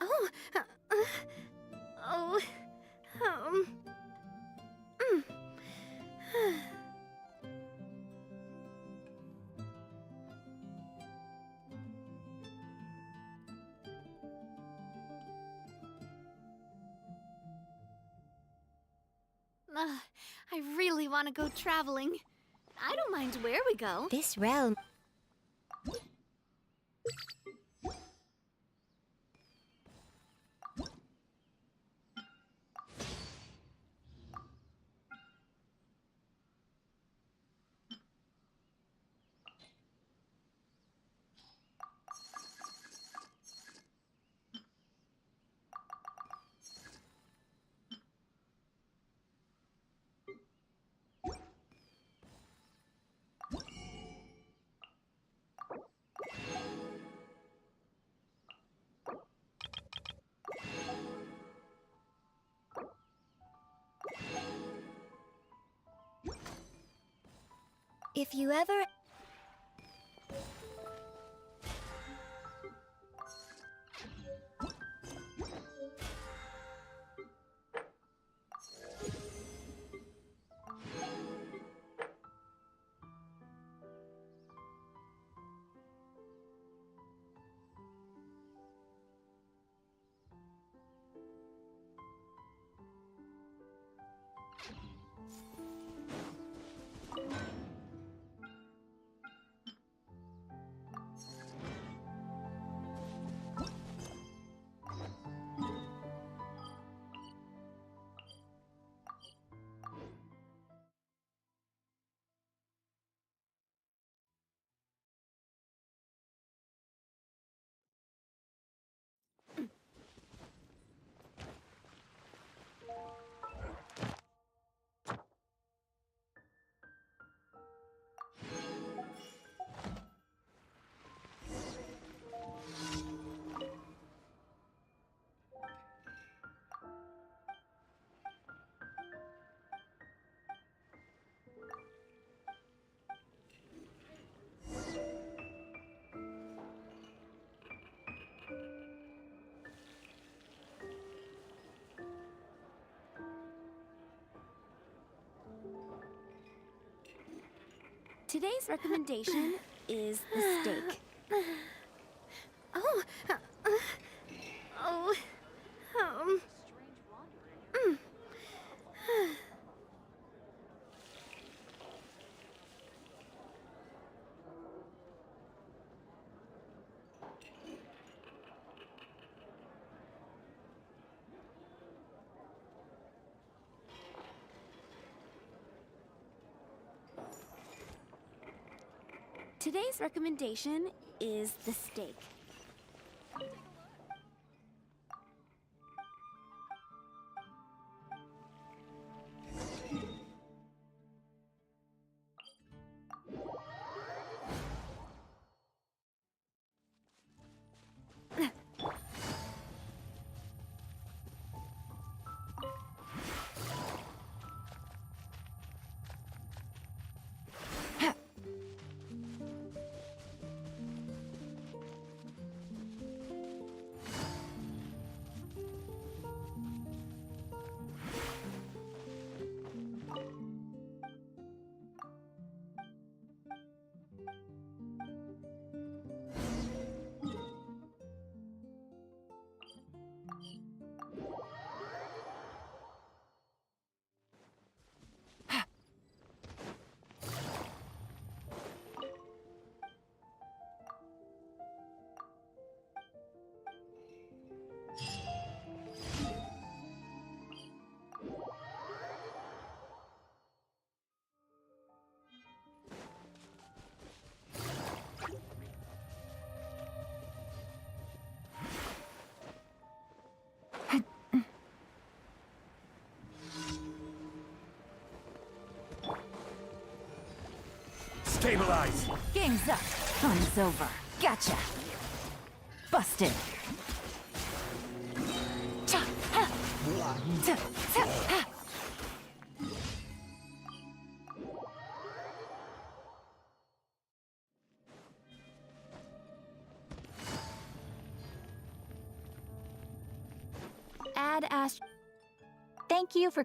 Oh, oh, um, mm. I really want to go traveling. I don't mind where we go. This realm. If you ever... Today's recommendation is the steak. Oh, oh, mm. Today's recommendation is the steak. Stabilize! Game's up. Fun's over. Gotcha. Busted. Cha, ha. Ta, ta, ha. Add Ash. Thank you for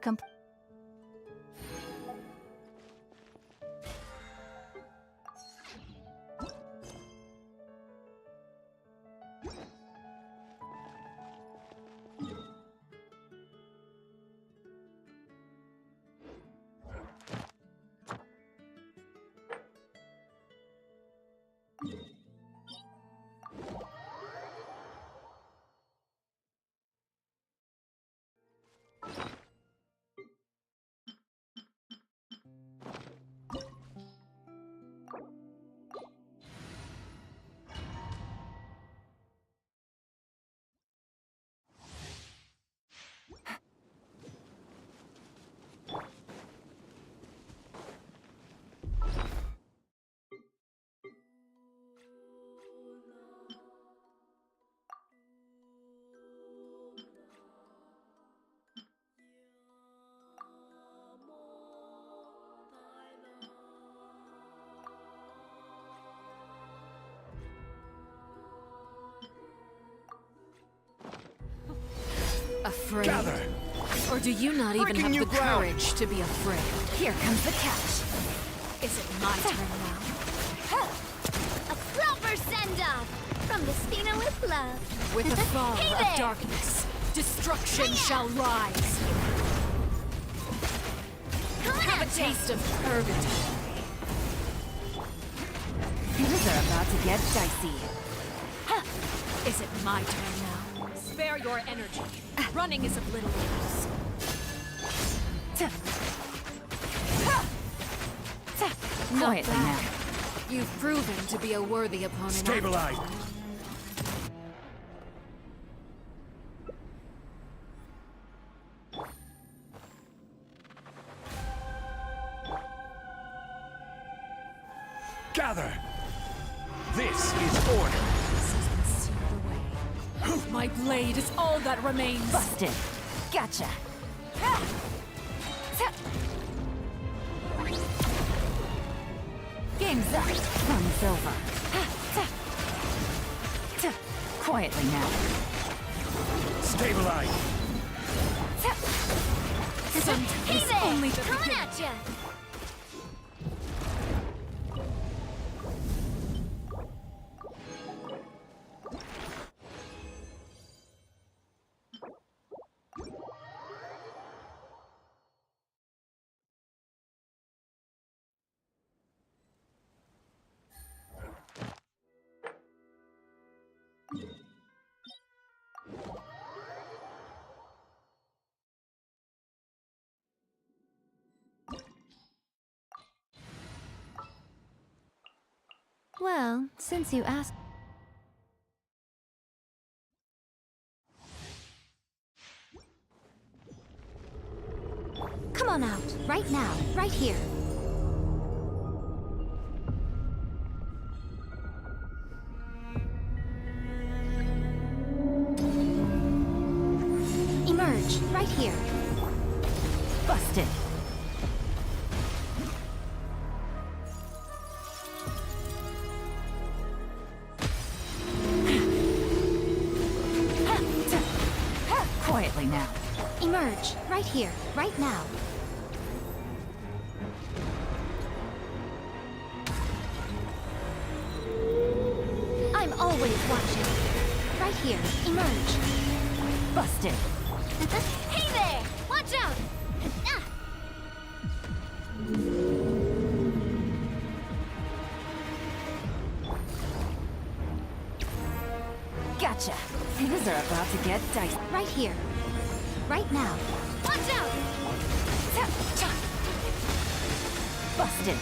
Afraid? Gather! Or do you not even Breaking have new the ground. courage to be afraid? Here comes the catch. Is it my turn now? A proper send-off from the Stina with love. With the fall Hey of there! darkness, destruction shall rise. Come Have a at ya! taste of purgatory. Things are about to get dicey. Is it my turn now? Spare your energy. Running is of little use. Not bad. You've proven to be a worthy opponent. Stabilize! Gather! This is order! Seal the way. My blade is all that remains. Busted. Gotcha. Game's up. Run's over. Quietly now. Stabilize! Sometimes Hey there! only the Coming beginning. at ya! Well, since you asked. Come on out. Right now. Right here. Emerge. Right here. Busted. Quietly now. Emerge. Right here. Right now. I'm always watching. Right here. Emerge. Busted. Hey there! Watch out! Ah! Gotcha. Things are about to get dicey. Right here. Right now. Watch out! Busted.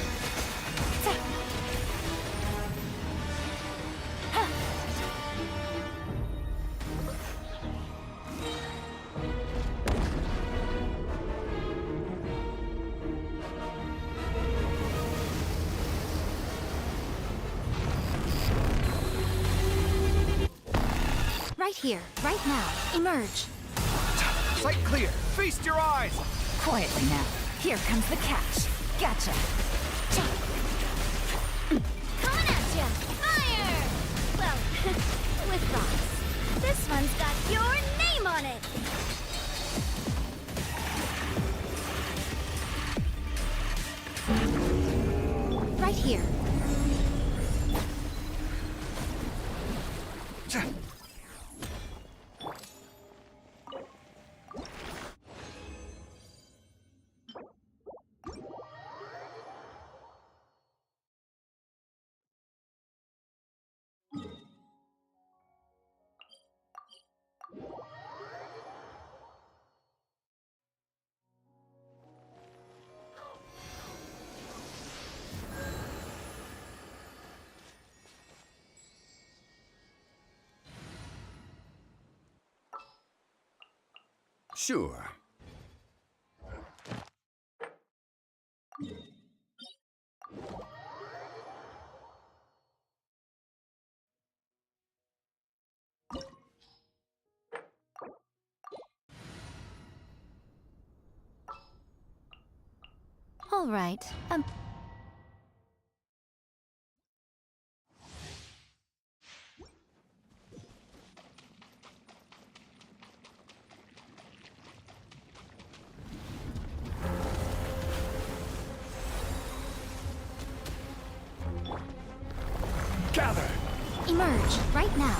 Right here, right now. Emerge. Sight clear! Feast your eyes! Quietly now. Here comes the catch. Gotcha. Coming at ya! Fire! Well, with rocks. This one's got your name on it! Right here. Sure. All right. Gather! Emerge right now.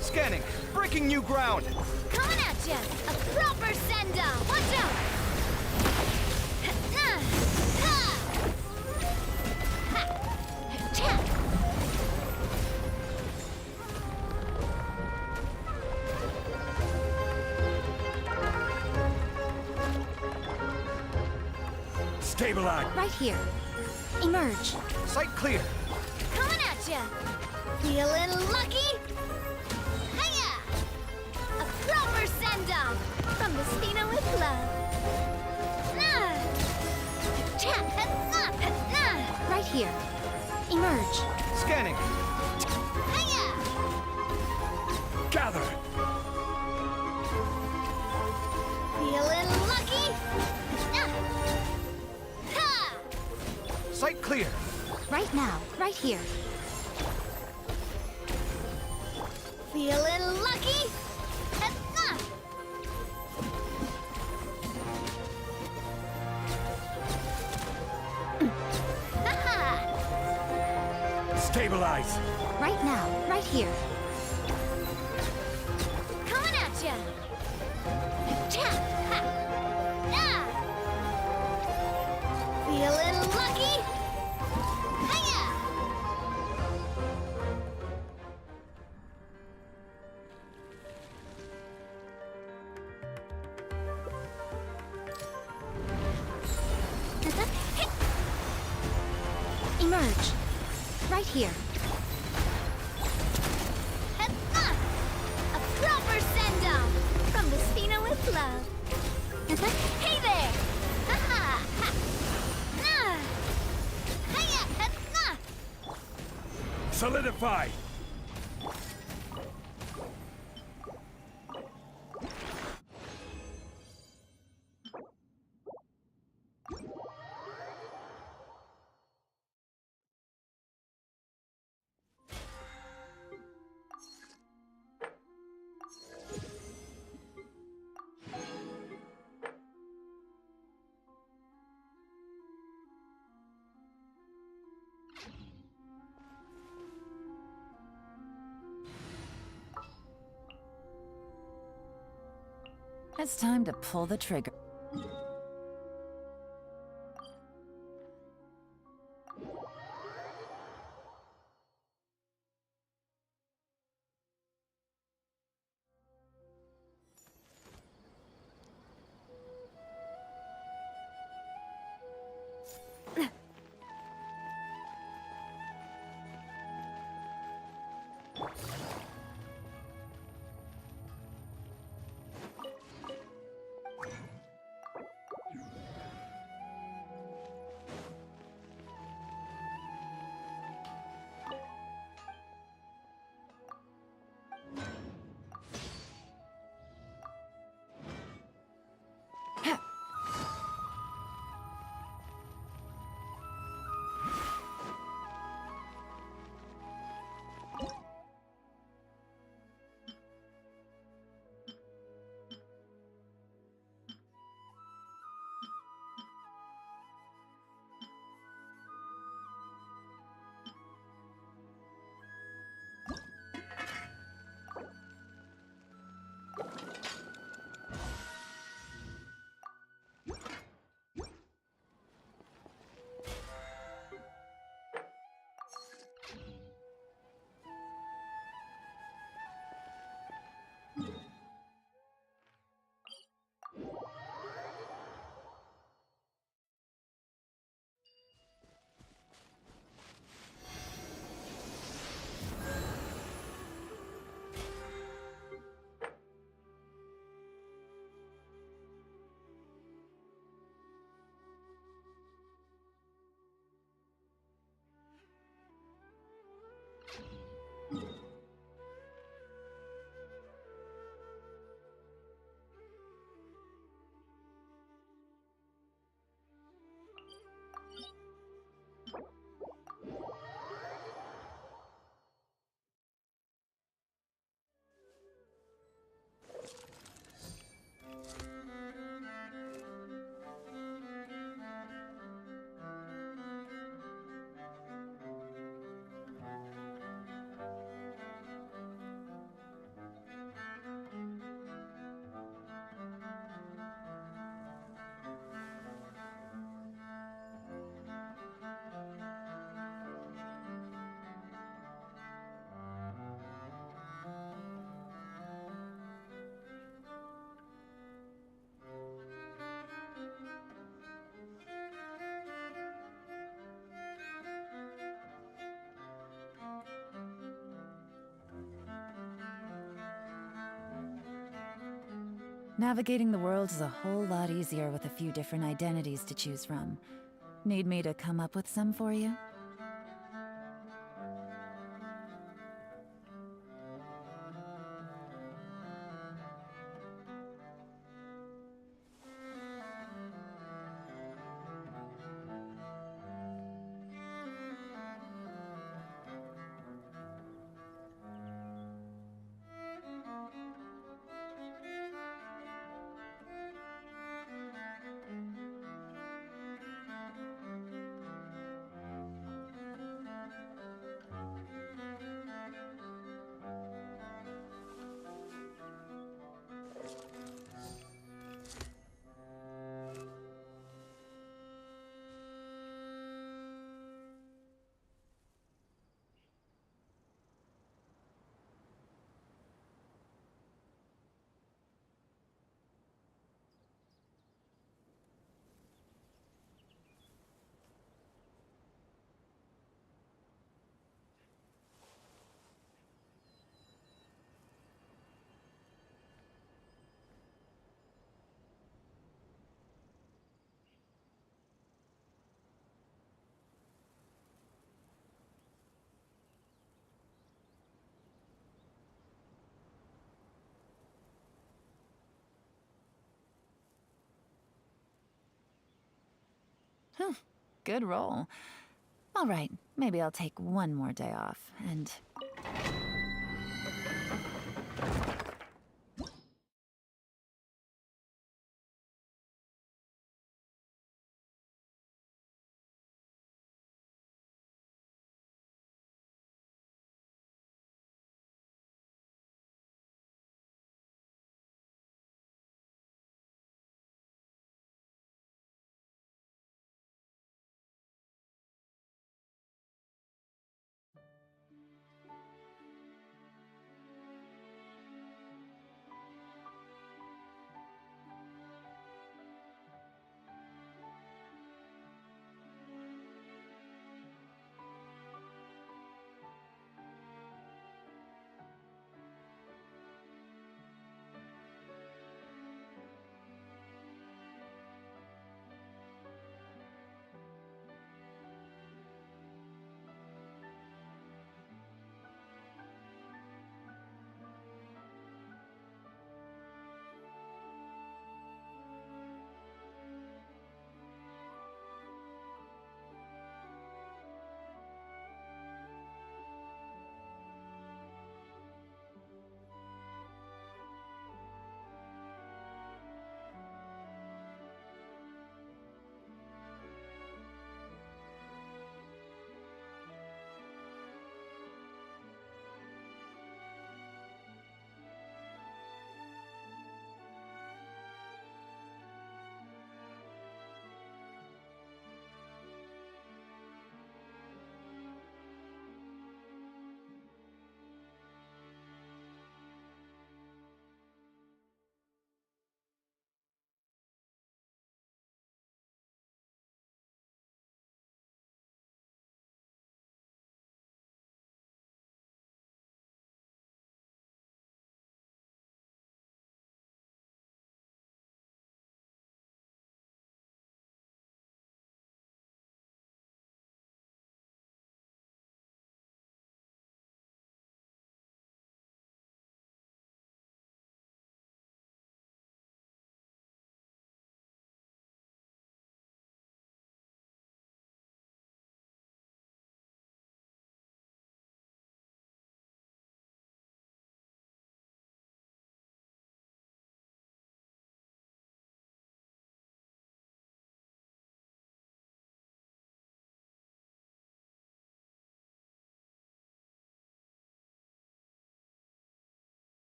Scanning. Breaking new ground. Coming at ya! A proper send-off! Watch out! Stabilize! Right here. Emerge. Sight clear. Coming at ya! Feeling lucky? Hiya! A proper send-off from the Spina with love. Right here. Emerge. Scanning. Hiya! Gather! Feeling lucky? Ha! Sight clear. Right now. Right here. Feeling lucky? Stabilize! Right now. Right here. Coming at ya! Feeling lucky? Hiya! Emerge. Right here. A proper send-off from the Spina with love. Hey there! Solidify! It's time to pull the trigger. Navigating the world is a whole lot easier with a few different identities to choose from. Need me to come up with some for you? Good roll. All right, maybe I'll take one more day off, and...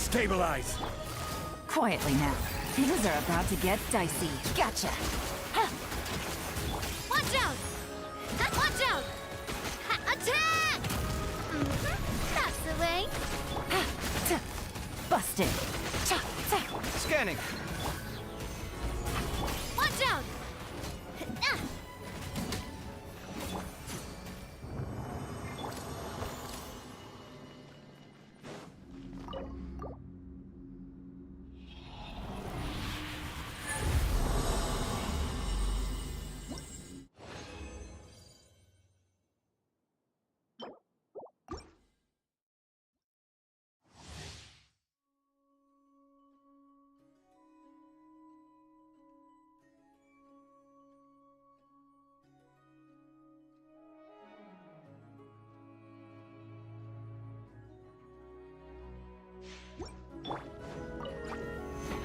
Stabilize! Quietly now. Things are about to get dicey. Gotcha. Watch out! Ha, watch out! Ha, attack! That's the way. Busted. Scanning. Watch out! Ah.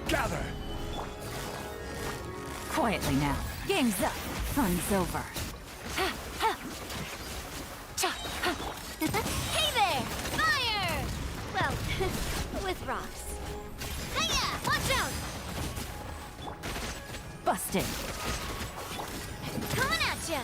Gather! Quietly now. Game's up. Fun's over. Hey there! Fire! Well, with rocks. Hiya! Watch out! Busted. Coming at ya!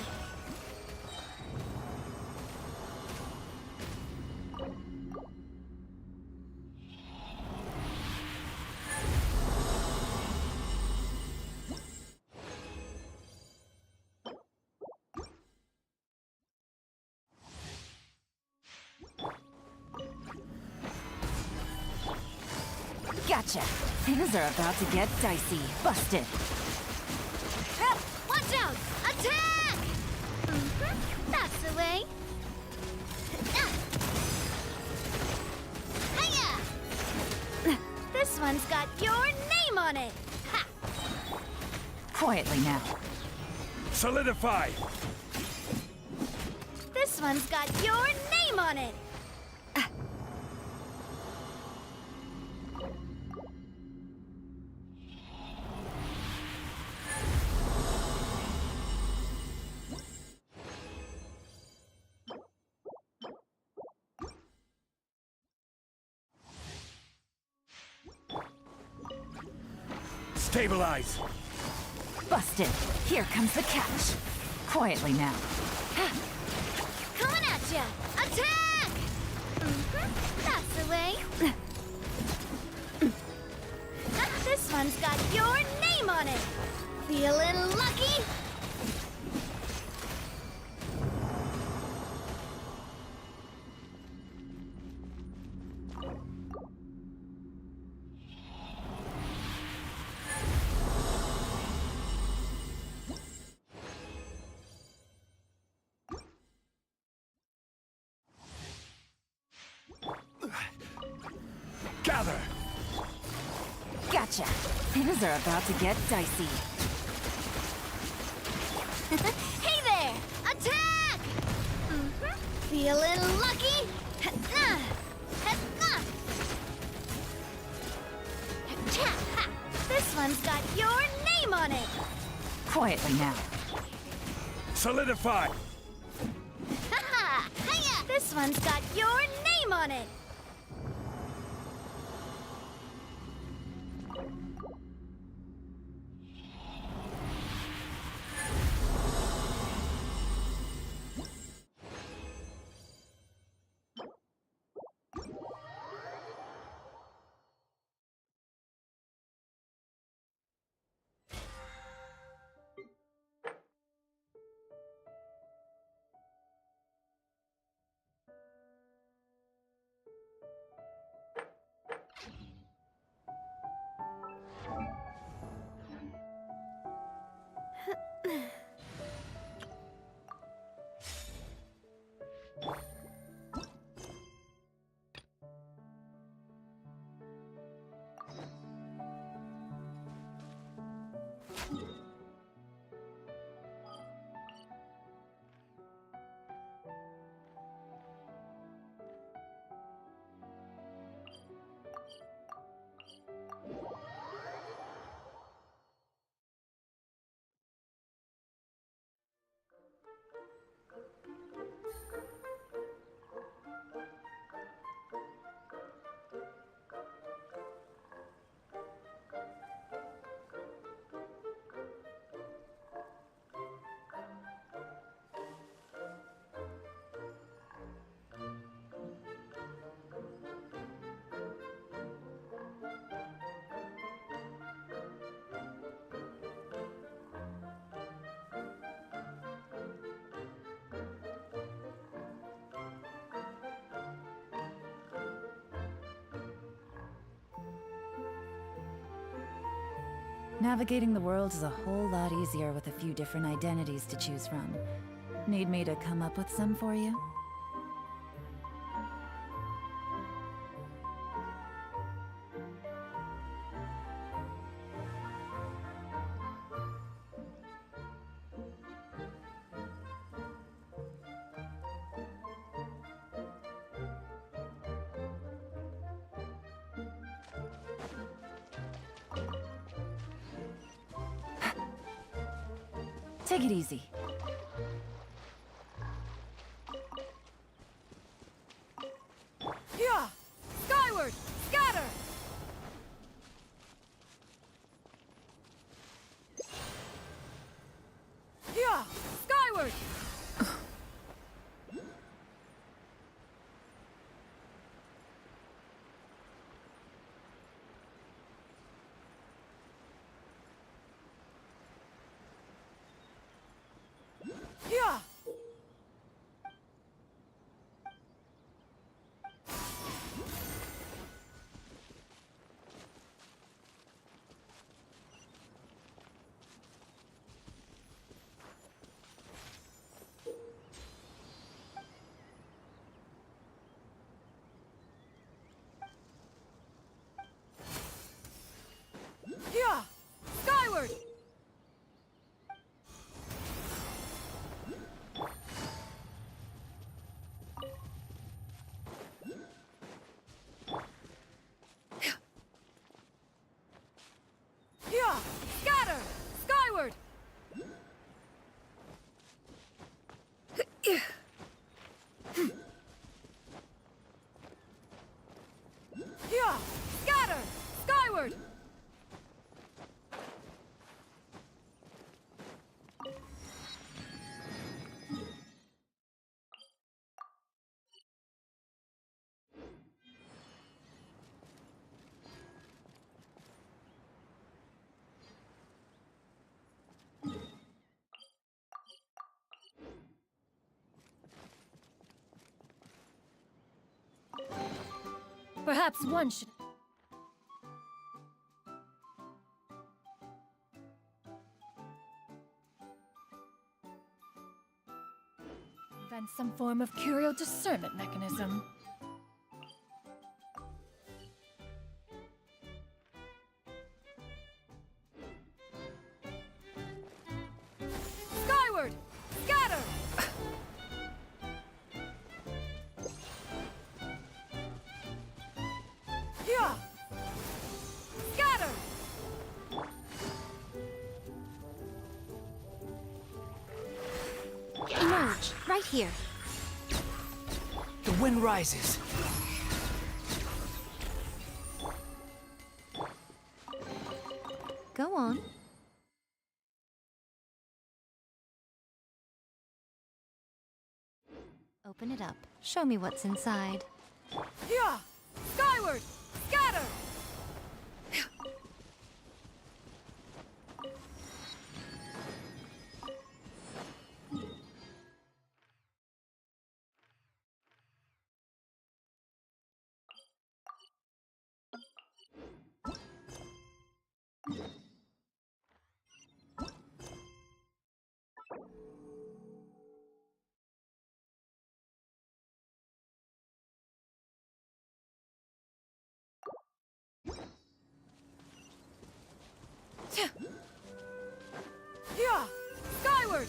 Gotcha. Things are about to get dicey. Busted. Watch out! Attack! That's the way. Hiya! This one's got your name on it. Ha! Quietly now. Solidify! This one's got your name on it. Stabilize! Busted. Here comes the catch. Quietly now. Coming at ya! Attack! That's the way. This one's got your name on it. Feeling lucky? Gather! Gotcha. Things are about to get dicey. Hey there! Attack! Feeling lucky? This one's got your name on it. Quietly now. Solidify! Hiya! This one's got your name on it. Navigating the world is a whole lot easier with a few different identities to choose from. Need me to come up with some for you? Take it easy. Yeah! Skyward! Scatter! Yeah! Skyward! Yeah! Yeah! Skyward! Yeah! Scatter! Skyward! Yeah! Scatter! Skyward! Perhaps one should... invent some form of curio discernment mechanism. Skyward! Scatter! Yeah! Scatter! Emerge, right here. The wind rises. Go on. Open it up. Show me what's inside. Yeah! Skyward! Scatter! Yeah! Skyward!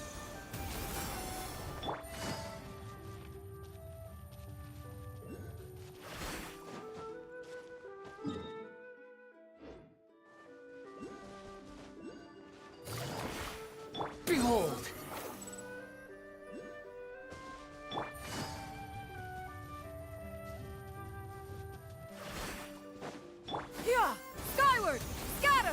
Behold! Yeah! Skyward! Scatter!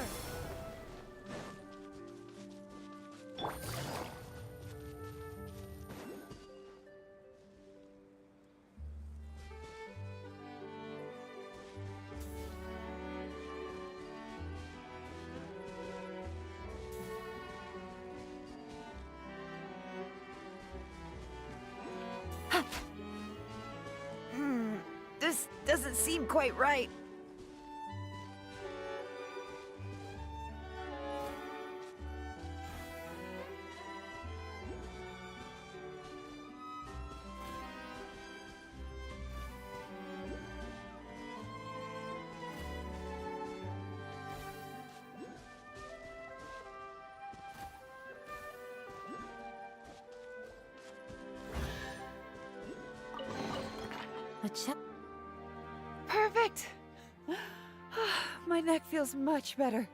This doesn't seem quite right. Achep. Perfect. My neck feels much better.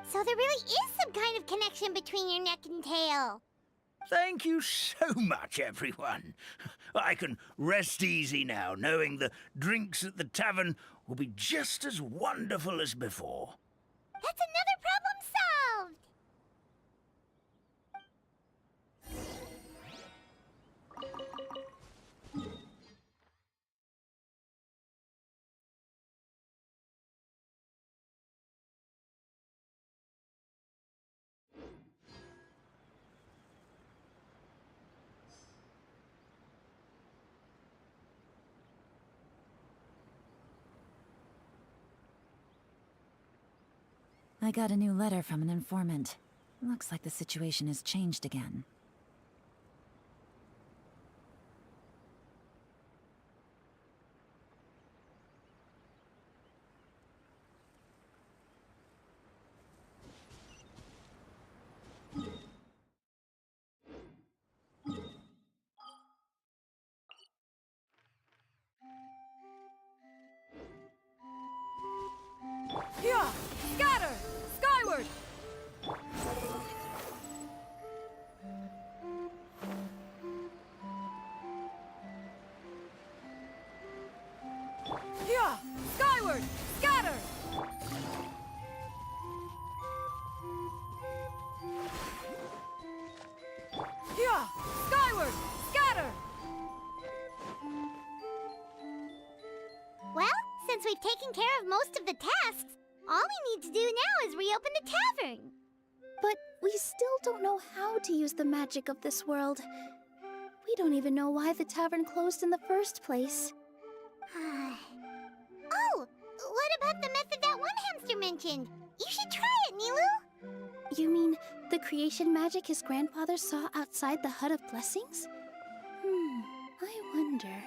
So there really is some kind of connection between your neck and tail. Thank you so much, everyone. I can rest easy now, knowing the drinks at the tavern will be just as wonderful as before. That's another problem solved! I got a new letter from an informant. Looks like the situation has changed again. Here! Scatter! Skyward! Here! Skyward! Scatter! Here! Skyward! Scatter! Well, since we've taken care of most of the tasks, all we need to do now is reopen the tavern. But we still don't know how to use the magic of this world. We don't even know why the tavern closed in the first place. Oh, what about the method that one hamster mentioned? You should try it, Nilu. You mean the creation magic his grandfather saw outside the Hut of Blessings? I wonder.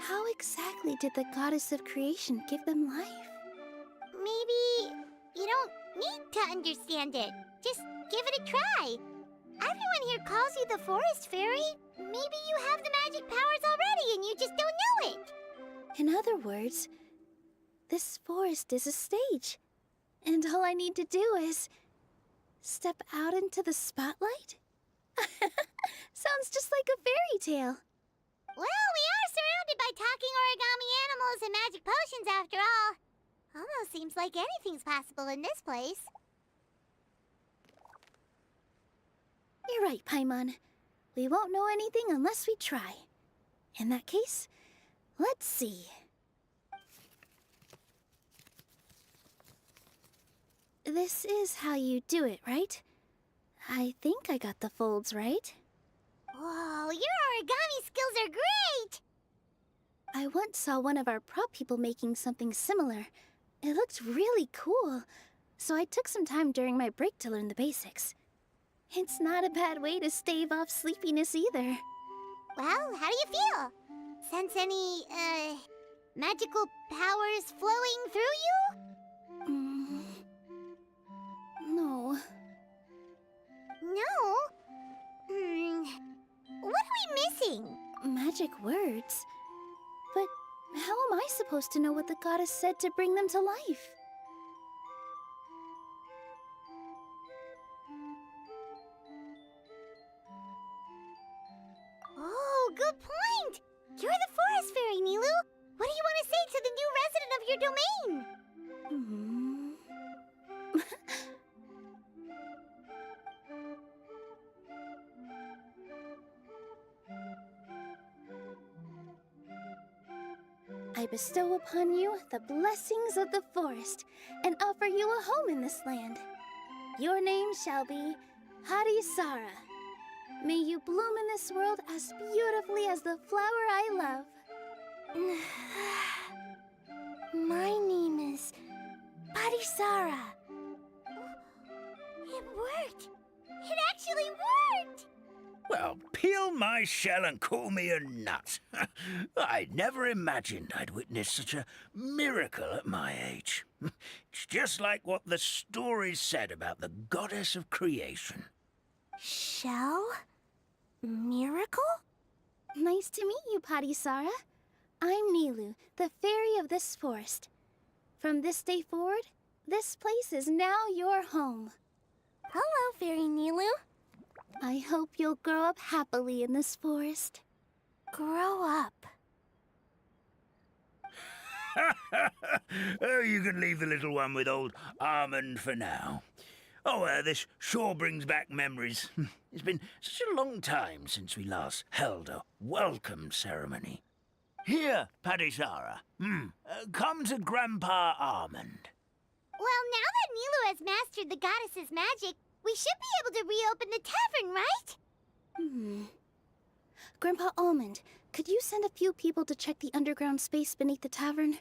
How exactly did the goddess of creation give them life? Maybe you don't need to understand it. Just give it a try. Everyone here calls you the Forest Fairy. Maybe you have the magic powers already and you just don't know it. In other words, this forest is a stage. And all I need to do is step out into the spotlight? Sounds just like a fairy tale. Well, we are surrounded by talking origami animals and magic potions after all. Almost seems like anything's possible in this place. You're right, Paimon. We won't know anything unless we try. In that case, let's see. This is how you do it, right? I think I got the folds right. Whoa, your origami skills are great! I once saw one of our prop people making something similar. It looked really cool, so I took some time during my break to learn the basics. It's not a bad way to stave off sleepiness either. Well, how do you feel? Sense any, magical powers flowing through you? No. No? What are we missing? Magic words? But how am I supposed to know what the goddess said to bring them to life? Oh, good point! You're the Forest Fairy, Nilu! What do you want to say to the new resident of your domain? I bestow upon you the blessings of the forest and offer you a home in this land. Your name shall be Hadisara. May you bloom in this world as beautifully as the flower I love. My name is Hadisara. It worked! It actually worked! Well, peel my shell and call me a nut. I'd never imagined I'd witness such a miracle at my age. It's just like what the stories said about the goddess of creation. Shell? Miracle? Nice to meet you, Hadisara. I'm Nilu, the fairy of this forest. From this day forward, this place is now your home. Hello, Fairy Nilu. I hope you'll grow up happily in this forest. Grow up. Oh, you can leave the little one with old Almond for now. Oh, this sure brings back memories. It's been such a long time since we last held a welcome ceremony. Here, Padisara. Come to Grandpa Almond. Well, now that Nilu has mastered the goddess's magic, we should be able to reopen the tavern, right? Grandpa Almond, could you send a few people to check the underground space beneath the tavern?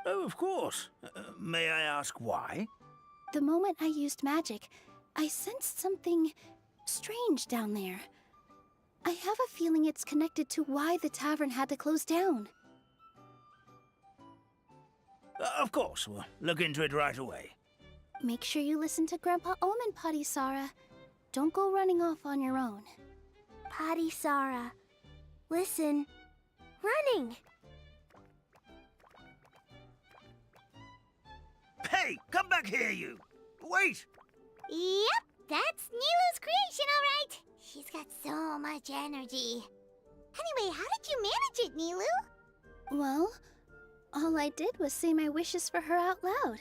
Oh, of course. May I ask why? The moment I used magic, I sensed something strange down there. I have a feeling it's connected to why the tavern had to close down. Of course, we'll look into it right away. Make sure you listen to Grandpa Almond, Padisara. Don't go running off on your own. Padisara. Listen. Running. Hey, come back here, you! Wait! Yep, that's Nilu's creation, all right. She's got so much energy. Anyway, how did you manage it, Nilu? Well, all I did was say my wishes for her out loud.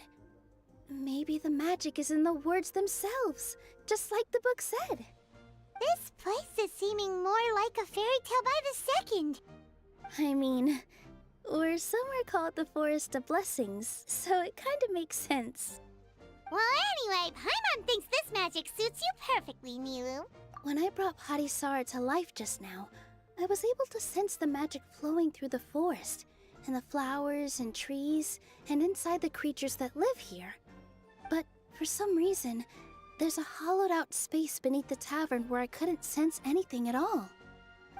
Maybe the magic is in the words themselves, just like the book said. This place is seeming more like a fairy tale by the second. I mean, we're somewhere called the Forest of Blessings, so it kind of makes sense. Well, anyway, Paimon thinks this magic suits you perfectly, Nilu. When I brought Padisara to life just now, I was able to sense the magic flowing through the forest, and the flowers and trees, and inside the creatures that live here. But for some reason, there's a hollowed-out space beneath the tavern where I couldn't sense anything at all.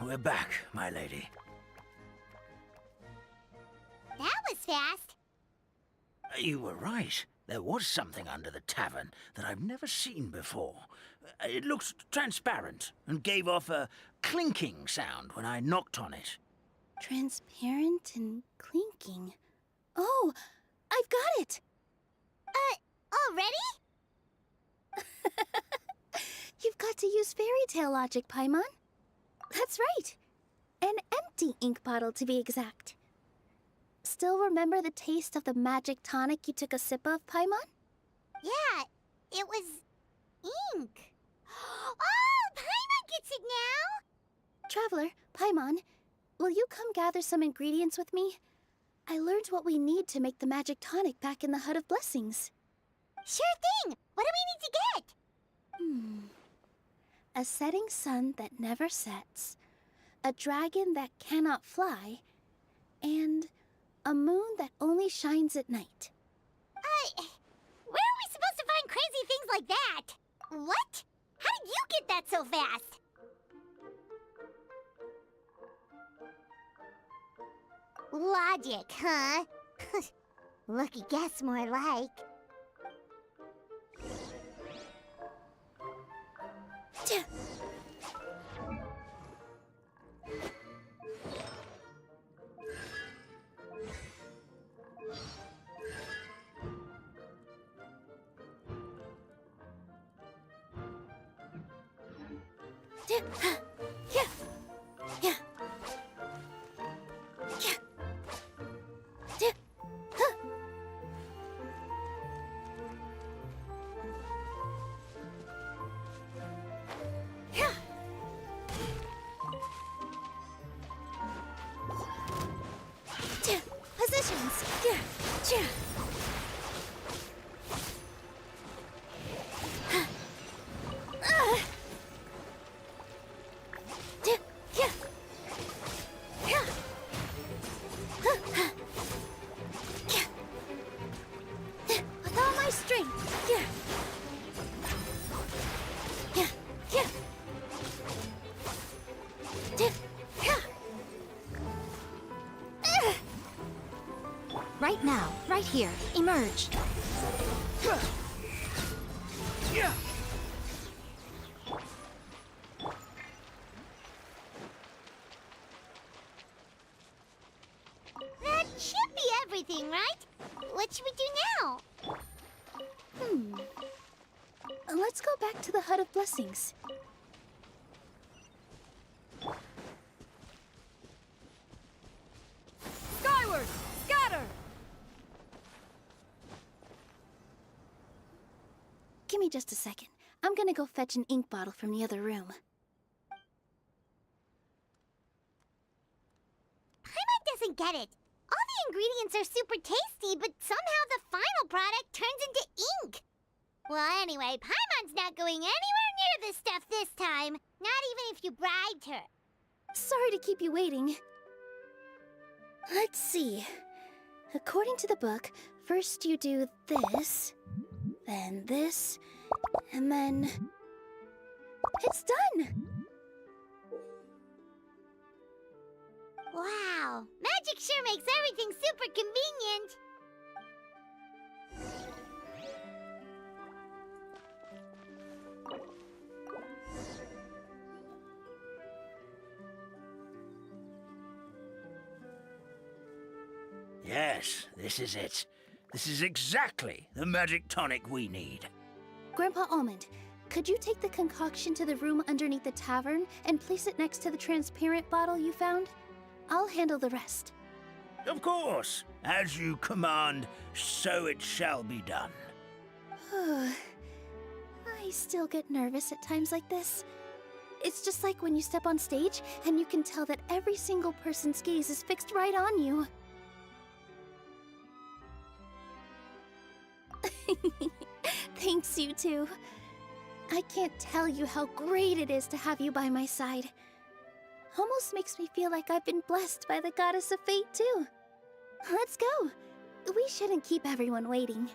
We're back, my lady. That was fast. You were right. There was something under the tavern that I've never seen before. It looked transparent and gave off a clinking sound when I knocked on it. Transparent and clinking. Oh, I've got it! Already? You've got to use fairy tale logic, Paimon. That's right. An empty ink bottle, to be exact. Still remember the taste of the magic tonic you took a sip of, Paimon? Yeah, it was ink. Oh, Paimon gets it now! Traveler, Paimon, will you come gather some ingredients with me? I learned what we need to make the magic tonic back in the Hut of Blessings. Sure thing! What do we need to get? A setting sun that never sets, a dragon that cannot fly, and a moon that only shines at night. Where are we supposed to find crazy things like that? What? How did you get that so fast? Logic, huh? Lucky guess, more like. Positions. With all my strength. Right now, right here, emerge. what should we do now? Let's go back to the Hut of Blessings. Skyward! Scatter! Give me just a second. I'm gonna go fetch an ink bottle from the other room. Paimon doesn't get it. All the ingredients are super tasty, but somehow the final product turns into ink. Well, anyway, Paimon's not going anywhere near this stuff this time. Not even if you bribed her. Sorry to keep you waiting. Let's see. According to the book, first you do this, then this, and then... It's done! Wow, magic sure makes everything super convenient. Yes, this is it. This is exactly the magic tonic we need. Grandpa Almond, could you take the concoction to the room underneath the tavern and place it next to the transparent bottle you found? I'll handle the rest. Of course. As you command, so it shall be done. I still get nervous at times like this. It's just like when you step on stage and you can tell that every single person's gaze is fixed right on you. Thanks, you two. I can't tell you how great it is to have you by my side. Almost makes me feel like I've been blessed by the goddess of fate, too. Let's go. We shouldn't keep everyone waiting.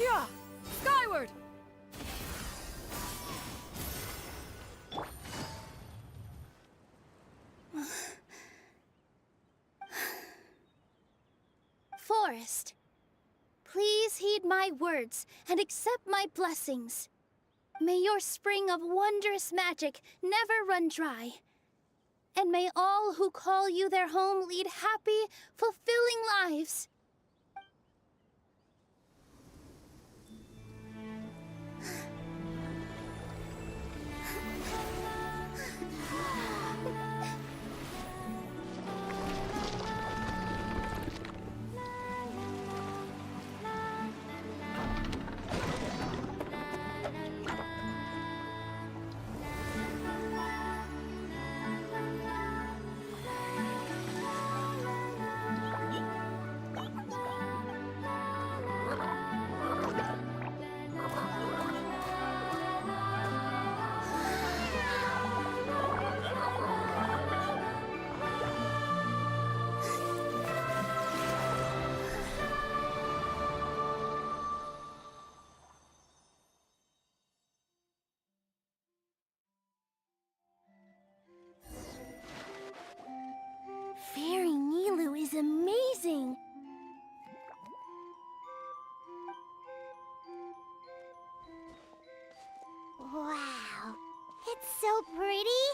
Yeah! Skyward! Forest, please heed my words and accept my blessings. May your spring of wondrous magic never run dry. And may all who call you their home lead happy, fulfilling lives. Fairy Nilu is amazing! Wow, it's so pretty.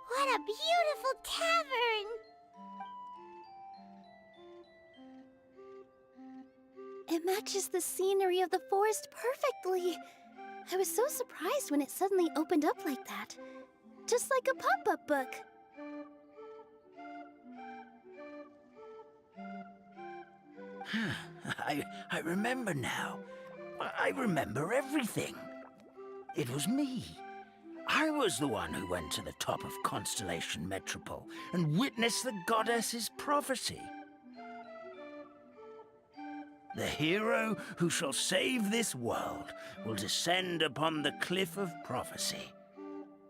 What a beautiful tavern. It matches the scenery of the forest perfectly. I was so surprised when it suddenly opened up like that. Just like a pop-up book. I remember now. I remember everything. It was me. I was the one who went to the top of Constellation Metropole and witnessed the goddess's prophecy. The hero who shall save this world will descend upon the cliff of prophecy.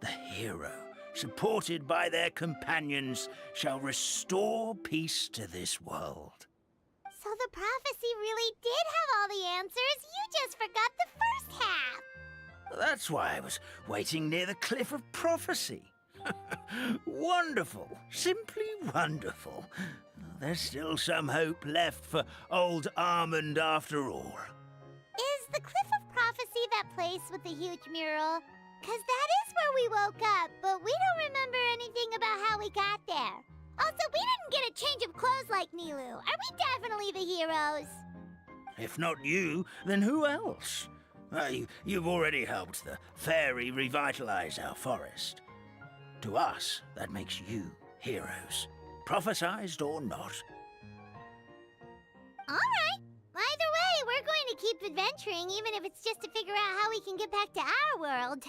The hero, supported by their companions, shall restore peace to this world. So the prophecy really did have all the answers. You just forgot the first half. That's why I was waiting near the cliff of prophecy. Wonderful, simply wonderful. There's still some hope left for old Almond after all. Is the Cliff of Prophecy that place with the huge mural? 'Cause that is where we woke up, but we don't remember any Also, we didn't get a change of clothes like Nilu. Are we definitely the heroes? If not you, then who else? You've already helped the fairy revitalize our forest. To us, that makes you heroes, prophesized or not. All right. Either way, we're going to keep adventuring, even if it's just to figure out how we can get back to our world.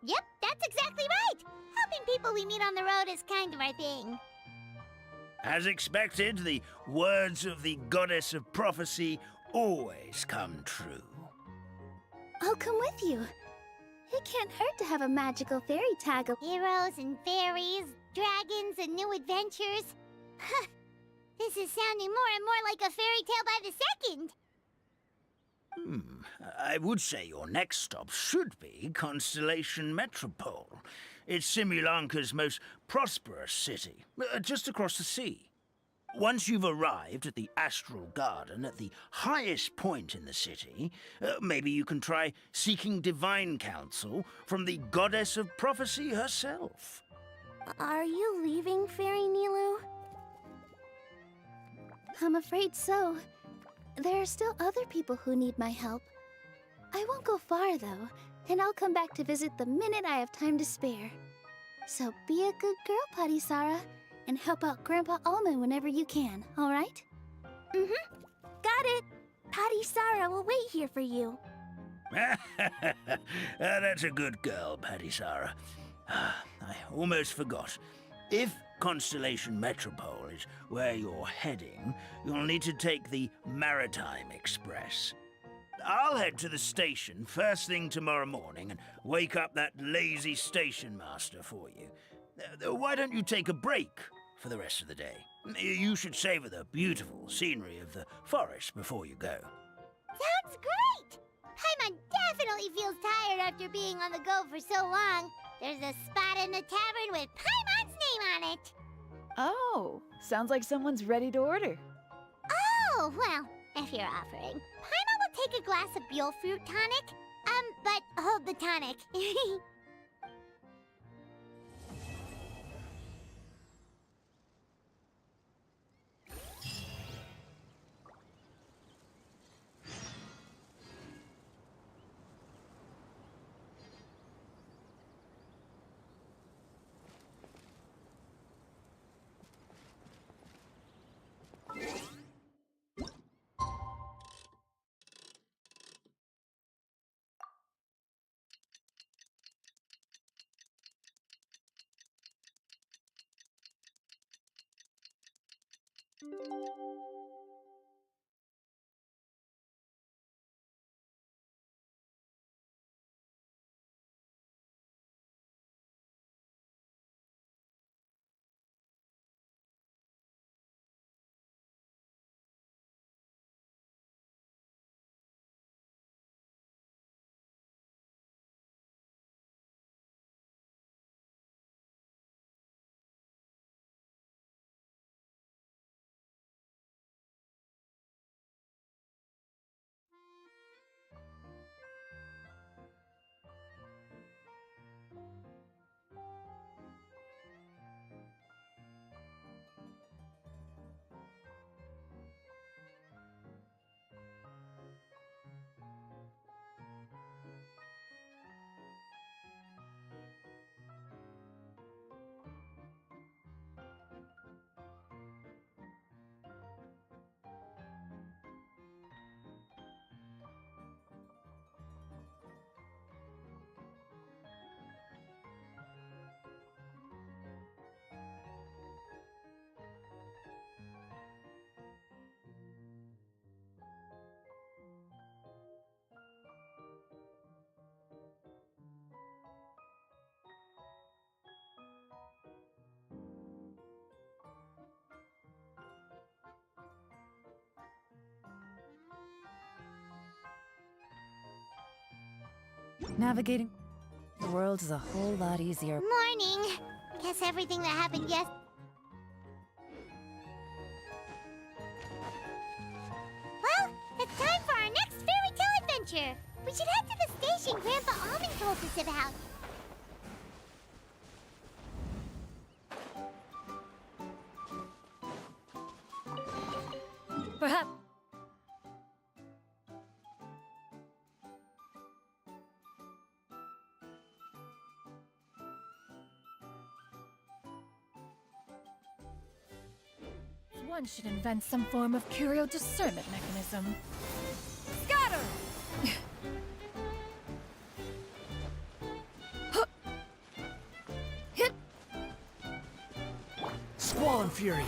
Yep, that's exactly right. Helping people we meet on the road is kind of our thing. As expected, the words of the goddess of prophecy always come true. I'll come with you. It can't hurt to have a magical fairy tag. Heroes and fairies, dragons and new adventures. This is sounding more and more like a fairy tale by the second. I would say your next stop should be Constellation Metropole. It's Simulanka's most prosperous city, just across the sea. Once you've arrived at the Astral Garden at the highest point in the city, maybe you can try seeking divine counsel from the goddess of prophecy herself. Are you leaving, Fairy Nilu? I'm afraid so. There are still other people who need my help. I won't go far, though, and I'll come back to visit the minute I have time to spare. So be a good girl, Patisara, and help out Grandpa Almond whenever you can, all right? Mm-hmm. Got it. Patisara will wait here for you. That's a good girl, Patisara. I almost forgot. If Constellation Metropole is where you're heading, you'll need to take the Maritime Express. I'll head to the station first thing tomorrow morning and wake up that lazy station master for you. Why don't you take a break for the rest of the day? You should savor the beautiful scenery of the forest before you go. Sounds great! Paimon definitely feels tired after being on the go for so long. There's a spot in the tavern with Paimon's name on it. Oh, sounds like someone's ready to order. Oh, well, if you're offering. Paimon will take a glass of Buell fruit tonic. But hold the tonic. Navigating the world is a whole lot easier. Morning. Guess everything that happened Well, it's time for our next fairy tale adventure. We should head to the station Grandpa Almond told us about. Perhaps. One should invent some form of curio discernment mechanism. Scatter! Hit! Squall and Fury.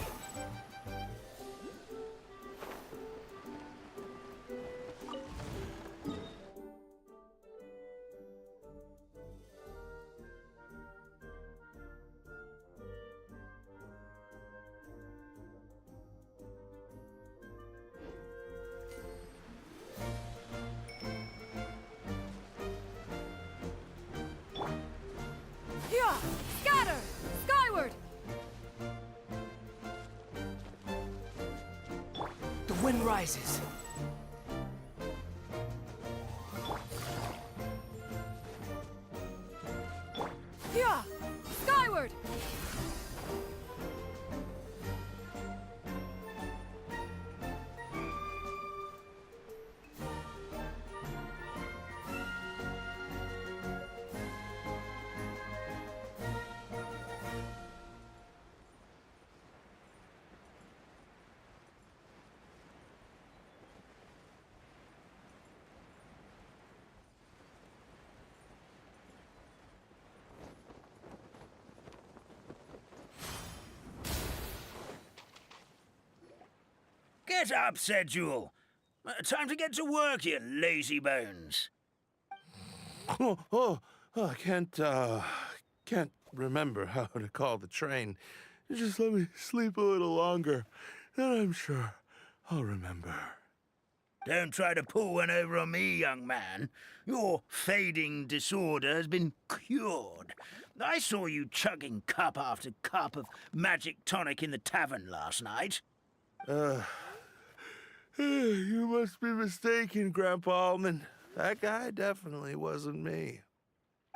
Yeah! Scatter! Skyward! The wind rises. Yeah! Skyward! Get up, said Jewel. Time to get to work, you lazy bones. I can't remember how to call the train. Just let me sleep a little longer, then I'm sure I'll remember. Don't try to pull one over on me, young man. Your fading disorder has been cured. I saw you chugging cup after cup of magic tonic in the tavern last night. You must be mistaken, Grandpa Almond. That guy definitely wasn't me.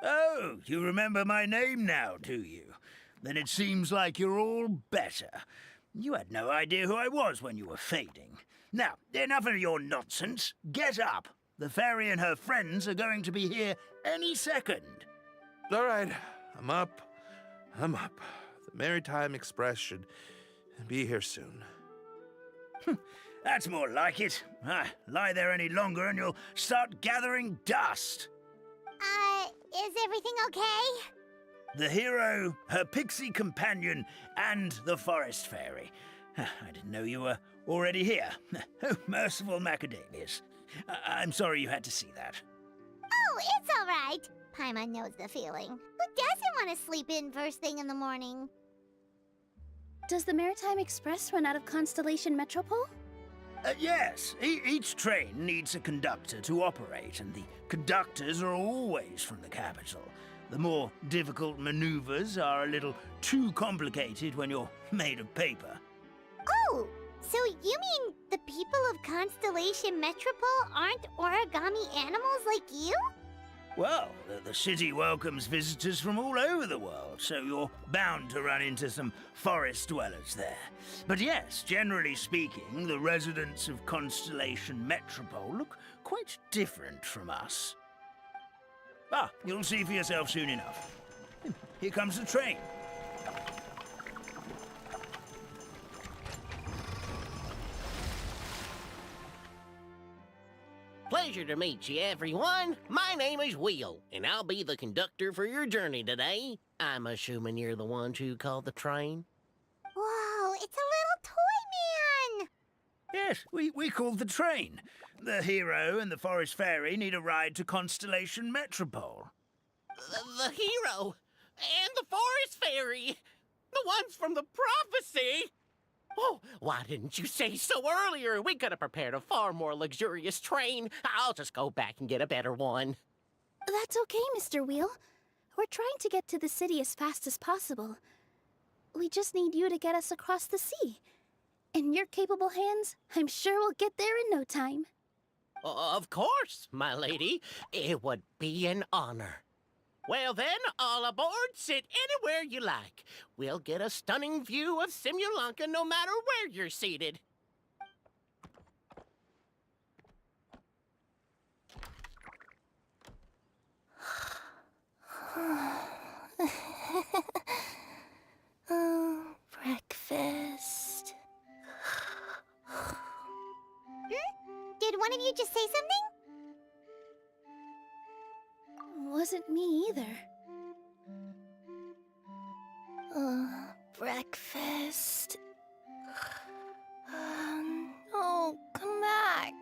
Oh, you remember my name now, do you? Then it seems like you're all better. You had no idea who I was when you were fading. Now, enough of your nonsense. Get up. The fairy and her friends are going to be here any second. All right, I'm up. The Maritime Express should be here soon. That's more like it. Lie there any longer and you'll start gathering dust. Is everything okay? The hero, her pixie companion, and the forest fairy. I didn't know you were already here. Oh, merciful macadamias. I'm sorry you had to see that. Oh, it's all right. Paimon knows the feeling. Who doesn't want to sleep in first thing in the morning? Does the Maritime Express run out of Constellation Metropole? Yes, each train needs a conductor to operate, and the conductors are always from the capital. The more difficult maneuvers are a little too complicated when you're made of paper. Oh, so you mean the people of Constellation Metropole aren't origami animals like you? Well, the city welcomes visitors from all over the world, so you're bound to run into some forest dwellers there. But yes, generally speaking, the residents of Constellation Metropole look quite different from us. You'll see for yourself soon enough. Here comes the train. Pleasure to meet you, everyone. My name is Will, and I'll be the conductor for your journey today. I'm assuming you're the ones who called the train? Whoa, it's a little toy man! Yes, we called the train. The hero and the forest fairy need a ride to Constellation Metropole. The hero and the forest fairy, the ones from the prophecy. Oh, why didn't you say so earlier? We could have prepared a far more luxurious train. I'll just go back and get a better one. That's okay, Mr. Wheel. We're trying to get to the city as fast as possible. We just need you to get us across the sea. In your capable hands, I'm sure we'll get there in no time. Of course, my lady. It would be an honor. Well then, all aboard, sit anywhere you like. We'll get a stunning view of Simulanka no matter where you're seated. Oh, breakfast. Did one of you just say something? Wasn't me either. Breakfast. Oh, come back.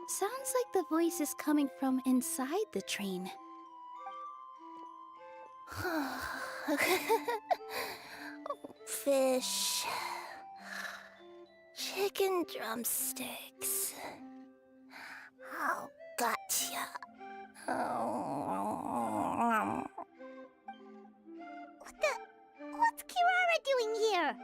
Sounds like the voice is coming from inside the train. Fish. Chicken drumsticks. Oh, gotcha. What's Kirara doing here?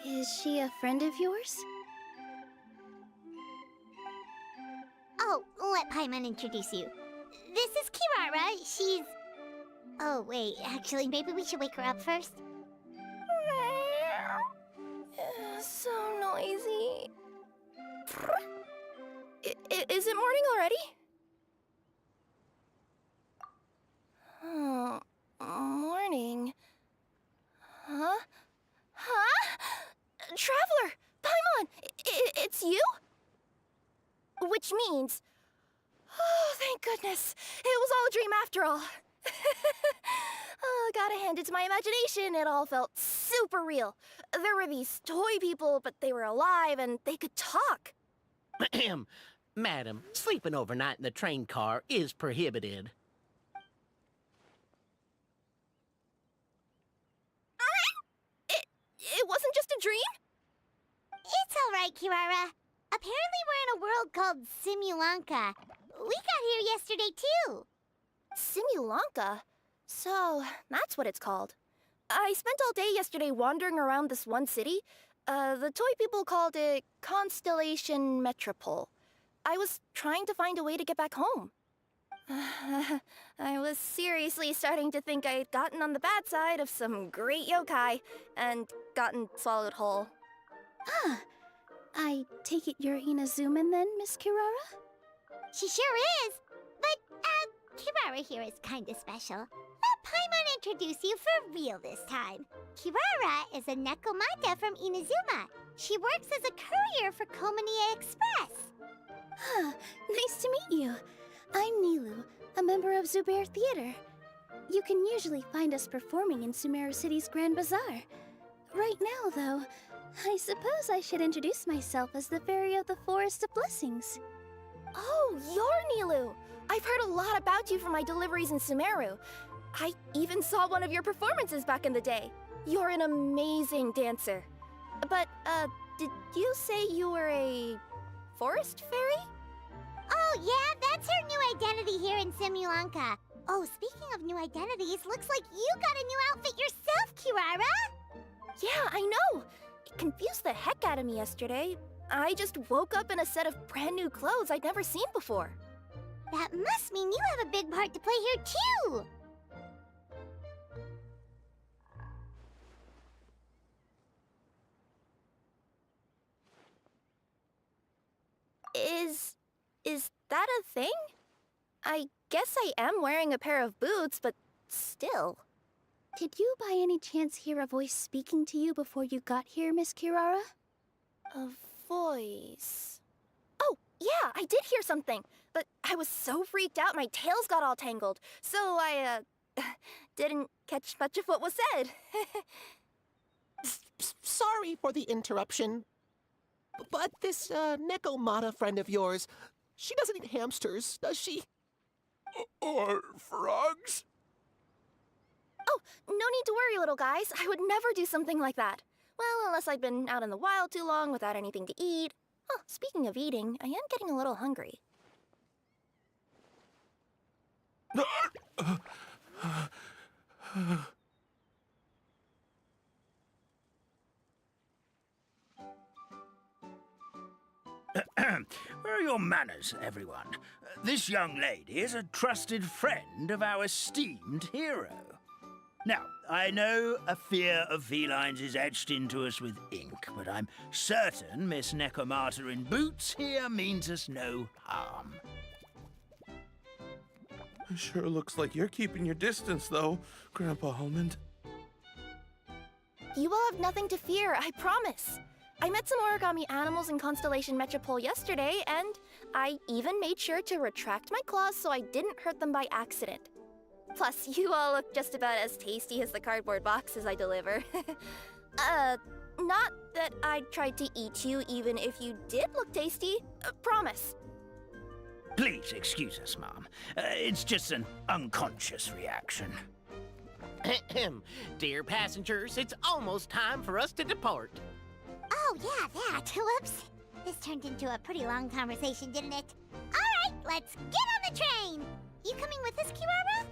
Is she a friend of yours? Oh, let Paimon introduce you. This is Kirara. She's... Oh, wait. Actually, maybe we should wake her up first. So noisy. Is it morning already? Oh, morning. Huh? Traveler! Paimon! It's you? Which means... Oh, thank goodness. It was all a dream after all. Oh, gotta hand it to my imagination. It all felt super real. There were these toy people, but they were alive and they could talk. Ahem. Madam, sleeping overnight in the train car is prohibited. It wasn't just a dream? It's all right, Kirara. Apparently we're in a world called Simulanka. We got here yesterday, too. Simulanka? So, that's what it's called. I spent all day yesterday wandering around this one city. The toy people called it Constellation Metropole. I was trying to find a way to get back home. I was seriously starting to think I had gotten on the bad side of some great yokai and gotten swallowed whole. I take it you're Inazuman then, Miss Kirara? She sure is. But, Kirara here is kinda special. Let Paimon introduce you for real this time. Kirara is a Nekomata from Inazuma. She works as a courier for Komanie Express. Nice to meet you. I'm Nilu, a member of Zubair Theater. You can usually find us performing in Sumeru City's Grand Bazaar. Right now, though, I suppose I should introduce myself as the Fairy of the Forest of Blessings. Oh, you're Nilu! I've heard a lot about you from my deliveries in Sumeru. I even saw one of your performances back in the day. You're an amazing dancer. But, did you say you were a forest fairy? Oh, yeah, that's her new identity here in Simulanka. Oh, speaking of new identities, looks like you got a new outfit yourself, Kirara! Yeah, I know! It confused the heck out of me yesterday. I just woke up in a set of brand new clothes I'd never seen before. That must mean you have a big part to play here, too! Is that a thing? I guess I am wearing a pair of boots, but still. Did you by any chance hear a voice speaking to you before you got here, Miss Kirara? A voice... Oh, yeah, I did hear something, but I was so freaked out my tails got all tangled, so I, didn't catch much of what was said. Sorry for the interruption, but this, Nekomata friend of yours, she doesn't eat hamsters, does she? Or frogs? Oh, no need to worry, little guys. I would never do something like that. Well, unless I've been out in the wild too long without anything to eat. Oh, speaking of eating, I am getting a little hungry. Where are your manners, everyone? This young lady is a trusted friend of our esteemed hero. Now, I know a fear of felines is etched into us with ink, but I'm certain Miss Necomata in boots here means us no harm. It sure looks like you're keeping your distance, though, Grandpa Almond. You will have nothing to fear, I promise. I met some origami animals in Constellation Metropole yesterday, and I even made sure to retract my claws so I didn't hurt them by accident. Plus, you all look just about as tasty as the cardboard boxes I deliver. Not that I'd try to eat you even if you did look tasty. Promise. Please excuse us, Mom. It's just an unconscious reaction. Dear passengers, it's almost time for us to depart. Oh, yeah, that. Whoops. This turned into a pretty long conversation, didn't it? All right, let's get on the train. You coming with us, Kirara?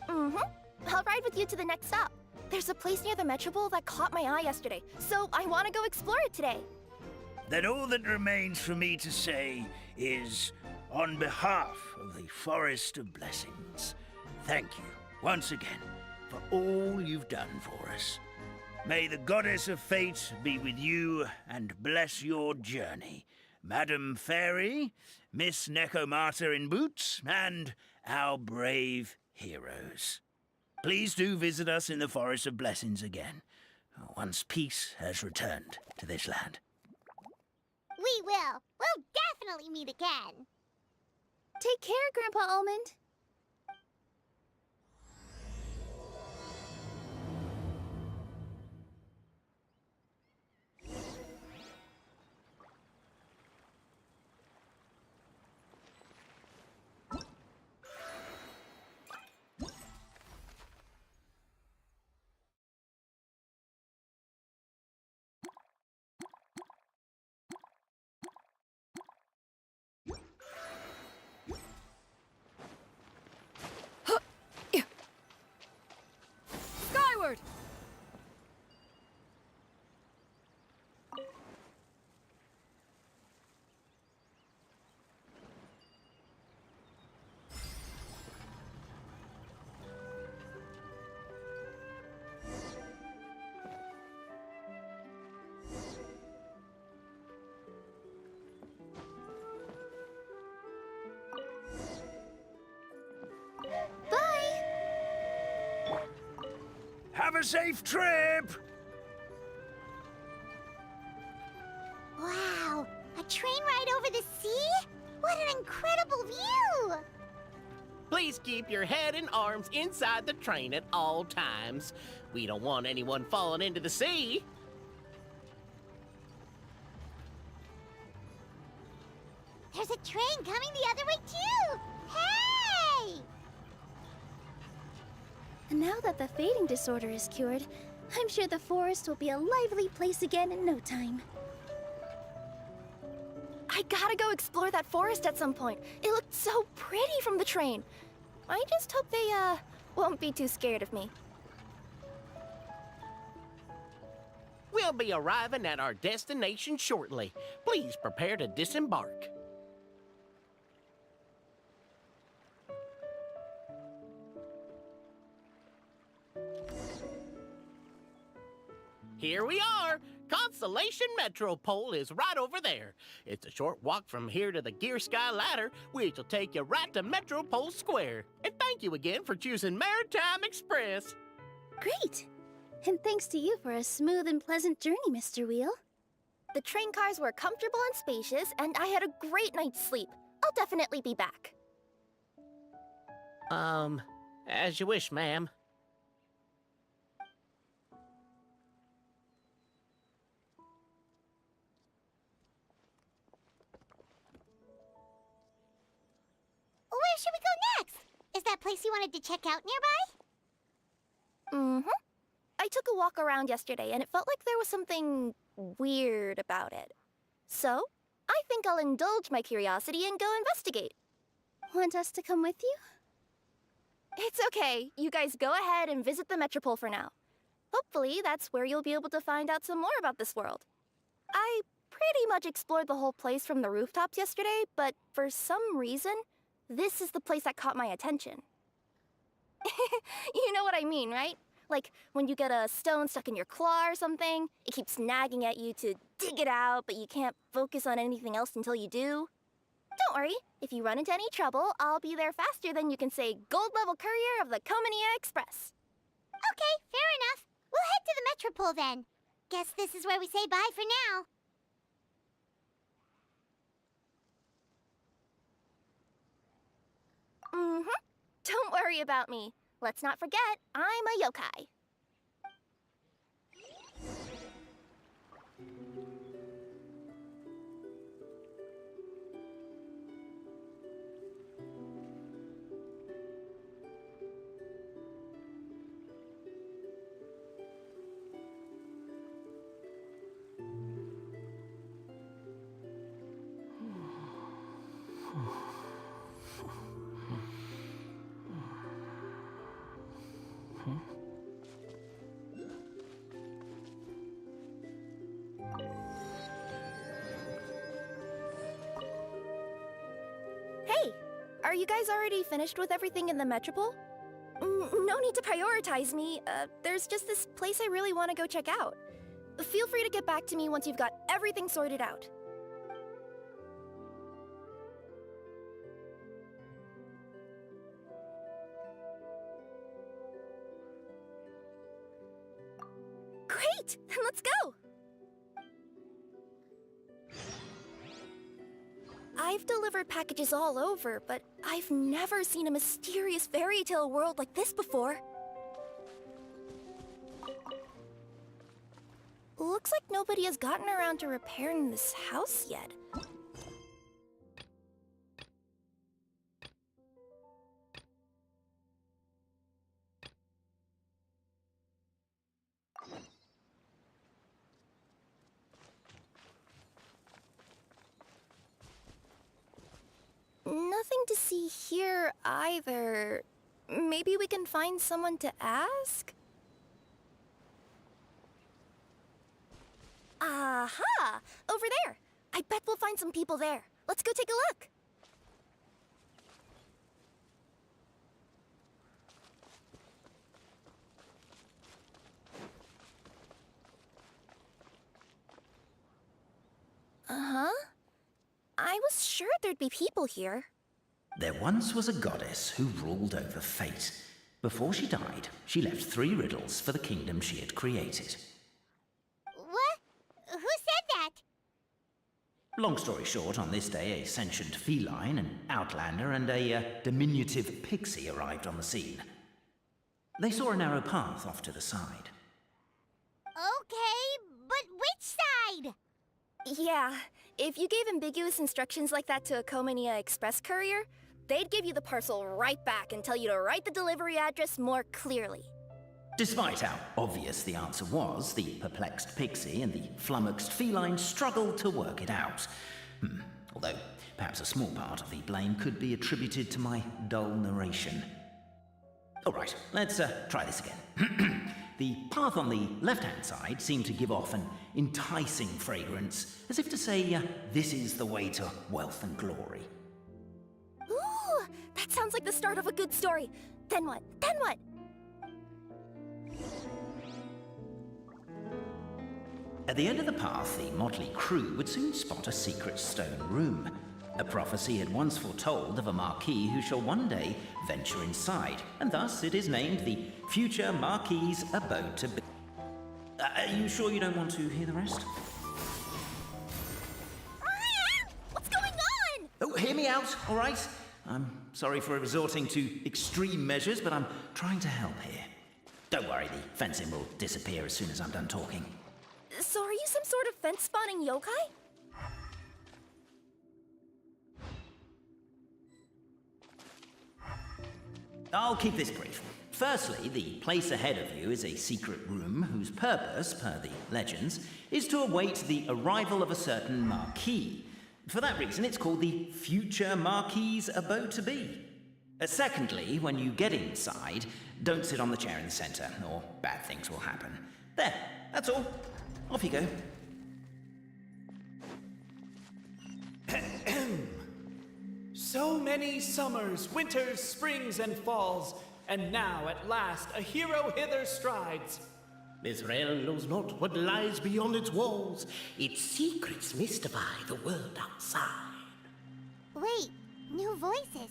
Mm-hmm. I'll ride with you to the next stop. There's a place near the Metropole that caught my eye yesterday, so I want to go explore it today. Then all that remains for me to say is, on behalf of the Forest of Blessings, thank you once again for all you've done for us. May the Goddess of Fate be with you and bless your journey, Madam Fairy, Miss Necomata in boots, and our brave heroes. Please do visit us in the Forest of Blessings again, once peace has returned to this land. We will. We'll definitely meet again. Take care, Grandpa Almond. Skyward! Have a safe trip! Wow, a train ride over the sea? What an incredible view! Please keep your head and arms inside the train at all times. We don't want anyone falling into the sea. There's a train coming the other way, too! Hey! And now that the fading disorder is cured, I'm sure the forest will be a lively place again in no time. I gotta go explore that forest at some point. It looked so pretty from the train. I just hope they, won't be too scared of me. We'll be arriving at our destination shortly. Please prepare to disembark. Here we are! Constellation Metropole is right over there. It's a short walk from here to the Gear Sky Ladder, which will take you right to Metropole Square. And thank you again for choosing Maritime Express. Great! And thanks to you for a smooth and pleasant journey, Mr. Wheel. The train cars were comfortable and spacious, and I had a great night's sleep. I'll definitely be back. As you wish, ma'am. Where should we go next? Is that place you wanted to check out nearby? Mm-hmm. I took a walk around yesterday, and it felt like there was something weird about it. So, I think I'll indulge my curiosity and go investigate. Want us to come with you? If It's okay. You guys go ahead and visit the Metropole for now. Hopefully, that's where you'll be able to find out some more about this world. I pretty much explored the whole place from the rooftops yesterday, but for some reason, this is the place that caught my attention. You know what I mean, right? Like, when you get a stone stuck in your claw or something, it keeps nagging at you to dig it out, but you can't focus on anything else until you do. Don't worry, if you run into any trouble, I'll be there faster than you can say gold-level courier of the Comania Express. Okay, fair enough. We'll head to the Metropole then. Guess this is where we say bye for now. Don't worry about me. Let's not forget, I'm a yokai. Hey, are you guys already finished with everything in the Metropole? No need to prioritize me. There's just this place I really want to go check out. Feel free to get back to me once you've got everything sorted out. Great! Then let's go! I've delivered packages all over, but I've never seen a mysterious fairy tale world like this before. Looks like nobody has gotten around to repairing this house yet. Nothing to see here either. Maybe we can find someone to ask? Aha! Over there! I bet we'll find some people there. Let's go take a look! Uh-huh. I was sure there'd be people here. There once was a goddess who ruled over fate. Before she died, she left 3 riddles for the kingdom she had created. What? Who said that? Long story short, on this day, a sentient feline, an outlander, and a diminutive pixie arrived on the scene. They saw a narrow path off to the side. Okay, but which side? Yeah, if you gave ambiguous instructions like that to a Comania Express courier, they'd give you the parcel right back and tell you to write the delivery address more clearly. Despite how obvious the answer was, the perplexed pixie and the flummoxed feline struggled to work it out. Although, perhaps a small part of the blame could be attributed to my dull narration. All right, let's try this again. The path on the left-hand side seemed to give off an enticing fragrance, as if to say, this is the way to wealth and glory. Ooh, that sounds like the start of a good story. Then what? Then what? At the end of the path, the motley crew would soon spot a secret stone room. A prophecy had once foretold of a Marquis who shall one day venture inside, and thus it is named the future Marquis's abode to be. Are you sure you don't want to hear the rest? What's going on? Oh, hear me out, all right? I'm sorry for resorting to extreme measures, but I'm trying to help here. Don't worry, the fencing will disappear as soon as I'm done talking. So are you some sort of fence-spawning yokai? I'll keep this brief. Firstly, the place ahead of you is a secret room whose purpose, per the legends, is to await the arrival of a certain Marquis. For that reason, it's called the future Marquis's abode to be. Secondly, when you get inside, don't sit on the chair in the center, or bad things will happen. There, that's all. Off you go. So many summers, winters, springs, and falls, and now at last a hero hither strides. This realm knows not what lies beyond its walls. Its secrets mystify the world outside. Wait, new voices.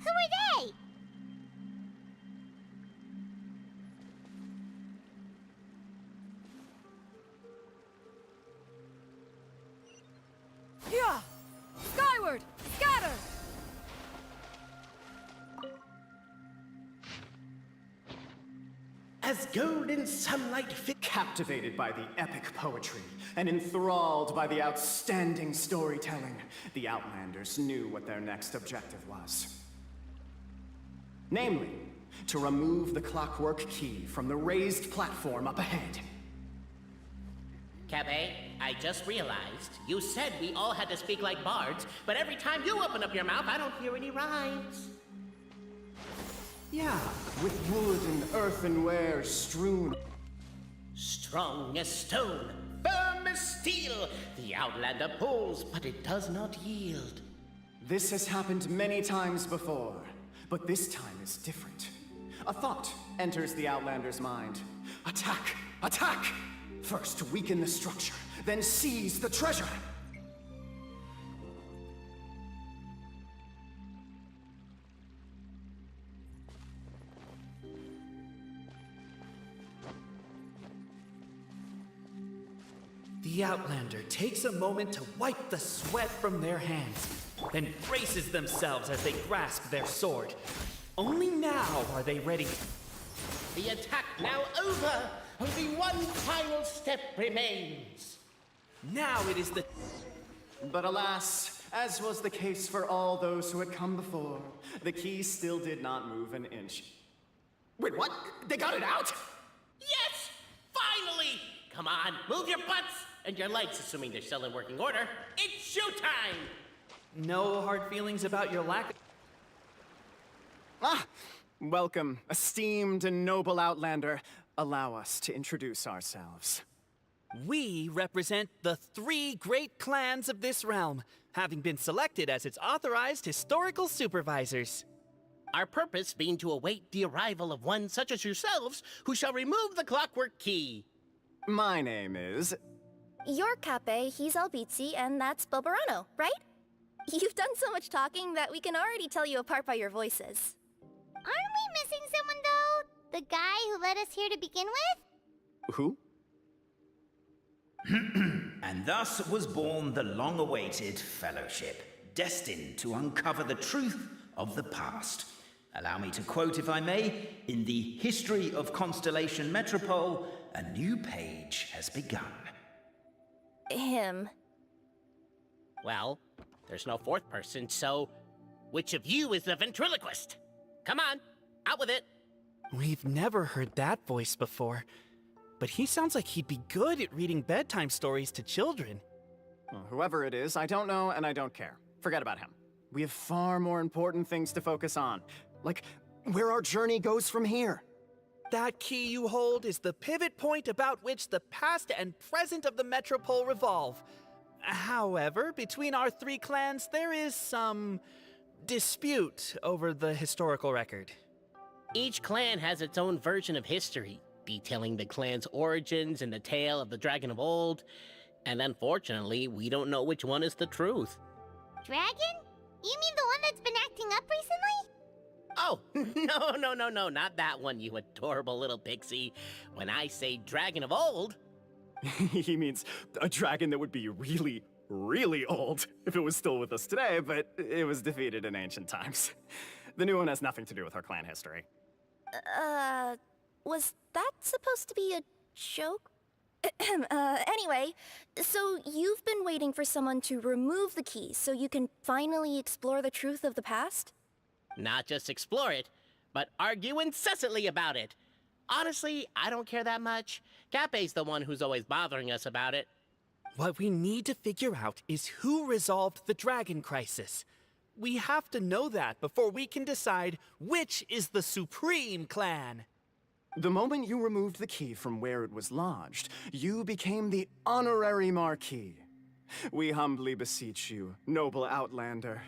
Who are they? Yeah! Skyward! Scatter! As golden sunlight Captivated by the epic poetry and enthralled by the outstanding storytelling, the Outlanders knew what their next objective was. Namely, to remove the clockwork key from the raised platform up ahead. Cabe, I just realized you said we all had to speak like bards, but every time you open up your mouth, I don't hear any rhymes. Yeah, with wood and earthenware strewn. Strong as stone, firm as steel, the Outlander pulls, but it does not yield. This has happened many times before, but this time is different. A thought enters the Outlander's mind. Attack! Attack! First weaken the structure, then seize the treasure! The Outlander takes a moment to wipe the sweat from their hands, then braces themselves as they grasp their sword. Only now are they ready. The attack now over! Only one final step remains. Now it is the... But alas, as was the case for all those who had come before, the key still did not move an inch. Wait, what? They got it out? Yes! Finally! Come on, move your butts! And your legs, assuming they're still in working order. It's showtime! No hard feelings about your lack... Ah! Welcome, esteemed and noble Outlander. Allow us to introduce ourselves. We represent the 3 great clans of this realm, having been selected as its authorized historical supervisors. Our purpose being to await the arrival of one such as yourselves, who shall remove the clockwork key. My name is... You're Cape, he's Albizzi, and that's Bobarano, right? You've done so much talking that we can already tell you apart by your voices. Aren't we missing someone, though? The guy who led us here to begin with? Who? And thus was born the long-awaited Fellowship, destined to uncover the truth of the past. Allow me to quote, if I may, in the history of Constellation Metropole, a new page has begun. Him. Well, there's no fourth person, so which of you is the ventriloquist? Come on, out with it. We've never heard that voice before, but he sounds like he'd be good at reading bedtime stories to children. Well, whoever it is, I don't know and I don't care. Forget about him. We have far more important things to focus on, like where our journey goes from here. That key you hold is the pivot point about which the past and present of the Metropole revolve. However, between our 3 clans, there is some dispute over the historical record. Each clan has its own version of history, detailing the clan's origins and the tale of the dragon of old. And unfortunately, we don't know which one is the truth. Dragon? You mean the one that's been acting up recently? Oh, no, not that one, you adorable little pixie. When I say dragon of old... He means a dragon that would be really, really old if it was still with us today, but it was defeated in ancient times. The new one has nothing to do with our clan history. Was that supposed to be a joke? Anyway, so you've been waiting for someone to remove the key so you can finally explore the truth of the past? Not just explore it, but argue incessantly about it. Honestly, I don't care that much. Cape's the one who's always bothering us about it. What we need to figure out is who resolved the dragon crisis. We have to know that before we can decide which is the supreme clan. The moment you removed the key from where it was lodged, you became the honorary Marquis. We humbly beseech you, noble Outlander.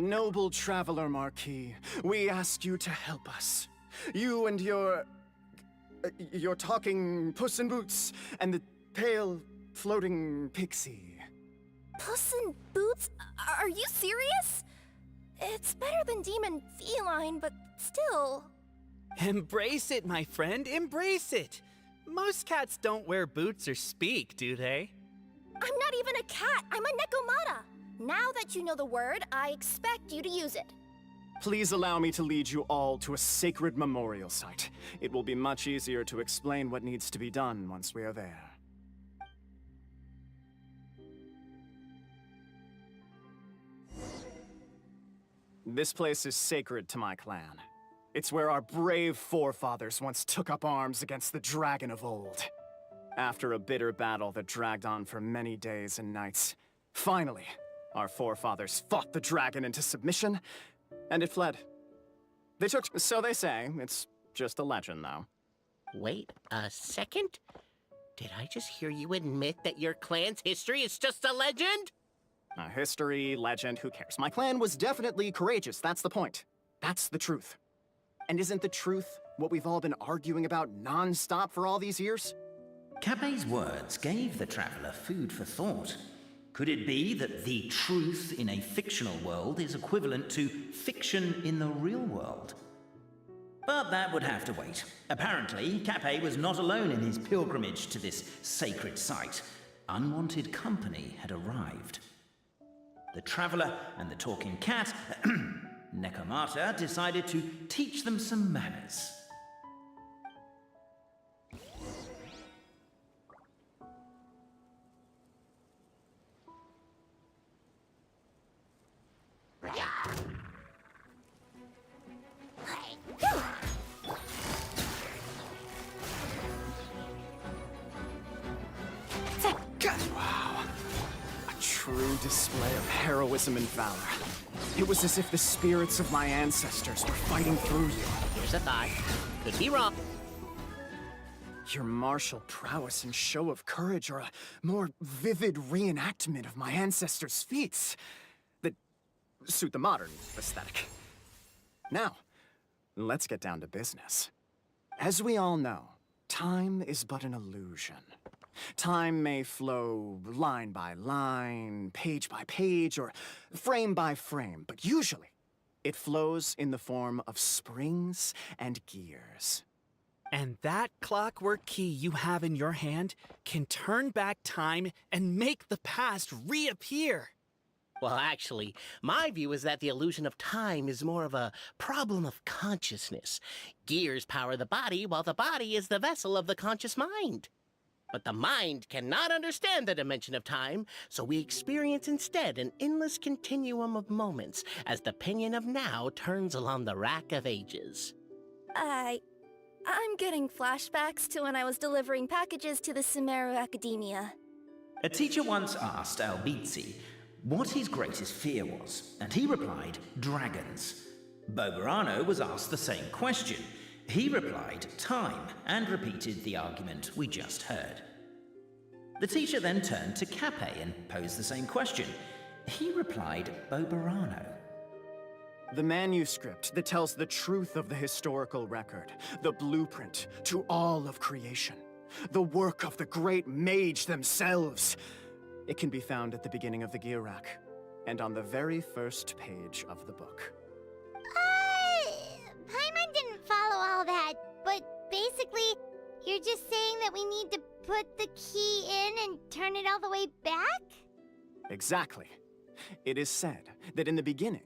Noble traveler Marquis, we ask you to help us. You and your talking Puss in Boots and the pale floating pixie. Puss in Boots? Are you serious? It's better than demon feline, but still. Embrace it, my friend, embrace it. Most cats don't wear boots or speak, do they? I'm not even a cat, I'm a Nekomata. Now that you know the word, I expect you to use it. Please allow me to lead you all to a sacred memorial site. It will be much easier to explain what needs to be done once we are there. This place is sacred to my clan. It's where our brave forefathers once took up arms against the dragon of old. After a bitter battle that dragged on for many days and nights, finally, our forefathers fought the dragon into submission, and it fled. So they say. It's just a legend, though. Wait a second? Did I just hear you admit that your clan's history is just a legend? History, legend, who cares? My clan was definitely courageous, that's the point. That's the truth. And isn't the truth what we've all been arguing about non-stop for all these years? Capet's words gave the traveler food for thought. Could it be that the truth in a fictional world is equivalent to fiction in the real world? But that would have to wait. Apparently, Capet was not alone in his pilgrimage to this sacred site. Unwanted company had arrived. The traveler and the talking cat, Nekomata, decided to teach them some manners. Wow. A true display of heroism and valor. It was as if the spirits of my ancestors were fighting through you. Here's a thought. Could be wrong. Your martial prowess and show of courage are a more vivid reenactment of my ancestors' feats that suit the modern aesthetic. Now, let's get down to business. As we all know, time is but an illusion. Time may flow line by line, page by page, or frame by frame, but usually it flows in the form of springs and gears. And that clockwork key you have in your hand can turn back time and make the past reappear. Well, actually, my view is that the illusion of time is more of a problem of consciousness. Gears power the body, while the body is the vessel of the conscious mind. But the mind cannot understand the dimension of time, so we experience instead an endless continuum of moments as the pinion of now turns along the rack of ages. I'm getting flashbacks to when I was delivering packages to the Sumeru Academia. A teacher once asked Albizzi what his greatest fear was, and he replied, dragons. Boberano was asked the same question. He replied, time, and repeated the argument we just heard. The teacher then turned to Capet and posed the same question. He replied, Boberano. The manuscript that tells the truth of the historical record, the blueprint to all of creation, the work of the great mage themselves. It can be found at the beginning of the Girac, and on the very first page of the book. Paimon didn't follow all that, but basically, you're just saying that we need to put the key in and turn it all the way back? Exactly. It is said that in the beginning,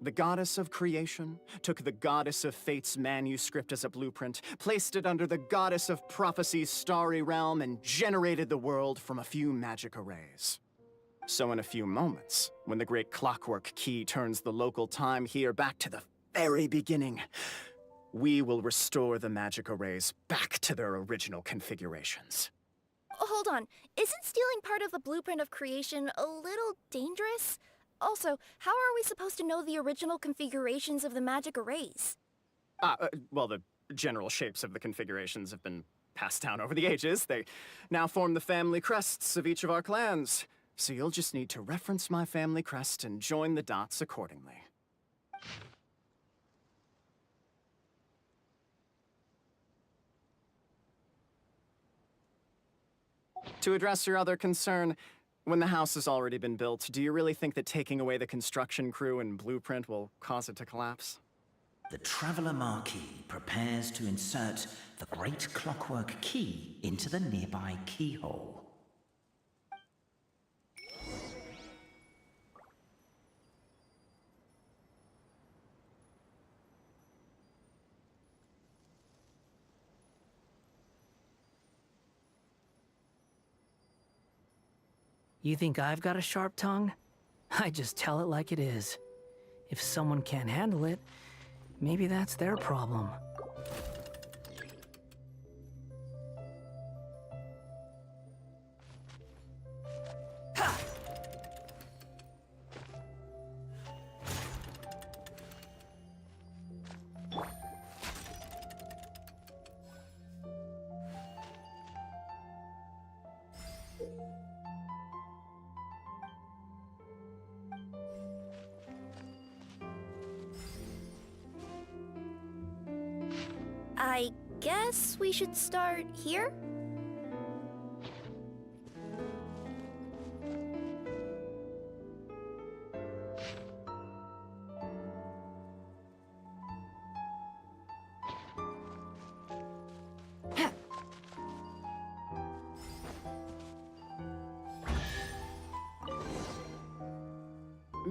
the goddess of creation took the goddess of fate's manuscript as a blueprint, placed it under the goddess of prophecy's starry realm, and generated the world from a few magic arrays. So in a few moments, when the great clockwork key turns the local time here back to the very beginning, we will restore the magic arrays back to their original configurations. Hold on, isn't stealing part of the blueprint of creation a little dangerous? Also, how are we supposed to know the original configurations of the magic arrays? Well, the general shapes of the configurations have been passed down over the ages. They now form the family crests of each of our clans. So you'll just need to reference my family crest and join the dots accordingly. To address your other concern, when the house has already been built, do you really think that taking away the construction crew and blueprint will cause it to collapse? The Traveler Marquis prepares to insert the great clockwork key into the nearby keyhole. You think I've got a sharp tongue? I just tell it like it is. If someone can't handle it, maybe that's their problem. I guess we should start here?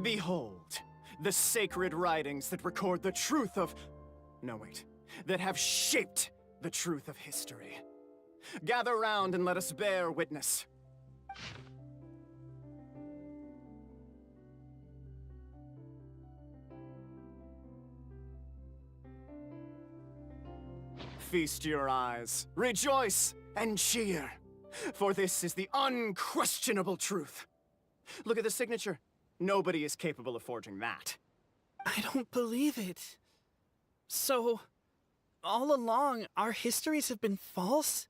Behold, the sacred writings that record the truth of... No, wait. That have shaped the truth of history. Gather round and let us bear witness. Feast your eyes, rejoice, and cheer, for this is the unquestionable truth. Look at the signature. Nobody is capable of forging that. I don't believe it. So, all along, our histories have been false?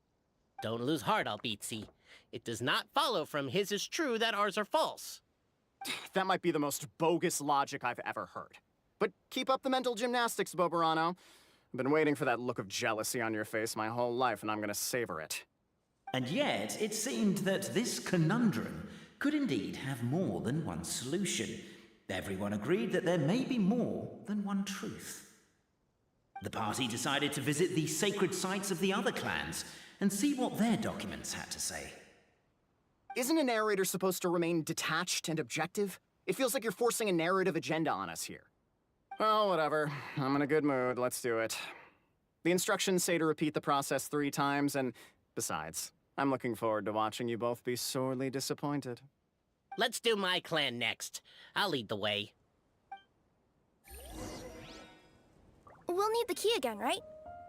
Don't lose heart, Albizzi. It does not follow from his is true that ours are false. That might be the most bogus logic I've ever heard. But keep up the mental gymnastics, Boberano. I've been waiting for that look of jealousy on your face my whole life, and I'm gonna savor it. And yet, it seemed that this conundrum could indeed have more than one solution. Everyone agreed that there may be more than one truth. The party decided to visit the sacred sites of the other clans and see what their documents had to say. Isn't a narrator supposed to remain detached and objective? It feels like you're forcing a narrative agenda on us here. Well, whatever. I'm in a good mood. Let's do it. The instructions say to repeat the process 3 times, and besides, I'm looking forward to watching you both be sorely disappointed. Let's do my clan next. I'll lead the way. We'll need the key again, right?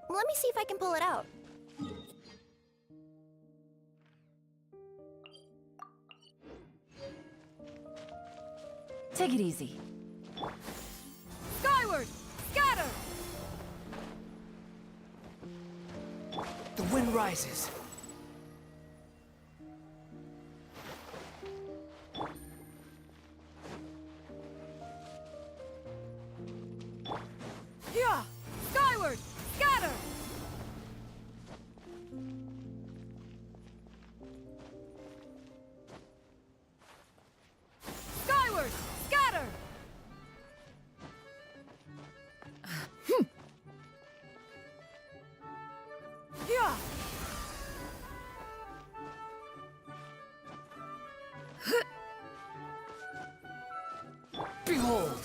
Let me see if I can pull it out. Take it easy. Skyward! Scatter! The wind rises. Yeah! Skyward! Scatter! Skyward! Scatter! Yeah! Behold!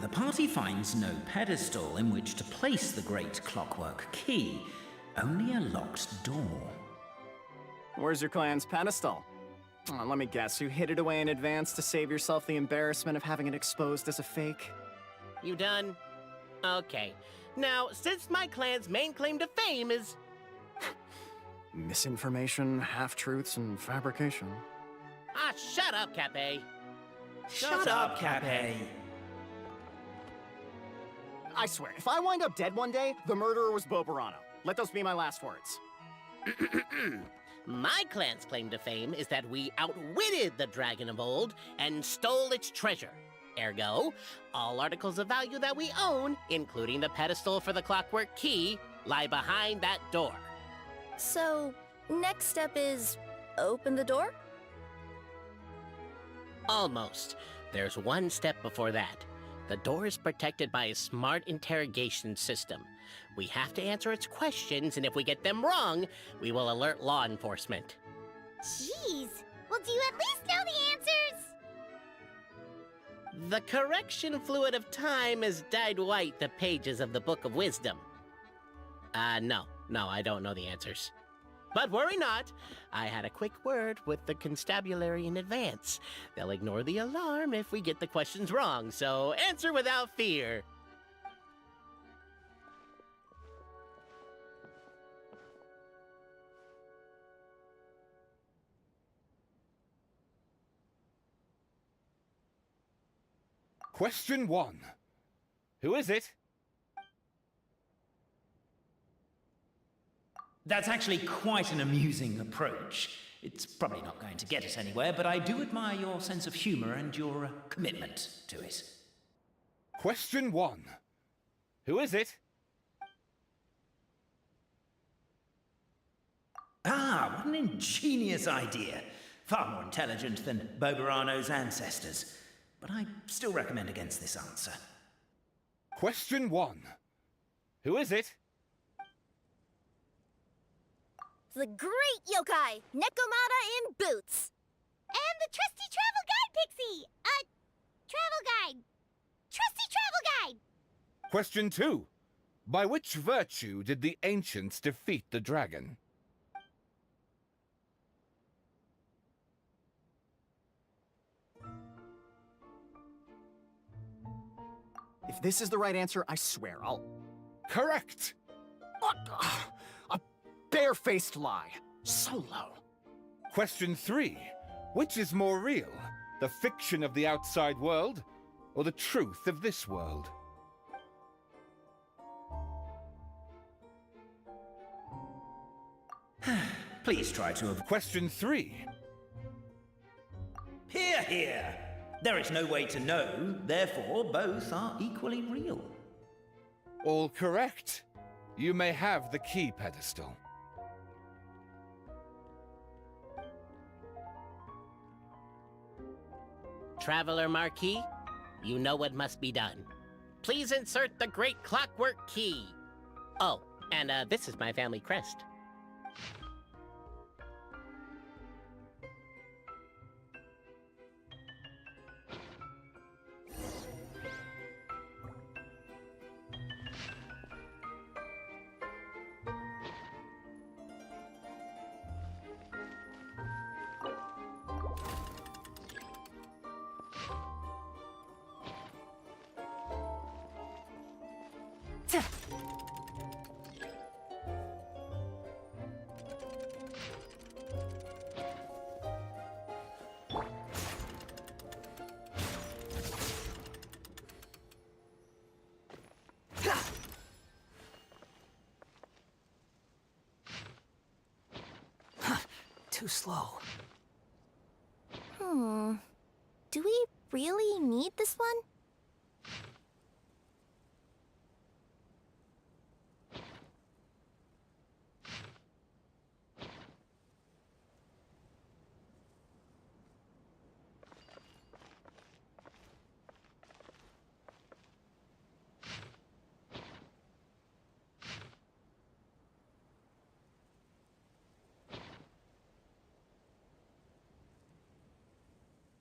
The party finds no pedestal in which to place the great clockwork key, only a locked door. Where's your clan's pedestal? Oh, let me guess, you hid it away in advance to save yourself the embarrassment of having it exposed as a fake? You done? Okay. Now, since my clan's main claim to fame is... Misinformation, half-truths, and fabrication. Ah, shut up, Cape. Shut up, Cape. I swear, if I wind up dead one day, the murderer was Boberano. Let those be my last words. My clan's claim to fame is that we outwitted the dragon of old and stole its treasure. Ergo, all articles of value that we own, including the pedestal for the clockwork key, lie behind that door. So, next step is open the door? Almost. There's one step before that. The door is protected by a smart interrogation system. We have to answer its questions, and if we get them wrong, we will alert law enforcement. Jeez. Well, do you at least know the answers? The correction fluid of time has dyed white the pages of the Book of Wisdom. No, I don't know the answers. But worry not, I had a quick word with the constabulary in advance. They'll ignore the alarm if we get the questions wrong, so answer without fear. Question 1. Who is it? That's actually quite an amusing approach. It's probably not going to get us anywhere, but I do admire your sense of humor and your commitment to it. Question 1. Who is it? Ah, what an ingenious idea. Far more intelligent than Boberano's ancestors. But I still recommend against this answer. Question 1. Who is it? The great yokai, Nekomata in boots. And the trusty travel guide, Pixie! Travel guide. Trusty travel guide! Question 2. By which virtue did the ancients defeat the dragon? If this is the right answer, I swear I'll... Correct! A barefaced lie. So low. Question 3. Which is more real? The fiction of the outside world, or the truth of this world? Please try to have... Question 3. Hear, hear! There is no way to know, therefore both are equally real. All correct. You may have the key pedestal. Traveler Marquis, you know what must be done. Please insert the great clockwork key. Oh, and this is my family crest. Too slow. Do we really need this one?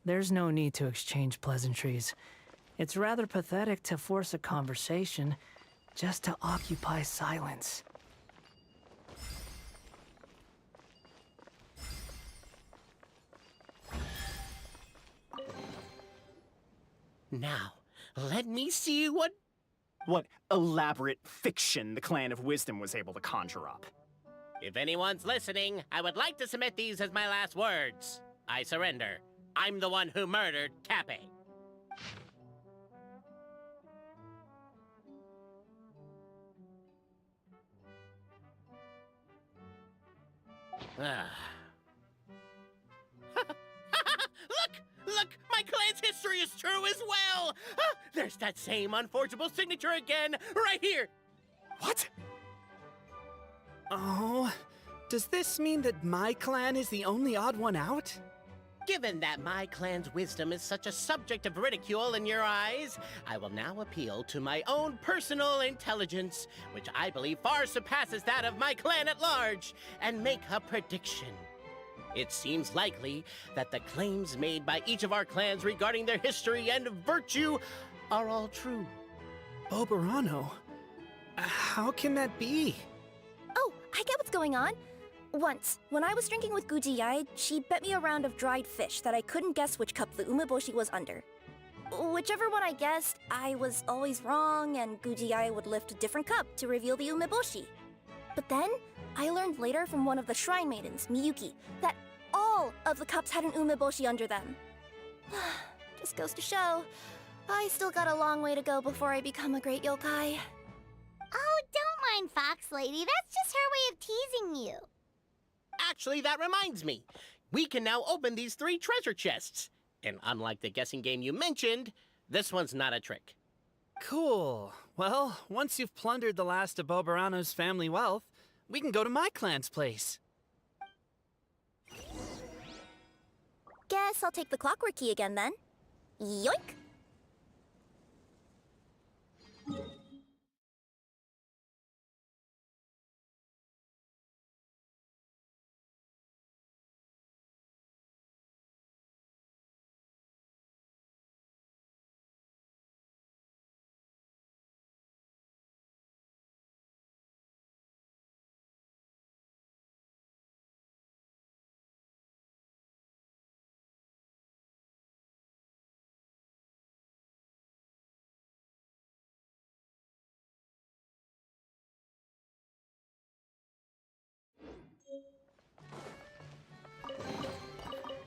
There's no need to exchange pleasantries. It's rather pathetic to force a conversation just to occupy silence. Now, let me see what What elaborate fiction the Clan of Wisdom was able to conjure up. If anyone's listening, I would like to submit these as my last words. I surrender. I'm the one who murdered Cappy. Look! My clan's history is true as well! There's that same unforgeable signature again, right here! What? Oh, does this mean that my clan is the only odd one out? Given that my clan's wisdom is such a subject of ridicule in your eyes, I will now appeal to my own personal intelligence, which I believe far surpasses that of my clan at large, and make a prediction. It seems likely that the claims made by each of our clans regarding their history and virtue are all true. Boberano? How can that be? Oh, I get what's going on. Once, when I was drinking with Gujiyai, she bet me a round of dried fish that I couldn't guess which cup the umeboshi was under. Whichever one I guessed, I was always wrong, and Gujiyai would lift a different cup to reveal the umeboshi. But then, I learned later from one of the shrine maidens, Miyuki, that all of the cups had an umeboshi under them. Just goes to show, I still got a long way to go before I become a great yokai. Oh, don't mind Fox Lady. That's just her way of teasing you. Actually, that reminds me. We can now open these 3 treasure chests. And unlike the guessing game you mentioned, this one's not a trick. Cool. Well, once you've plundered the last of Boberano's family wealth, we can go to my clan's place. Guess I'll take the clockwork key again then. Yoink!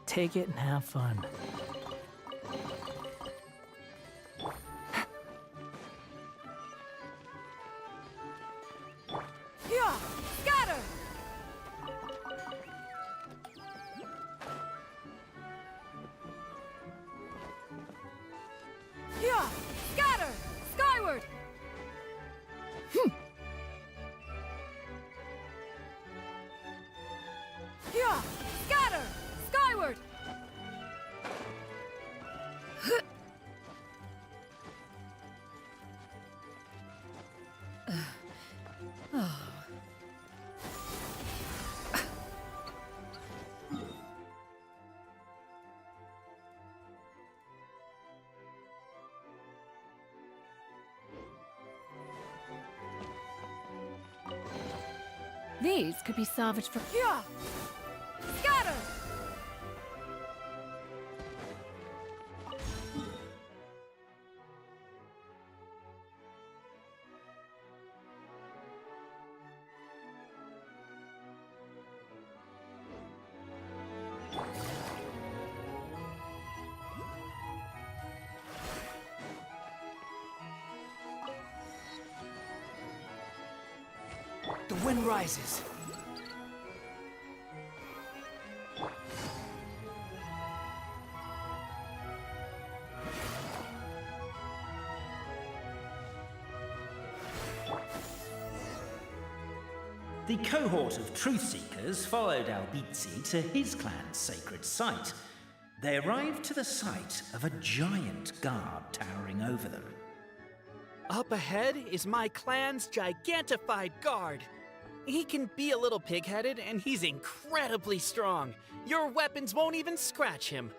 Take it and have fun. Yeah! Scatter! Yeah! Scatter! Skyward! Yeah! Scatter! Skyward! These could be salvaged for... Yeah! Scatter! The wind rises. The cohort of truth-seekers followed Albizzi to his clan's sacred site. They arrived to the site of a giant guard towering over them. Up ahead is my clan's gigantified guard. He can be a little pig-headed, and he's incredibly strong. Your weapons won't even scratch him.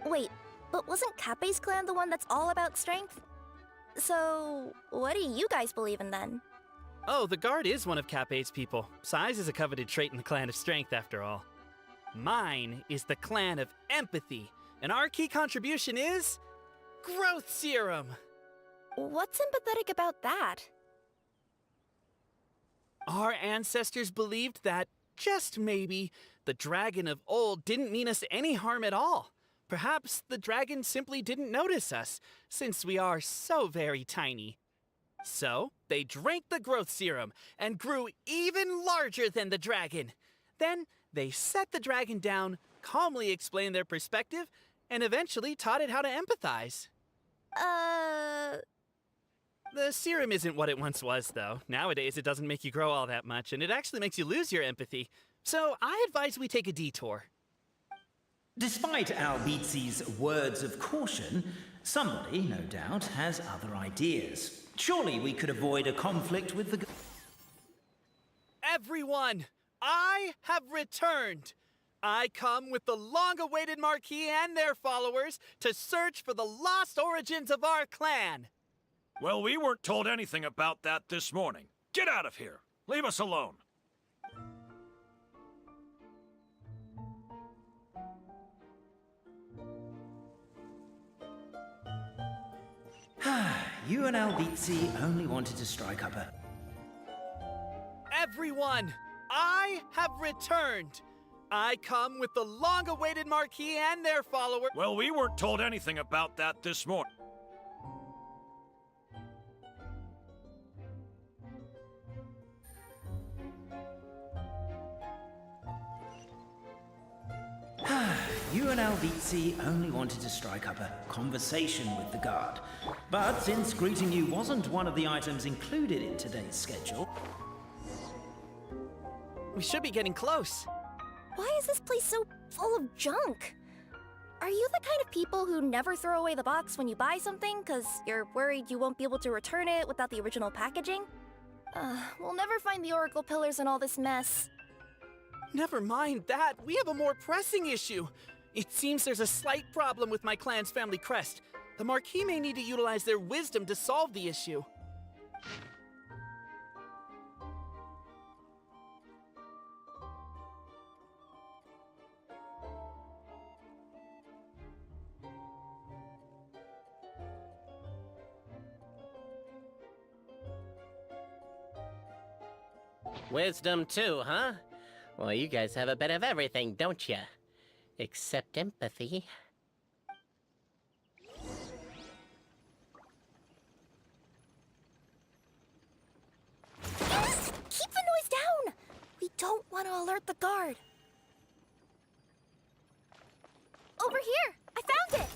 Wait, but wasn't Kappe's clan the one that's all about strength? So, what do you guys believe in then? Oh, the guard is one of Kappe's people. Size is a coveted trait in the clan of strength, after all. Mine is the clan of empathy, and our key contribution is... growth serum! What's sympathetic about that? Our ancestors believed that, just maybe, the dragon of old didn't mean us any harm at all. Perhaps the dragon simply didn't notice us, since we are so very tiny. So, they drank the growth serum and grew even larger than the dragon. Then, they set the dragon down, calmly explained their perspective, and eventually taught it how to empathize. The serum isn't what it once was, though. Nowadays, it doesn't make you grow all that much, and it actually makes you lose your empathy. So, I advise we take a detour. Despite Albizi's words of caution, somebody, no doubt, has other ideas. Surely we could avoid a conflict with the... Everyone, I have returned. I come with the long-awaited Marquis and their followers to search for the lost origins of our clan. Well, we weren't told anything about that this morning. Get out of here. Leave us alone. You and Albizi only wanted to strike up a... Everyone, I have returned. I come with the long-awaited Marquis and their followers. Well, we weren't told anything about that this morning. You and Albizi only wanted to strike up a conversation with the guard. But since greeting you wasn't one of the items included in today's schedule... We should be getting close. Why is this place so full of junk? Are you the kind of people who never throw away the box when you buy something because you're worried you won't be able to return it without the original packaging? We'll never find the Oracle Pillars in all this mess. Never mind that. We have a more pressing issue. It seems there's a slight problem with my clan's family crest. The Marquis may need to utilize their wisdom to solve the issue. Wisdom too, huh? Well, you guys have a bit of everything, don't you? Except empathy. Keep the noise down! We don't want to alert the guard. Over here! I found it!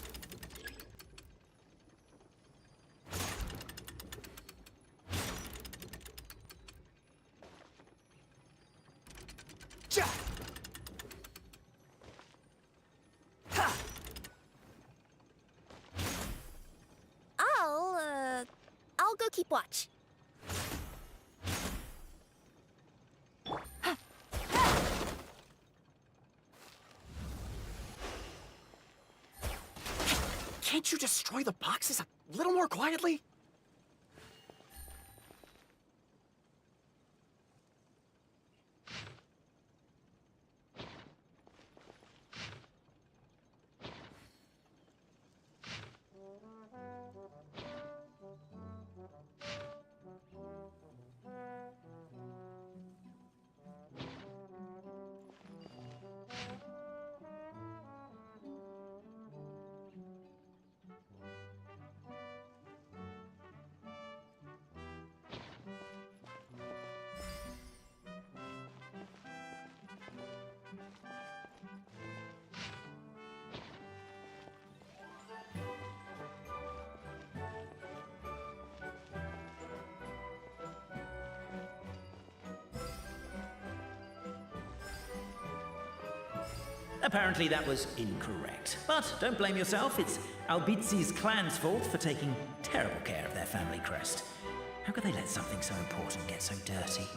I'll go keep watch. Can't you destroy the boxes a little more quietly? Apparently that was incorrect. But don't blame yourself, it's Albizi's clan's fault for taking terrible care of their family crest. How could they let something so important get so dirty?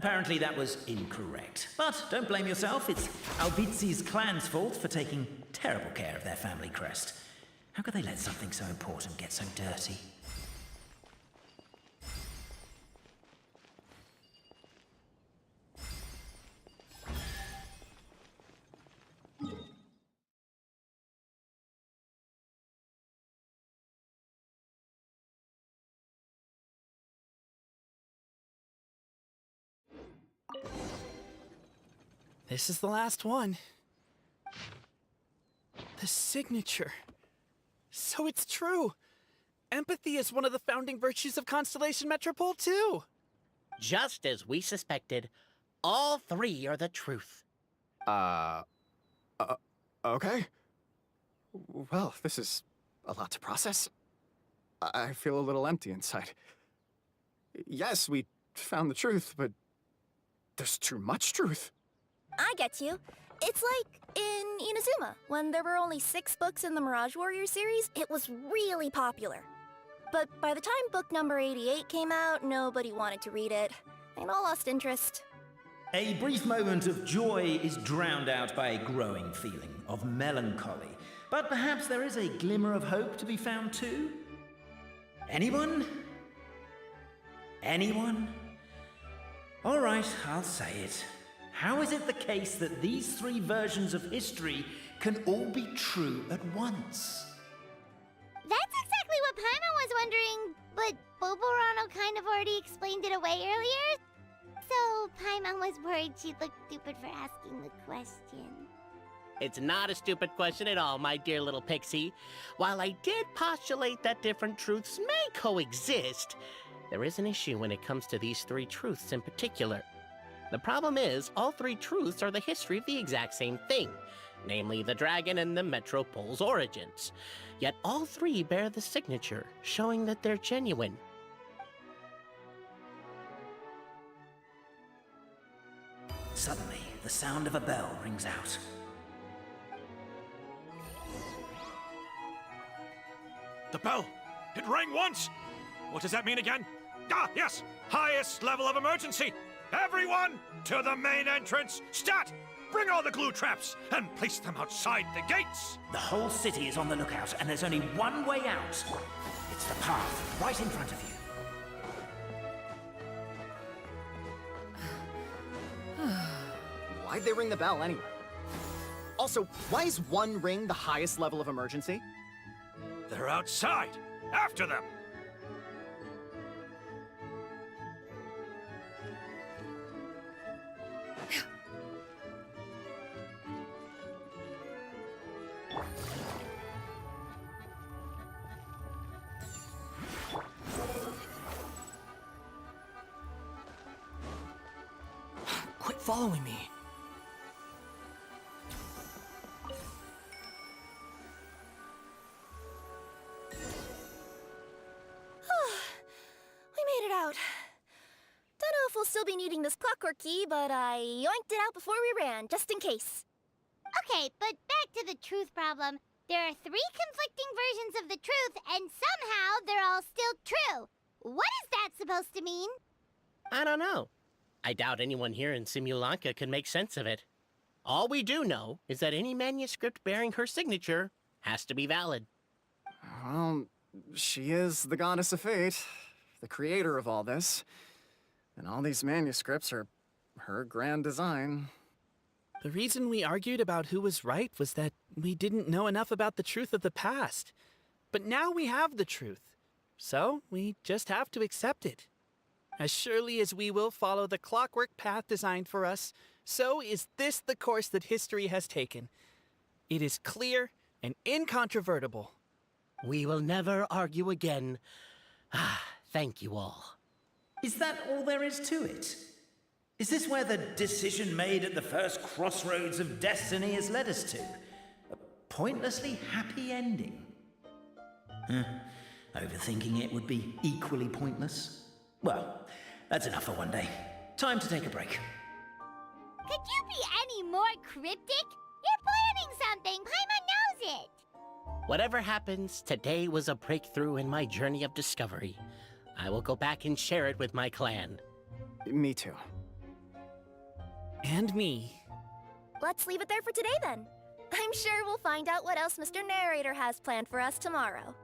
Apparently that was incorrect. But don't blame yourself, it's Albizi's clan's fault for taking terrible care of their family crest. How could they let something so important get so dirty? This is the last one. The signature. So it's true. Empathy is one of the founding virtues of Constellation Metropole, too. Just as we suspected, all three are the truth. Okay. Well, this is a lot to process. I feel a little empty inside. Yes, we found the truth, but there's too much truth. I get you. It's like in Inazuma, when there were only 6 books in the Mirage Warrior series, it was really popular. But by the time book number 88 came out, nobody wanted to read it. They'd all lost interest. A brief moment of joy is drowned out by a growing feeling of melancholy. But perhaps there is a glimmer of hope to be found too? Anyone? Anyone? All right, I'll say it. How is it the case that these 3 versions of history can all be true at once? That's exactly what Paimon was wondering, but Boborano kind of already explained it away earlier. So Paimon was worried she'd look stupid for asking the question. It's not a stupid question at all, my dear little pixie. While I did postulate that different truths may coexist, there is an issue when it comes to these 3 truths in particular. The problem is, all 3 truths are the history of the exact same thing, namely the dragon and the Metropole's origins. Yet all 3 bear the signature, showing that they're genuine. Suddenly, the sound of a bell rings out. The bell! It rang once! What does that mean again? Ah, yes! Highest level of emergency! Everyone, to the main entrance! Stat! Bring all the glue traps and place them outside the gates! The whole city is on the lookout, and there's only one way out. It's the path right in front of you. Why'd they ring the bell anyway? Also, why is 1 ring the highest level of emergency? They're outside! After them! Quit following me. We made it out. Don't know if we'll still be needing this clockwork key, but I yoinked it out before we ran, just in case. Okay, but back to the truth problem. There are 3 conflicting versions of the truth, and somehow they're all still true. What is that supposed to mean? I don't know. I doubt anyone here in Simulanka can make sense of it. All we do know is that any manuscript bearing her signature has to be valid. Well, she is the goddess of fate, the creator of all this. And all these manuscripts are her grand design. The reason we argued about who was right was that we didn't know enough about the truth of the past. But now we have the truth. So we just have to accept it. As surely as we will follow the clockwork path designed for us, so is this the course that history has taken. It is clear and incontrovertible. We will never argue again. Thank you all. Is that all there is to it? Is this where the decision made at the first crossroads of destiny has led us to? A pointlessly happy ending? Overthinking it would be equally pointless. Well, that's enough for one day. Time to take a break. Could you be any more cryptic? You're planning something. Paimon knows it. Whatever happens, today was a breakthrough in my journey of discovery. I will go back and share it with my clan. Me too. And me. Let's leave it there for today then. I'm sure we'll find out what else Mr. Narrator has planned for us tomorrow.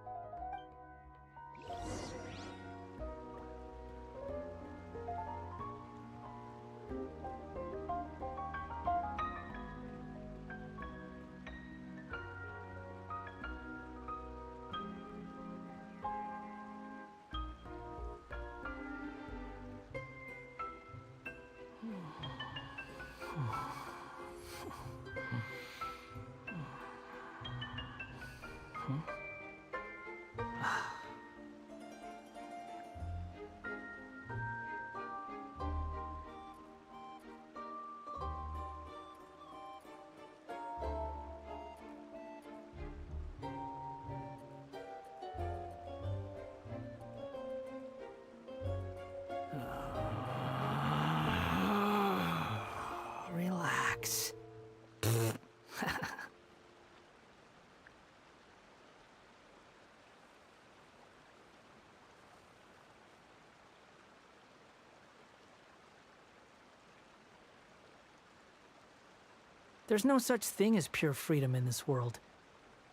Relax. There's no such thing as pure freedom in this world.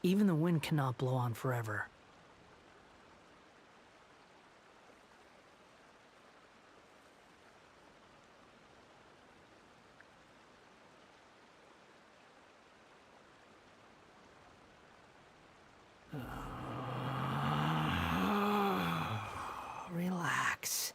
Even the wind cannot blow on forever. Relax.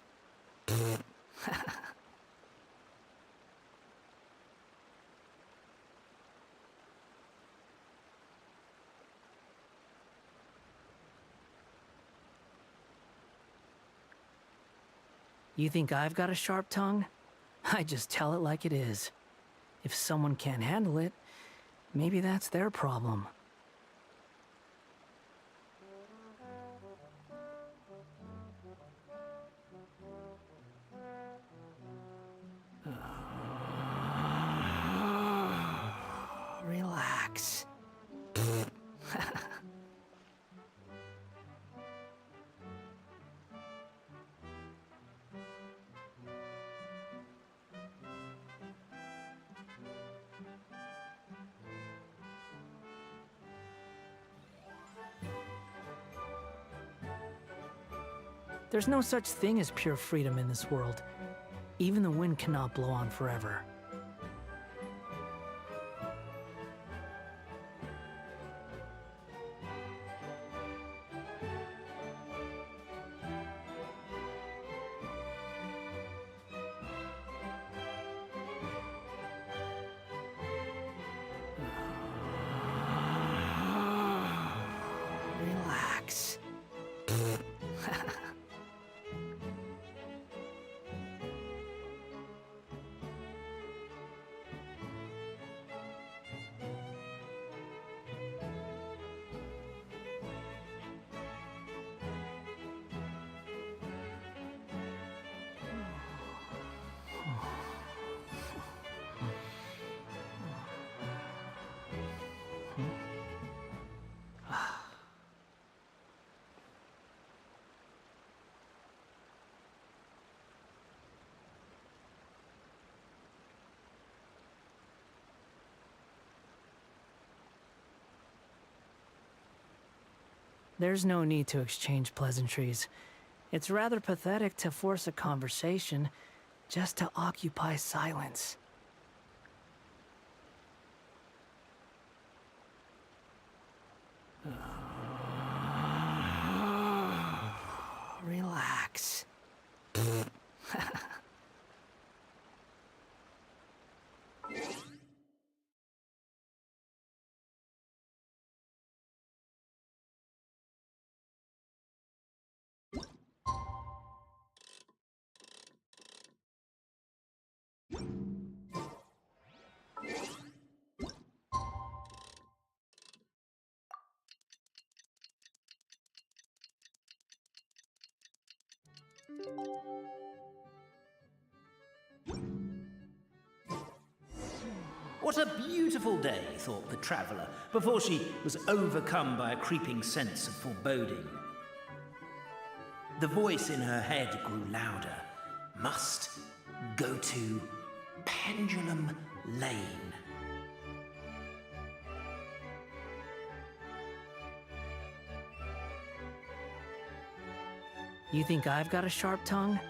You think I've got a sharp tongue? I just tell it like it is. If someone can't handle it, maybe that's their problem. Relax. There's no such thing as pure freedom in this world. Even the wind cannot blow on forever. Relax. There's no need to exchange pleasantries. It's rather pathetic to force a conversation just to occupy silence. Relax. What a beautiful day, thought the traveller, before she was overcome by a creeping sense of foreboding. The voice in her head grew louder. Must go to Pendulum Lane. You think I've got a sharp tongue?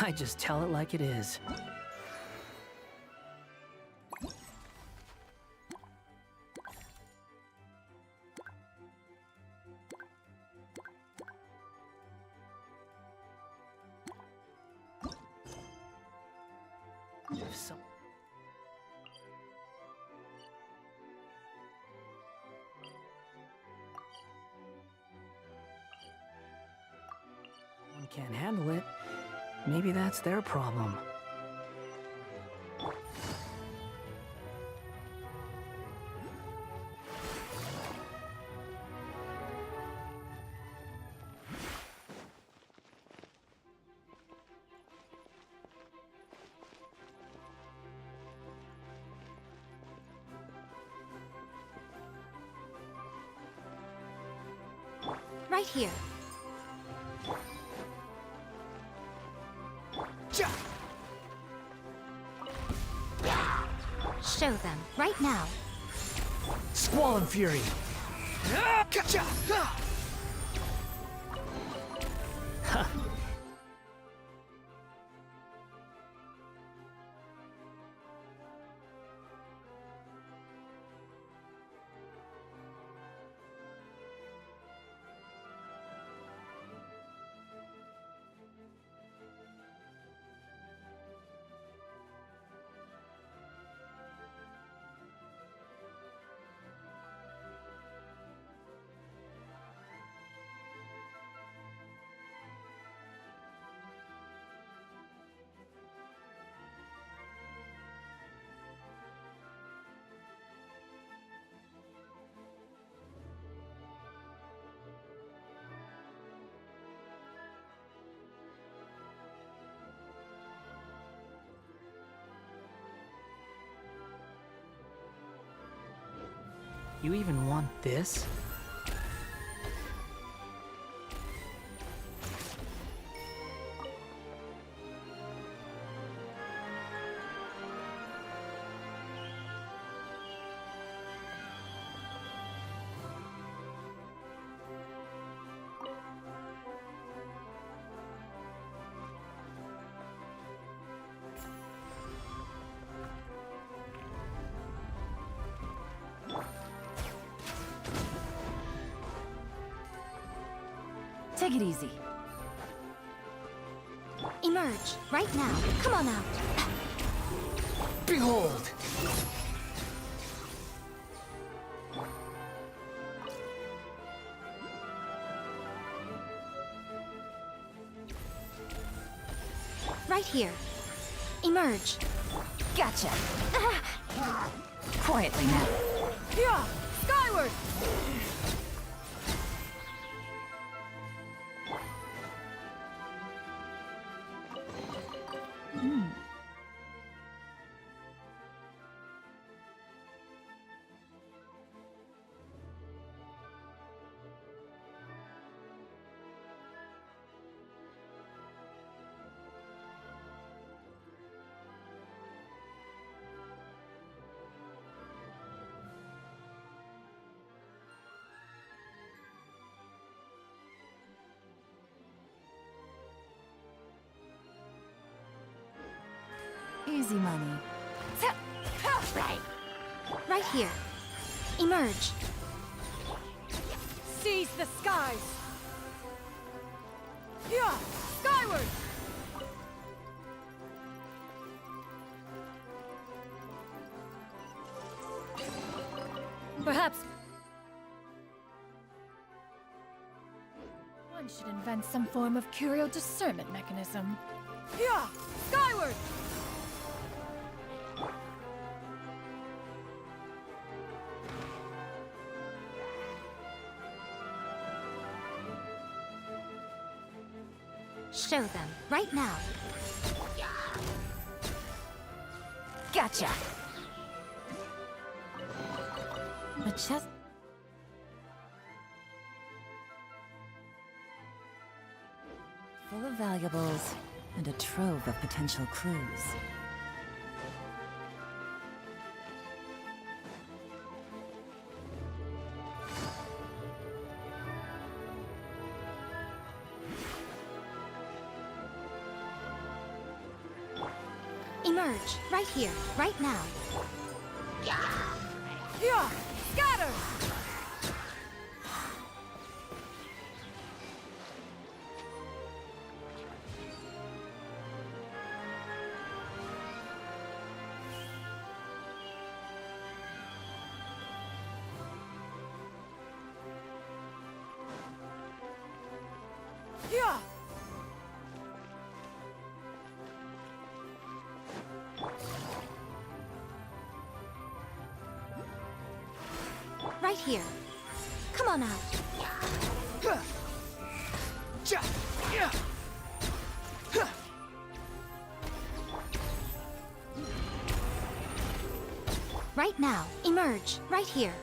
I just tell it like it is. If some... one can't handle it, maybe that's their problem. Right here. Show them, right now. Squall and Fury! You even want this? Take it easy. Emerge, right now. Come on out. Behold! Right here. Emerge. Gotcha. Quietly now. Yeah! Skyward! Easy money. Right. Right here. Emerge. Seize the skies! Yeah! Skyward! Perhaps one should invent some form of curio discernment mechanism. Yeah! Skyward! Show them, right now. Gotcha. A chest. Full of valuables and a trove of potential clues. Emerge, right here, right now. Yeah! Scatter! Yeah! Right here. Come on out. Right now. Emerge, right here.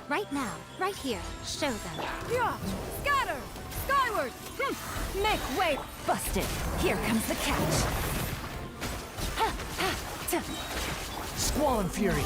Right now, right here. Show them. Yeah! Scatter! Skyward! Make way! Busted! Here comes the catch! Squall and Fury.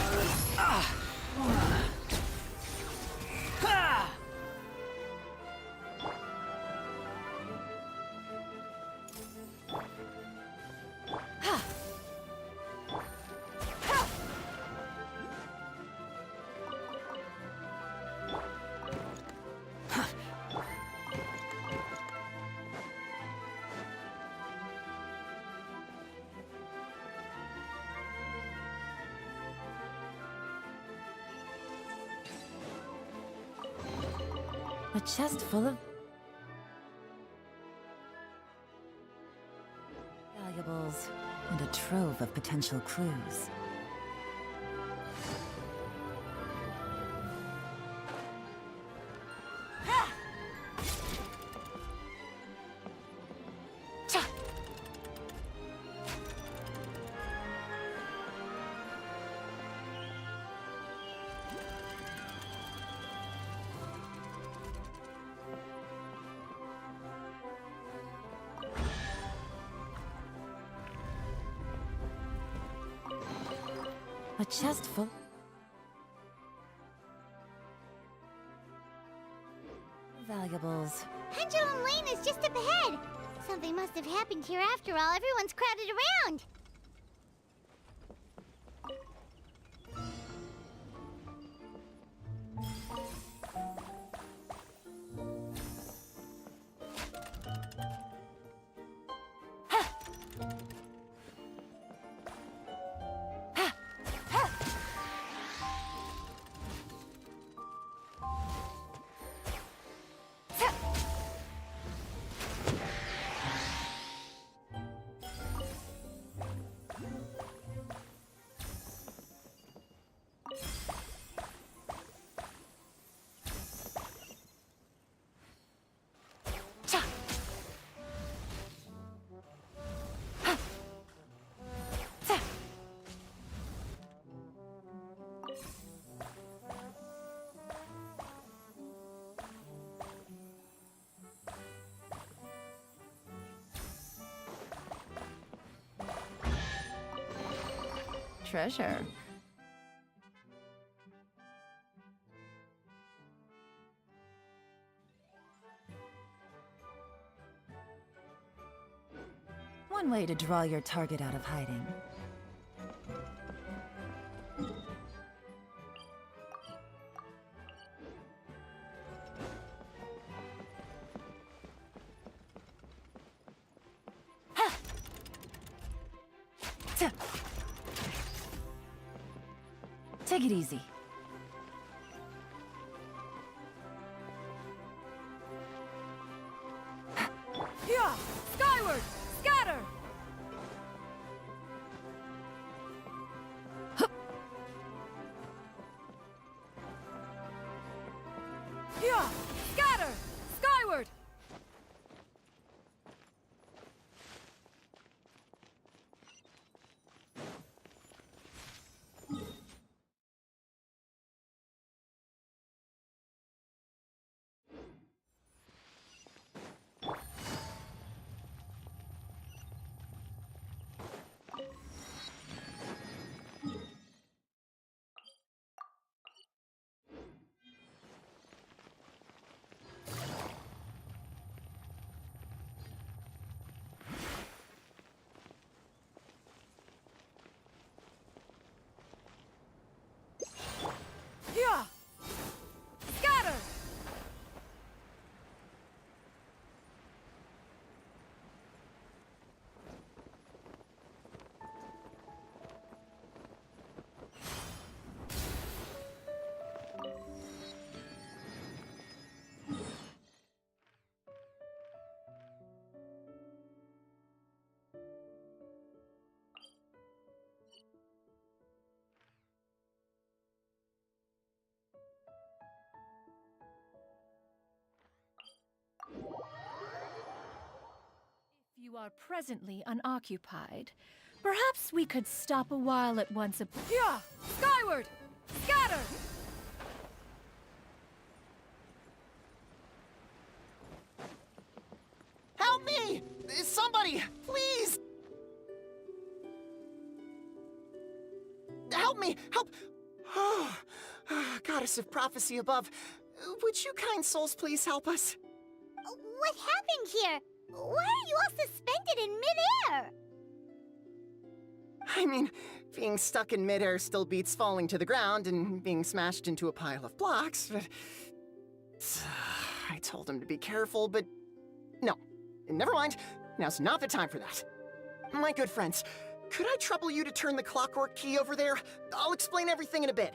A chest full of valuables and a trove of potential clues. A chest full of valuables. Pendulum Lane is just up ahead. Something must have happened here after all. Everyone's crowded around. Treasure. One way to draw your target out of hiding. Take it easy. Yeah! Skyward! Scatter! Yeah! Scatter! Skyward! Yeah! Scatter! If you are presently unoccupied, perhaps we could stop a while at once. Yeah! Skyward! Scatter! Help me! Somebody, please! Help me! Help! Oh, goddess of prophecy above, would you kind souls please help us? What happened here? Why are you all suspended in midair? I mean, being stuck in midair still beats falling to the ground and being smashed into a pile of blocks, but... I told him to be careful, but... No. Never mind. Now's not the time for that. My good friends, could I trouble you to turn the clockwork key over there? I'll explain everything in a bit.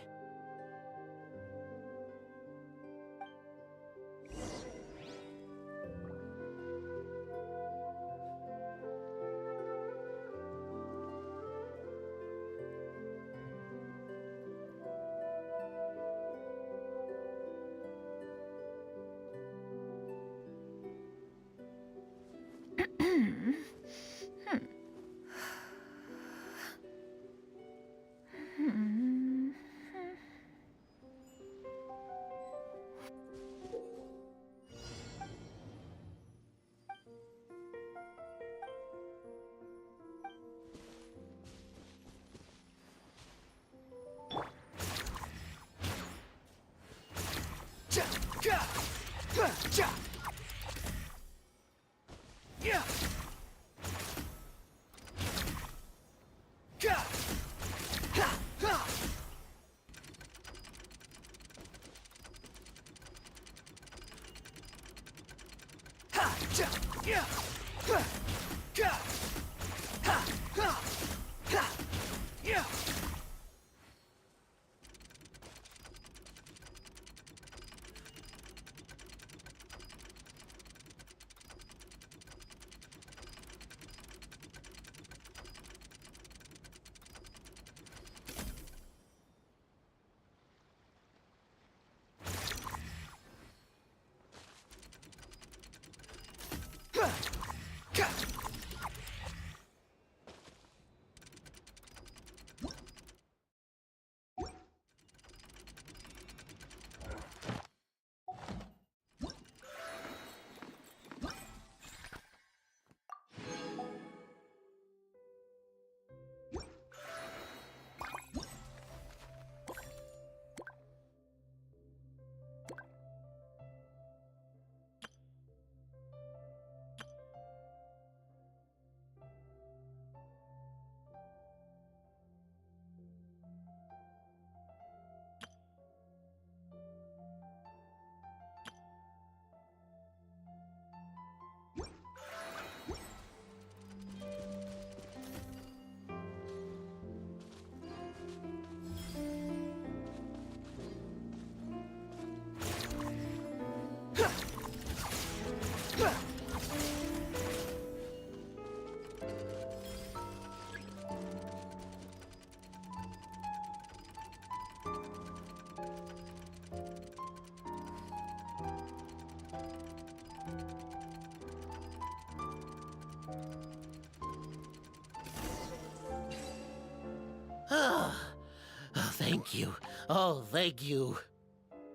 Thank you. Oh, thank you.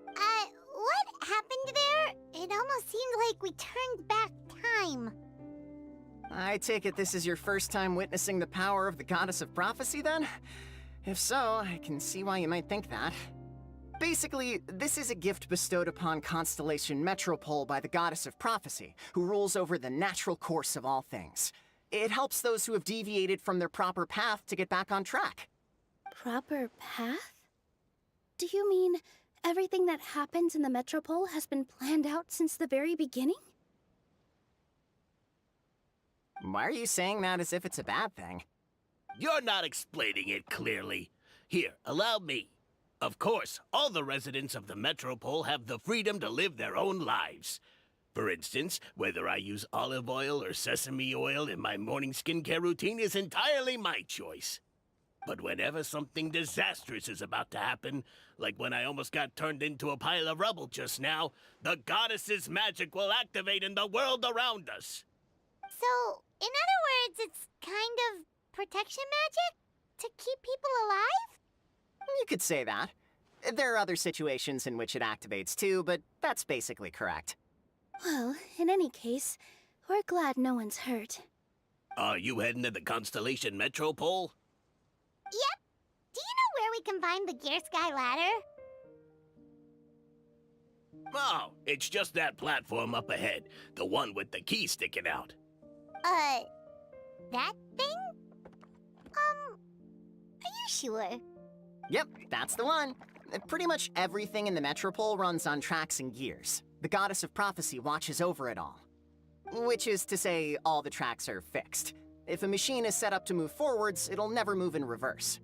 What happened there? It almost seemed like we turned back time. I take it this is your first time witnessing the power of the Goddess of Prophecy, then? If so, I can see why you might think that. Basically, this is a gift bestowed upon Constellation Metropole by the Goddess of Prophecy, who rules over the natural course of all things. It helps those who have deviated from their proper path to get back on track. Proper path? Do you mean everything that happens in the Metropole has been planned out since the very beginning? Why are you saying that as if it's a bad thing? You're not explaining it clearly. Here, allow me. Of course, all the residents of the Metropole have the freedom to live their own lives. For instance, whether I use olive oil or sesame oil in my morning skincare routine is entirely my choice. But whenever something disastrous is about to happen, like when I almost got turned into a pile of rubble just now, the goddess's magic will activate in the world around us. So, in other words, it's kind of protection magic? To keep people alive? You could say that. There are other situations in which it activates too, but that's basically correct. Well, in any case, we're glad no one's hurt. Are you heading to the Constellation Metropole? Yep. Do you know where we can find the Gear Sky Ladder? Oh, it's just that platform up ahead. The one with the key sticking out. That thing? Are you sure? Yep, that's the one. Pretty much everything in the Metropole runs on tracks and gears. The Goddess of Prophecy watches over it all. Which is to say, all the tracks are fixed. If a machine is set up to move forwards, it'll never move in reverse.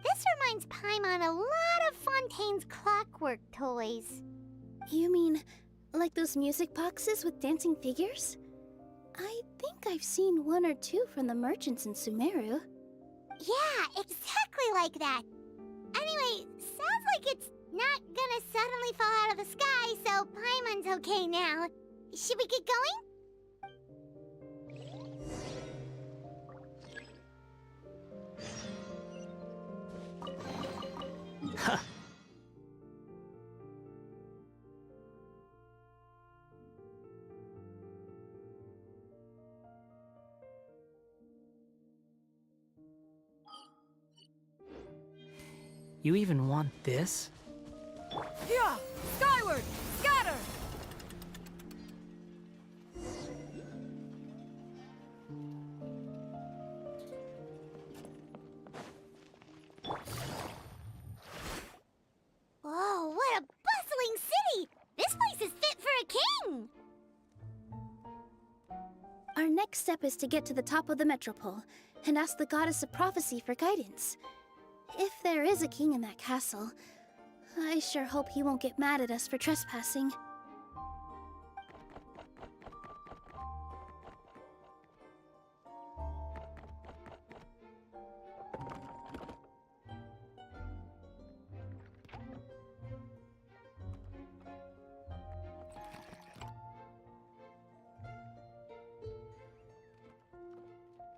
This reminds Paimon a lot of Fontaine's clockwork toys. You mean, like those music boxes with dancing figures? I think I've seen one or two from the merchants in Sumeru. Yeah, exactly like that. Anyway, sounds like it's not gonna suddenly fall out of the sky, so Paimon's okay now. Should we get going? Huh. You even want this? Yeah! Skyward! Scatter! Whoa, what a bustling city! This place is fit for a king! Our next step is to get to the top of the Metropole and ask the Goddess of Prophecy for guidance. If there is a king in that castle, I sure hope he won't get mad at us for trespassing.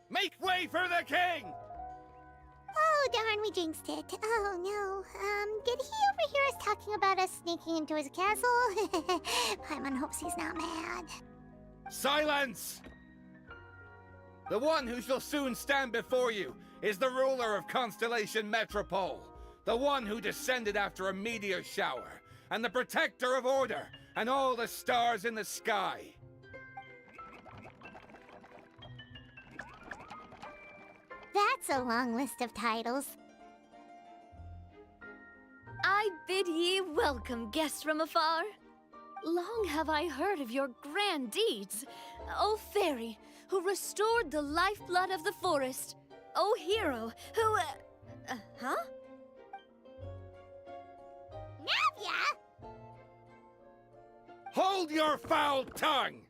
Make way for the king! Oh, darn, we jinxed it. Oh, no. Did he overhear us talking about us sneaking into his castle? Paimon hopes he's not mad. Silence! The one who shall soon stand before you is the ruler of Constellation Metropole, the one who descended after a meteor shower, and the protector of order and all the stars in the sky. That's a long list of titles. I bid ye welcome, guests from afar. Long have I heard of your grand deeds, O fairy, who restored the lifeblood of the forest, O hero, who, huh? Navia! Hold your foul tongue!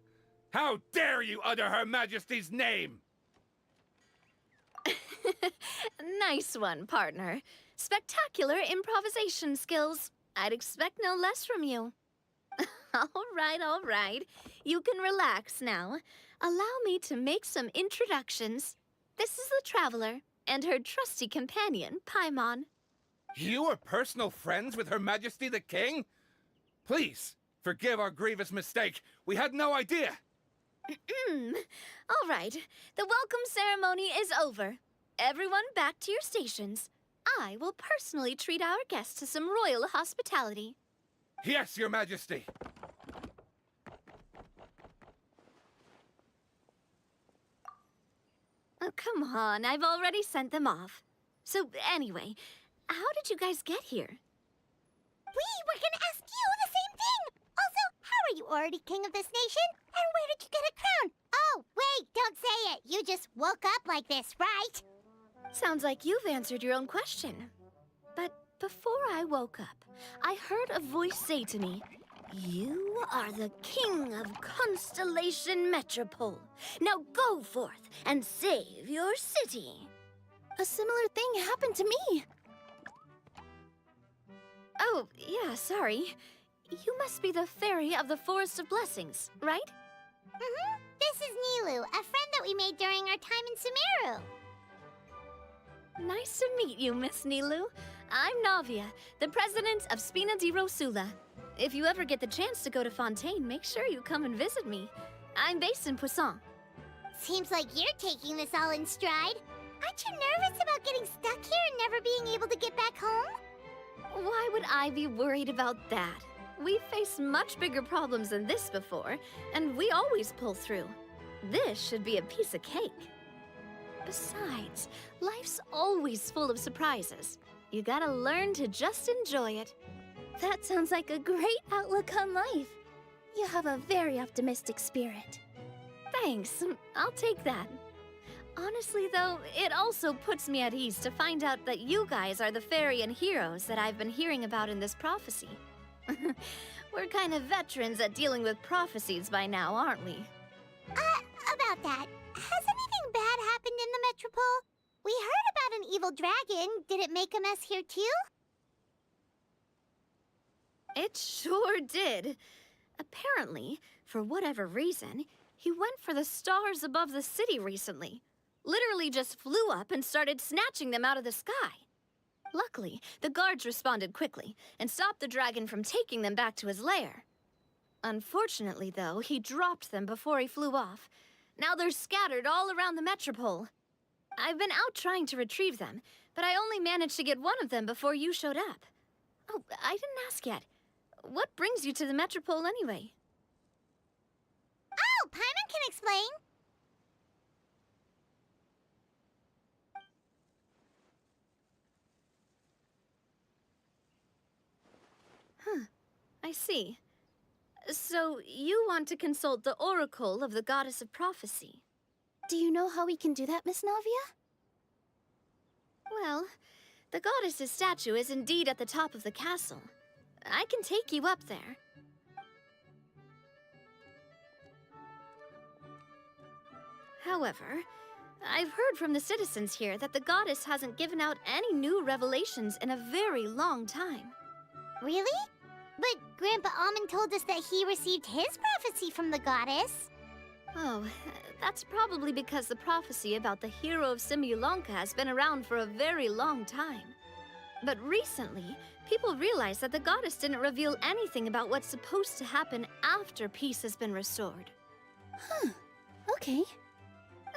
How dare you utter Her Majesty's name? Nice one, partner. Spectacular improvisation skills. I'd expect no less from you. All right. You can relax now. Allow me to make some introductions. This is the Traveler, and her trusty companion, Paimon. You are personal friends with Her Majesty the King? Please, forgive our grievous mistake. We had no idea. All right, the welcome ceremony is over. Everyone back to your stations. I will personally treat our guests to some royal hospitality. Yes, Your Majesty. Oh, come on, I've already sent them off. So anyway, how did you guys get here? We were gonna ask you the same thing! Also, how are you already king of this nation? And where did you get a crown? Oh, wait, don't say it! You just woke up like this, right? Sounds like you've answered your own question. But before I woke up, I heard a voice say to me, "You are the king of Constellation Metropole. Now go forth and save your city." A similar thing happened to me. Oh, yeah, sorry. You must be the fairy of the Forest of Blessings, right? Mm-hmm. This is Nilu, a friend that we made during our time in Sumeru. Nice to meet you, Miss Nilu. I'm Navia, the president of Spina di Rosula. If you ever get the chance to go to Fontaine, make sure you come and visit me. I'm based in Poisson. Seems like you're taking this all in stride. Aren't you nervous about getting stuck here and never being able to get back home? Why would I be worried about that? We've faced much bigger problems than this before, and we always pull through. This should be a piece of cake. Besides, life's always full of surprises. You gotta learn to just enjoy it. That sounds like a great outlook on life. You have a very optimistic spirit. Thanks, I'll take that. Honestly, though, it also puts me at ease to find out that you guys are the fairy and heroes that I've been hearing about in this prophecy. We're kind of veterans at dealing with prophecies by now, aren't we? About that, has anything bad happened in the Metropole? We heard about an evil dragon. Did it make a mess here too? It sure did. Apparently, for whatever reason, he went for the stars above the city recently. Literally just flew up and started snatching them out of the sky. Luckily, the guards responded quickly and stopped the dragon from taking them back to his lair. Unfortunately, though, he dropped them before he flew off. Now they're scattered all around the Metropole. I've been out trying to retrieve them, but I only managed to get one of them before you showed up. Oh, I didn't ask yet. What brings you to the Metropole anyway? Oh, Paimon can explain. I see. So, you want to consult the Oracle of the Goddess of Prophecy. Do you know how we can do that, Miss Navia? Well, the goddess's statue is indeed at the top of the castle. I can take you up there. However, I've heard from the citizens here that the goddess hasn't given out any new revelations in a very long time. Really? But Grandpa Almond told us that he received his prophecy from the goddess. Oh, that's probably because the prophecy about the hero of Simulanka has been around for a very long time. But recently, people realized that the goddess didn't reveal anything about what's supposed to happen after peace has been restored. Huh. Okay.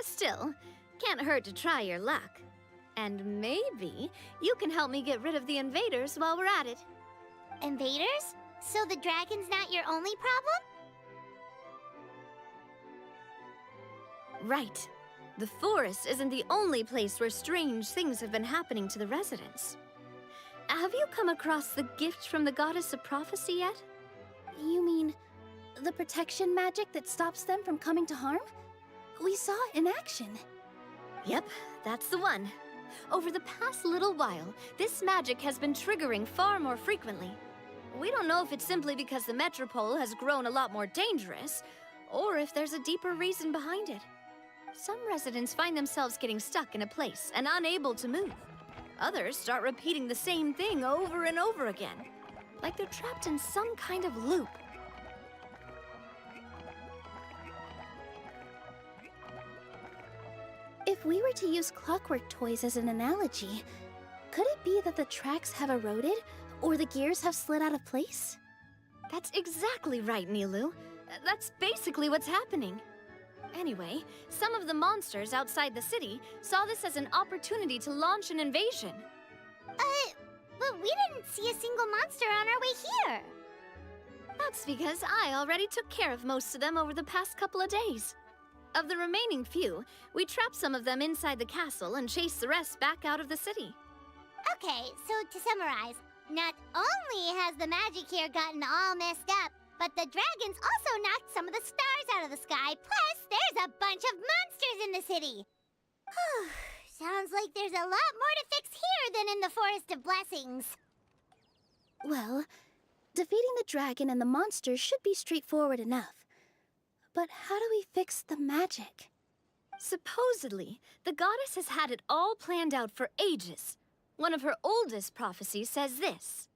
Still, can't hurt to try your luck. And maybe you can help me get rid of the invaders while we're at it. Invaders? So the dragon's not your only problem? Right. The forest isn't the only place where strange things have been happening to the residents. Have you come across the gift from the Goddess of Prophecy yet? You mean the protection magic that stops them from coming to harm? We saw it in action. Yep, that's the one. Over the past little while, this magic has been triggering far more frequently. We don't know if it's simply because the Metropole has grown a lot more dangerous, or if there's a deeper reason behind it. Some residents find themselves getting stuck in a place and unable to move. Others start repeating the same thing over and over again, like they're trapped in some kind of loop. If we were to use clockwork toys as an analogy, Could it be that the tracks have eroded, or the gears have slid out of place? That's exactly right, Nilu. That's basically what's happening. Anyway, some of the monsters outside the city saw this as an opportunity to launch an invasion. But we didn't see a single monster on our way here. That's because I already took care of most of them over the past couple of days. Of the remaining few, we trapped some of them inside the castle and chased the rest back out of the city. Okay, so to summarize, not only has the magic here gotten all messed up, but the dragons also knocked some of the stars out of the sky, plus there's a bunch of monsters in the city. Sounds like there's a lot more to fix here than in the Forest of Blessings. Well, defeating the dragon and the monsters should be straightforward enough. But how do we fix the magic? Supposedly, the goddess has had it all planned out for ages. One of her oldest prophecies says this: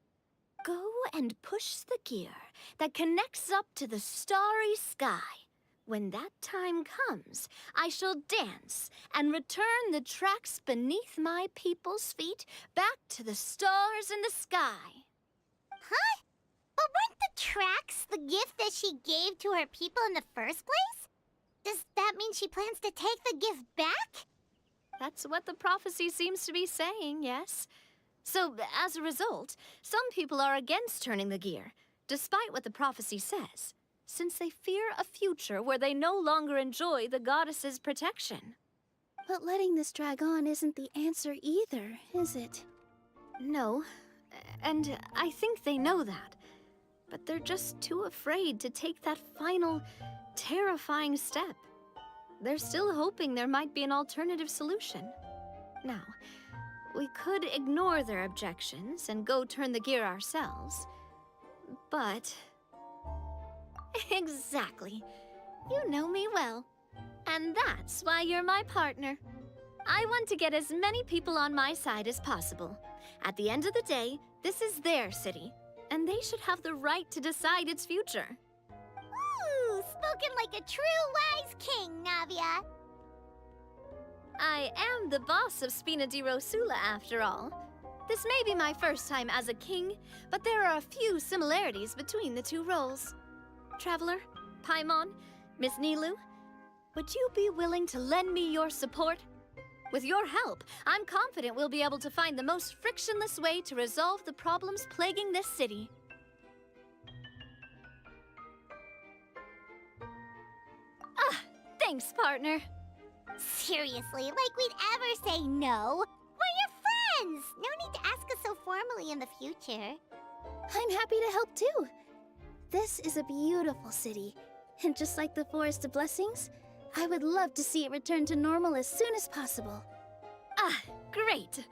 "Go and push the gear that connects up to the starry sky. When that time comes, I shall dance and return the tracks beneath my people's feet back to the stars in the sky." Huh? But weren't the tracks the gift that she gave to her people in the first place? Does that mean she plans to take the gift back? That's what the prophecy seems to be saying, yes. So, as a result, some people are against turning the gear, despite what the prophecy says, since they fear a future where they no longer enjoy the goddess's protection. But letting this drag on isn't the answer either, is it? No, and I think they know that. But they're just too afraid to take that final, terrifying step. They're still hoping there might be an alternative solution. Now, we could ignore their objections and go turn the gear ourselves. But... Exactly. You know me well. And that's why you're my partner. I want to get as many people on my side as possible. At the end of the day, this is their city, and they should have the right to decide its future. Ooh, spoken like a true wise king, Navia. I am the boss of Spina di Rosula, after all. This may be my first time as a king, but there are a few similarities between the two roles. Traveler, Paimon, Miss Nilu, would you be willing to lend me your support? With your help, I'm confident we'll be able to find the most frictionless way to resolve the problems plaguing this city. Thanks, partner. Seriously, like we'd ever say no. We're your friends! No need to ask us so formally in the future. I'm happy to help too. This is a beautiful city, and just like the Forest of Blessings, I would love to see it return to normal as soon as possible. Great.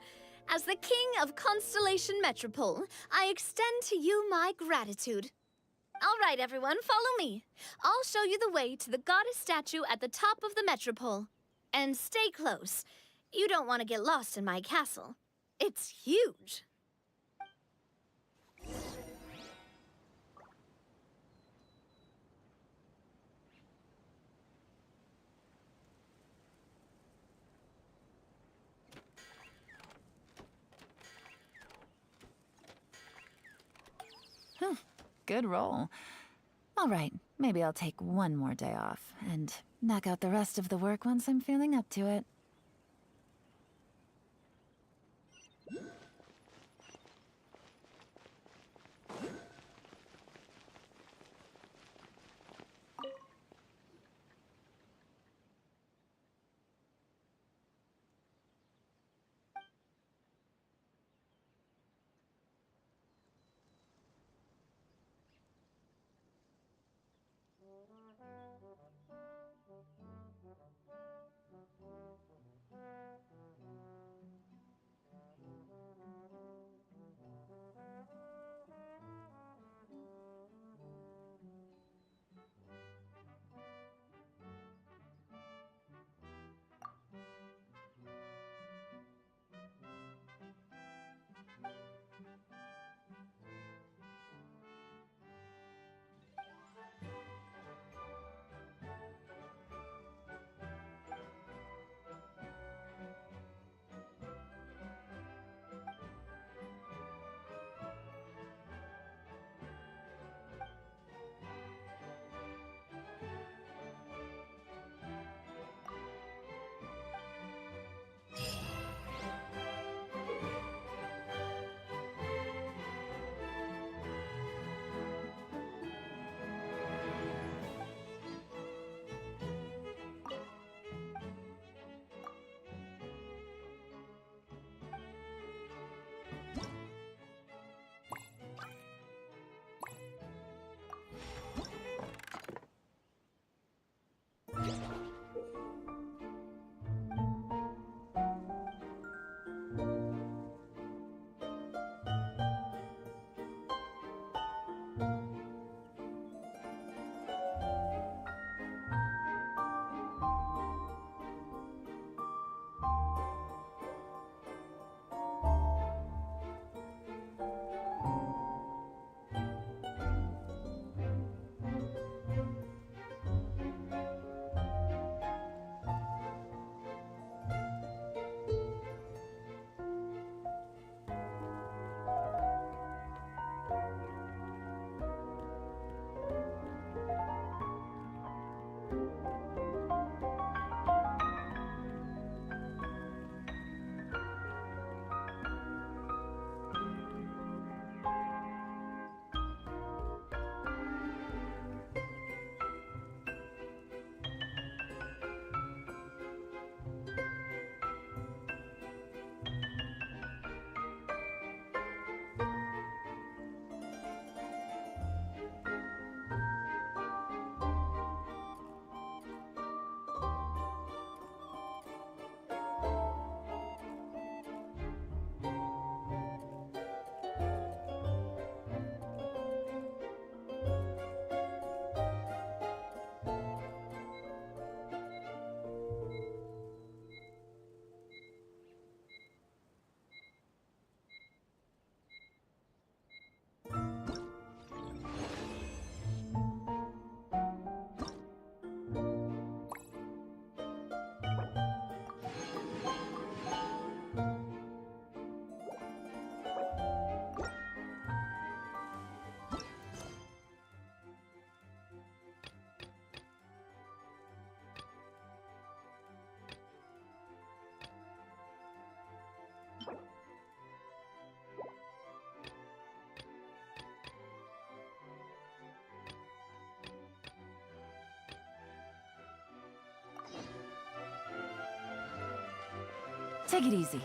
As the King of Constellation Metropole, I extend to you my gratitude. All right, everyone, follow me. I'll show you the way to the goddess statue at the top of the Metropole. And stay close. You don't want to get lost in my castle. It's huge. Good roll. All right, maybe I'll take one more day off and knock out the rest of the work once I'm feeling up to it. Take it easy.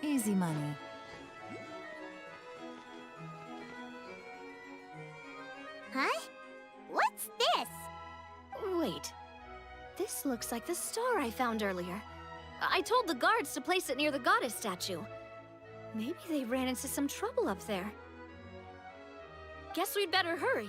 Easy money. Huh? What's this? Wait. This looks like the star I found earlier. I told the guards to place it near the goddess statue. Maybe they ran into some trouble up there. Guess we'd better hurry.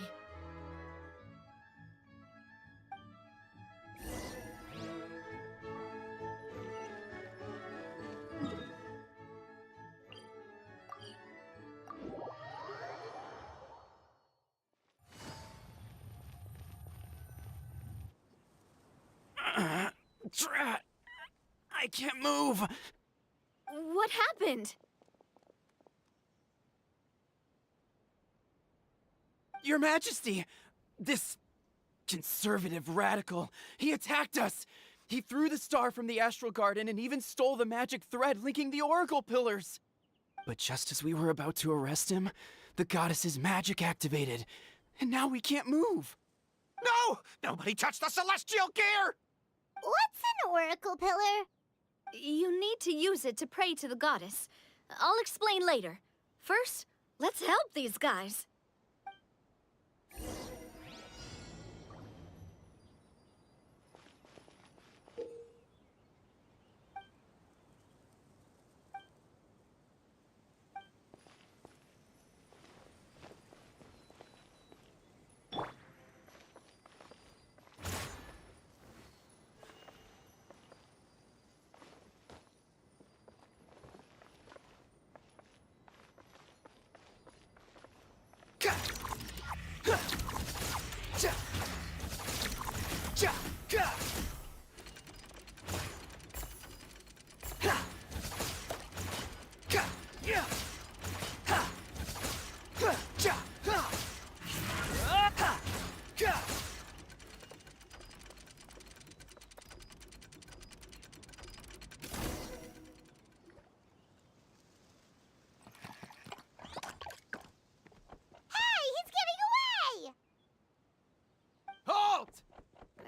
Drat! I can't move! What happened? Your Majesty! This conservative radical, he attacked us! He threw the star from the Astral Garden and even stole the magic thread linking the Oracle Pillars! But just as we were about to arrest him, the goddess's magic activated, and now we can't move! No! Nobody touched the celestial gear! What's an oracle pillar? You need to use it to pray to the goddess. I'll explain later. First, let's help these guys.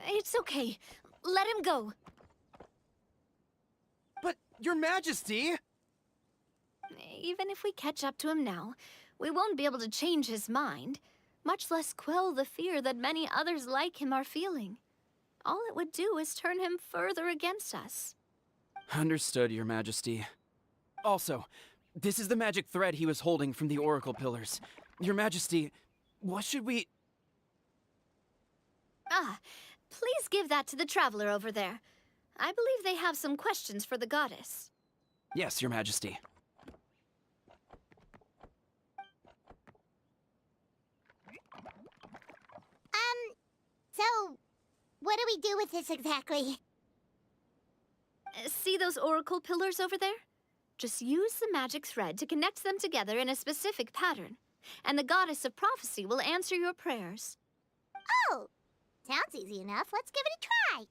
It's okay. Let him go. But, Your Majesty! Even if we catch up to him now, we won't be able to change his mind, much less quell the fear that many others like him are feeling. All it would do is turn him further against us. Understood, Your Majesty. Also, this is the magic thread he was holding from the Oracle Pillars. Your Majesty, what should we... Ah, please give that to the traveler over there. I believe they have some questions for the goddess. Yes, Your Majesty. So, what do we do with this exactly? See those oracle pillars over there? Just use the magic thread to connect them together in a specific pattern, and the goddess of prophecy will answer your prayers. Oh! Sounds easy enough. Let's give it a try.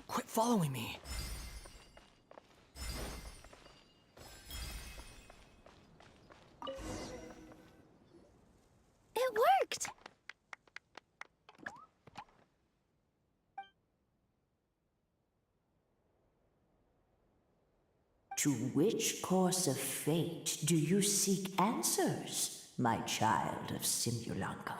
Quit following me. It worked! To which course of fate do you seek answers, my child of Simulanka?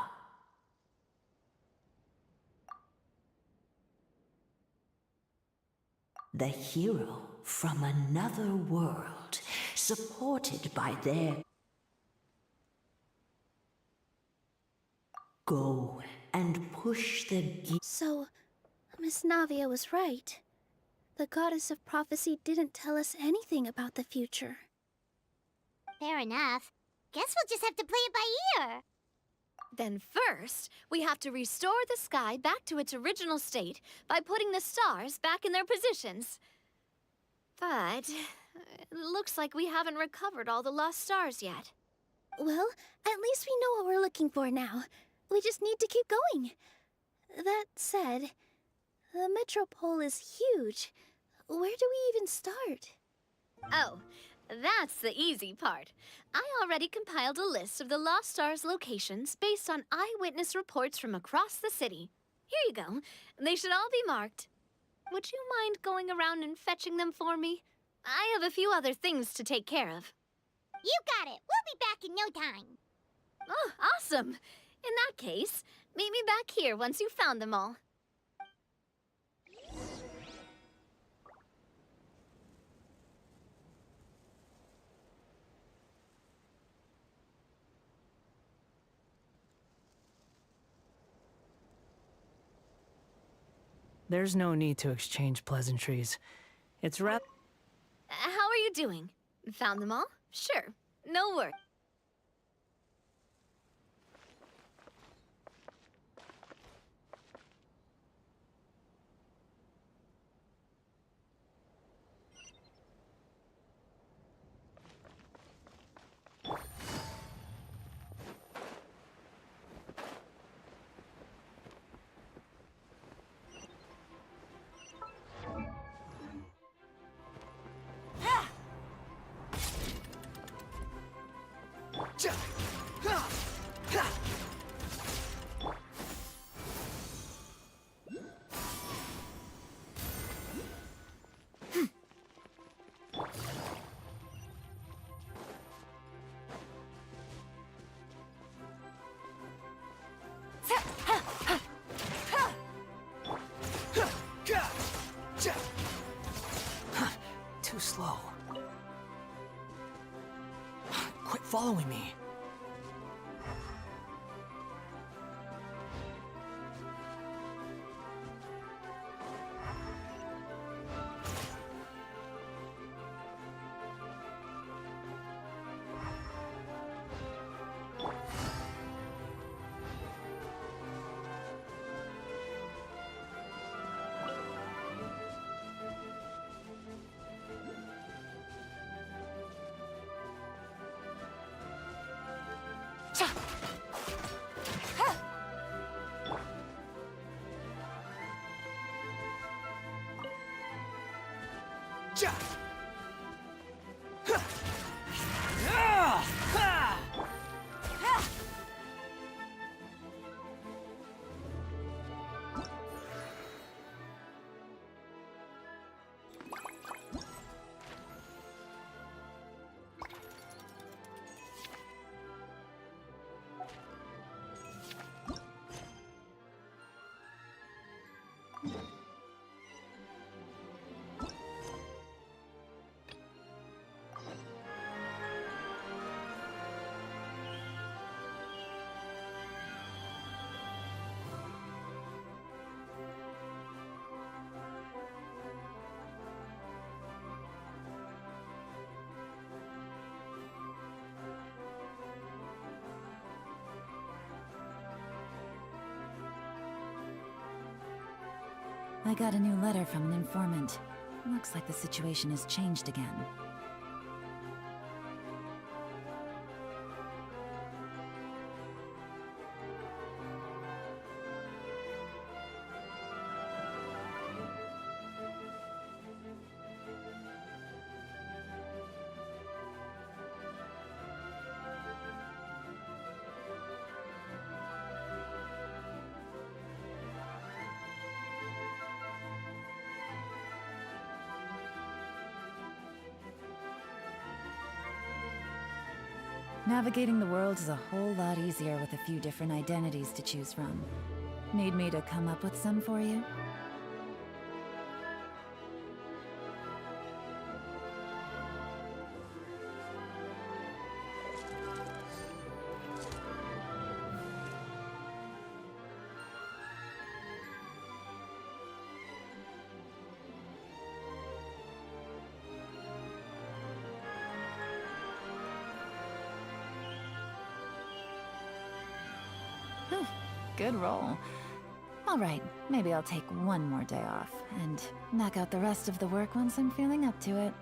The hero from another world, supported by their... Go and push the... So, Miss Navia was right. The goddess of prophecy didn't tell us anything about the future. Fair enough. Guess we'll just have to play it by ear. Then first, we have to restore the sky back to its original state by putting the stars back in their positions. But it looks like we haven't recovered all the lost stars yet. Well, at least we know what we're looking for now. We just need to keep going. That said, the Metropole is huge. Where do we even start? Oh, that's the easy part. I already compiled a list of the Lost Stars locations based on eyewitness reports from across the city. Here you go. They should all be marked. Would you mind going around and fetching them for me? I have a few other things to take care of. You got it. We'll be back in no time. Oh, awesome. In that case, meet me back here once you've found them all. There's no need to exchange pleasantries. It's rather... How are you doing? Found them all? Sure. No worries. Too slow. Quit following me. I got a new letter from an informant. Looks like the situation has changed again. Navigating the world is a whole lot easier with a few different identities to choose from. Need me to come up with some for you? Good roll. All right, maybe I'll take one more day off and knock out the rest of the work once I'm feeling up to it.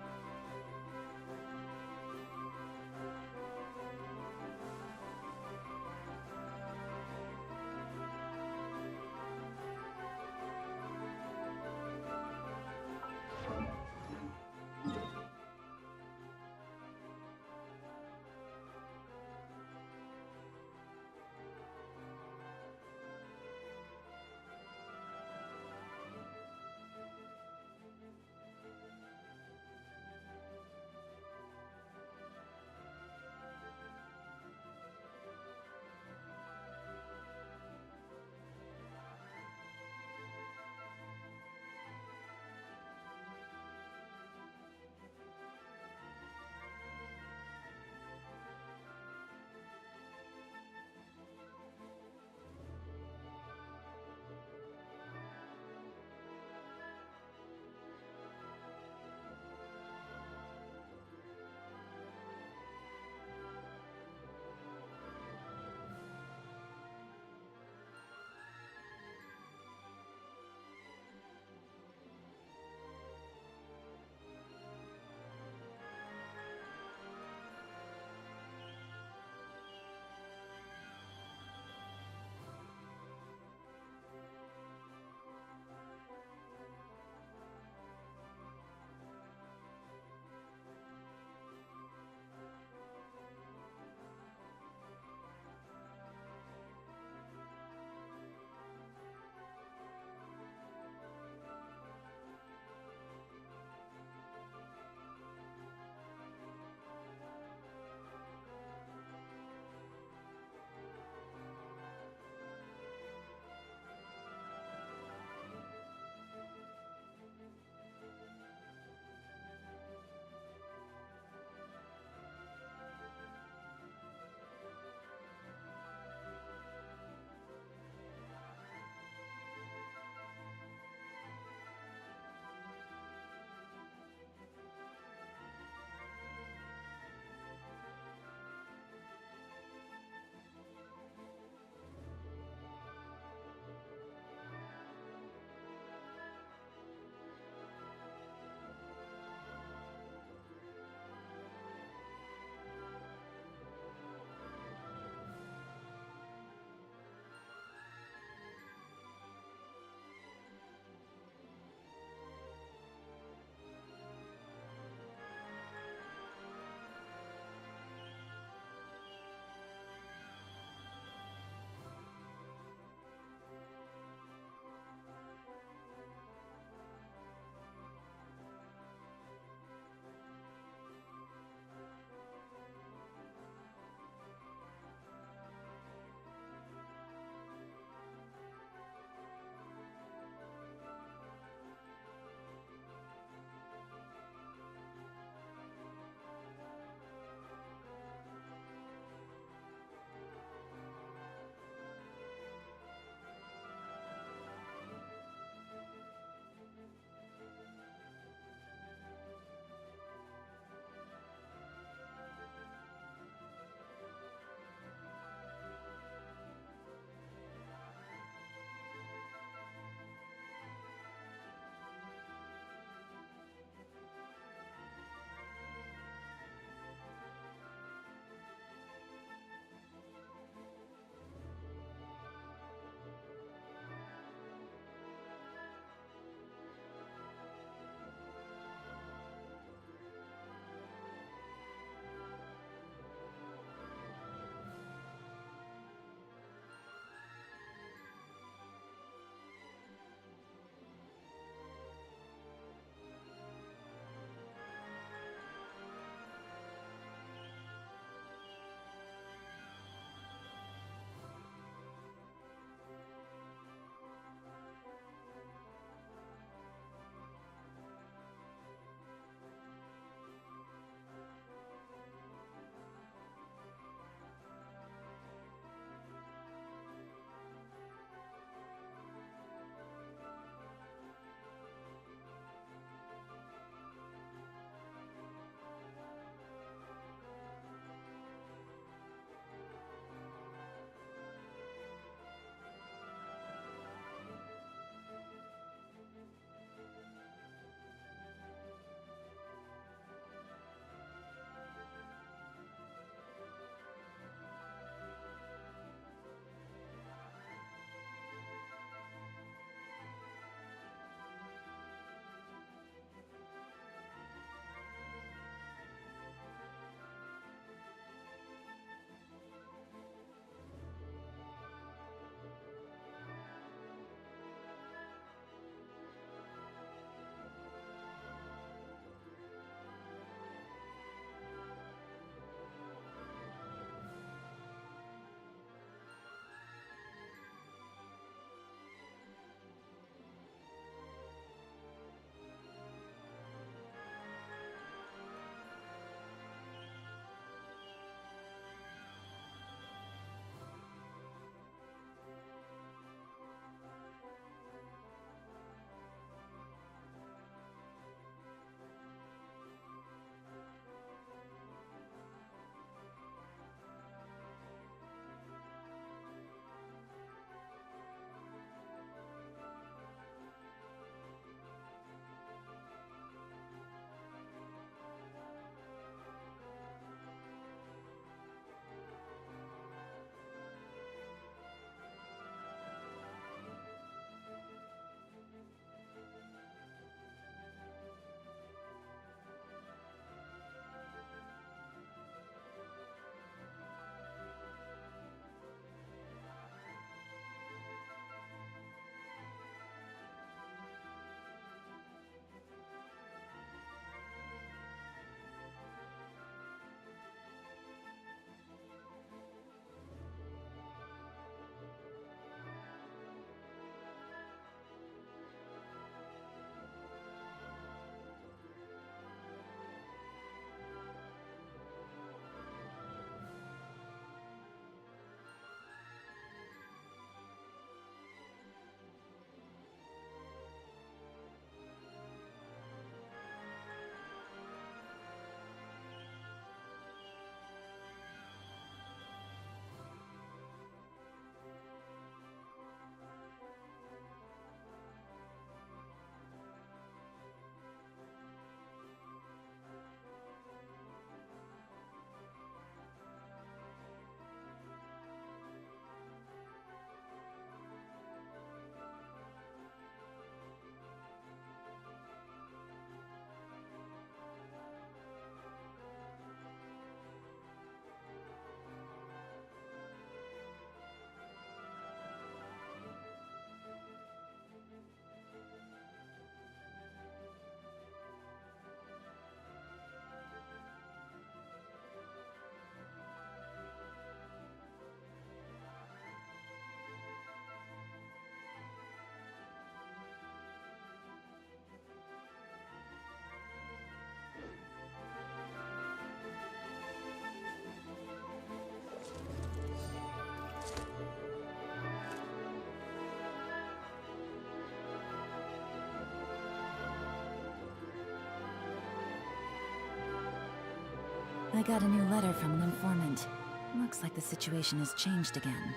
I got a new letter from an informant. Looks like the situation has changed again.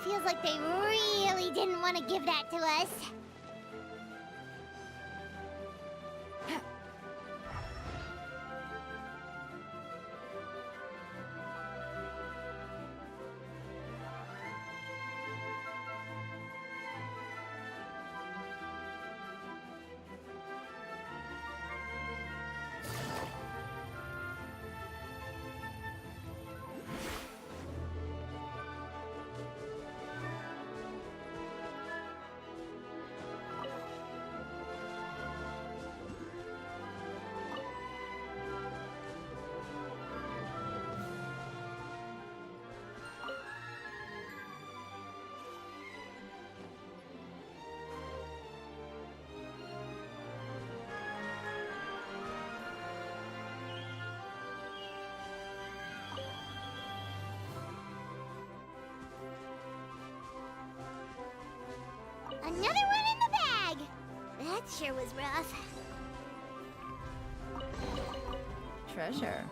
Feels like they really didn't want to give that to us. Another one in the bag! That sure was rough. Treasure.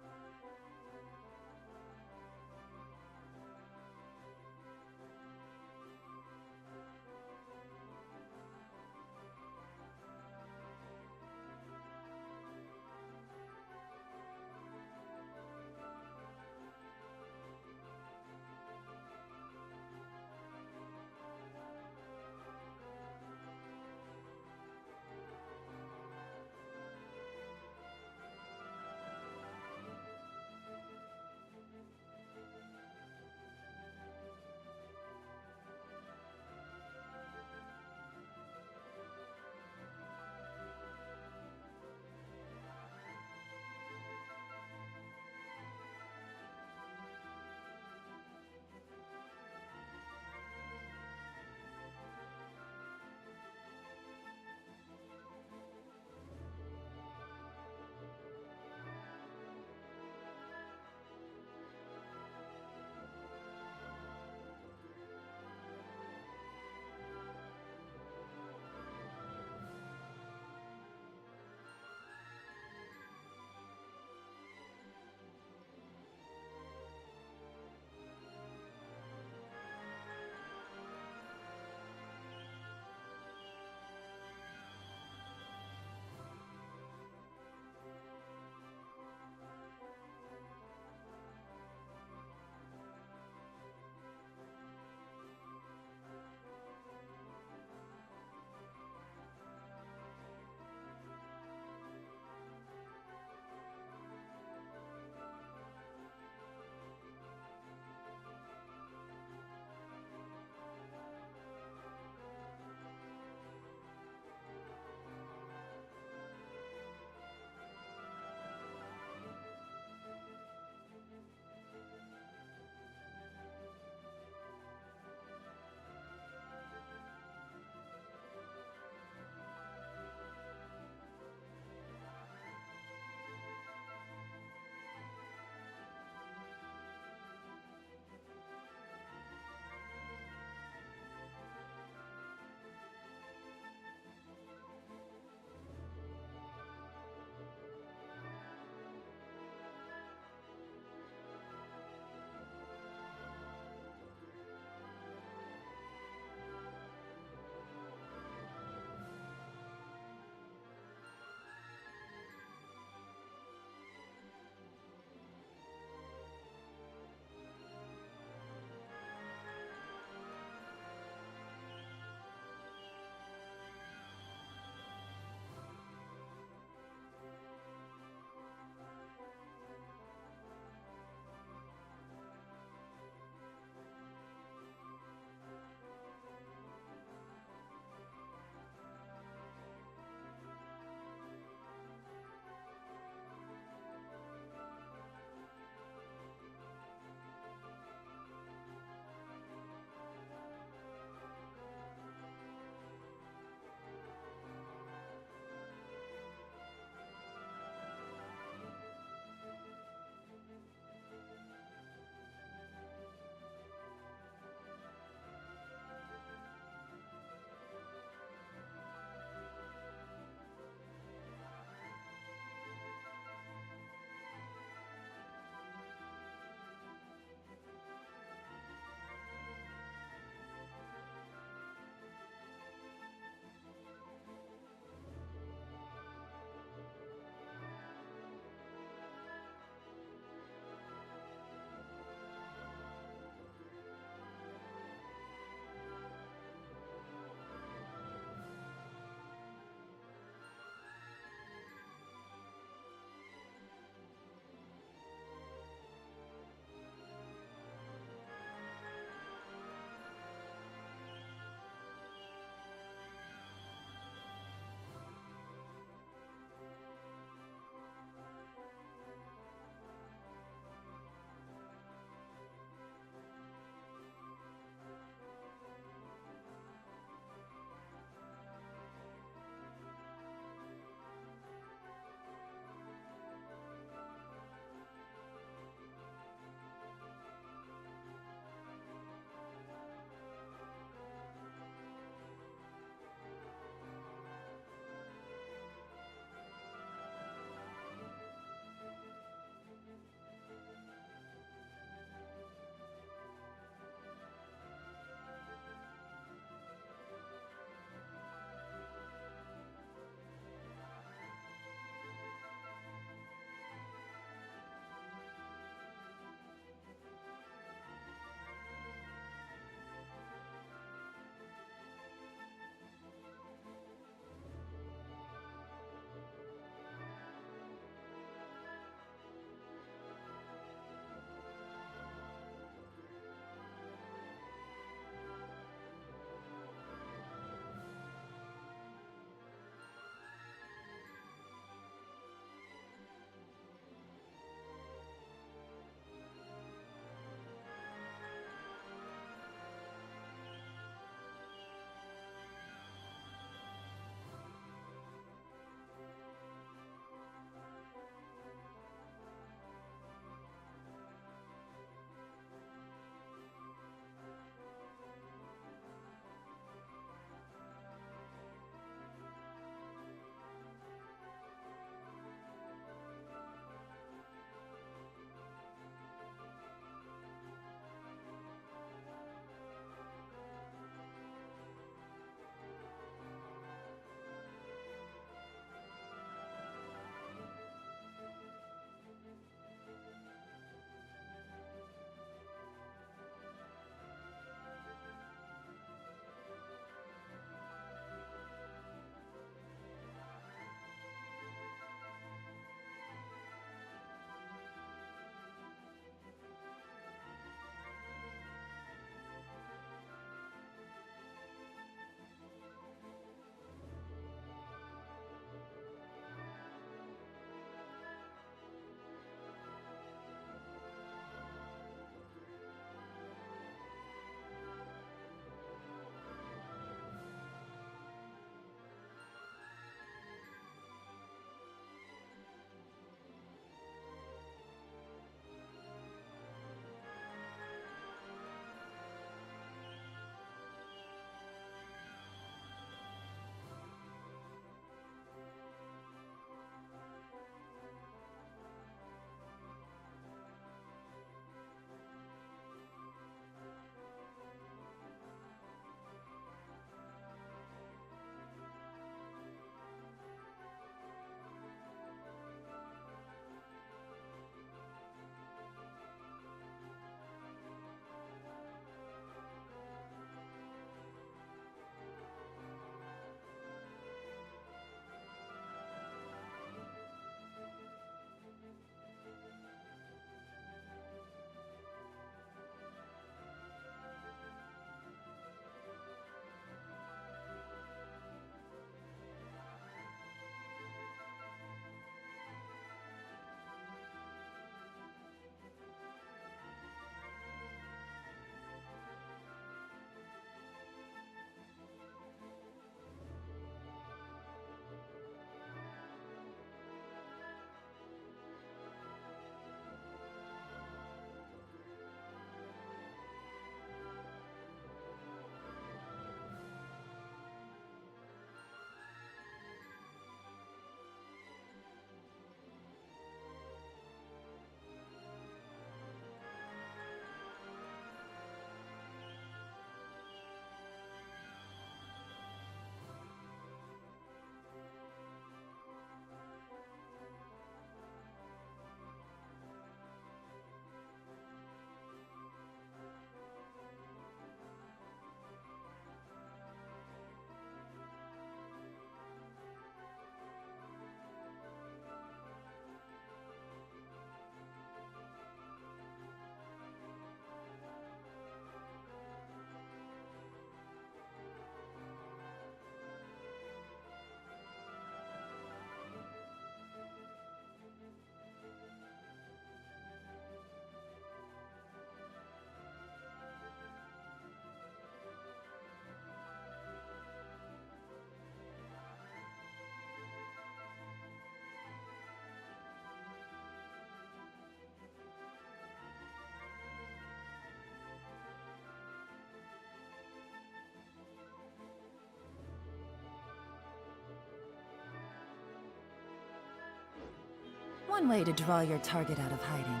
One way to draw your target out of hiding.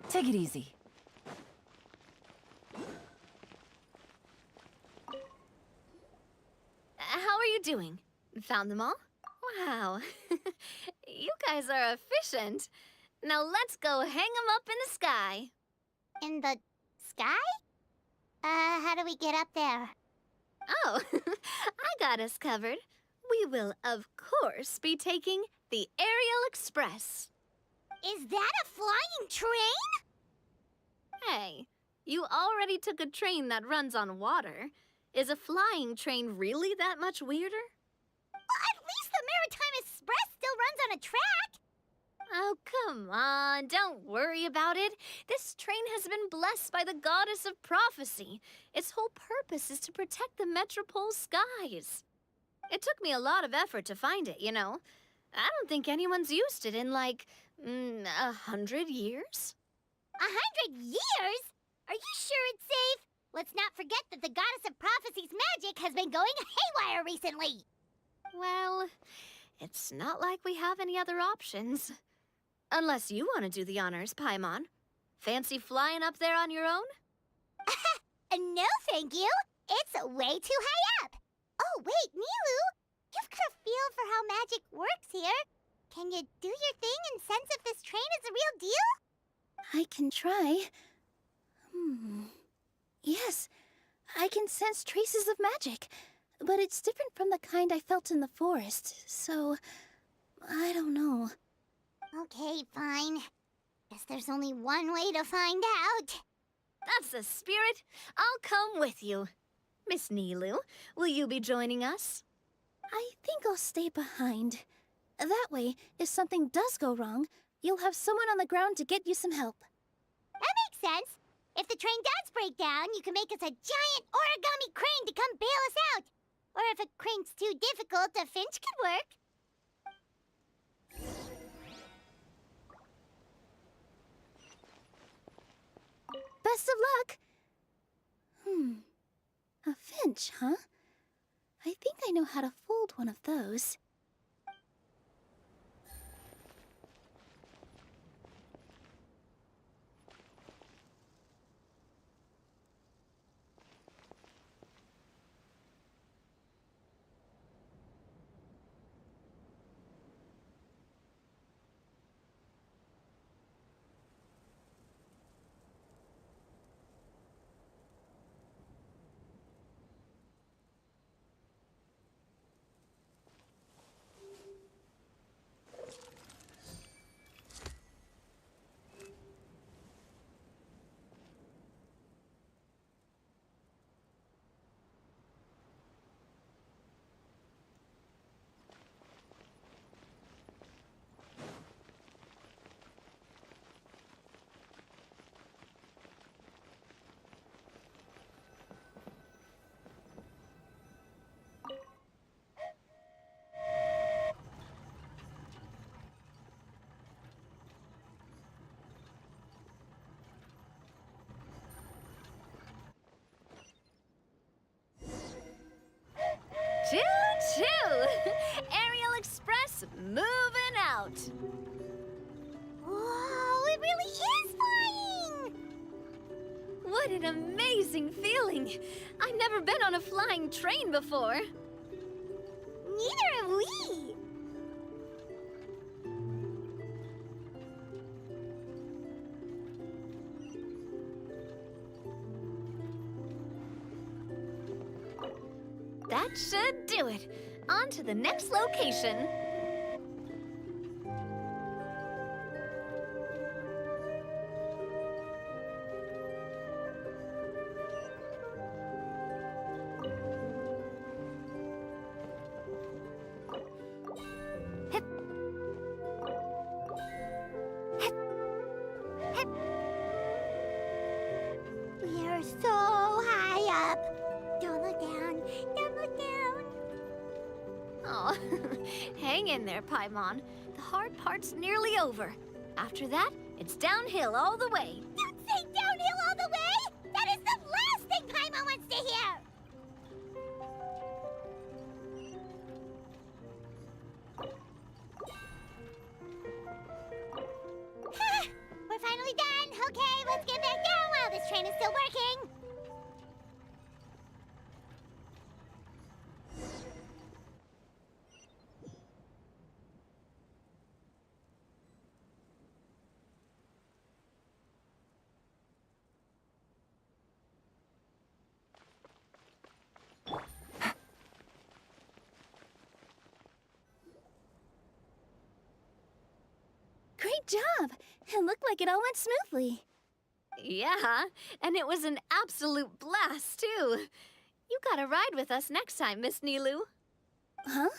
Take it easy. How are you doing? Found them all? Wow. You guys are efficient. Now let's go hang them up in the sky. In the sky? How do we get up there? Oh, I got us covered. We will, of course, be taking the Aerial Express. Is that a flying train? Hey, you already took a train that runs on water. Is a flying train really that much weirder? Well, at least the Maritime Express still runs on a track. Oh, come on, don't worry about it. This train has been blessed by the goddess of prophecy. Its whole purpose is to protect the Metropole skies. It took me a lot of effort to find it, you know. I don't think anyone's used it in, like, 100 years. 100 years? Are you sure it's safe? Let's not forget that the goddess of prophecy's magic has been going haywire recently. Well, it's not like we have any other options. Unless you want to do the honors, Paimon. Fancy flying up there on your own? No, thank you. It's way too high up. Oh, wait, Nilu. You've got a feel for how magic works here. Can you do your thing and sense if this train is the real deal? I can try. Yes, I can sense traces of magic, but it's different from the kind I felt in the forest, so I don't know. Okay, fine. Guess there's only one way to find out. That's the spirit. I'll come with you. Miss Nilu, will you be joining us? I think I'll stay behind. That way, if something does go wrong, you'll have someone on the ground to get you some help. That makes sense. If the train does break down, you can make us a giant origami crane to come bail us out. Or if a crane's too difficult, a finch could work. Best of luck! A finch, huh? I think I know how to fold one of those. Choo-choo! Aerial Express moving out. Whoa, it really is flying! What an amazing feeling! I've never been on a flying train before. Neither have we! That should do it. On to the next location. We are so high up. Don't look down. Don't look down. Oh, hang in there, Paimon. The hard part's nearly over. After that, it's downhill all the way. Don't say downhill all the way! That is the last thing Paimon wants to hear! Okay, let's get back down while this train is still working. Great job! It looked like it all went smoothly. Yeah, and it was an absolute blast, too. You gotta ride with us next time, Miss Nilu. Huh?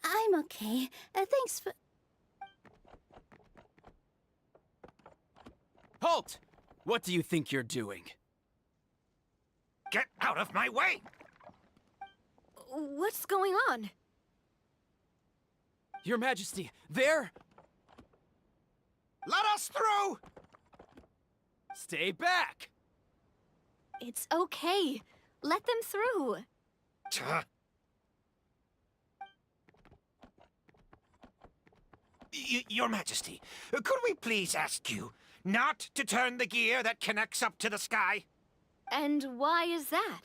I'm okay. Thanks for... Halt! What do you think you're doing? Get out of my way! What's going on? Your Majesty, there! Let us through! Stay back! It's okay. Let them through. Your Majesty, could we please ask you not to turn the gear that connects up to the sky? And why is that?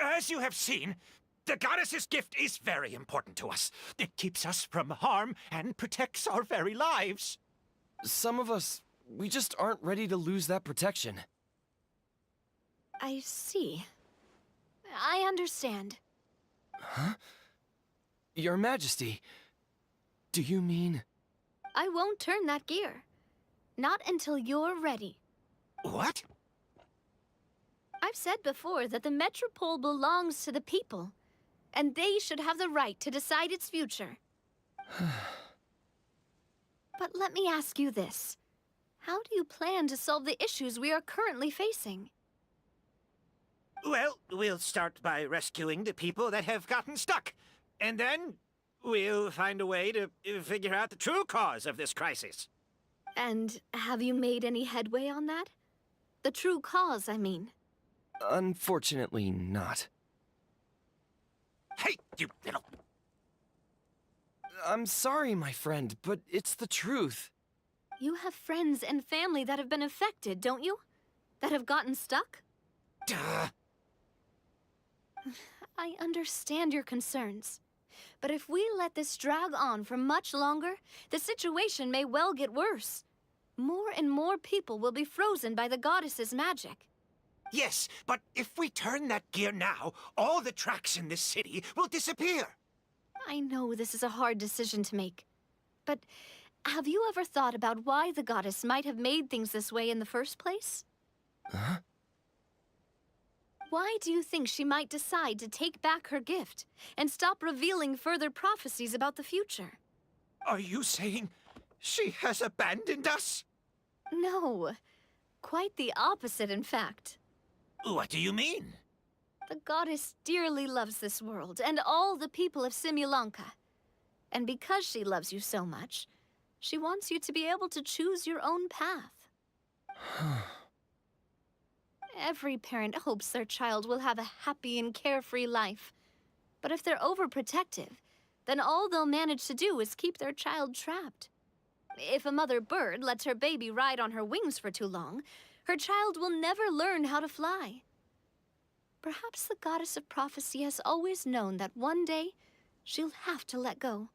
As you have seen, the goddess's gift is very important to us. It keeps us from harm and protects our very lives. Some of us, we just aren't ready to lose that protection. I see. I understand. Huh? Your Majesty, do you mean... I won't turn that gear. Not until you're ready. What? I've said before that the Metropole belongs to the people, and they should have the right to decide its future. But let me ask you this. How do you plan to solve the issues we are currently facing? Well, we'll start by rescuing the people that have gotten stuck. And then we'll find a way to figure out the true cause of this crisis. And have you made any headway on that? The true cause, I mean. Unfortunately not. Hey, you little... I'm sorry, my friend, but it's the truth. You have friends and family that have been affected, don't you? That have gotten stuck? Duh. I understand your concerns. But if we let this drag on for much longer, the situation may well get worse. More and more people will be frozen by the goddess's magic. Yes, but if we turn that gear now, all the tracks in this city will disappear. I know this is a hard decision to make. But have you ever thought about why the goddess might have made things this way in the first place? Huh? Why do you think she might decide to take back her gift and stop revealing further prophecies about the future? Are you saying she has abandoned us? No. Quite the opposite, in fact. What do you mean? The goddess dearly loves this world and all the people of Simulanka. And because she loves you so much, she wants you to be able to choose your own path. Every parent hopes their child will have a happy and carefree life. But if they're overprotective, then all they'll manage to do is keep their child trapped. If a mother bird lets her baby ride on her wings for too long, her child will never learn how to fly. Perhaps the goddess of prophecy has always known that one day she'll have to let go.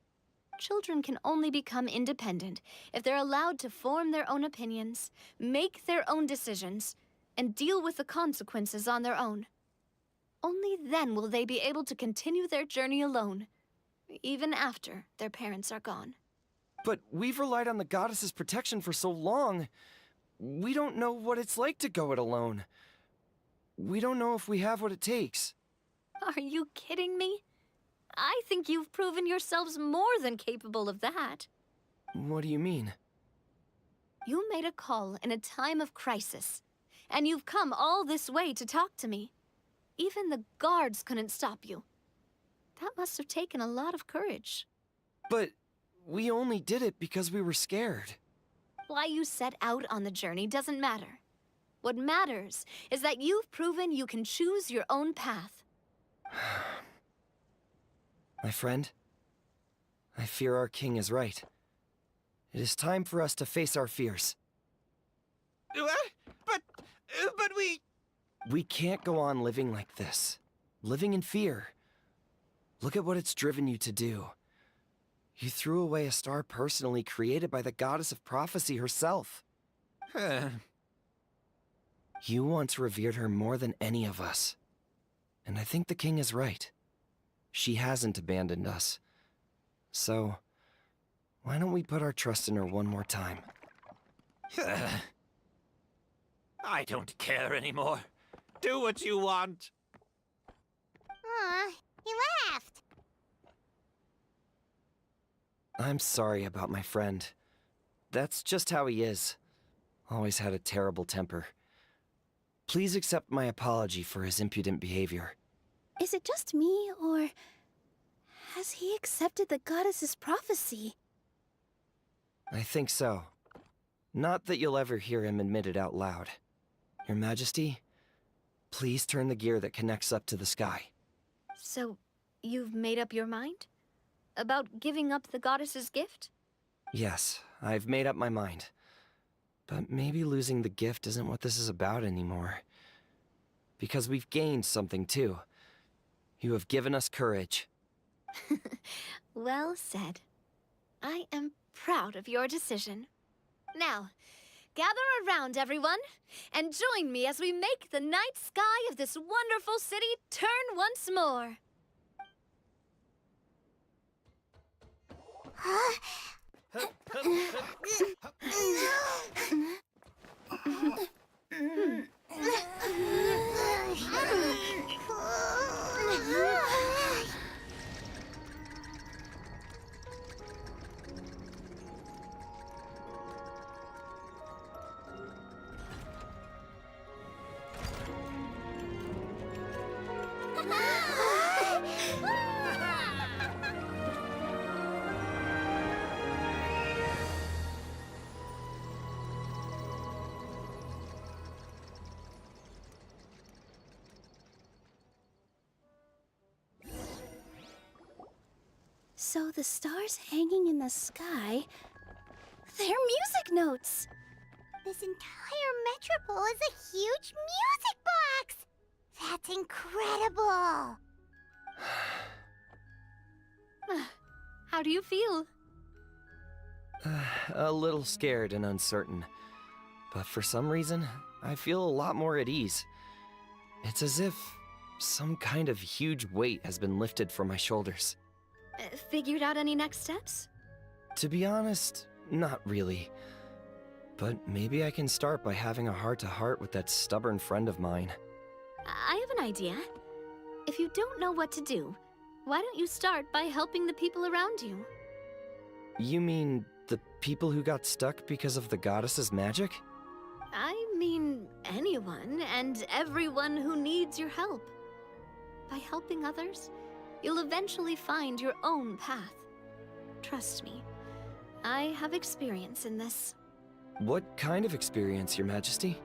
Children can only become independent if they're allowed to form their own opinions, make their own decisions, and deal with the consequences on their own. Only then will they be able to continue their journey alone, even after their parents are gone. But we've relied on the goddess's protection for so long. We don't know what it's like to go it alone. We don't know if we have what it takes. Are you kidding me? I think you've proven yourselves more than capable of that. What do you mean? You made a call in a time of crisis, and you've come all this way to talk to me. Even the guards couldn't stop you. That must have taken a lot of courage. But we only did it because we were scared. Why you set out on the journey doesn't matter. What matters is that you've proven you can choose your own path. My friend, I fear our king is right. It is time for us to face our fears. But we... We can't go on living like this. Living in fear. Look at what it's driven you to do. You threw away a star personally created by the goddess of prophecy herself. You once revered her more than any of us. And I think the king is right. She hasn't abandoned us. So, why don't we put our trust in her one more time? I don't care anymore. Do what you want. Aw, he laughed. I'm sorry about my friend. That's just how he is. Always had a terrible temper. Please accept my apology for his impudent behavior. Is it just me, or has he accepted the goddess's prophecy? I think so. Not that you'll ever hear him admit it out loud. Your Majesty, please turn the gear that connects up to the sky. So, you've made up your mind? About giving up the goddess's gift? Yes, I've made up my mind. But maybe losing the gift isn't what this is about anymore. Because we've gained something too. You have given us courage. Well said. I am proud of your decision. Now, gather around, everyone, and join me as we make the night sky of this wonderful city turn once more. So the stars hanging in the sky, they're music notes. This entire metropole is a huge music box! That's incredible! How do you feel? A little scared and uncertain. But for some reason, I feel a lot more at ease. It's as if some kind of huge weight has been lifted from my shoulders. Figured out any next steps? To be honest, not really. But maybe I can start by having a heart-to-heart with that stubborn friend of mine. I have an idea. If you don't know what to do, why don't you start by helping the people around you? You mean the people who got stuck because of the goddess's magic? I mean anyone and everyone who needs your help. By helping others, you'll eventually find your own path. Trust me, I have experience in this. What kind of experience, Your Majesty?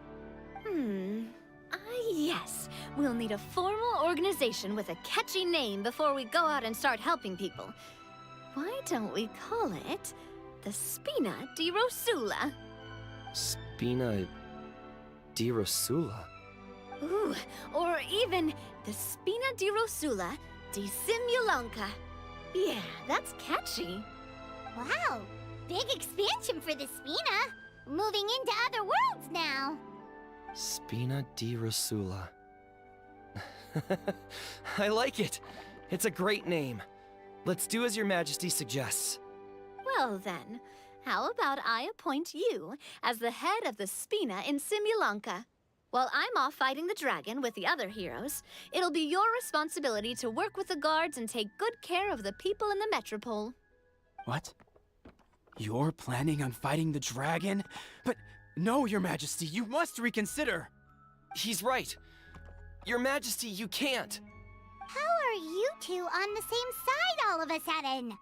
Yes. We'll need a formal organization with a catchy name before we go out and start helping people. Why don't we call it the Spina di Rosula? Spina di Rosula? Ooh, or even the Spina di Rosula di Simulanka. Yeah, that's catchy. Wow, big expansion for the Spina. Moving into other worlds now. Spina di Rosula. I like it. It's a great name. Let's do as Your Majesty suggests. Well then, how about I appoint you as the head of the Spina in Simulanka? While I'm off fighting the dragon with the other heroes, it'll be your responsibility to work with the guards and take good care of the people in the metropole. What? You're planning on fighting the dragon? But no, Your Majesty, you must reconsider. He's right. Your Majesty, you can't. How are you two on the same side all of a sudden?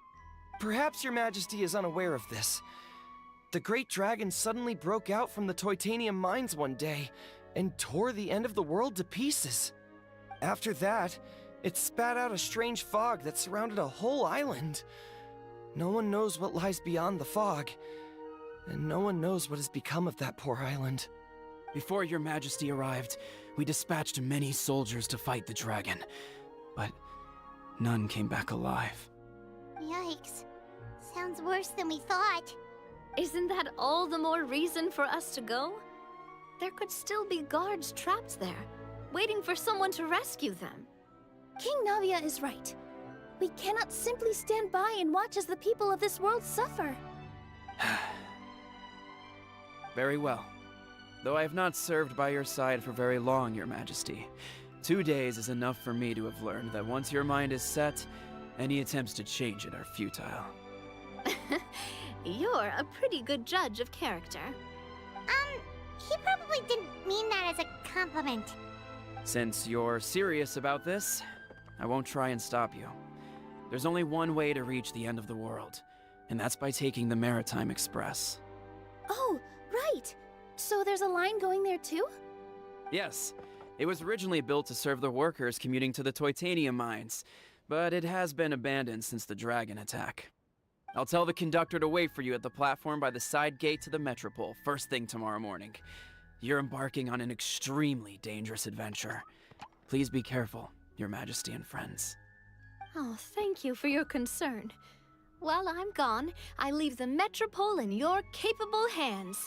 Perhaps Your Majesty is unaware of this. The great dragon suddenly broke out from the Titanium mines one day and tore the end of the world to pieces. After that, it spat out a strange fog that surrounded a whole island. No one knows what lies beyond the fog, and no one knows what has become of that poor island. Before your majesty arrived, we dispatched many soldiers to fight the dragon, but none came back alive. Yikes. Sounds worse than we thought. Isn't that all the more reason for us to go? There could still be guards trapped there, waiting for someone to rescue them. King Navia is right. We cannot simply stand by and watch as the people of this world suffer. Very well. Though I have not served by your side for very long, your majesty. 2 days is enough for me to have learned that once your mind is set, any attempts to change it are futile. You're a pretty good judge of character. He probably didn't mean that as a compliment. Since you're serious about this, I won't try and stop you. There's only one way to reach the end of the world, and that's by taking the Maritime Express. Oh, right. So there's a line going there too? Yes, it was originally built to serve the workers commuting to the Titanium mines, but it has been abandoned since the dragon attack. I'll tell the conductor to wait for you at the platform by the side gate to the Metropole first thing tomorrow morning. You're embarking on an extremely dangerous adventure. Please be careful, your majesty and friends. Oh, thank you for your concern. While I'm gone, I leave the Metropole in your capable hands.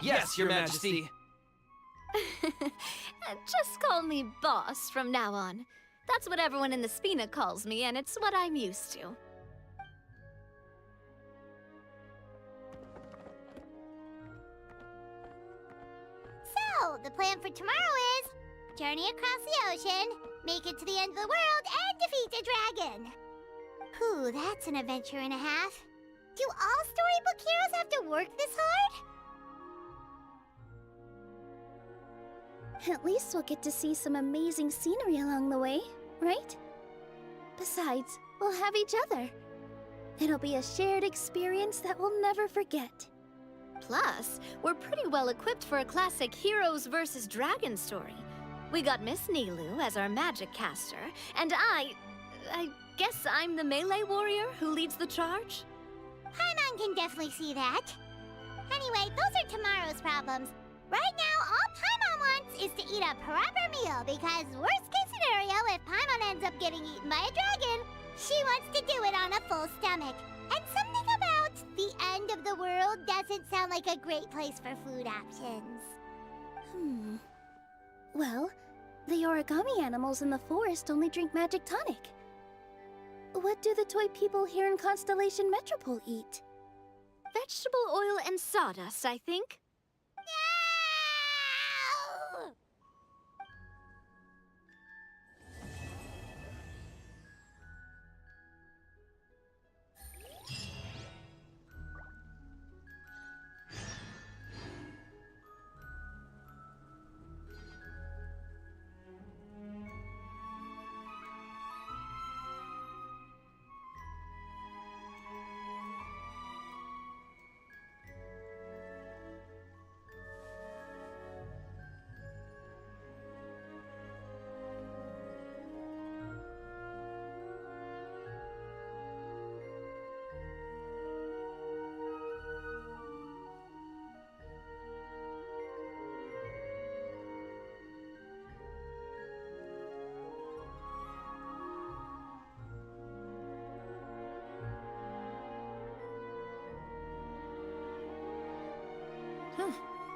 Yes, your majesty. Just call me boss from now on. That's what everyone in the Spina calls me, and it's what I'm used to. So, the plan for tomorrow is journey across the ocean, make it to the end of the world, and defeat a dragon. Whew, that's an adventure and a half. Do all storybook heroes have to work this hard? At least we'll get to see some amazing scenery along the way, right? Besides, we'll have each other. It'll be a shared experience that we'll never forget. Plus, we're pretty well equipped for a classic heroes versus dragon story. We got Miss Nilu as our magic caster, and I guess I'm the melee warrior who leads the charge? Paimon can definitely see that. Anyway, those are tomorrow's problems. Right now, all Paimon wants is to eat a proper meal, because worst case scenario, if Paimon ends up getting eaten by a dragon, she wants to do it on a full stomach. And something about the end of the world doesn't sound like a great place for food options. Well, the origami animals in the forest only drink magic tonic. What do the toy people here in Constellation Metropole eat? Vegetable oil and sawdust, I think.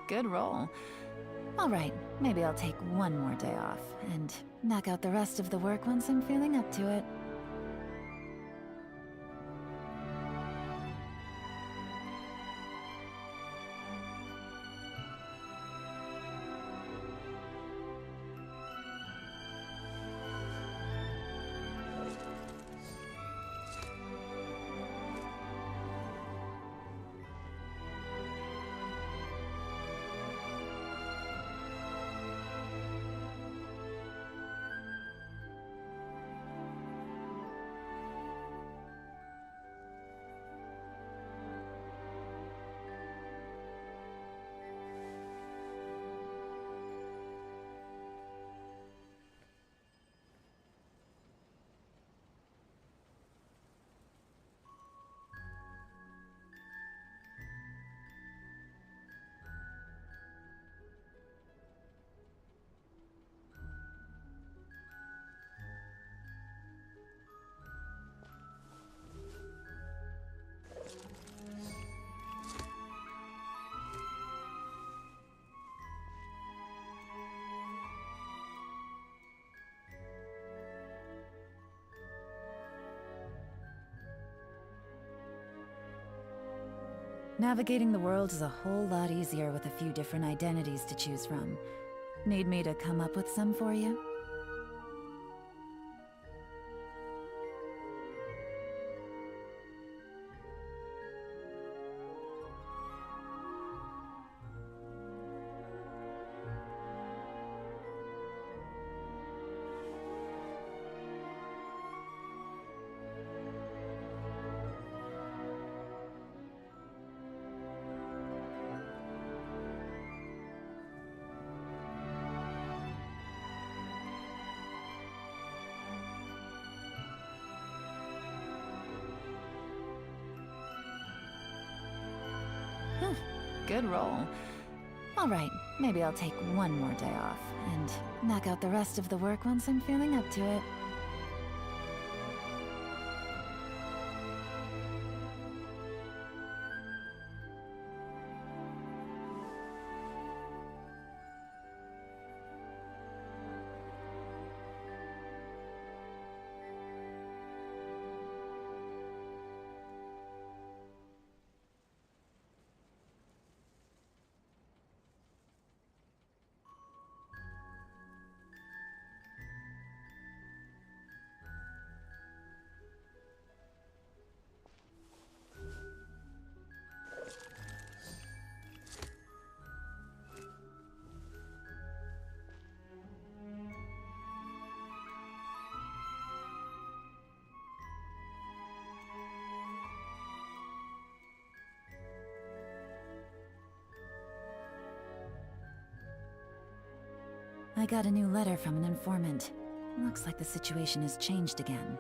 Good roll. All right, maybe I'll take one more day off and knock out the rest of the work once I'm feeling up to it. Navigating the world is a whole lot easier with a few different identities to choose from. Need me to come up with some for you? Good roll. All right, maybe I'll take one more day off and knock out the rest of the work once I'm feeling up to it. I got a new letter from an informant. Looks like the situation has changed again.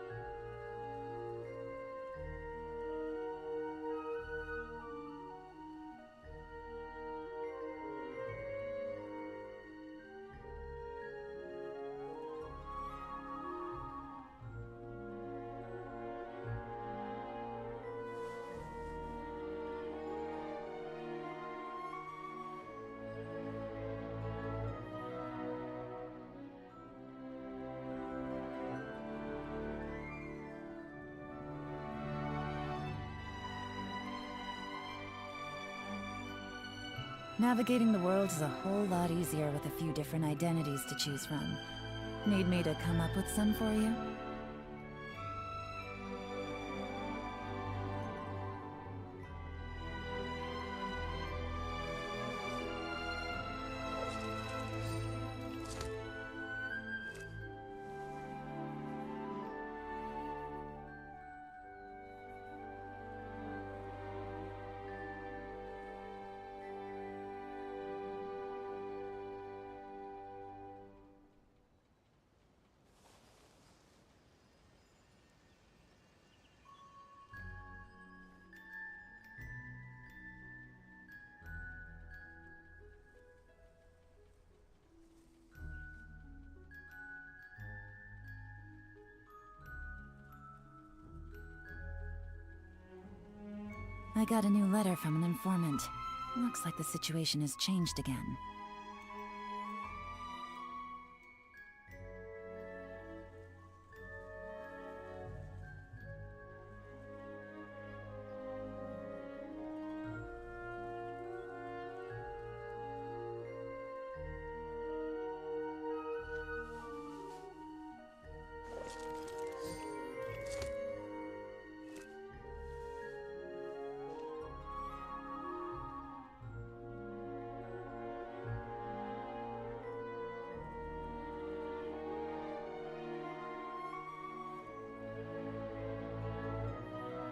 Navigating the world is a whole lot easier with a few different identities to choose from. Need me to come up with some for you? I got a new letter from an informant. Looks like the situation has changed again.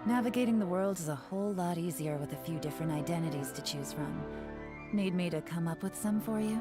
Navigating the world is a whole lot easier with a few different identities to choose from. Need me to come up with some for you?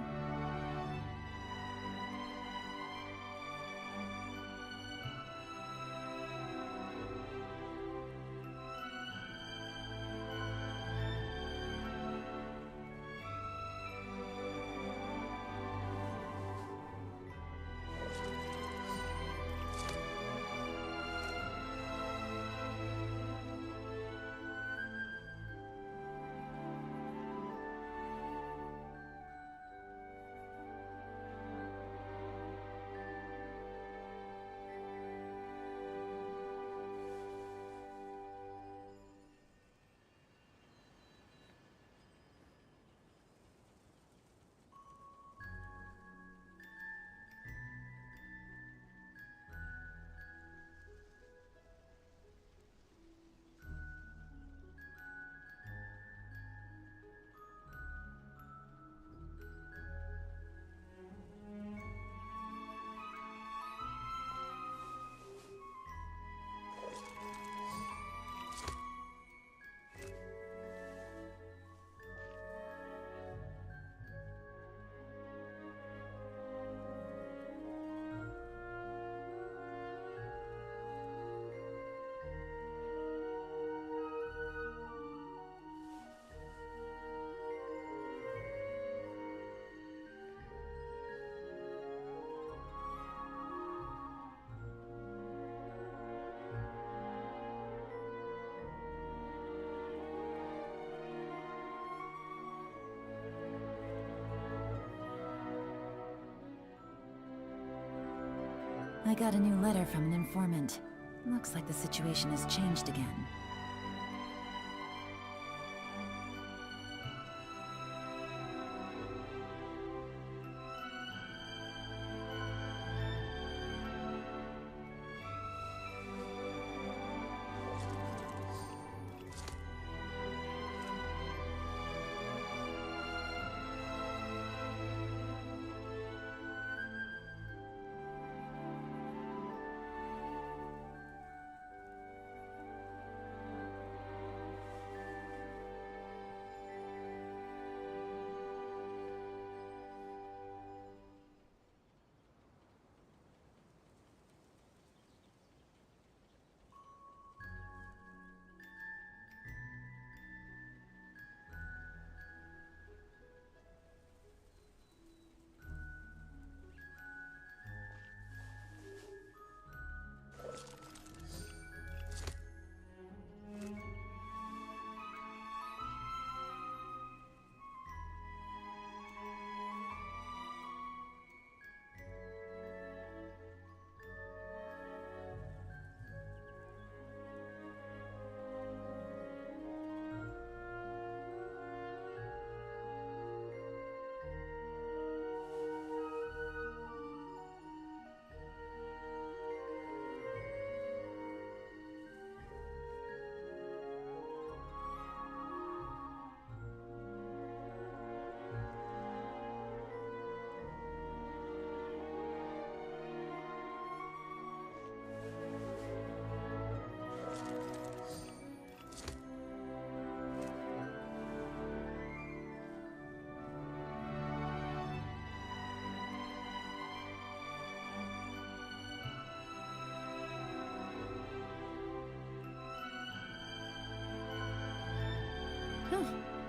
I got a new letter from an informant. Looks like the situation has changed again.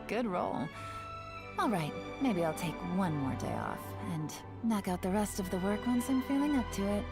Good roll. Alright, maybe I'll take one more day off, and knock out the rest of the work once I'm feeling up to it.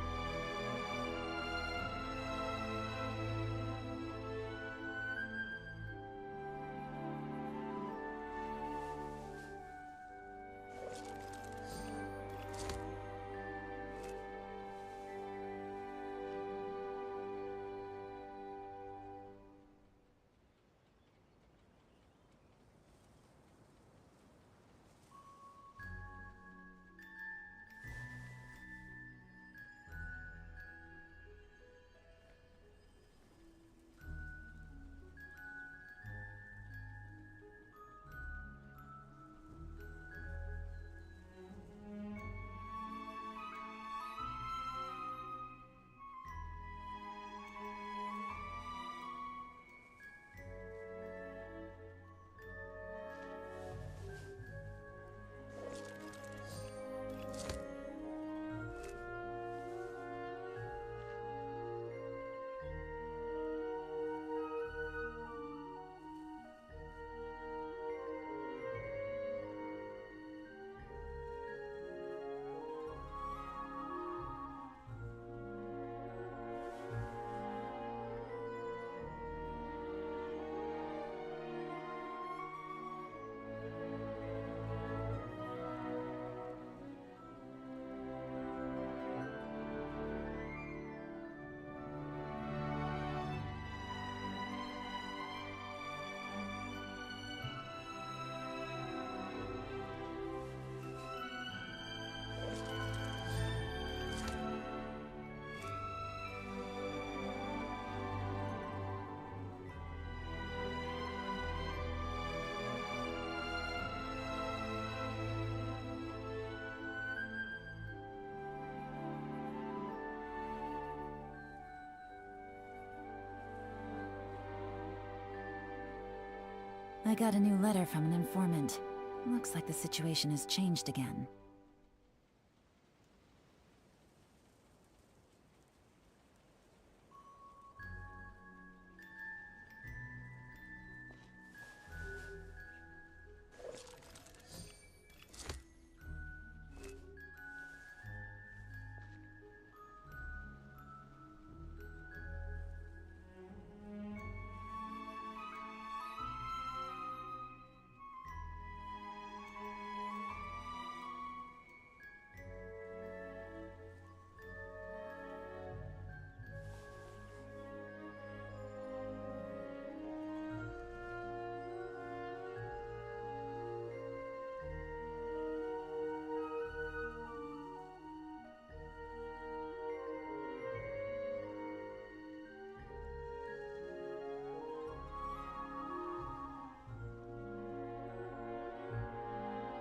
I got a new letter from an informant. Looks like the situation has changed again.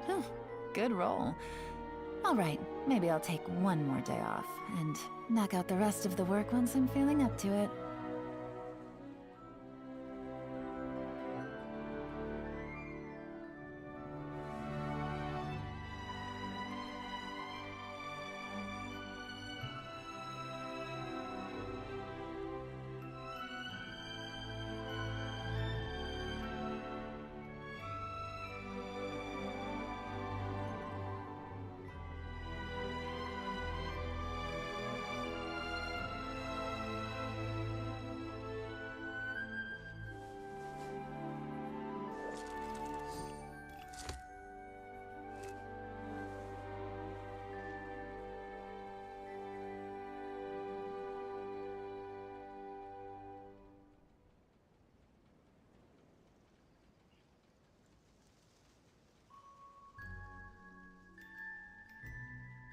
Whew, good roll. Alright, maybe I'll take one more day off, and knock out the rest of the work once I'm feeling up to it.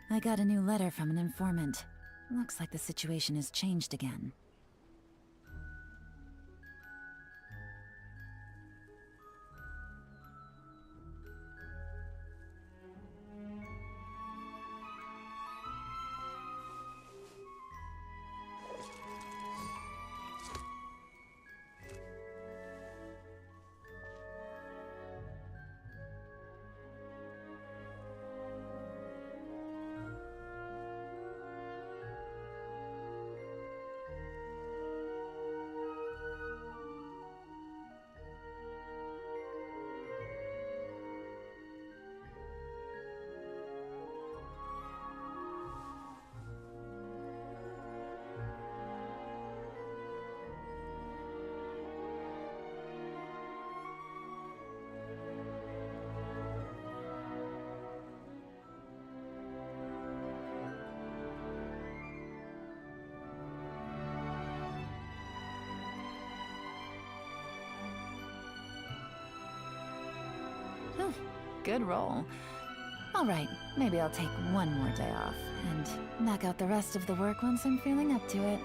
I got a new letter from an informant. Looks like the situation has changed again. Whew, good roll. Alright, maybe I'll take one more day off, and knock out the rest of the work once I'm feeling up to it.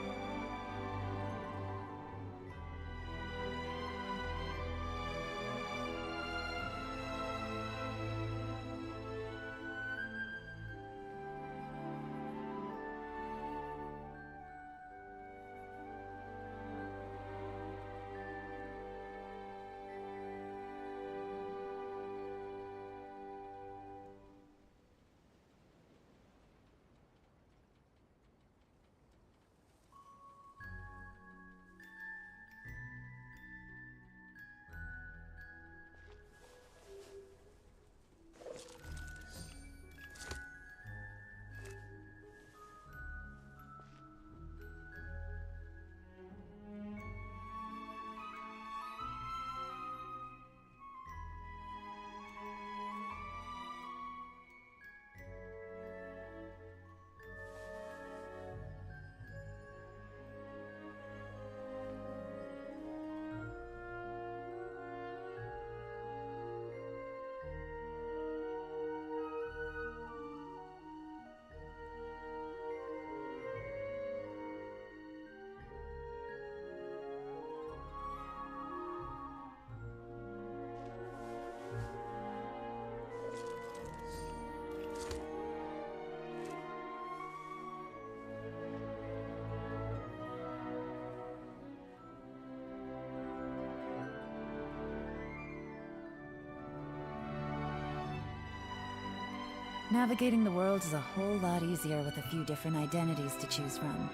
Navigating the world is a whole lot easier with a few different identities to choose from.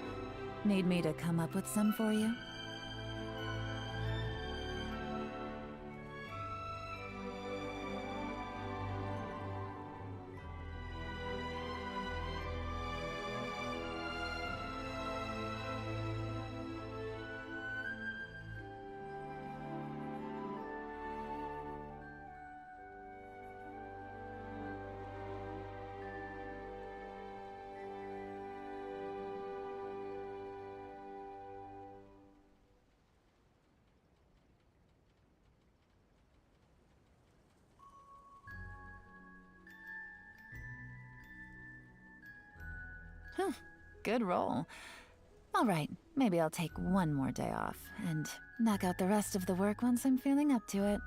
Need me to come up with some for you? Huh, good roll. Alright, maybe I'll take one more day off, and knock out the rest of the work once I'm feeling up to it.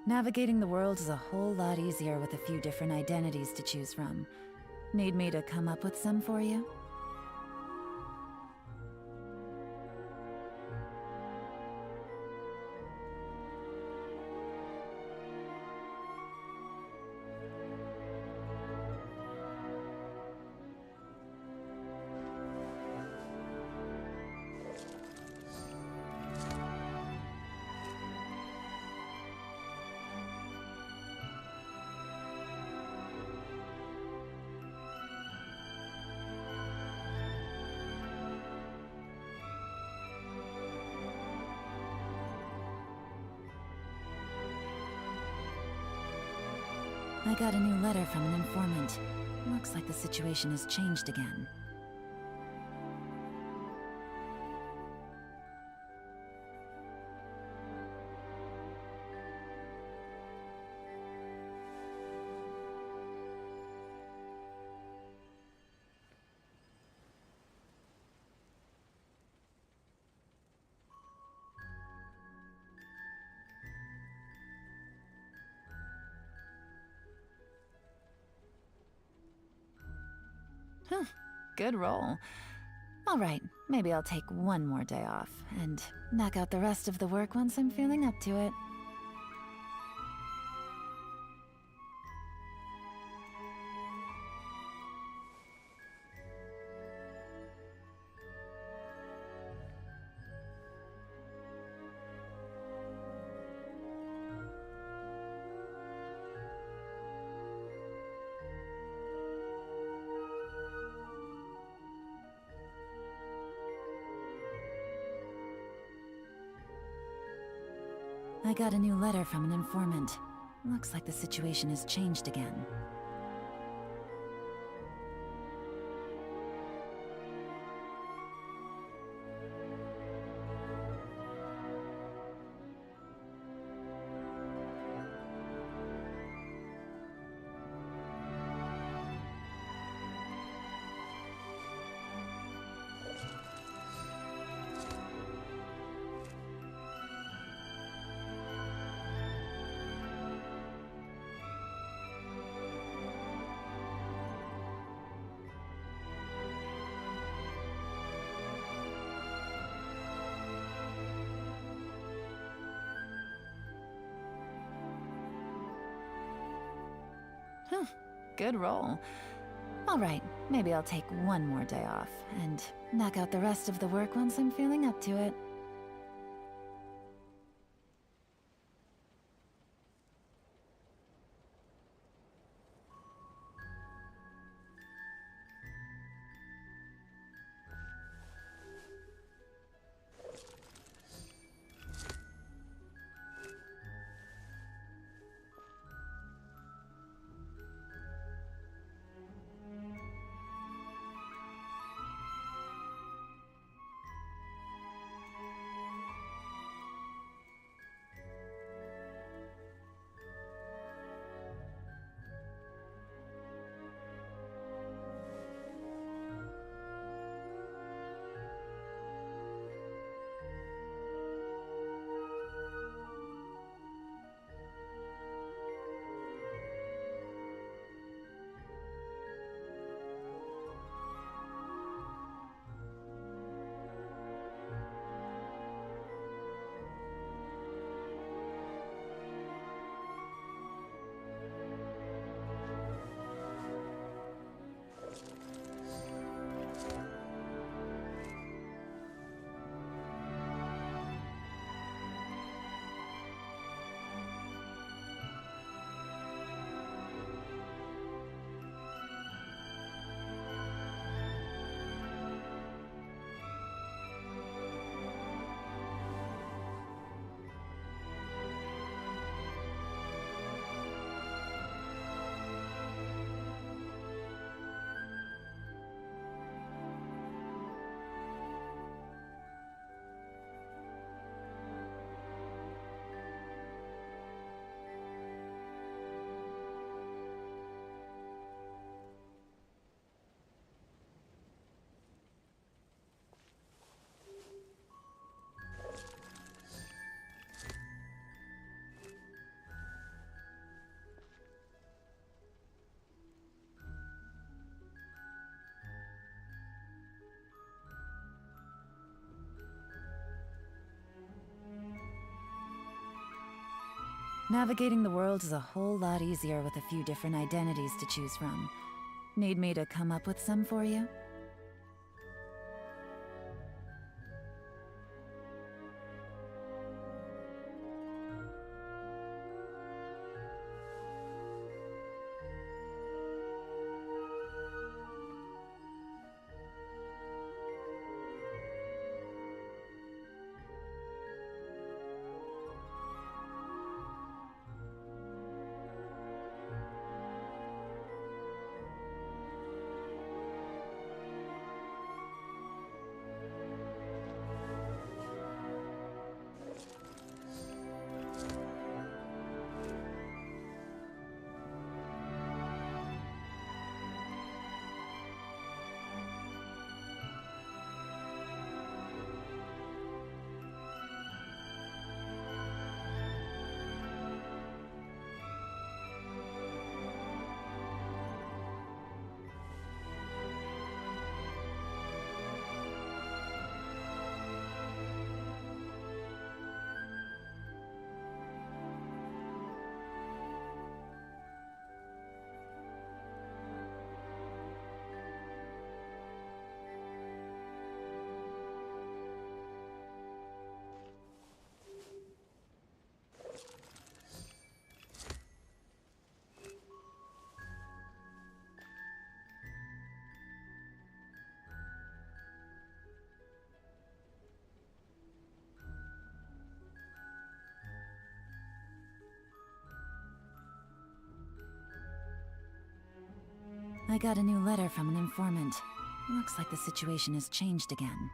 Navigating the world is a whole lot easier with a few different identities to choose from. Need me to come up with some for you? I got a new letter from an informant. Looks like the situation has changed again. Good roll. Alright, maybe I'll take one more day off, and knock out the rest of the work once I'm feeling up to it. I got a new letter from an informant. Looks like the situation has changed again. Good roll. Alright, maybe I'll take one more day off, and knock out the rest of the work once I'm feeling up to it. Navigating the world is a whole lot easier with a few different identities to choose from. Need me to come up with some for you? I got a new letter from an informant. Looks like the situation has changed again.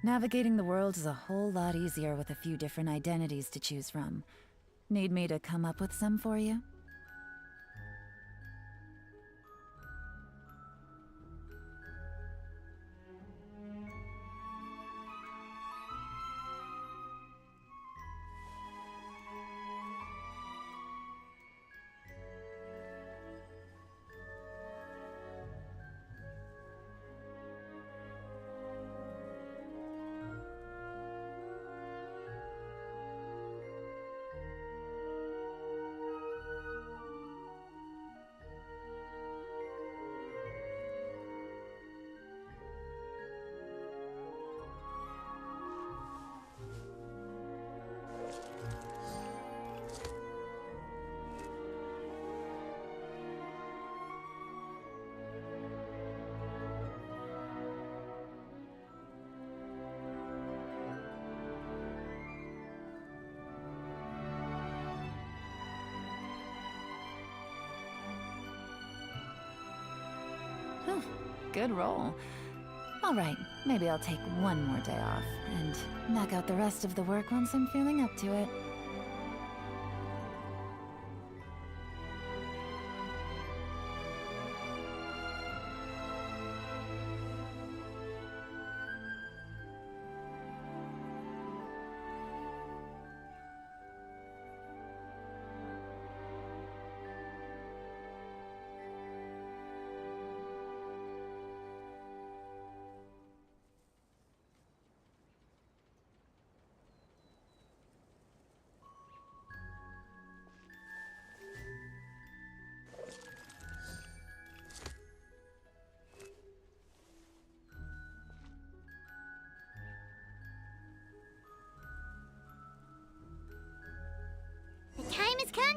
Navigating the world is a whole lot easier with a few different identities to choose from. Need me to come up with some for you? Good roll. All right, maybe I'll take one more day off and knock out the rest of the work once I'm feeling up to it.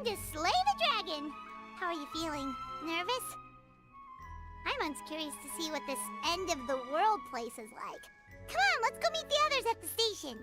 to slay the dragon! How are you feeling? Nervous? I'm curious to see what this end of the world place is like. Come on, let's go meet the others at the station.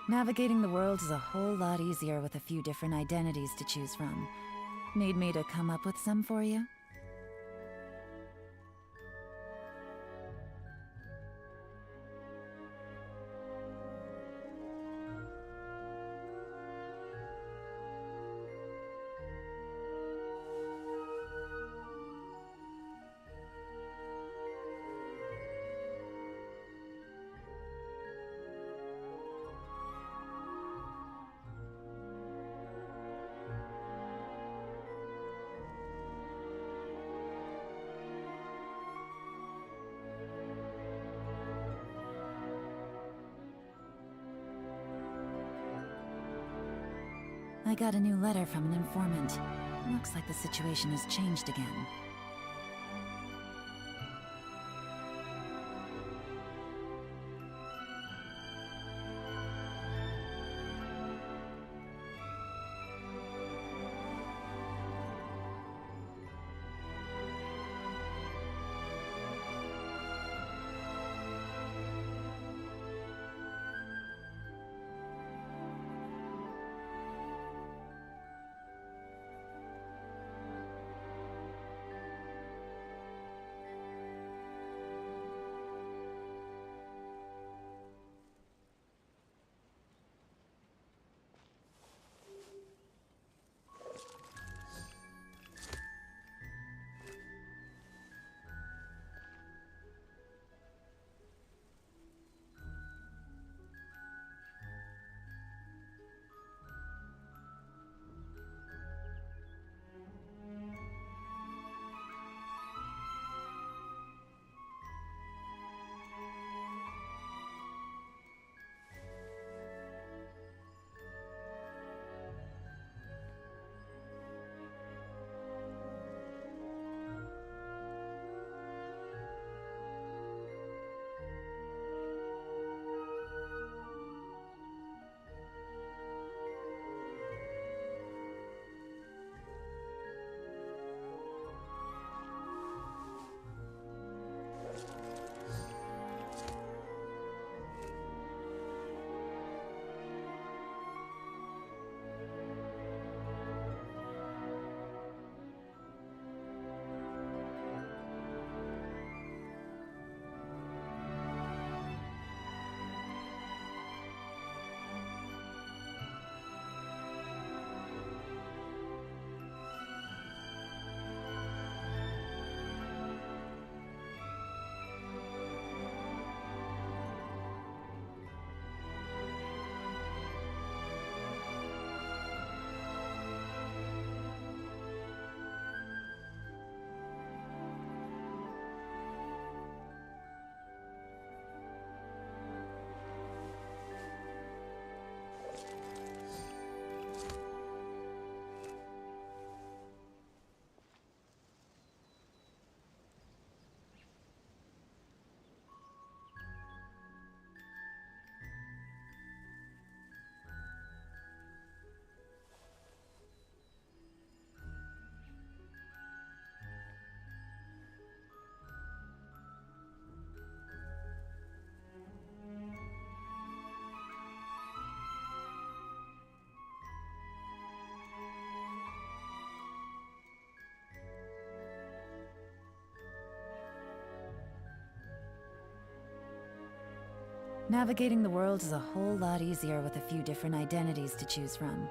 Navigating the world is a whole lot easier with a few different identities to choose from. Need me to come up with some for you? I got a new letter from an informant. Looks like the situation has changed again. Navigating the world is a whole lot easier with a few different identities to choose from.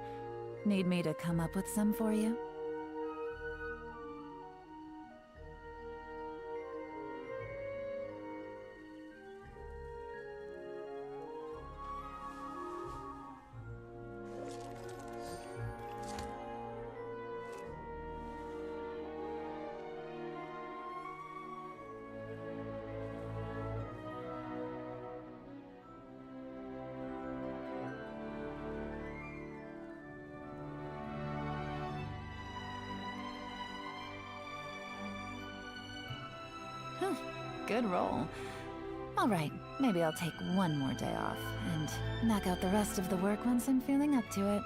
Need me to come up with some for you? Good roll. All right, maybe I'll take one more day off and knock out the rest of the work once I'm feeling up to it.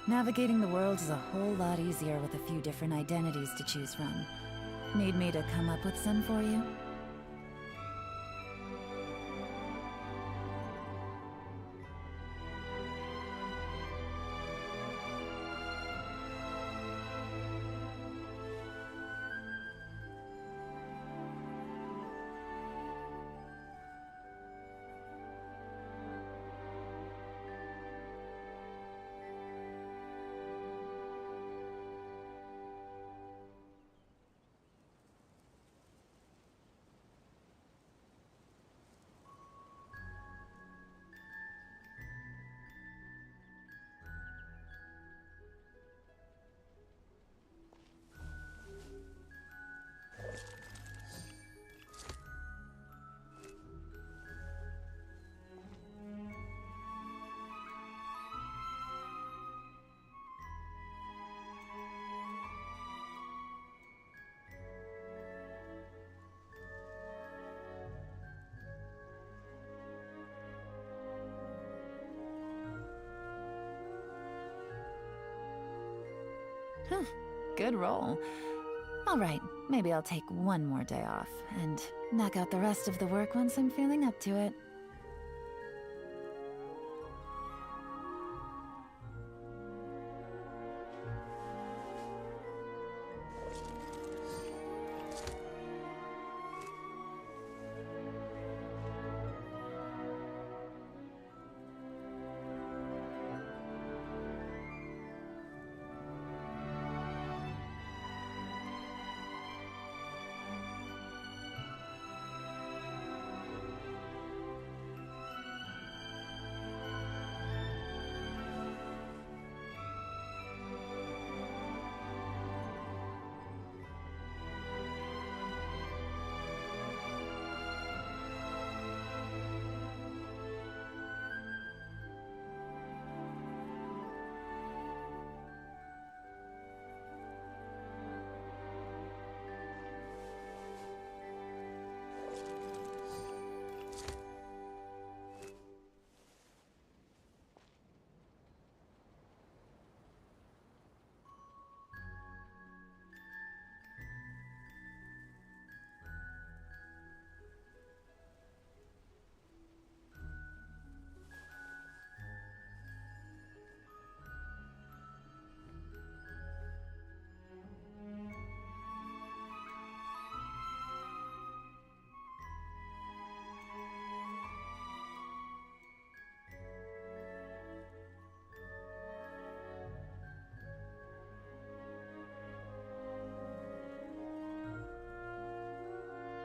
Navigating the world is a whole lot easier with a few different identities to choose from. Need me to come up with some for you? Good roll. All right, maybe I'll take one more day off and knock out the rest of the work once I'm feeling up to it.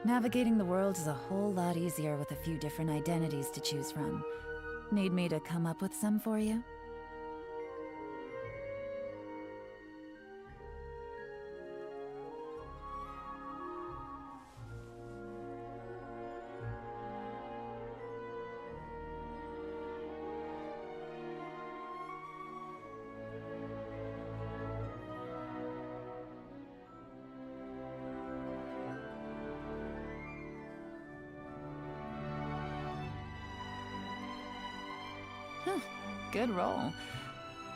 Navigating the world is a whole lot easier with a few different identities to choose from. Need me to come up with some for you? Good roll.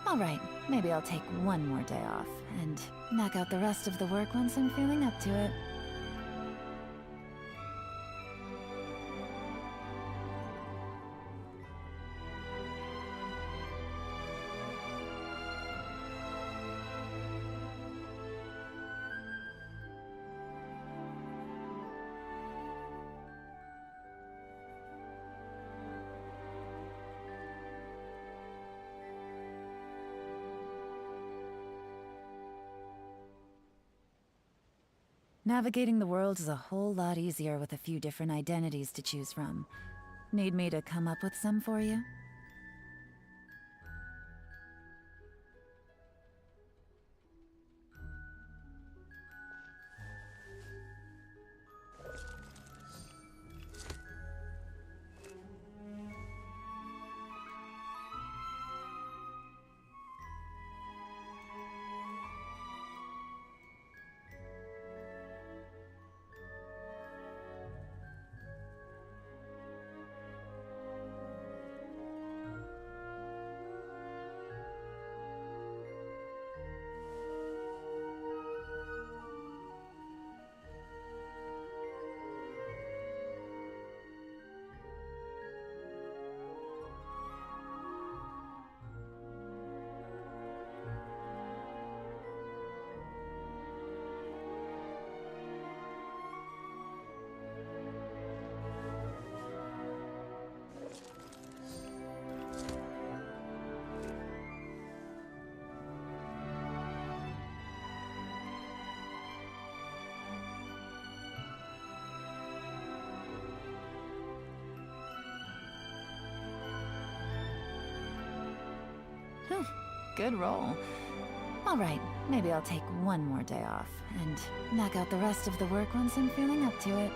All right, maybe I'll take one more day off and knock out the rest of the work once I'm feeling up to it. Navigating the world is a whole lot easier with a few different identities to choose from. Need me to come up with some for you? Good roll. All right, maybe I'll take one more day off and knock out the rest of the work once I'm feeling up to it.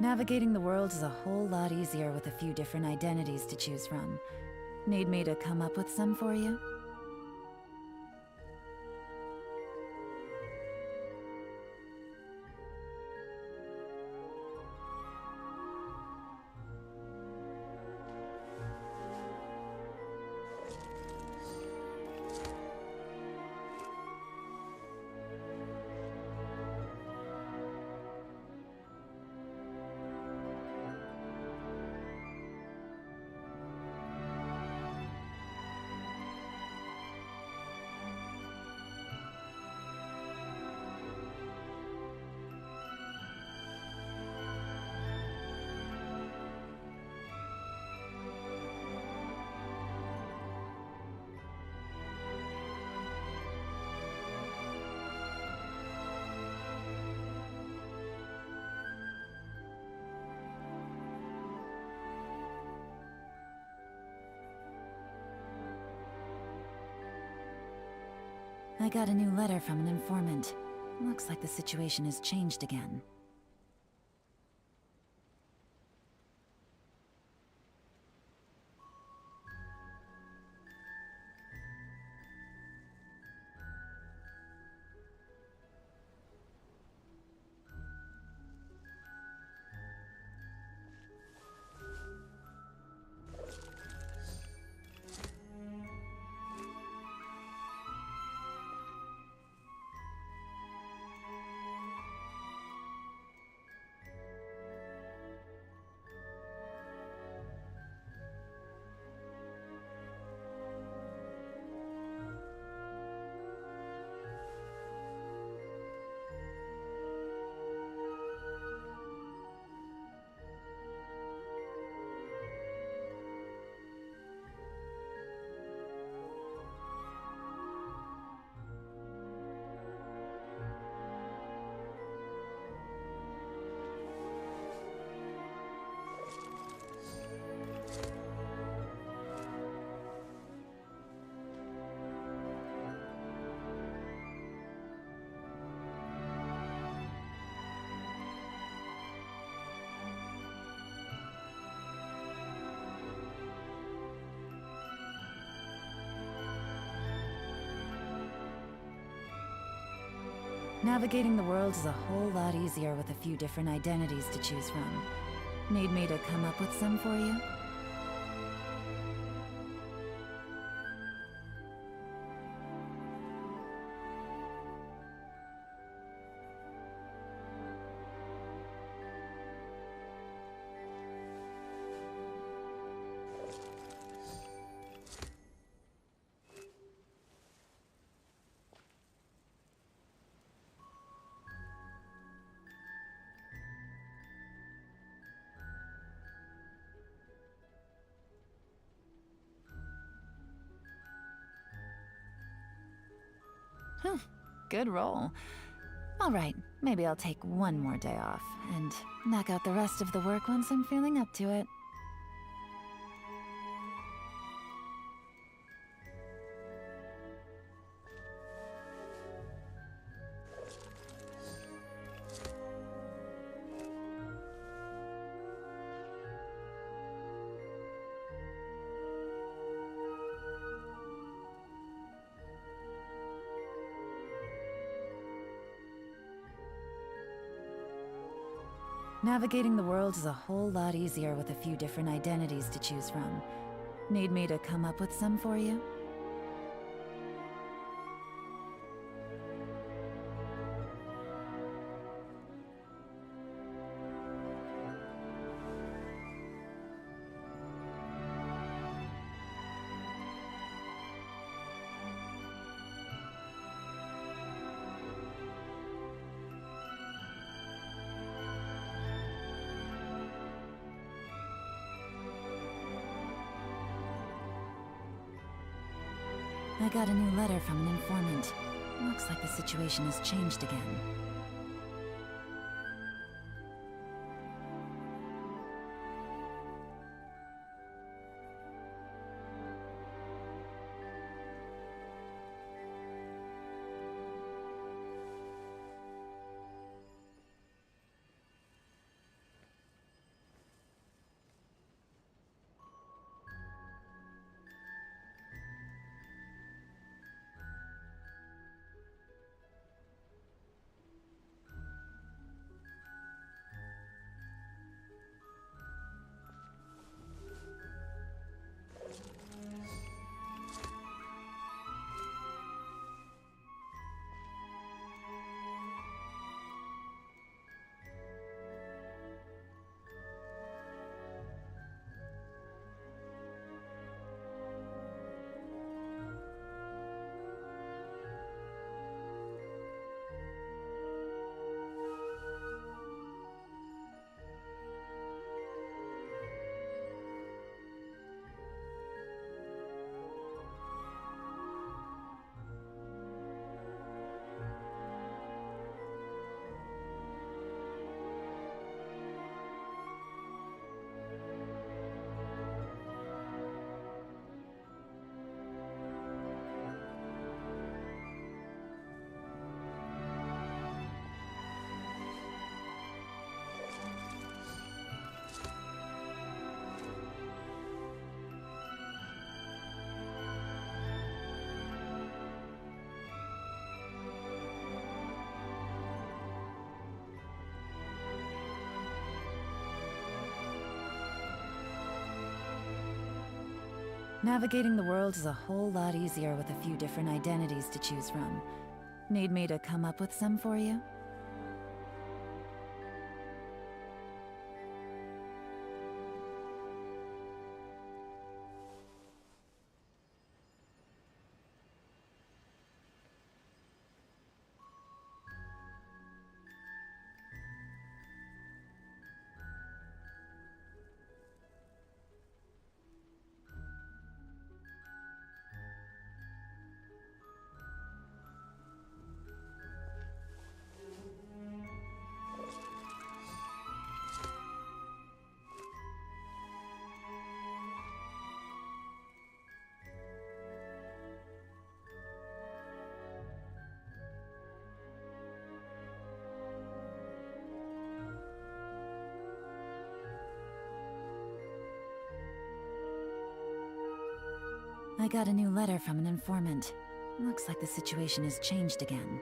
Navigating the world is a whole lot easier with a few different identities to choose from. Need me to come up with some for you? I got a new letter from an informant. Looks like the situation has changed again. Navigating the world is a whole lot easier with a few different identities to choose from. Need me to come up with some for you? Good roll. All right, maybe I'll take one more day off and knock out the rest of the work once I'm feeling up to it. Navigating the world is a whole lot easier with a few different identities to choose from. Need me to come up with some for you? I got a new letter from an informant. Looks like the situation has changed again. Navigating the world is a whole lot easier with a few different identities to choose from. Need me to come up with some for you? I got a new letter from an informant. Looks like the situation has changed again.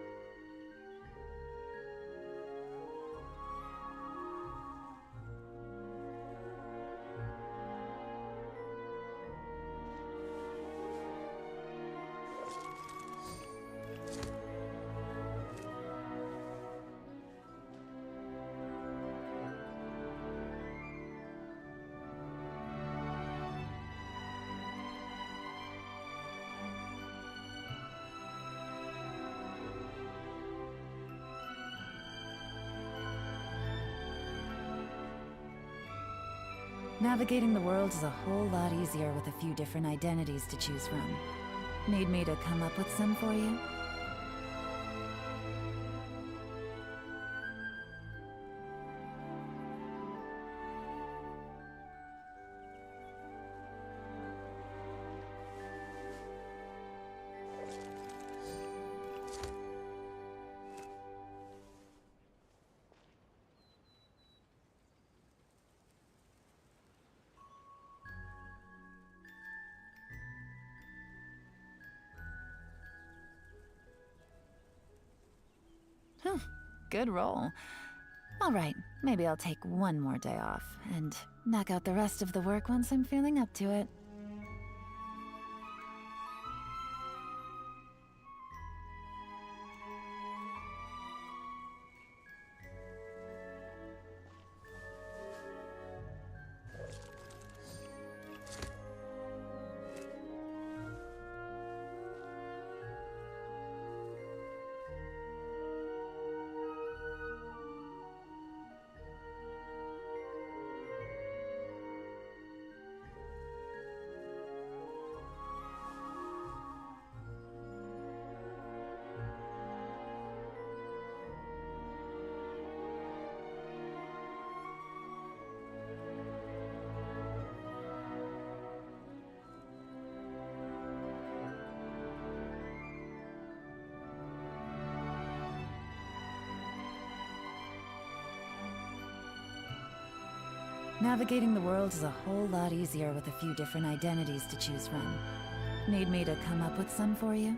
Navigating the world is a whole lot easier with a few different identities to choose from. Need me to come up with some for you? Good roll. All right, maybe I'll take one more day off and knock out the rest of the work once I'm feeling up to it. Navigating the world is a whole lot easier with a few different identities to choose from. Need me to come up with some for you?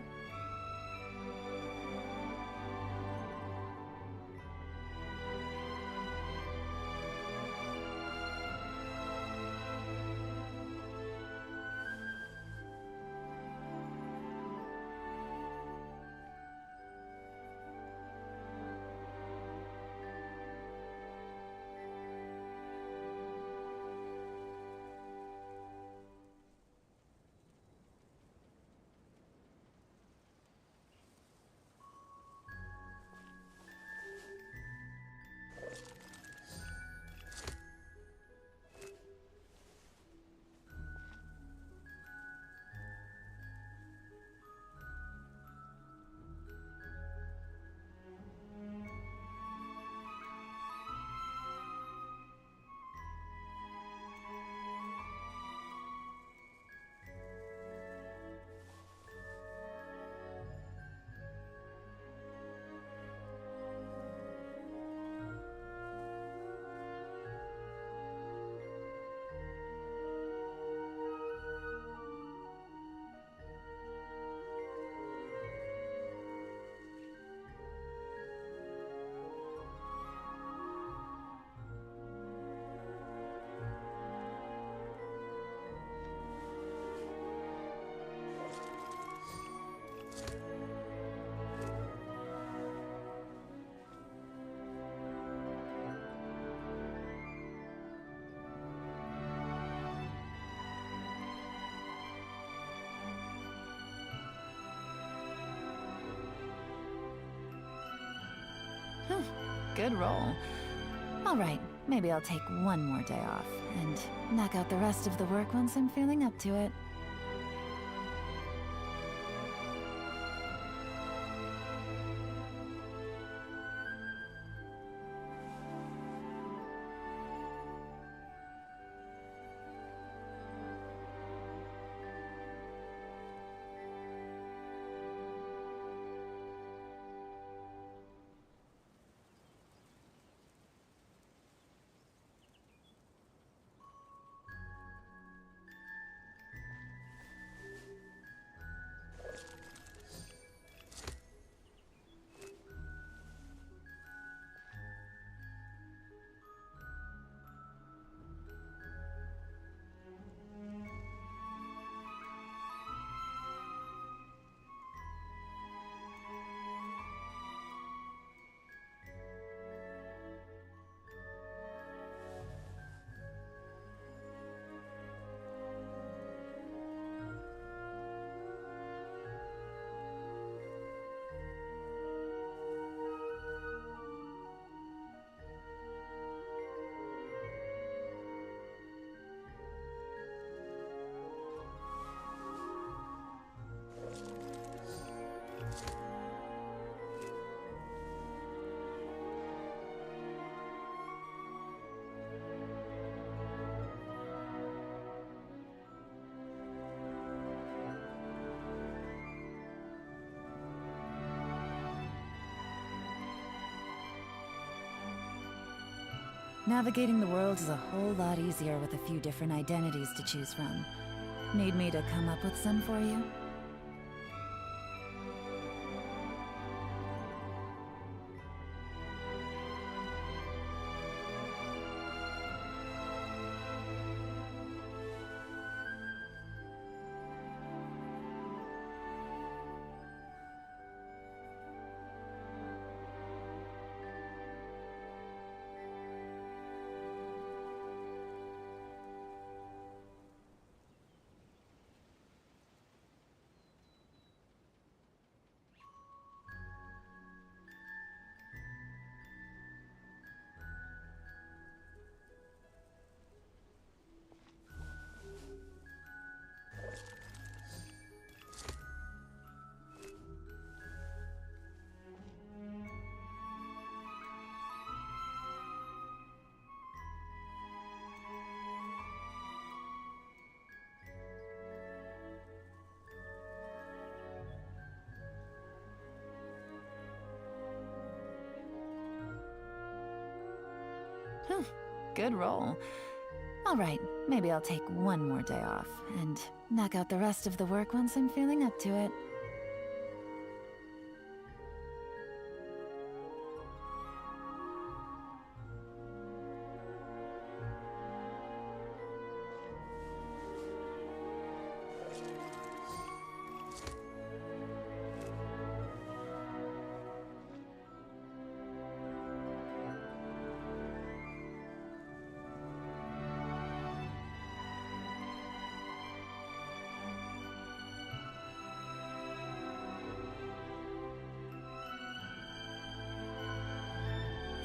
Good roll. All right, maybe I'll take one more day off and knock out the rest of the work once I'm feeling up to it. Navigating the world is a whole lot easier with a few different identities to choose from. Need me to come up with some for you? Good roll. Alright, maybe I'll take one more day off, and knock out the rest of the work once I'm feeling up to it.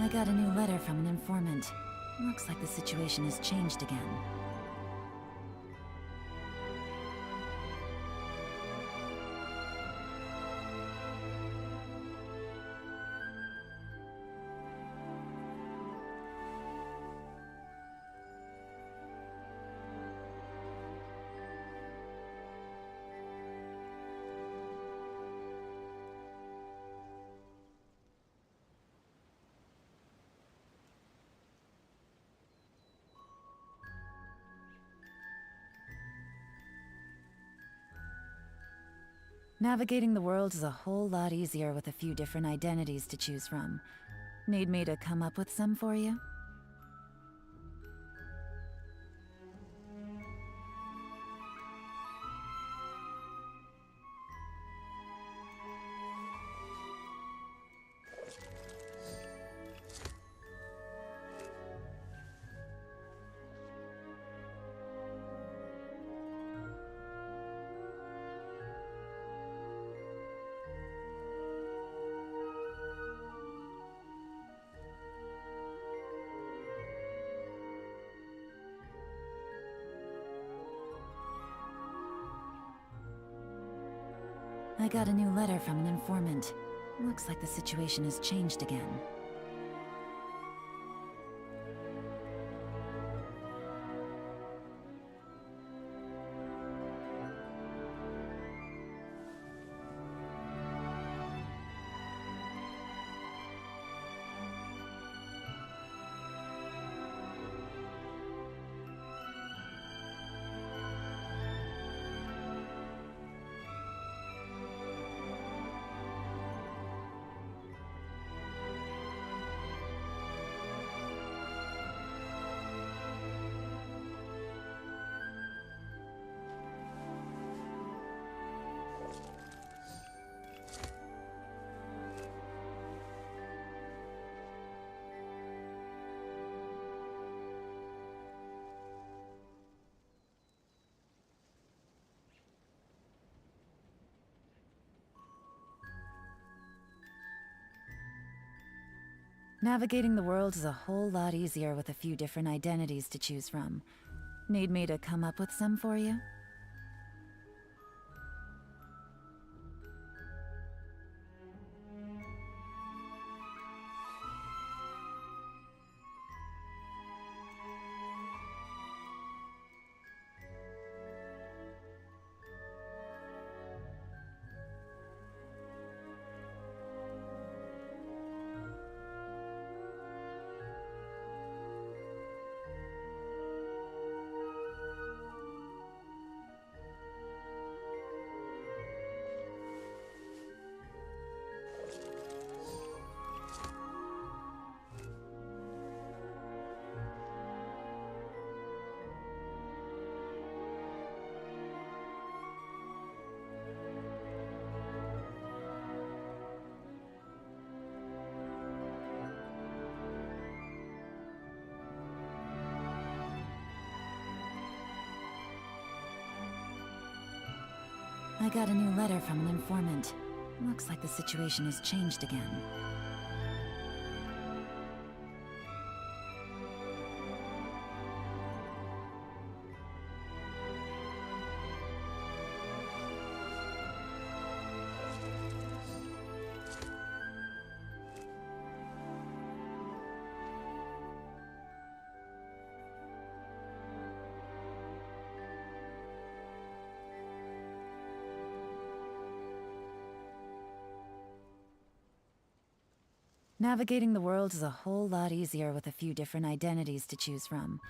I got a new letter from an informant. Looks like the situation has changed again. Navigating the world is a whole lot easier with a few different identities to choose from. Need me to come up with some for you? I got a new letter from an informant. Looks like the situation has changed again. Navigating the world is a whole lot easier with a few different identities to choose from. Need me to come up with some for you? I got a new letter from an informant. Looks like the situation has changed again. Navigating the world is a whole lot easier with a few different identities to choose from.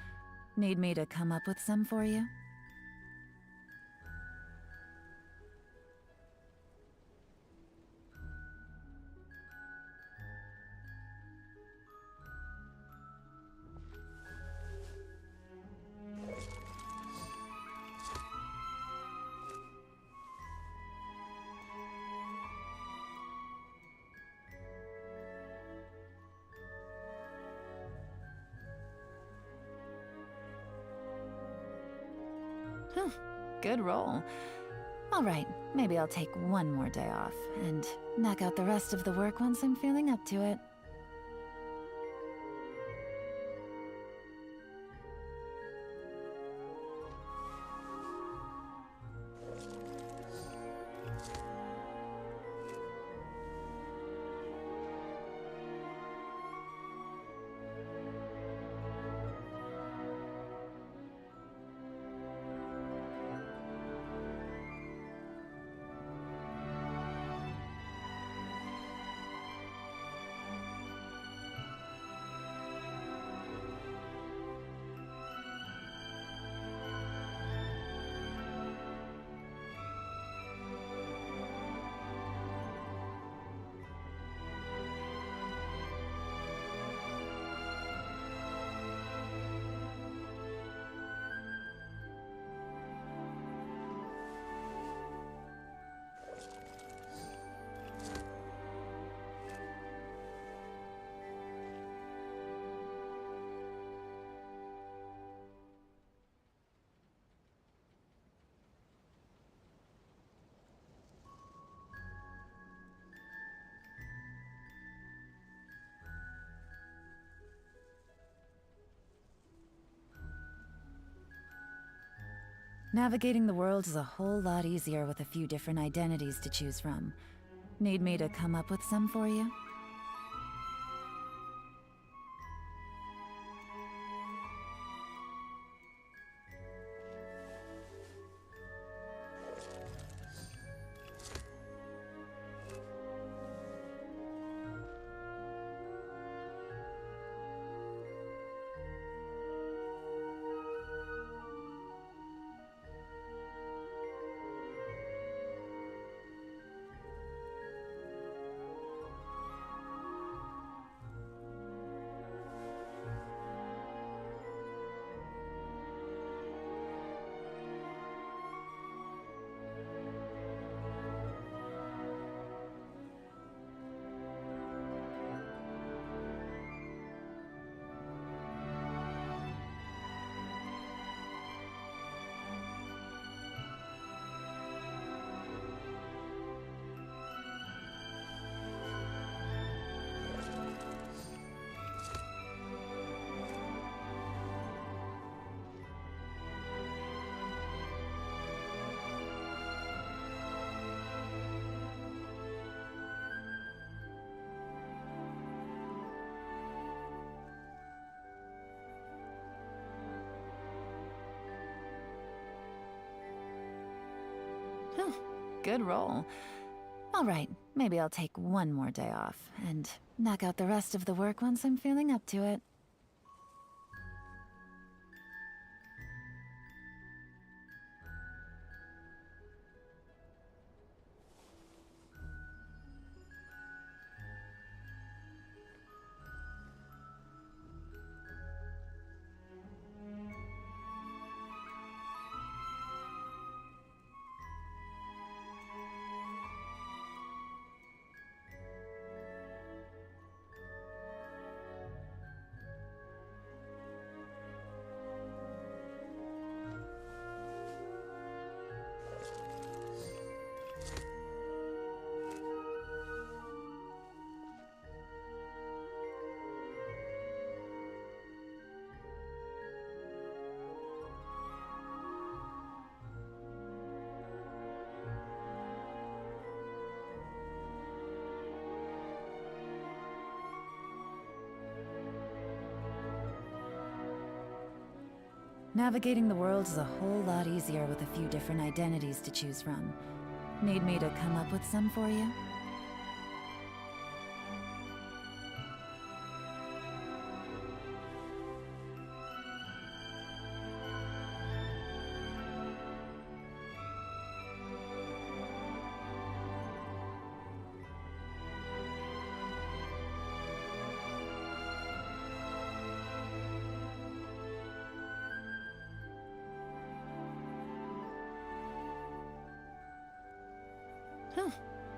Need me to come up with some for you? Good roll. Alright, maybe I'll take one more day off, and knock out the rest of the work once I'm feeling up to it. Navigating the world is a whole lot easier with a few different identities to choose from. Need me to come up with some for you? Good roll. Alright, maybe I'll take one more day off, and knock out the rest of the work once I'm feeling up to it. Navigating the world is a whole lot easier with a few different identities to choose from. Need me to come up with some for you?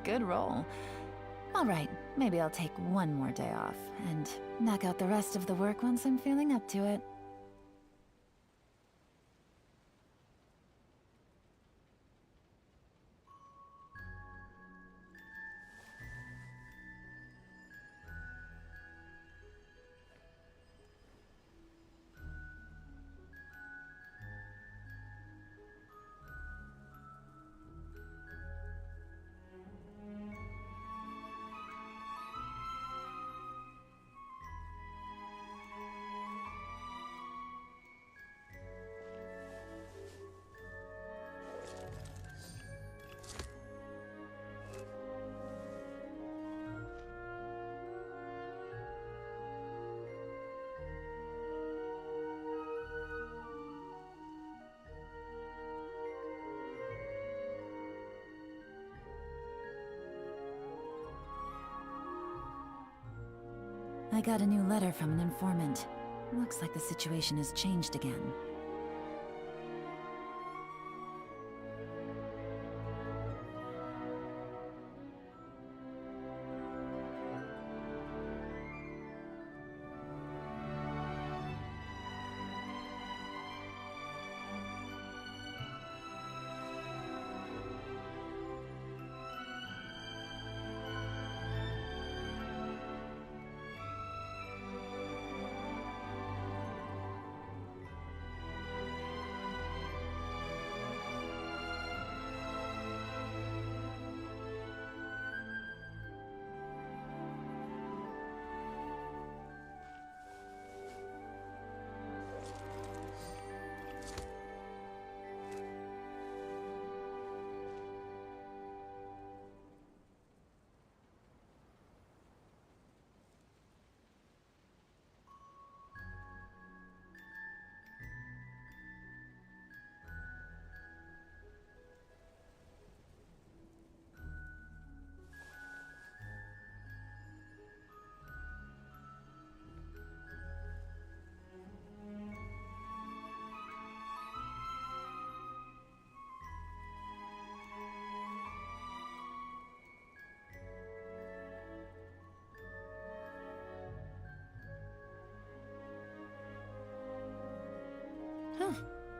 Good roll. Alright, maybe I'll take one more day off, and knock out the rest of the work once I'm feeling up to it. I got a new letter from an informant. Looks like the situation has changed again.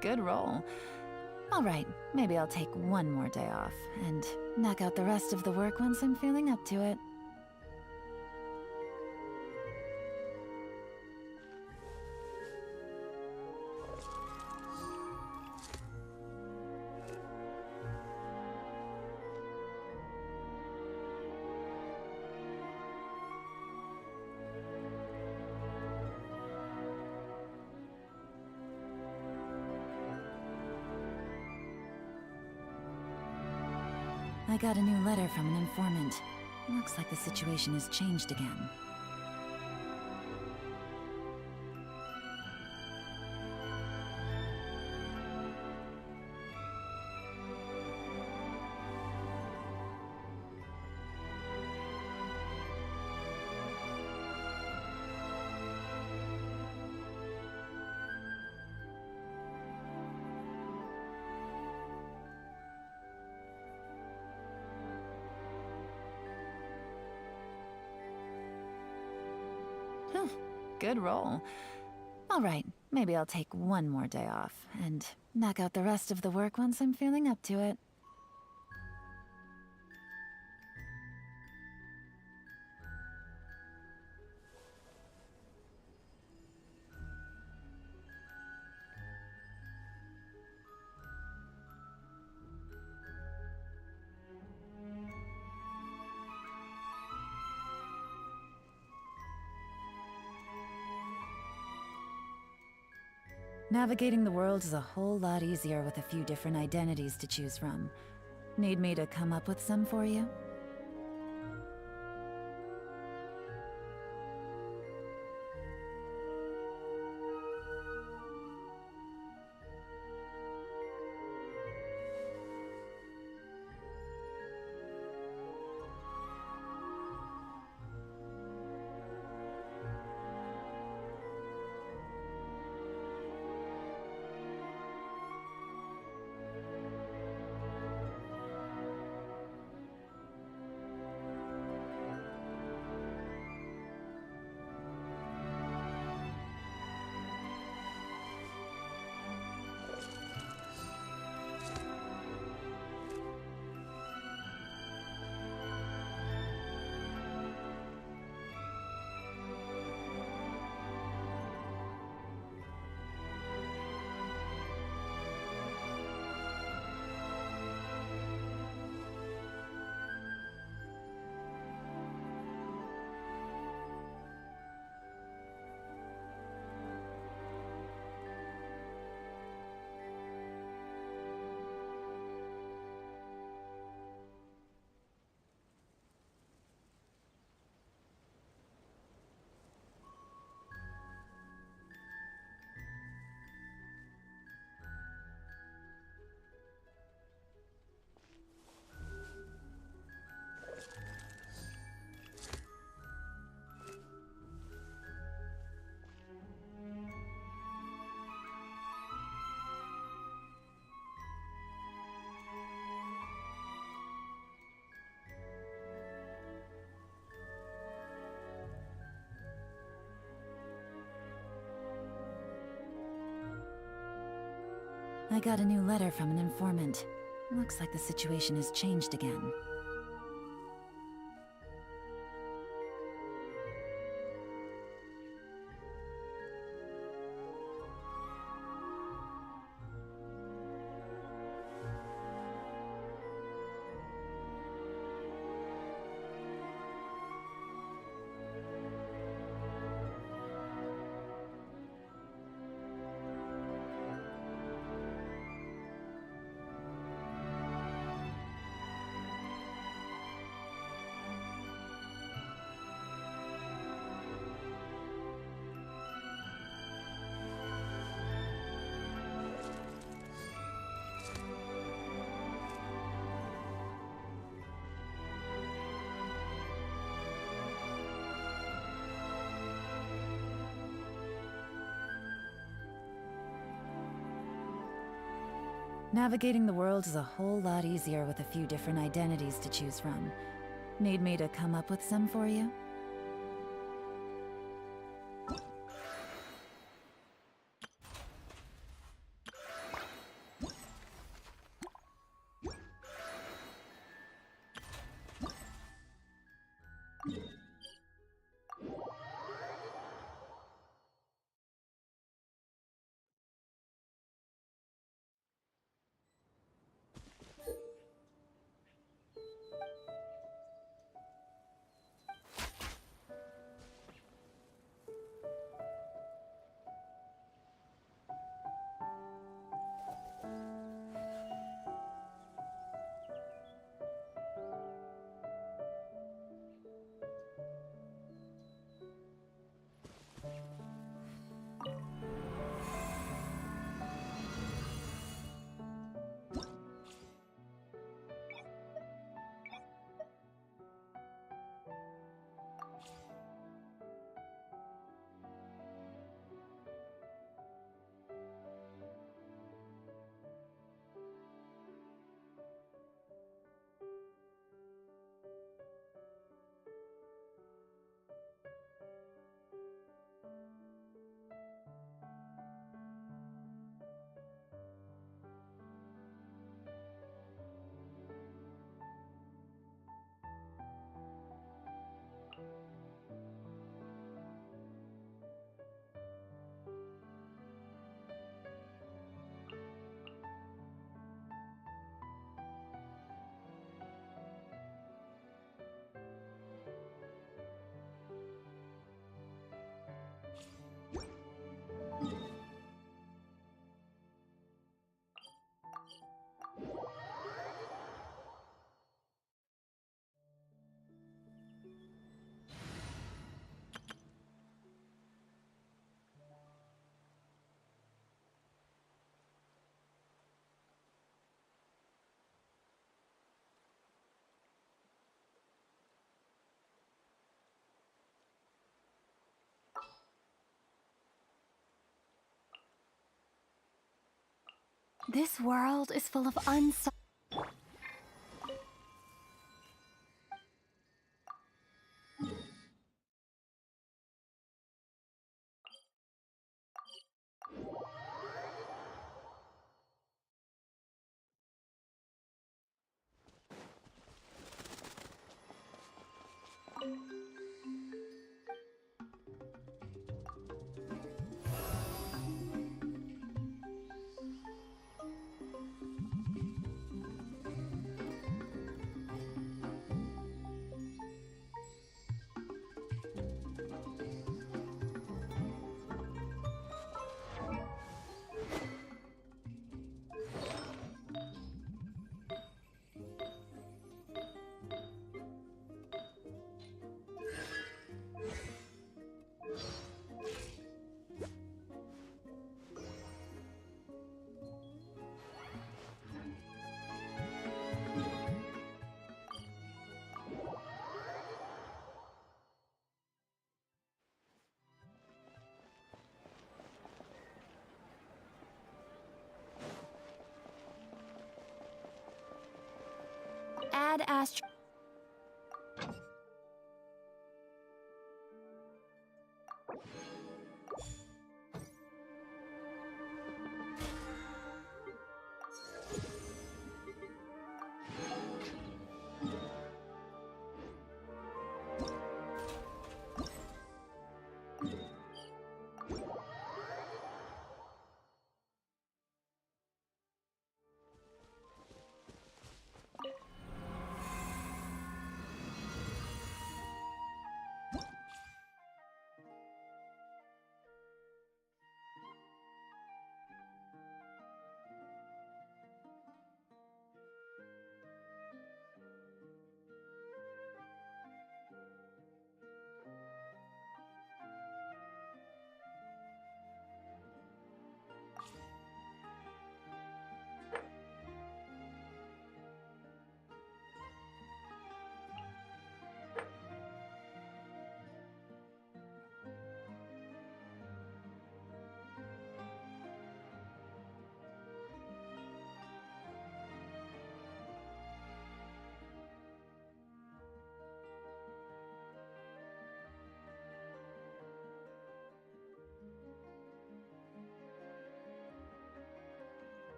Good roll. Alright, maybe I'll take one more day off, and knock out the rest of the work once I'm feeling up to it. I got a new letter from an informant. Looks like the situation has changed again. Good roll. Alright, maybe I'll take one more day off, and knock out the rest of the work once I'm feeling up to it. Navigating the world is a whole lot easier with a few different identities to choose from. Need me to come up with some for you? I got a new letter from an informant. Looks like the situation has changed again. Navigating the world is a whole lot easier with a few different identities to choose from. Need me to come up with some for you? This world is full of unsolved. Add Astro.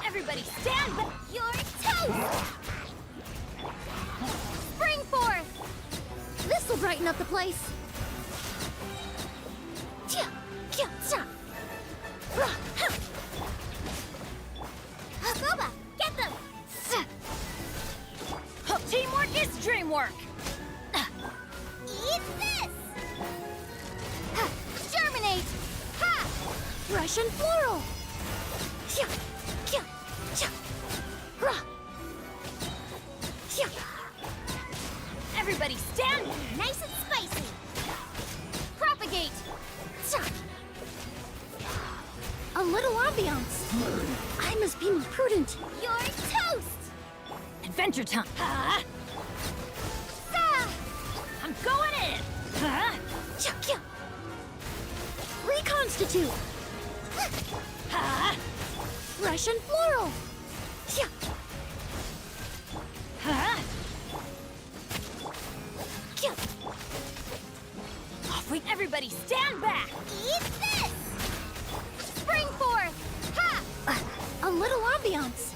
Everybody stand back! You're toast! Spring forth! This'll brighten up the place. Hakoba, get them! Teamwork is dreamwork! Eat this! Germinate! Ha! Russian floral! Everybody stand! Nice and spicy! Propagate! A little ambiance. I must be more prudent. You're toast! Adventure time! I'm going in! Reconstitute! Russian floral! Wait, everybody stand back! Eat this! Spring forth! Ha! A little ambiance.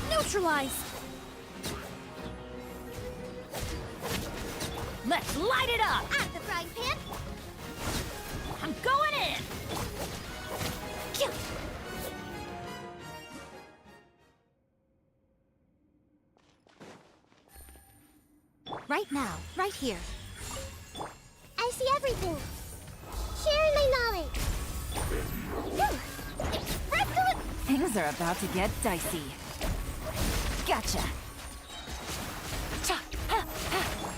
Neutralize! Let's light it up! At the frying pan! I'm going in! Right now, right here. I see everything. Sharing my knowledge. Things are about to get dicey. Gotcha.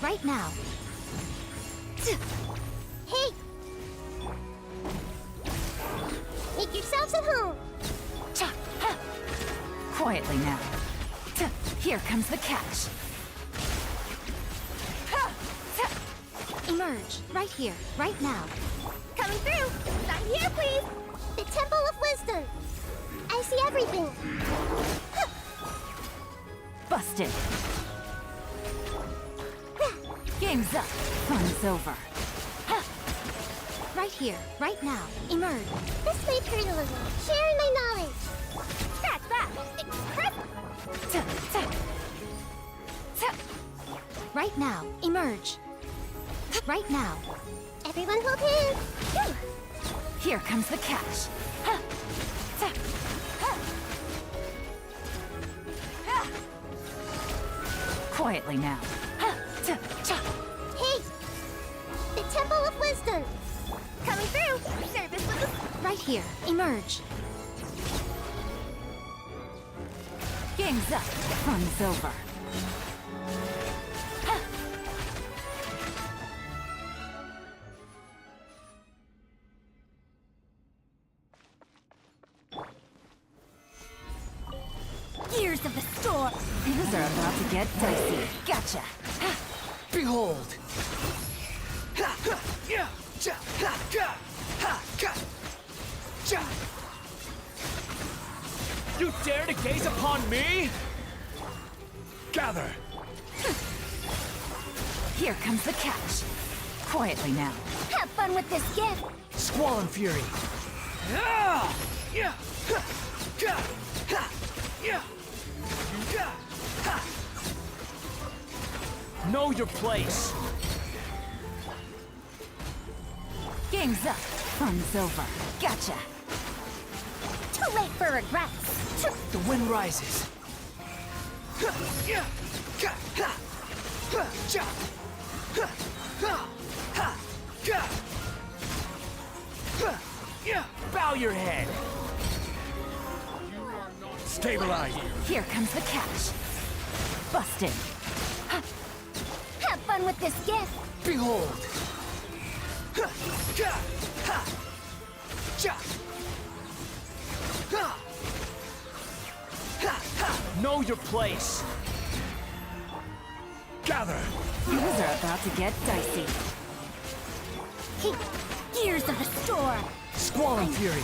Right now. Hey! Make yourselves at home. Quietly now. Here comes the catch. Emerge. Right here. Right now. Coming through! Sign here, please! The Temple of Wisdom. I see everything. Busted. Game's up. Fun's over. Right here. Right now. Emerge. This may hurt a little. Sharing my knowledge. Scratch that! Right now. Emerge. Right now. Everyone hold hands. Here comes the catch. Quietly now. Hey! The Temple of Wisdom. Coming through! Service with the... Right here. Emerge. Game's up. Fun's over. Gears of the storm! Things are about to get dicey. Gotcha. Behold! You dare to gaze upon me? Gather! Here comes the catch. Quietly now. Have fun with this gift! Squall and fury! Know your place! Game's up. Fun's over. Gotcha. Too late for regrets! The wind rises. Bow your head. Stabilize. Here comes the catch. Busted. Have fun with this gift. Behold. Know your place. Gather. Things are about to get dicey. Gears of the store. Squall Fury.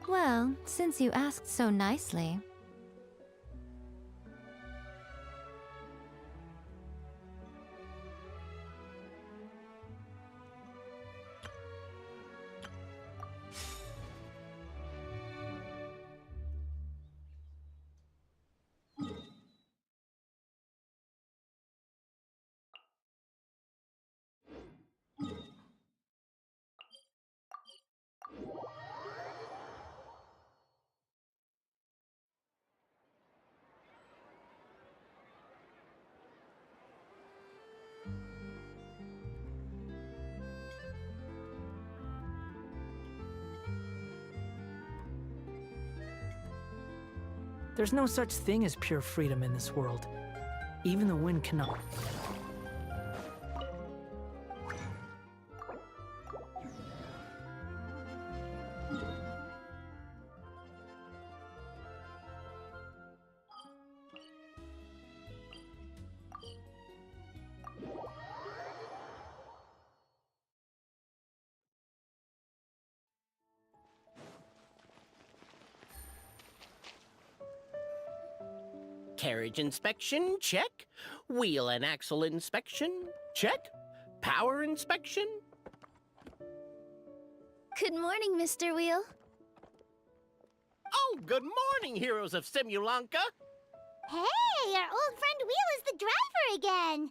Well, since you asked so nicely. There's no such thing as pure freedom in this world. Even the wind cannot. Carriage inspection, check. Wheel and axle inspection, check. Power inspection. Good morning, Mr. Wheel. Oh, good morning, heroes of Simulanka. Hey, our old friend Wheel is the driver again.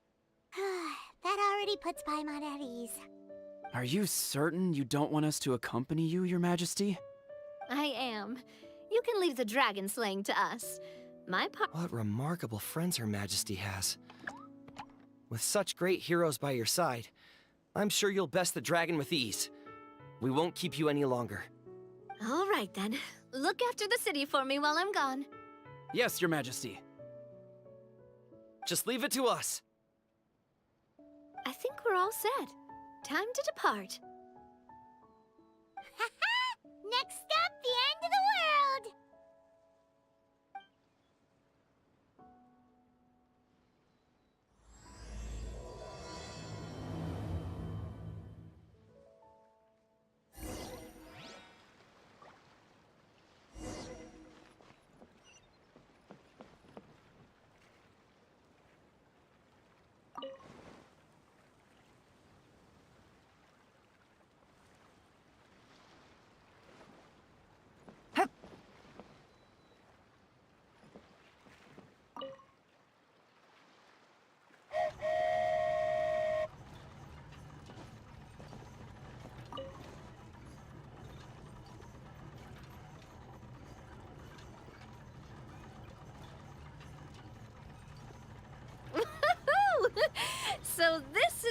That already puts Paimon at ease. Are you certain you don't want us to accompany you, Your Majesty? I am. You can leave the dragon slaying to us. My part. What remarkable friends Her Majesty has. With such great heroes by your side, I'm sure you'll best the dragon with ease. We won't keep you any longer. All right then. Look after the city for me while I'm gone. Yes, Your Majesty. Just leave it to us. I think we're all set. Time to depart. Next up, the end of the world!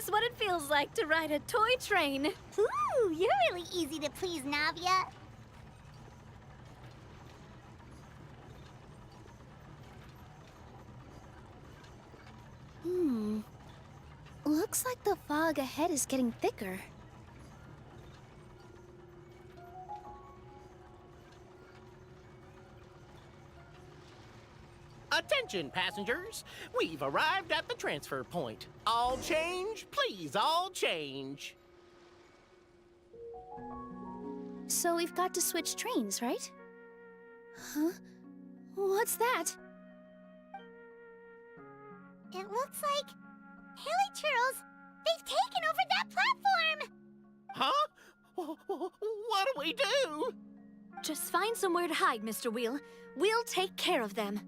just what it feels like to ride a toy train. Ooh, you're really easy to please, Navia. Looks like the fog ahead is getting thicker. Attention, passengers. We've arrived at the transfer point. All change, please, all change. So we've got to switch trains, right? Huh? What's that? It looks like... Haley Churls, they've taken over that platform! Huh? What do we do? Just find somewhere to hide, Mr. Wheel. We'll take care of them.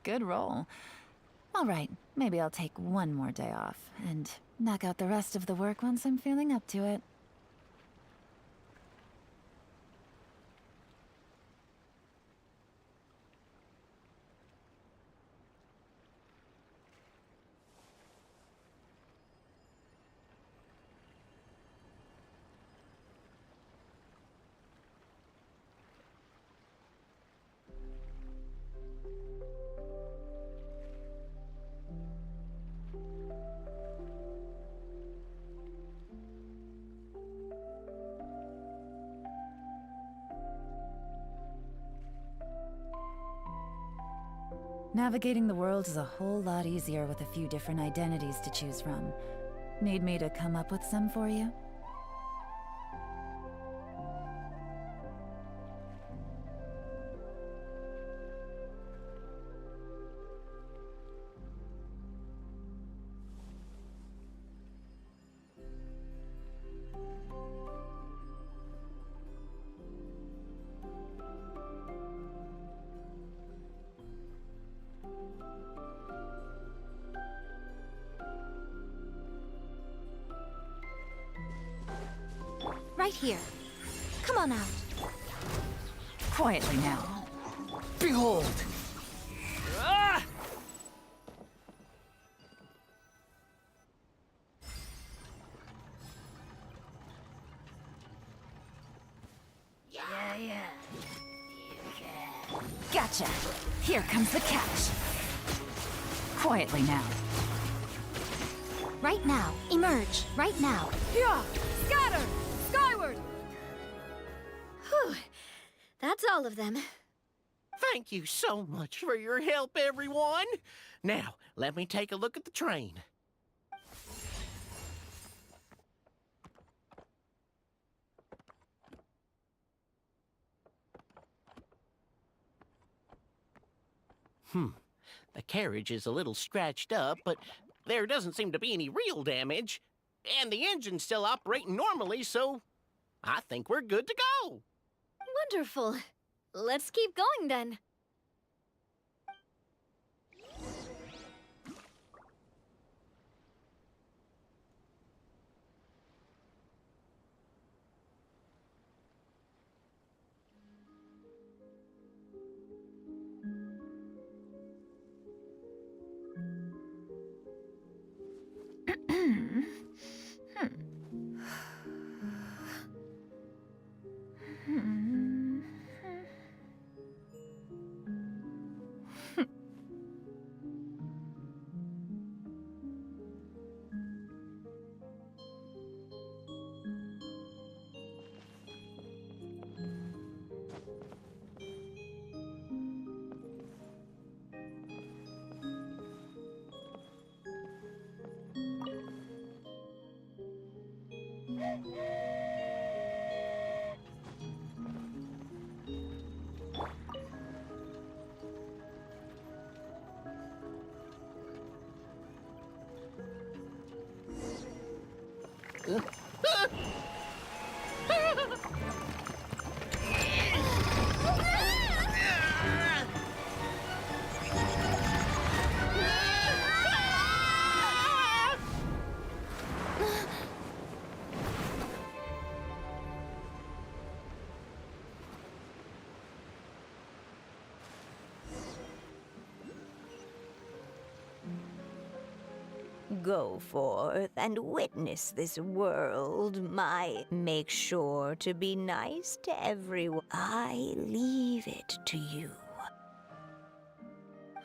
Good roll. All right, maybe I'll take one more day off and knock out the rest of the work once I'm feeling up to it. Navigating the world is a whole lot easier with a few different identities to choose from. Need me to come up with some for you? Right here. Come on out. Quietly now. Behold! Ah! Yeah. Gotcha! Here comes the catch. Quietly now. Right now. Emerge. Right now. Yeah! Scatter! Skyward! Whew. That's all of them. Thank you so much for your help, everyone. Now, let me take a look at the train. The carriage is a little scratched up, but there doesn't seem to be any real damage. And the engine's still operating normally, so I think we're good to go. Wonderful. Let's keep going then. Go forth and witness this world, make sure to be nice to everyone. I leave it to you.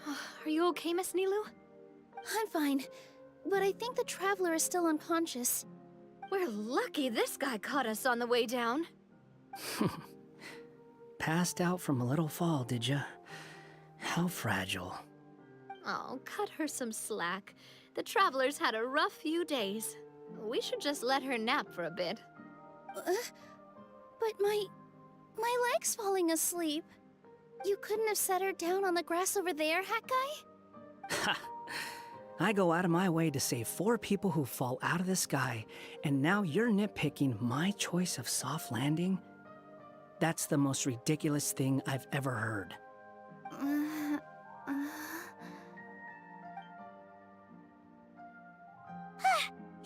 Are you okay, Miss Nilu? I'm fine, but I think the traveler is still unconscious. We're lucky this guy caught us on the way down. Passed out from a little fall, did ya? How fragile. Oh, cut her some slack. The traveler's had a rough few days. We should just let her nap for a bit. But my leg's falling asleep. You couldn't have set her down on the grass over there, Hat Guy? Ha! I go out of my way to save 4 people who fall out of the sky, and now you're nitpicking my choice of soft landing? That's the most ridiculous thing I've ever heard.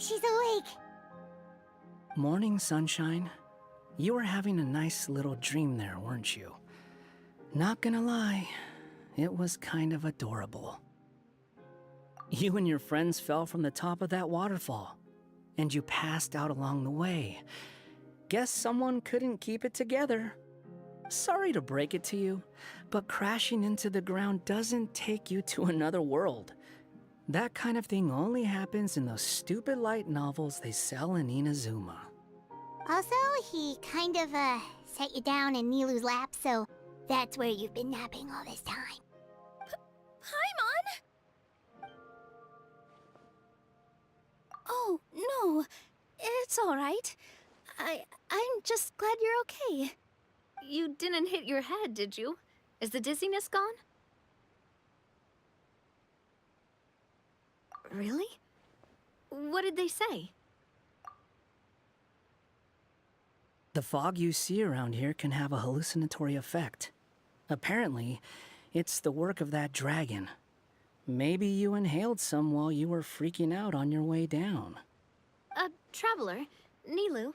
She's awake. Morning, sunshine. You were having a nice little dream there, weren't you? Not gonna lie, it was kind of adorable. You and your friends fell from the top of that waterfall, and you passed out along the way. Guess someone couldn't keep it together. Sorry to break it to you, but crashing into the ground doesn't take you to another world. That kind of thing only happens in those stupid light novels they sell in Inazuma. Also, he kind of, set you down in Nilu's lap, so that's where you've been napping all this time. Paimon? Oh, no. It's all right. I'm just glad you're okay. You didn't hit your head, did you? Is the dizziness gone? Really? What did they say? The fog you see around here can have a hallucinatory effect. Apparently, it's the work of that dragon. Maybe you inhaled some while you were freaking out on your way down. Traveler, Nilu,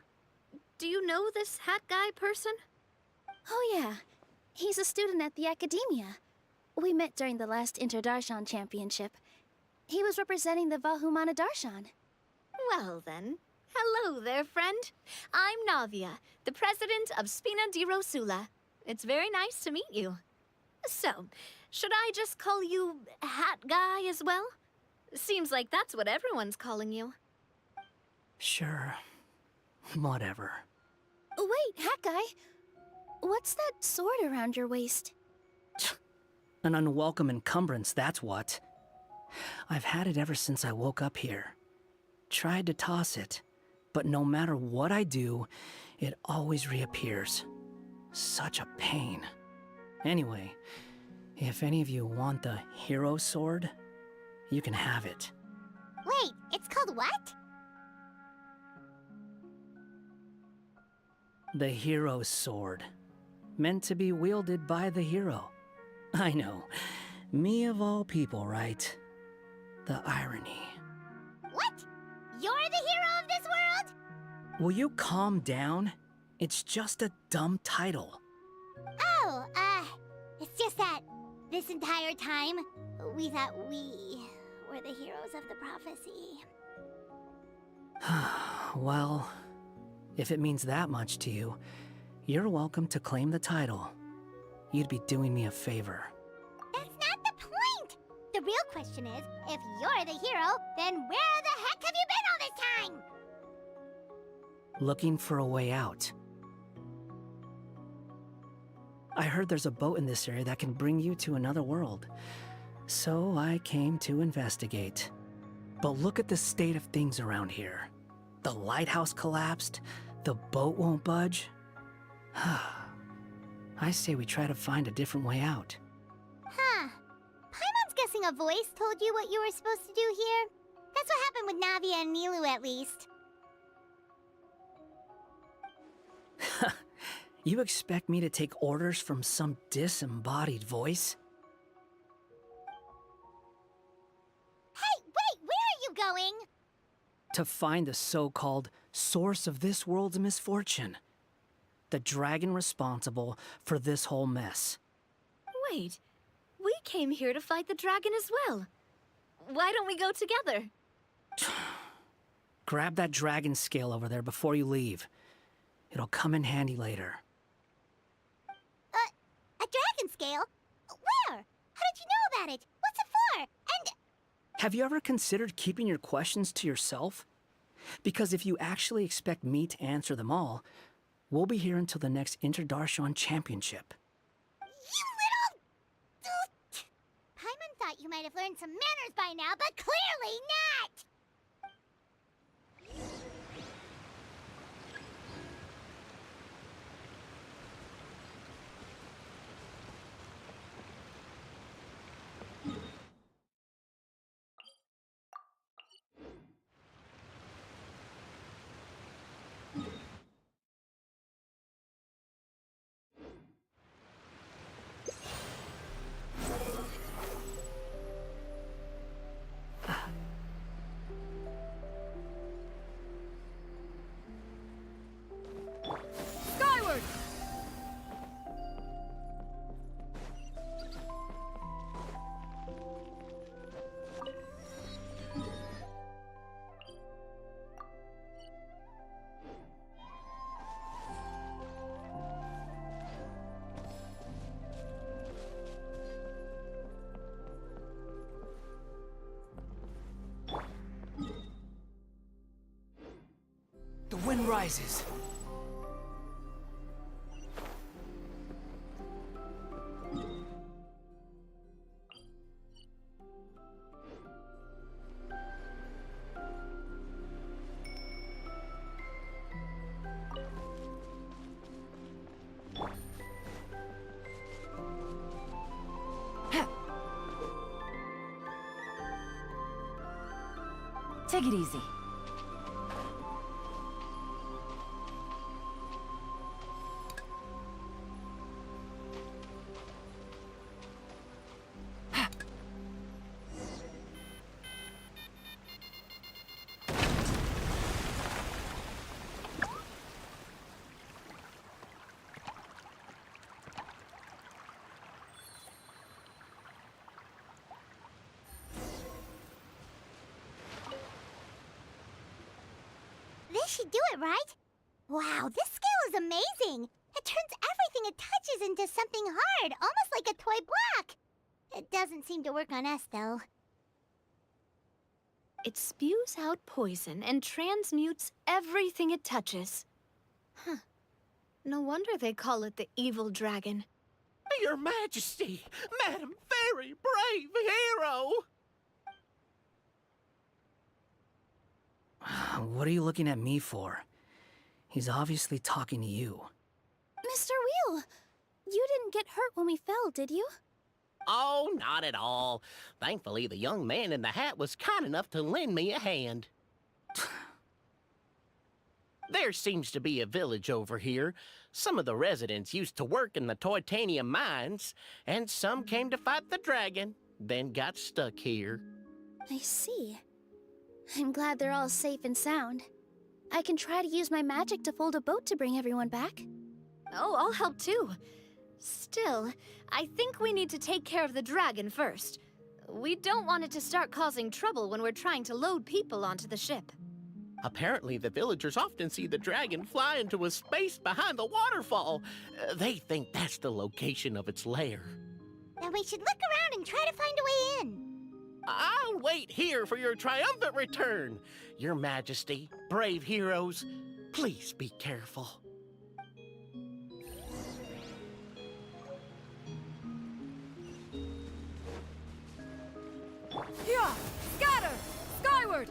do you know this hat guy person? Oh yeah, he's a student at the academia. We met during the last Inter-Darshan Championship. He was representing the Vahumana Darshan. Well then, hello there, friend. I'm Navia, the president of Spina di Rosula. It's very nice to meet you. So, should I just call you Hat Guy as well? Seems like that's what everyone's calling you. Sure. Whatever. Wait, Hat Guy. What's that sword around your waist? An unwelcome encumbrance, that's what. I've had it ever since I woke up here. Tried to toss it, but no matter what I do, it always reappears. Such a pain. Anyway, If any of you want the hero sword, you can have it. Wait, it's called what? The hero's sword. Meant to be wielded by the hero. I know. Me of all people, right? The irony. What? You're the hero of this world? Will you calm down? It's just a dumb title. Oh, it's just that this entire time, we thought we were the heroes of the prophecy. Well, if it means that much to you, you're welcome to claim the title. You'd be doing me a favor. That's not the point! The real question is, if you're the hero, then where the heck have you been all this time? Looking for a way out. I heard there's a boat in this area that can bring you to another world. So I came to investigate. But look at the state of things around here. The lighthouse collapsed, the boat won't budge. I say we try to find a different way out. Huh. Paimon's guessing a voice told you what you were supposed to do here. That's what happened with Navia and Milu, at least. You expect me to take orders from some disembodied voice? Hey, wait, where are you going? To find the so-called source of this world's misfortune. The dragon responsible for this whole mess. Wait, we came here to fight the dragon as well. Why don't we go together? Grab that dragon scale over there before you leave. It'll come in handy later. A dragon scale? Where? How did you know about it? What's it for? And... Have you ever considered keeping your questions to yourself? Because if you actually expect me to answer them all, we'll be here until the next Interdarshan Championship. You little... Paimon thought you might have learned some manners by now, but clearly not! Skyward! The wind rises. Take it easy. This should do it, right? Wow, this scale is amazing! It turns everything it touches into something hard, almost like a toy block! It doesn't seem to work on us, though. It spews out poison and transmutes everything it touches. Huh. No wonder they call it the evil dragon. Your Majesty, Madam Very Brave Hero! What are you looking at me for? He's obviously talking to you. Mr. Wheel, you didn't get hurt when we fell, did you? Oh, not at all. Thankfully, the young man in the hat was kind enough to lend me a hand. There seems to be a village over here. Some of the residents used to work in the Titanium mines, and some came to fight the dragon, then got stuck here. I see. I'm glad they're all safe and sound. I can try to use my magic to fold a boat to bring everyone back. Oh, I'll help too. Still, I think we need to take care of the dragon first. We don't want it to start causing trouble when we're trying to load people onto the ship. Apparently, the villagers often see the dragon fly into a space behind the waterfall. They think that's the location of its lair. Then we should look around and try to find a way in. I'll wait here for your triumphant return. Your Majesty, brave heroes, please be careful. Yeah! Scatter! Skyward!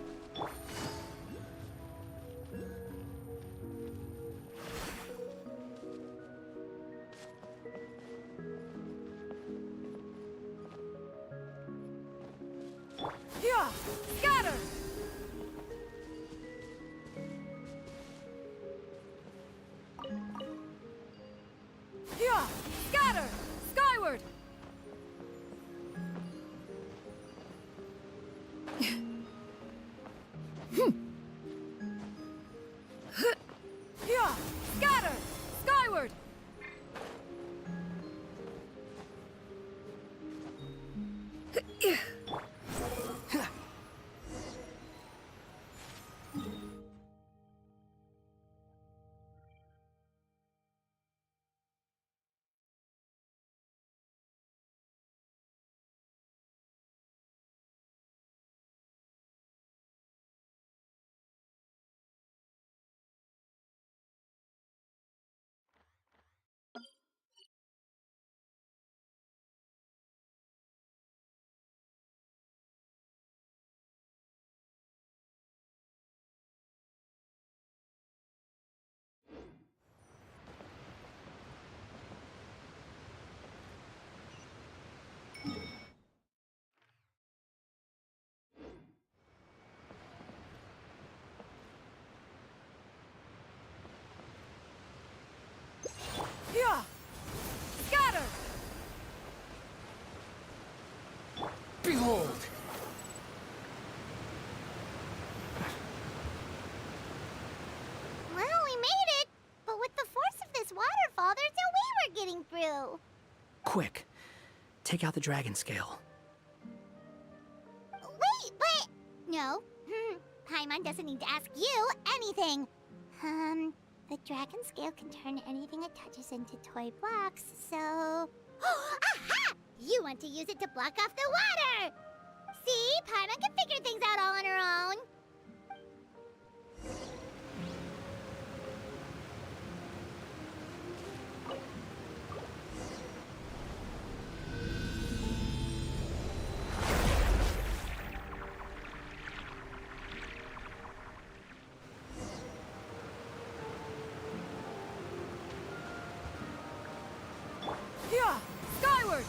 Yeah! Scatter! Yeah! Scatter! Skyward! Yeah! Scatter! Skyward! Yeah! Scatter! Behold! Well, we made it. But with the force of this waterfall, there's no way we're getting through. Quick, take out the dragon scale. Wait, but... No. Paimon doesn't need to ask you anything. The dragon scale can turn anything it touches into toy blocks, so... Aha! You want to use it to block off the water! See? Paimon can figure things out all on her own. Yeah! Skyward!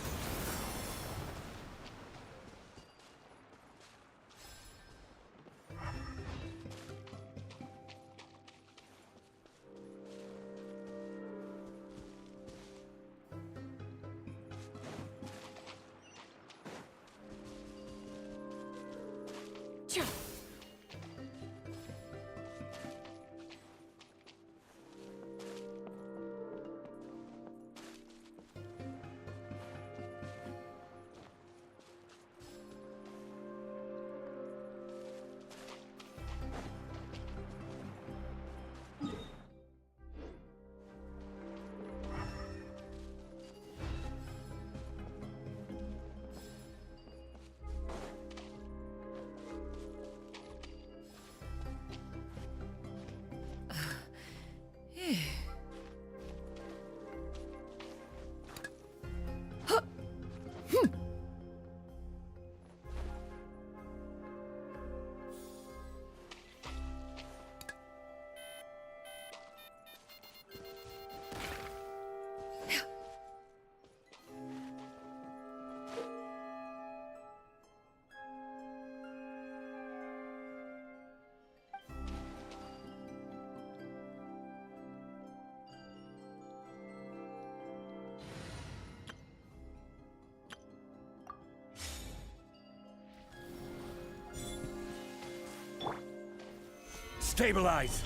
Cha! Stabilize!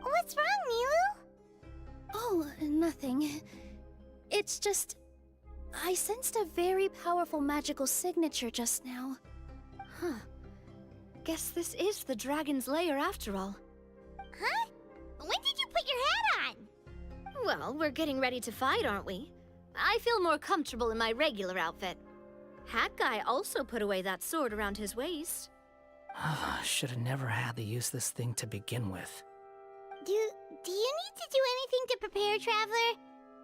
What's wrong, Nilu? Oh, nothing. It's just... I sensed a very powerful magical signature just now. Huh. Guess this is the dragon's lair after all. Huh? When did you put your hat on? Well, we're getting ready to fight, aren't we? I feel more comfortable in my regular outfit. Hat Guy also put away that sword around his waist. Should have never had to use this thing to begin with. Do you need to do anything to prepare, Traveler?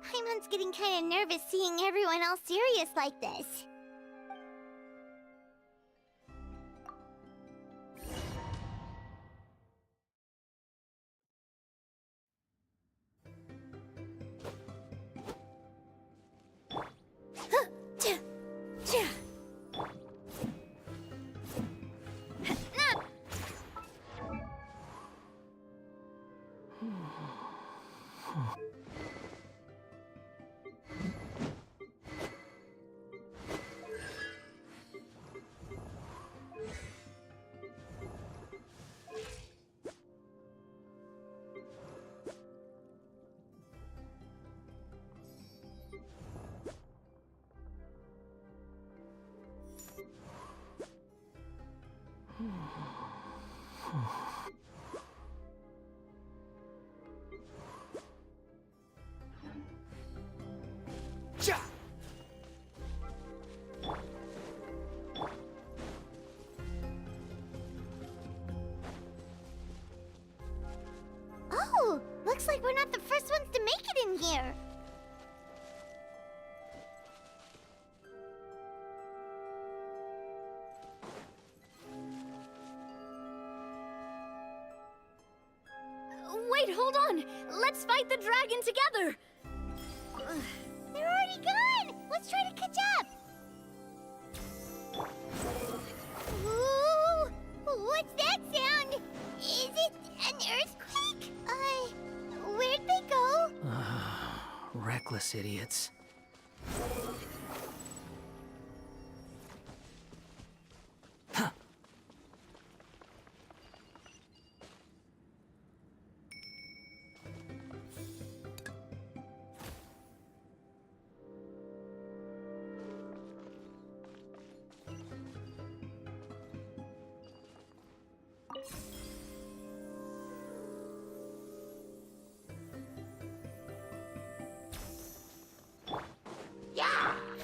Paimon's getting kind of nervous seeing everyone else serious like this. Oh, looks like we're not the first ones to make it in here. Wait, hold on! Let's fight the dragon together! They're already gone! Let's try to catch up! Ooh! What's that sound? Is it an earthquake? Where'd they go? Reckless idiots.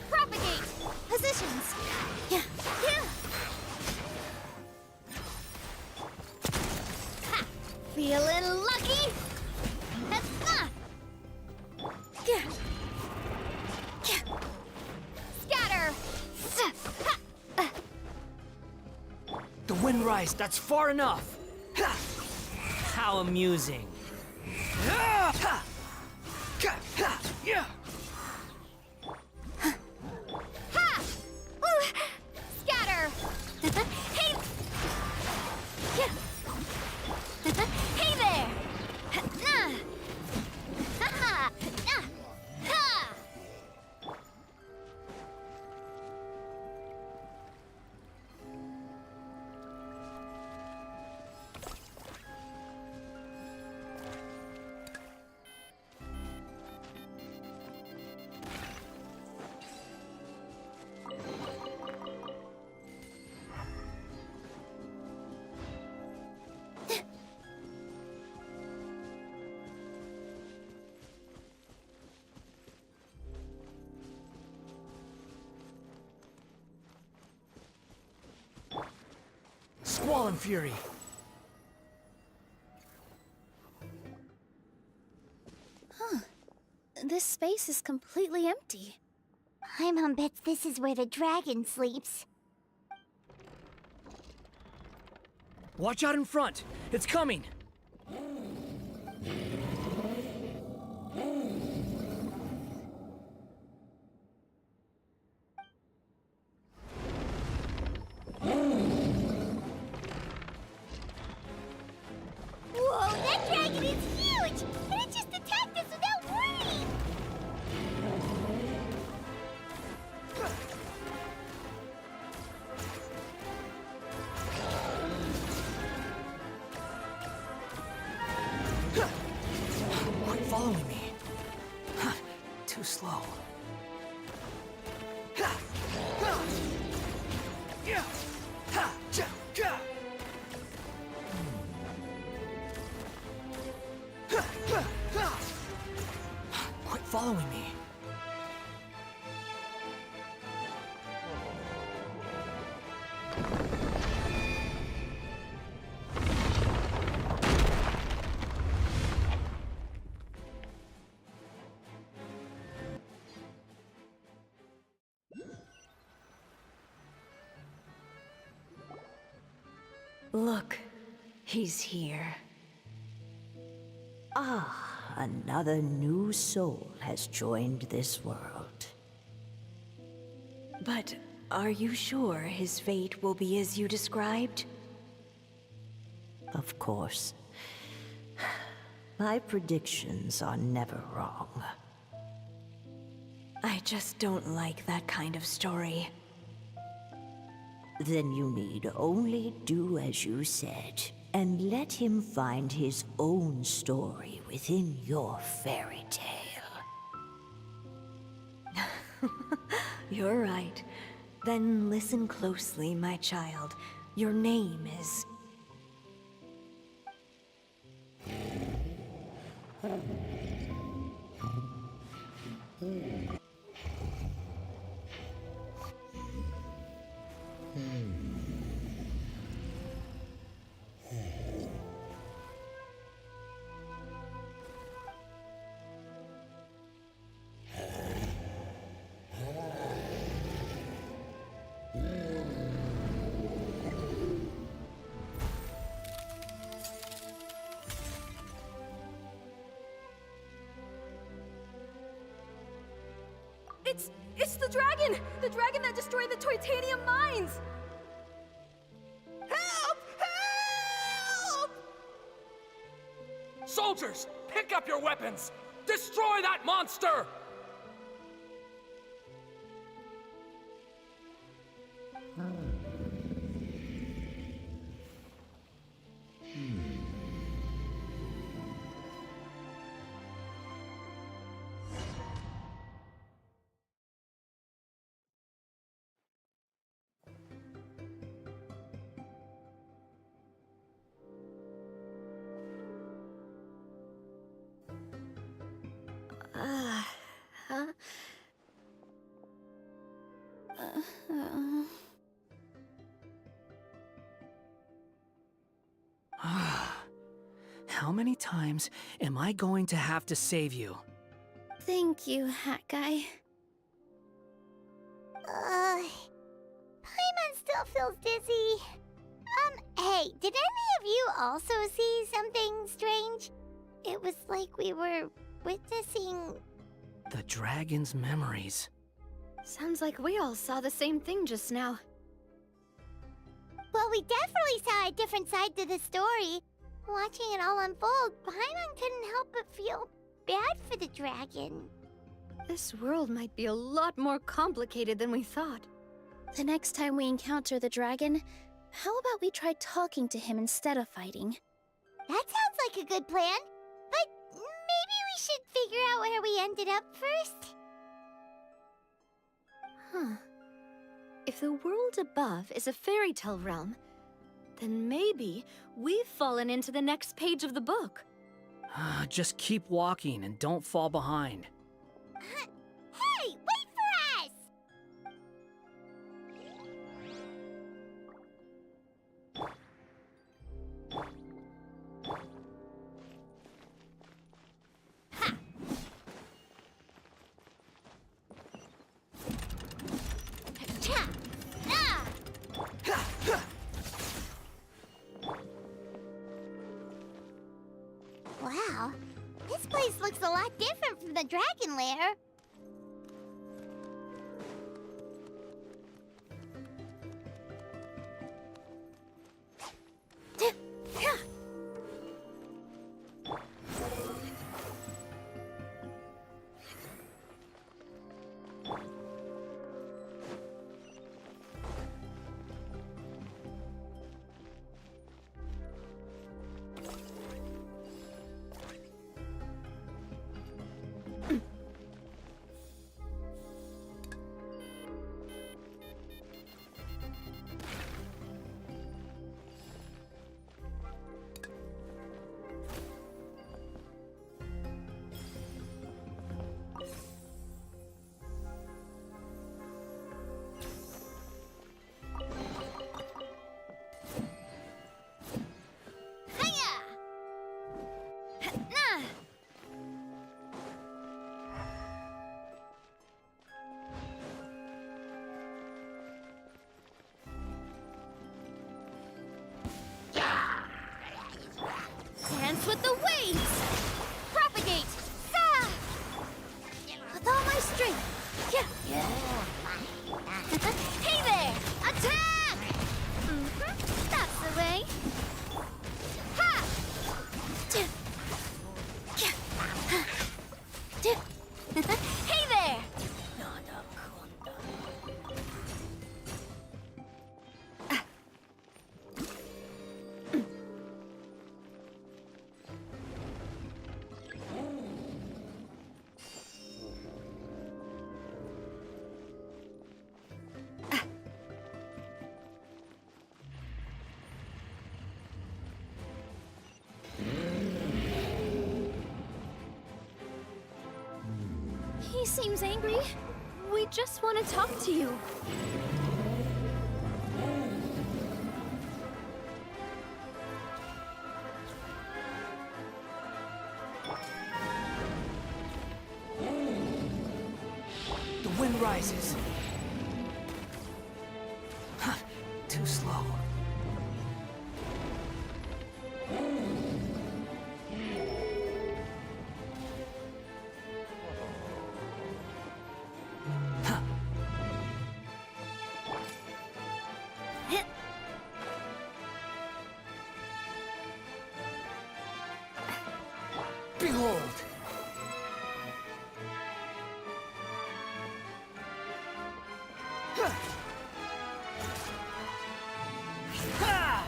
Propagate! Positions! Yeah. Ha! Feeling lucky? Scatter! The Windrise, that's far enough! How amusing. Ha! Ooh. Scatter! Hey! Hey there! Ha! Ha! Ha! Squall and Fury. Huh. This space is completely empty. Paimon bets this is where the dragon sleeps. Watch out in front. It's coming. Whoa, that dragon is huge! And it just attacked us without warning! Quit following me. Too slow. Quit following me. Look, he's here. Ah, another new soul has joined this world. But are you sure his fate will be as you described? Of course. My predictions are never wrong. I just don't like that kind of story. Then you need only do as you said, and let him find his own story within your fairy tale. You're right. Then listen closely, my child. Your name is... It's the dragon! The dragon that destroyed the Titanium mines! Help! Help! Soldiers, pick up your weapons! Destroy that monster! How many times am I going to have to save you? Thank you, Hat Guy. Paimon still feels dizzy. Hey, did any of you also see something strange? It was like we were witnessing... The dragon's memories. Sounds like we all saw the same thing just now. Well, we definitely saw a different side to the story. Watching it all unfold, Paimon couldn't help but feel bad for the dragon. This world might be a lot more complicated than we thought. The next time we encounter the dragon, how about we try talking to him instead of fighting? That sounds like a good plan. But maybe we should figure out where we ended up first. Huh. If the world above is a fairy tale realm, then maybe we've fallen into the next page of the book. Just keep walking and don't fall behind. Hey, wait for us! Wow, this place looks a lot different from the dragon lair. Dance with the waves! Propagate! Ah! With all my strength! Yeah. Hey there! Attack! That's the way. Ha! Hey there! He seems angry. We just want to talk to you. The wind rises. Huh, too slow. Behold! Ha!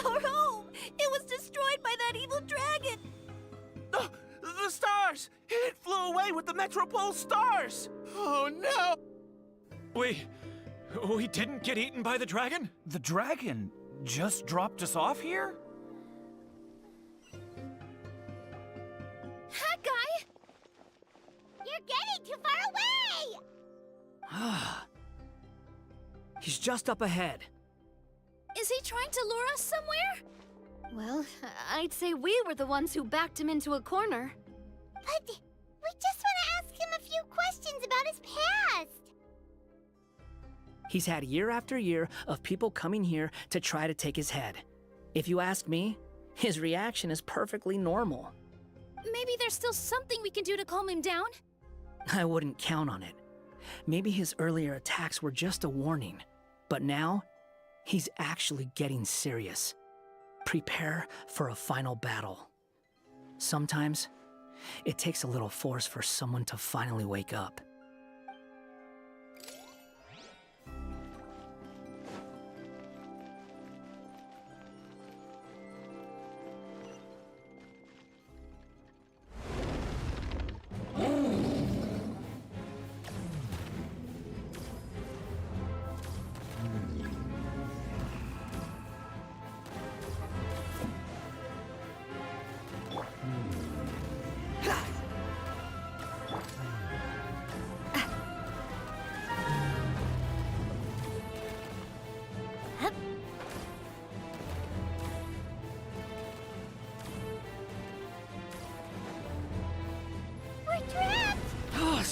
Our home! It was destroyed by that evil dragon! The stars! It flew away with the Metropole stars! Oh no! We didn't get eaten by the dragon? The dragon just dropped us off here? That guy! You're getting too far away! He's just up ahead. Is he trying to lure us somewhere? Well, I'd say we were the ones who backed him into a corner. But we just want to ask him a few questions about his past. He's had year after year of people coming here to try to take his head. If you ask me, his reaction is perfectly normal. Maybe there's still something we can do to calm him down? I wouldn't count on it. Maybe his earlier attacks were just a warning. But now, he's actually getting serious. Prepare for a final battle. Sometimes, it takes a little force for someone to finally wake up.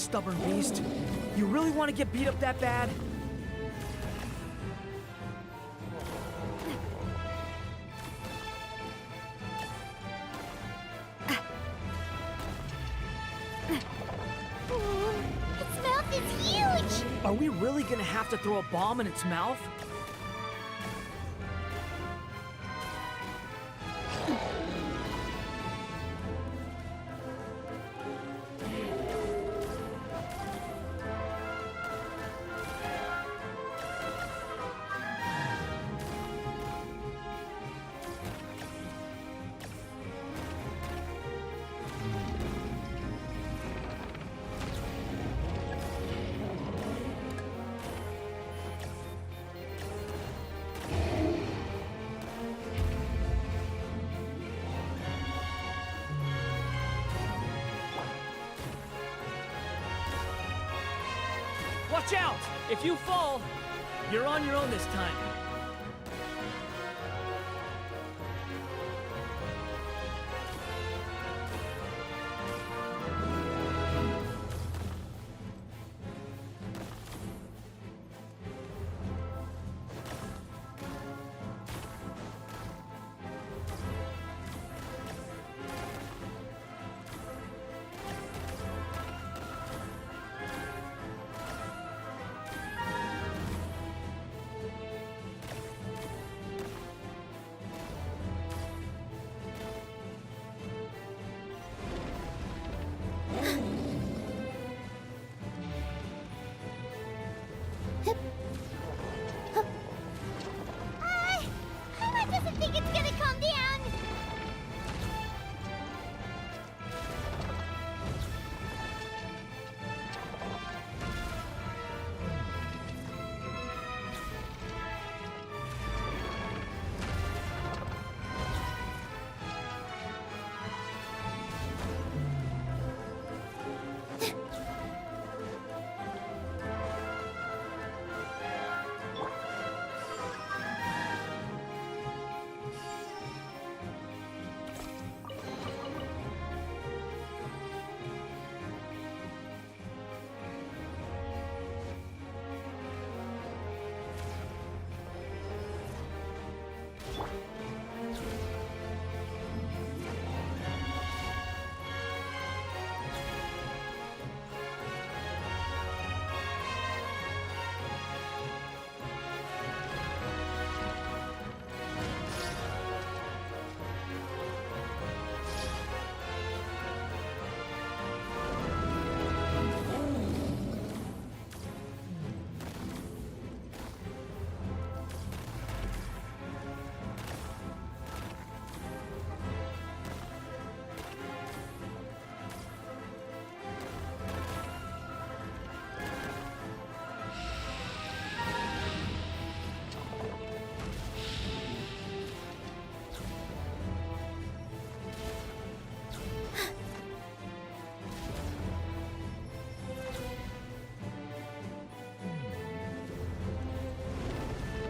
stubborn beast. You really want to get beat up that bad? Its mouth is huge! Are we really gonna have to throw a bomb in its mouth? Watch out! If you fall, you're on your own this time. Paimon doesn't think it's gonna calm down!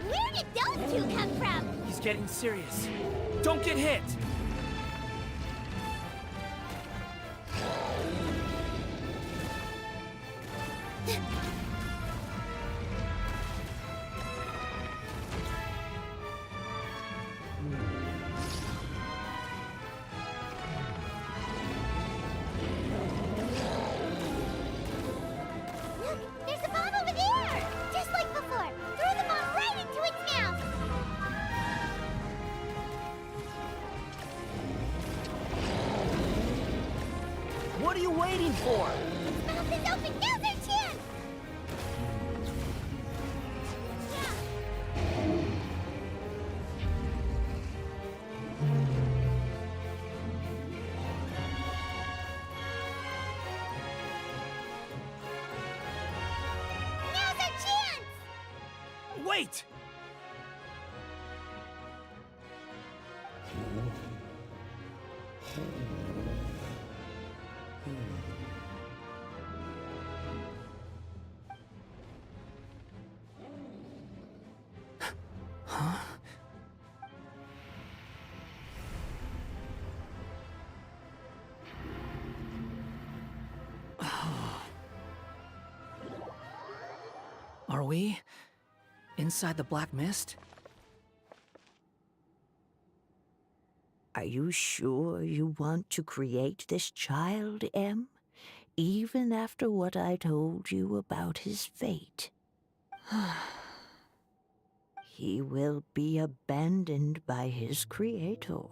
Where did those two come from? He's getting serious. Don't get hit! Look, there's a bomb over there! Just like before! Throw the bomb right into its mouth! What are you waiting for? Its mouth is open! Now's our chance! Now's our chance! Wait! Huh? Are we inside the Black Mist? Are you sure you want to create this child, Em? Even after what I told you about his fate. He will be abandoned by his creator,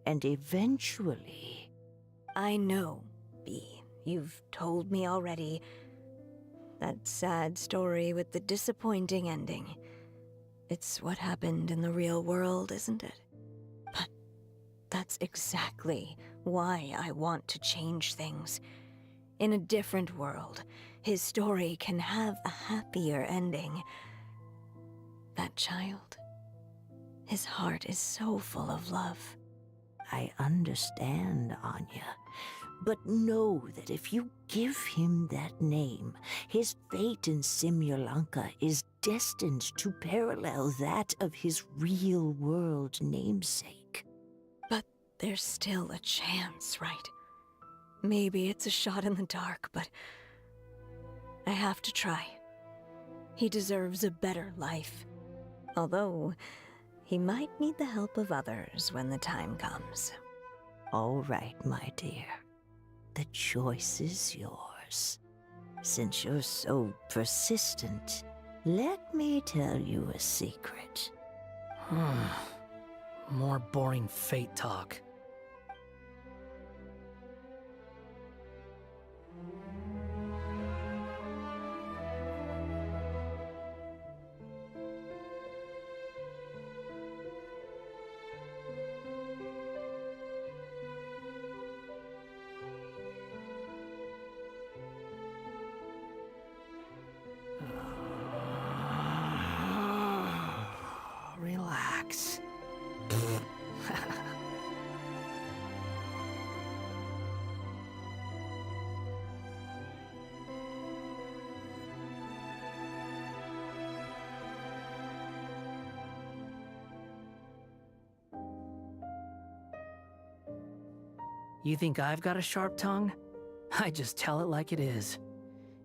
and eventually... I know, Bee. You've told me already. That sad story with the disappointing ending. It's what happened in the real world, isn't it? But that's exactly why I want to change things. In a different world, his story can have a happier ending. That child, his heart is so full of love. I understand, Anya. But know that if you give him that name, his fate in Simulanka is destined to parallel that of his real-world namesake. But there's still a chance, right? Maybe it's a shot in the dark, but I have to try. He deserves a better life. Although, he might need the help of others when the time comes. All right, my dear. The choice is yours. Since you're so persistent, let me tell you a secret. More boring fate talk. Relax. You think I've got a sharp tongue? I just tell it like it is.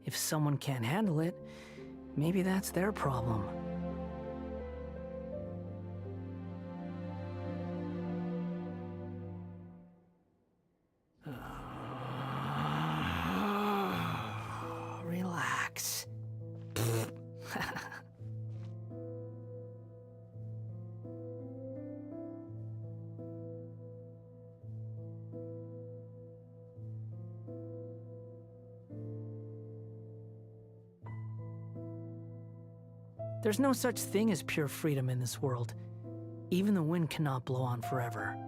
If someone can't handle it, maybe that's their problem. Relax. There's no such thing as pure freedom in this world. Even the wind cannot blow on forever.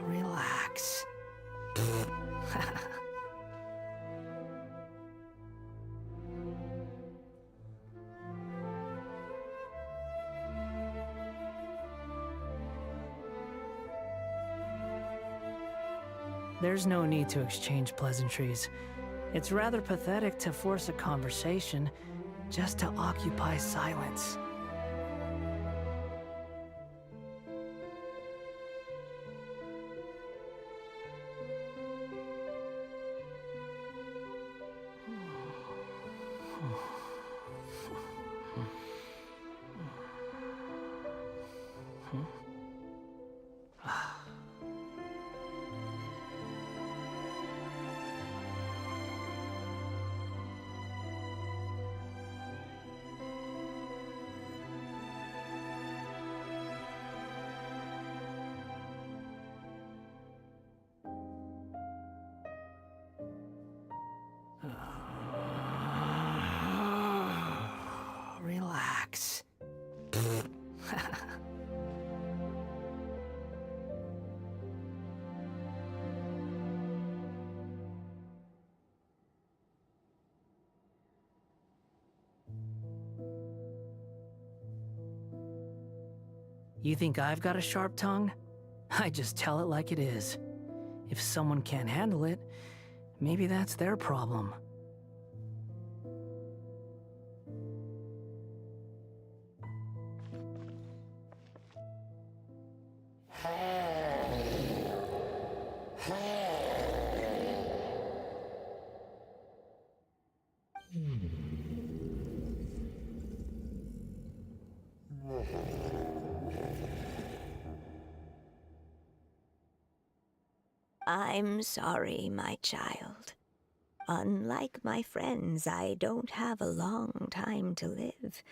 Relax. There's no need to exchange pleasantries. It's rather pathetic to force a conversation just to occupy silence. You think I've got a sharp tongue? I just tell it like it is. If someone can't handle it, maybe that's their problem. I'm sorry, my child. Unlike my friends, I don't have a long time to live.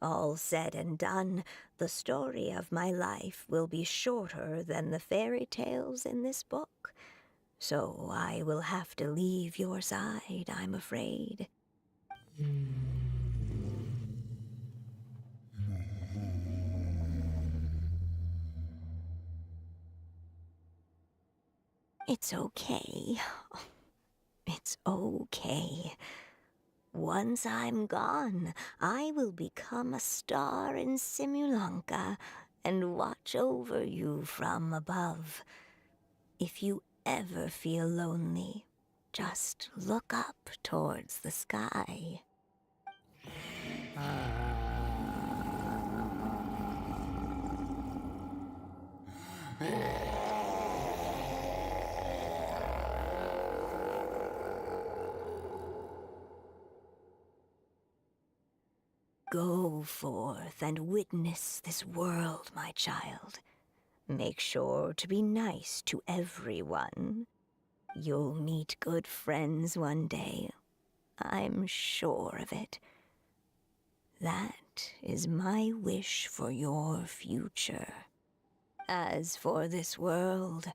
All said and done, the story of my life will be shorter than the fairy tales in this book. So I will have to leave your side, I'm afraid. It's okay. It's okay. Once I'm gone, I will become a star in Simulanka and watch over you from above. If you ever feel lonely, just look up towards the sky. Go forth and witness this world, my child. Make sure to be nice to everyone. You'll meet good friends one day. I'm sure of it. That is my wish for your future. As for this world,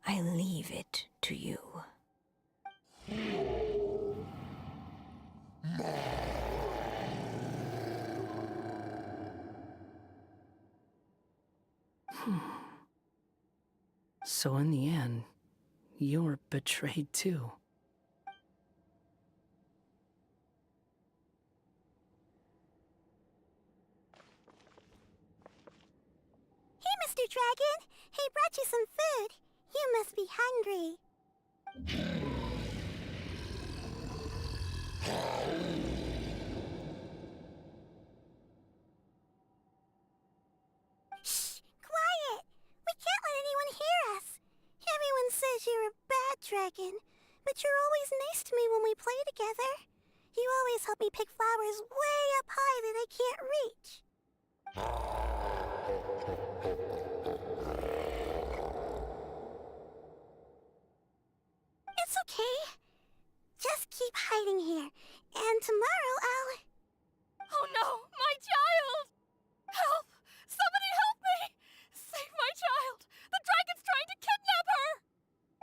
I leave it to you. So in the end, you were betrayed too. Hey, Mr. Dragon! He brought you some food. You must be hungry. Shh! Quiet! We can't let anyone hear us. Everyone says you're a bad dragon, but you're always nice to me when we play together. You always help me pick flowers way up high that I can't reach. It's okay. Just keep hiding here, and tomorrow I'll... Oh no, my child! Help! Somebody help me! Save my child! The dragon's trying to kidnap her!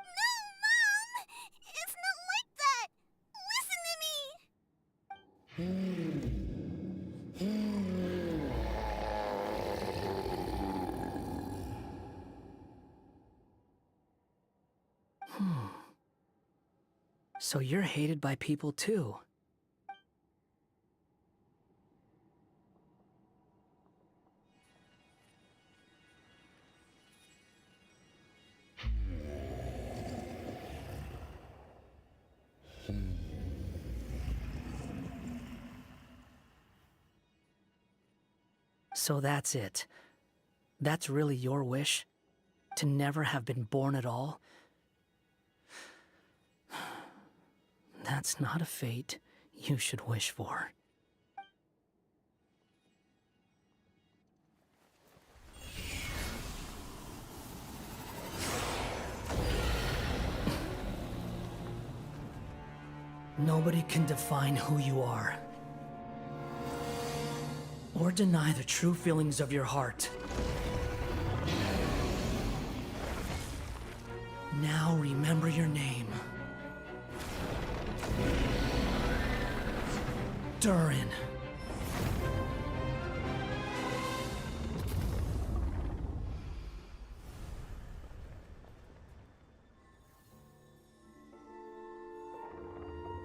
No, Mom! It's not like that! Listen to me! So you're hated by people too. So that's it. That's really your wish? To never have been born at all? That's not a fate you should wish for. Nobody can define who you are, or deny the true feelings of your heart. Now remember your name. Durin.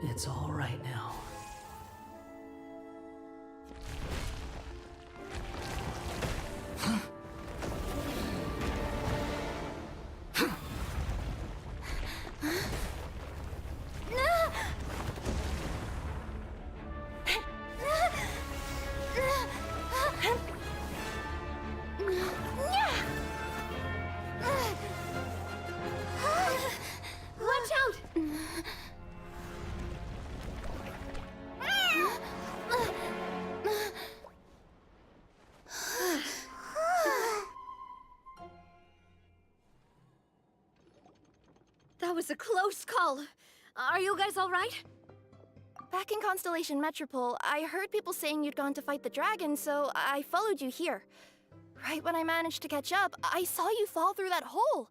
It's all right now. Huh? was a close call. Are you guys all right? Back in Constellation Metropole, I heard people saying you'd gone to fight the dragon, so I followed you here. Right when I managed to catch up, I saw you fall through that hole.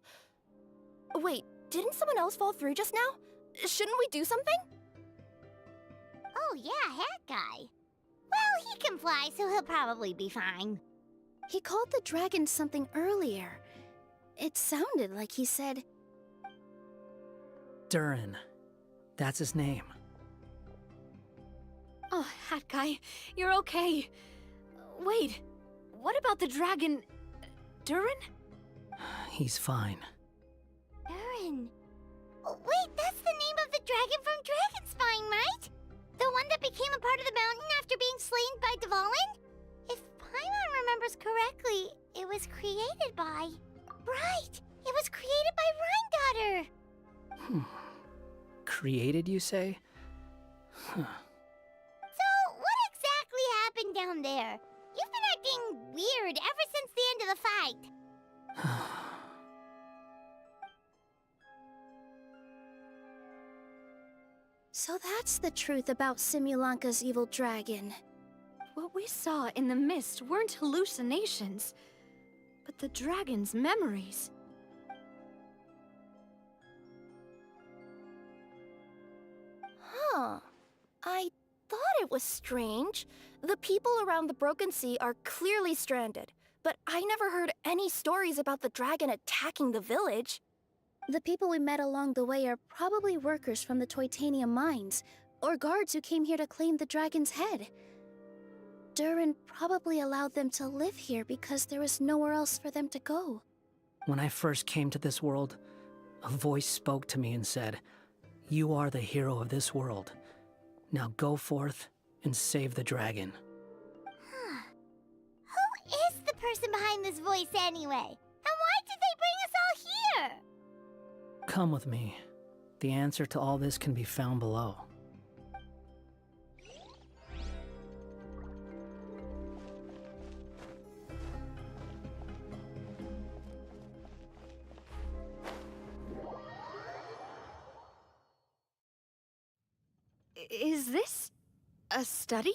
Wait, didn't someone else fall through just now? Shouldn't we do something? Oh yeah, Hat Guy. Well, he can fly, so he'll probably be fine. He called the dragon something earlier. It sounded like he said... Durin. That's his name. Oh, Hat Guy, you're okay. Wait, what about the dragon... Durin? He's fine. Durin. Wait, that's the name of the dragon from Dragonspine, right? The one that became a part of the mountain after being slain by Dvalin? If Paimon remembers correctly, it was created by... Right! It was created by Rhine Daughter! Created, you say? Huh. So, what exactly happened down there? You've been acting weird ever since the end of the fight. So that's the truth about Simulanka's evil dragon. What we saw in the mist weren't hallucinations, but the dragon's memories. Huh. I thought it was strange. The people around the Broken Sea are clearly stranded, but I never heard any stories about the dragon attacking the village. The people we met along the way are probably workers from the Toitanium mines, or guards who came here to claim the dragon's head. Durin probably allowed them to live here because there was nowhere else for them to go. When I first came to this world, a voice spoke to me and said, "You are the hero of this world. Now go forth and save the dragon." Who is the person behind this voice anyway? And why did they bring us all here? Come with me. The answer to all this can be found below. Is this a study?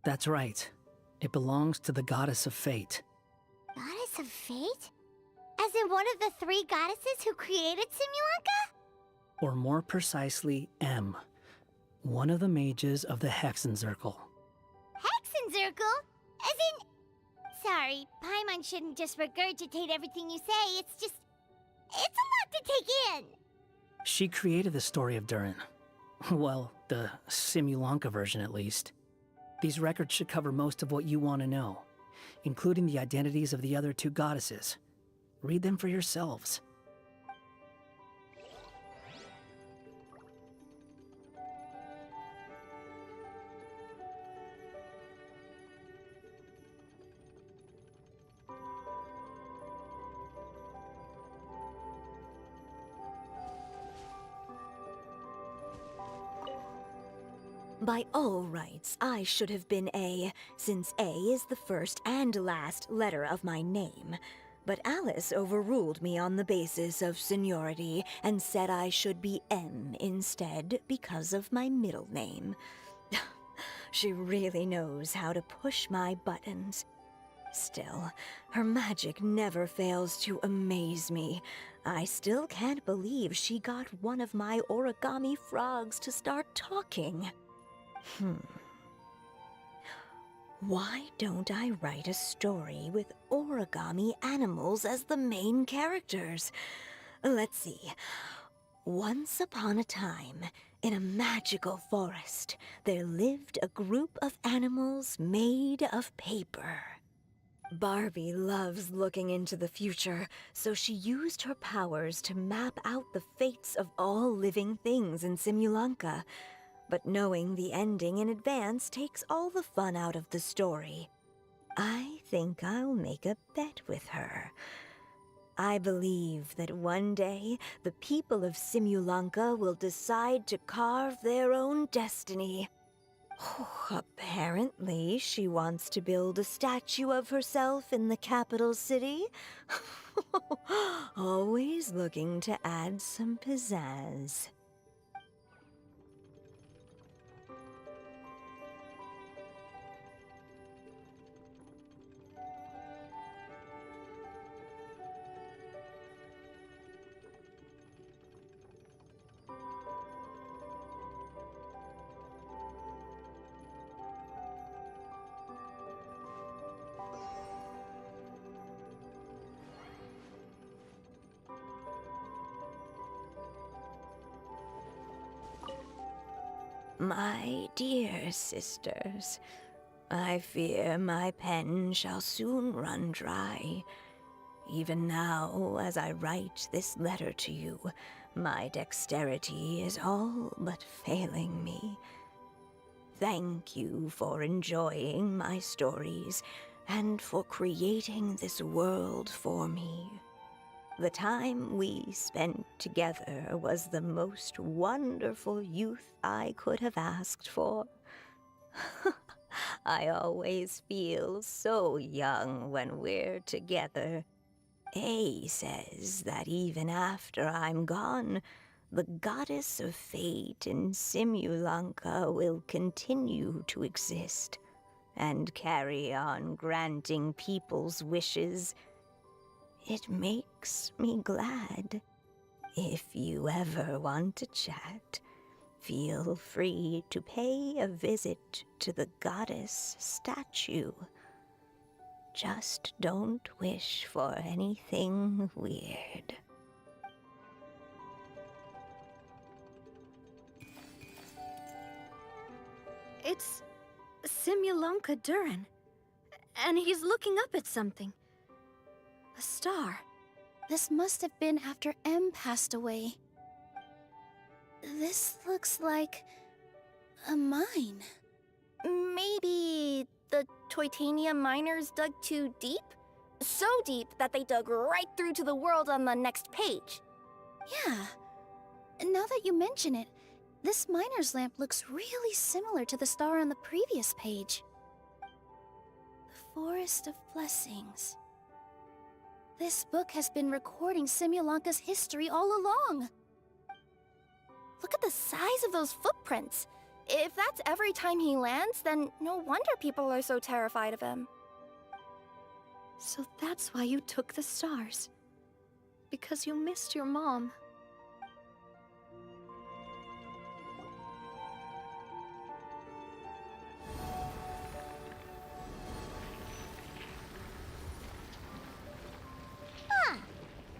That's right. It belongs to the Goddess of Fate. Goddess of Fate? As in one of the three goddesses who created Simulanka? Or more precisely, M. One of the mages of the Hexenzirkel. Hexenzirkel? As in... Sorry, Paimon shouldn't just regurgitate everything you say. It's just... It's a lot to take in. She created the story of Durin. Well, the Simulanka version at least. These records should cover most of what you want to know, including the identities of the other two goddesses. Read them for yourselves. By all rights, I should have been A, since A is the first and last letter of my name. But Alice overruled me on the basis of seniority and said I should be M instead because of my middle name. She really knows how to push my buttons. Still, her magic never fails to amaze me. I still can't believe she got one of my origami frogs to start talking. Why don't I write a story with origami animals as the main characters? Let's see. Once upon a time, in a magical forest, there lived a group of animals made of paper. Barbie loves looking into the future, so she used her powers to map out the fates of all living things in Simulanka. But knowing the ending in advance takes all the fun out of the story. I think I'll make a bet with her. I believe that one day, the people of Simulanka will decide to carve their own destiny. Apparently, she wants to build a statue of herself in the capital city. Always looking to add some pizzazz. My dear sisters, I fear my pen shall soon run dry. Even now, as I write this letter to you, my dexterity is all but failing me. Thank you for enjoying my stories and for creating this world for me. The time we spent together was the most wonderful youth I could have asked for. I always feel so young when we're together. A says that even after I'm gone, the goddess of fate in Simulanka will continue to exist and carry on granting people's wishes. It makes me glad. If you ever want to chat, feel free to pay a visit to the goddess statue. Just don't wish for anything weird. It's Simulanka Durin. And he's looking up at something. A star. This must have been after M passed away. This looks like a mine. Maybe the Toitania miners dug too deep? So deep that they dug right through to the world on the next page. Yeah. Now that you mention it, this miner's lamp looks really similar to the star on the previous page. The Forest of Blessings. This book has been recording Simulanka's history all along. Look at the size of those footprints. If that's every time he lands, then no wonder people are so terrified of him. So that's why you took the stars. Because you missed your mom.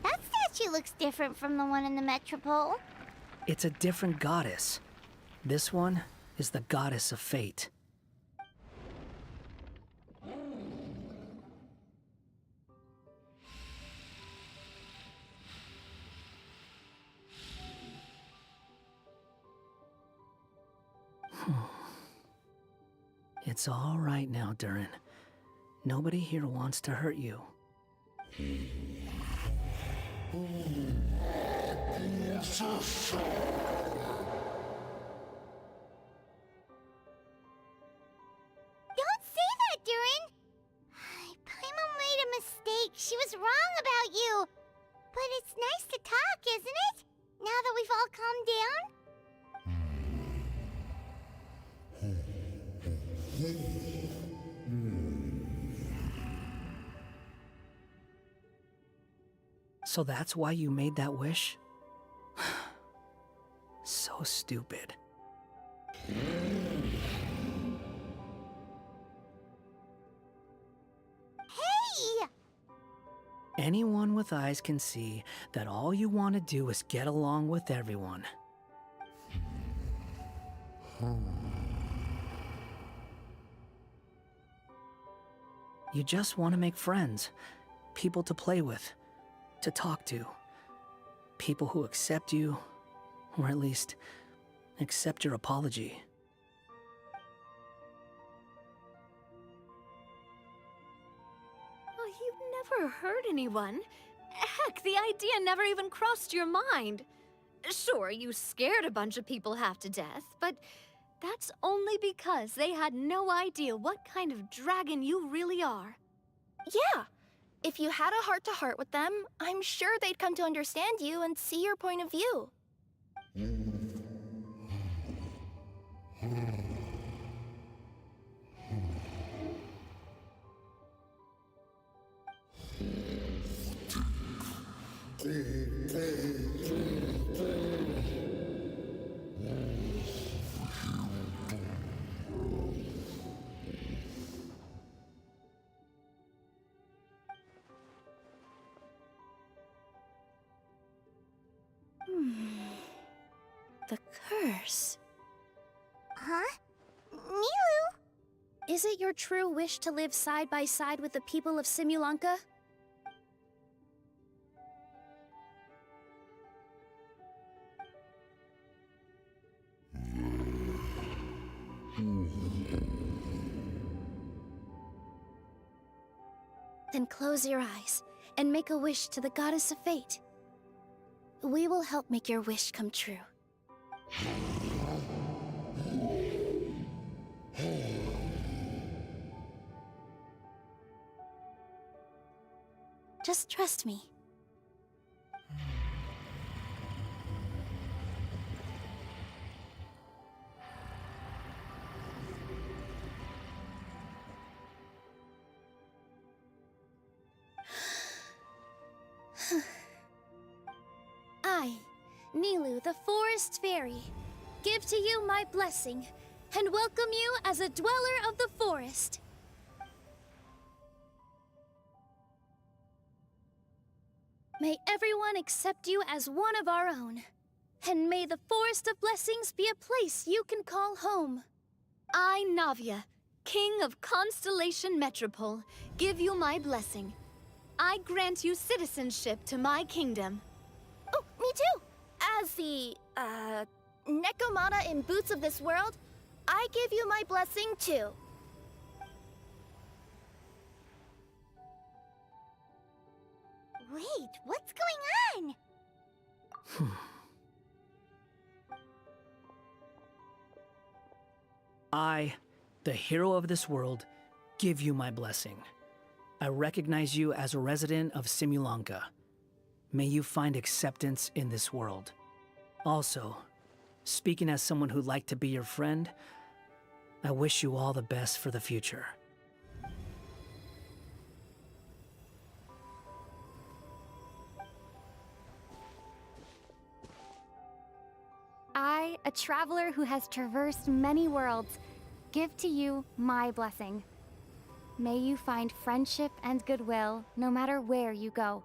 That statue looks different from the one in the Metropole. It's a different goddess. This one is the goddess of fate. It's all right now, Durin. Nobody here wants to hurt you. Don't say that, Durin! Paimon made a mistake. She was wrong about you. But it's nice to talk, isn't it? Now that we've all calmed down? So that's why you made that wish? So stupid. Hey! Anyone with eyes can see that all you want to do is get along with everyone. You just want to make friends, people to play with, to talk to, people who accept you, or at least accept your apology. Oh, you never hurt anyone. Heck, the idea never even crossed your mind. Sure, you scared a bunch of people half to death, but That's only because they had no idea what kind of dragon you really are. Yeah. If you had a heart-to-heart with them, I'm sure they'd come to understand you and see your point of view. The curse. Huh? Nilu? Is it your true wish to live side by side with the people of Simulanka? Then close your eyes and make a wish to the Goddess of Fate. We will help make your wish come true. Just trust me. I, Nilu, the Forest Fairy, give to you my blessing and welcome you as a dweller of the forest. May everyone accept you as one of our own, and may the Forest of Blessings be a place you can call home. I, Navia, King of Constellation Metropole, give you my blessing. I grant you citizenship to my kingdom. Oh, me too! As the, Nekomata in Boots of this world, I give you my blessing too. Wait, what's going on? I, the hero of this world, give you my blessing. I recognize you as a resident of Simulanka. May you find acceptance in this world. Also, speaking as someone who'd like to be your friend, I wish you all the best for the future. I, a traveler who has traversed many worlds, give to you my blessing. May you find friendship and goodwill no matter where you go.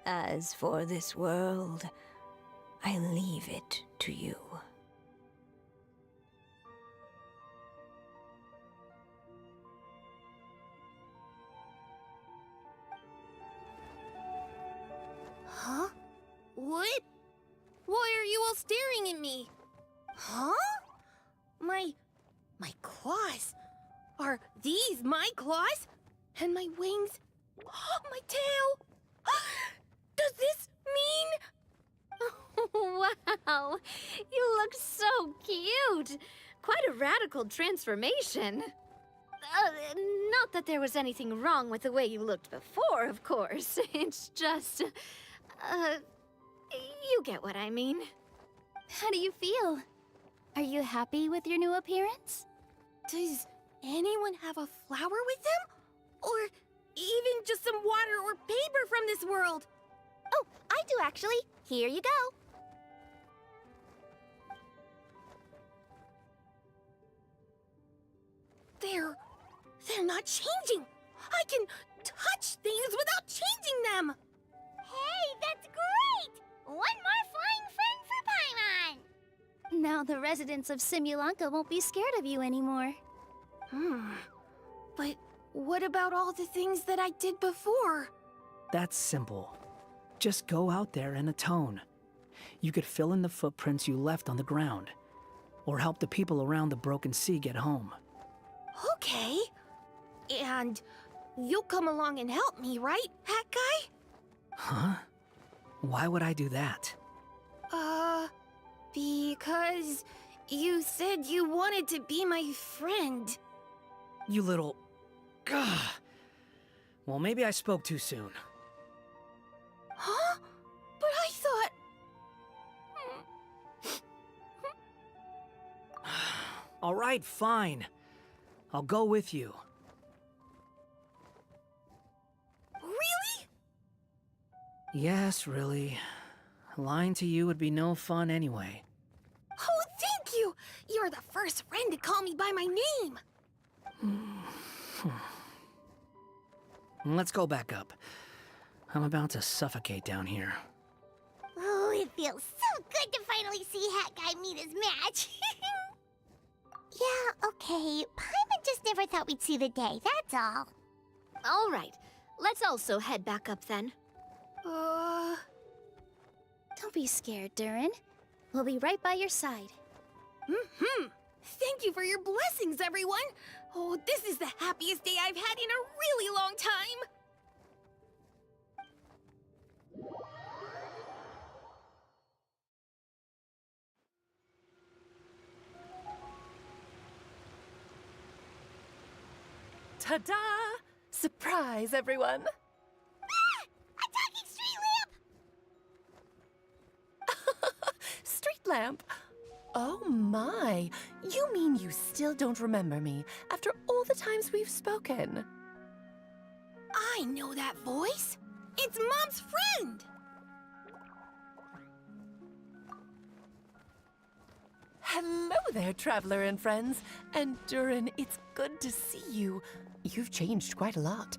As for this world, I leave it to you. Huh? What? Why are you all staring at me? Huh? My claws? Are these my claws? And my wings? My tail? Does this mean... Wow, you look so cute. Quite a radical transformation. Not that there was anything wrong with the way you looked before, of course. It's just, you get what I mean. How do you feel? Are you happy with your new appearance? Does anyone have a flower with them? Or even just some water or paper from this world? Oh, I do actually. Here you go. They're not changing. I can touch things without changing them. Hey, that's great! One more flying friend for Paimon! Now the residents of Simulanka won't be scared of you anymore. But what about all the things that I did before? That's simple. Just go out there and atone. You could fill in the footprints you left on the ground, or help the people around the Broken Sea get home. Okay. And you'll come along and help me, right, Hat Guy? Huh? Why would I do that? Because you said you wanted to be my friend. You little... Gah. Well, maybe I spoke too soon. Huh? But I thought... All right, fine. I'll go with you. Really? Yes, really. Lying to you would be no fun anyway. Oh, thank you! You're the first friend to call me by my name! Let's go back up. I'm about to suffocate down here. Oh, it feels so good to finally see Hat Guy meet his match. Yeah, okay. Paimon just never thought we'd see the day, that's all. All right, let's also head back up then. Don't be scared, Durin. We'll be right by your side. Thank you for your blessings, everyone! Oh, this is the happiest day I've had in a really long time! Ta-da! Surprise, everyone! Attacking street lamp! Street lamp? Oh my! You mean you still don't remember me after all the times we've spoken? I know that voice! It's Mom's friend! Hello there, traveler and friends. And Durin, it's good to see you. You've changed quite a lot.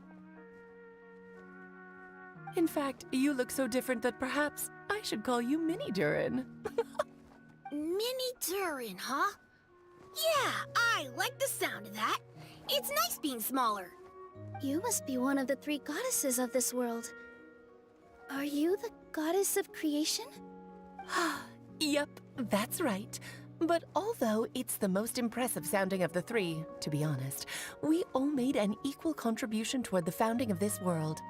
In fact, you look so different that perhaps I should call you Mini Durin. Mini Durin, huh? Yeah, I like the sound of that. It's nice being smaller. You must be one of the 3 goddesses of this world. Are you the goddess of creation? Yep, that's right. But although it's the most impressive sounding of the 3, to be honest, we all made an equal contribution toward the founding of this world.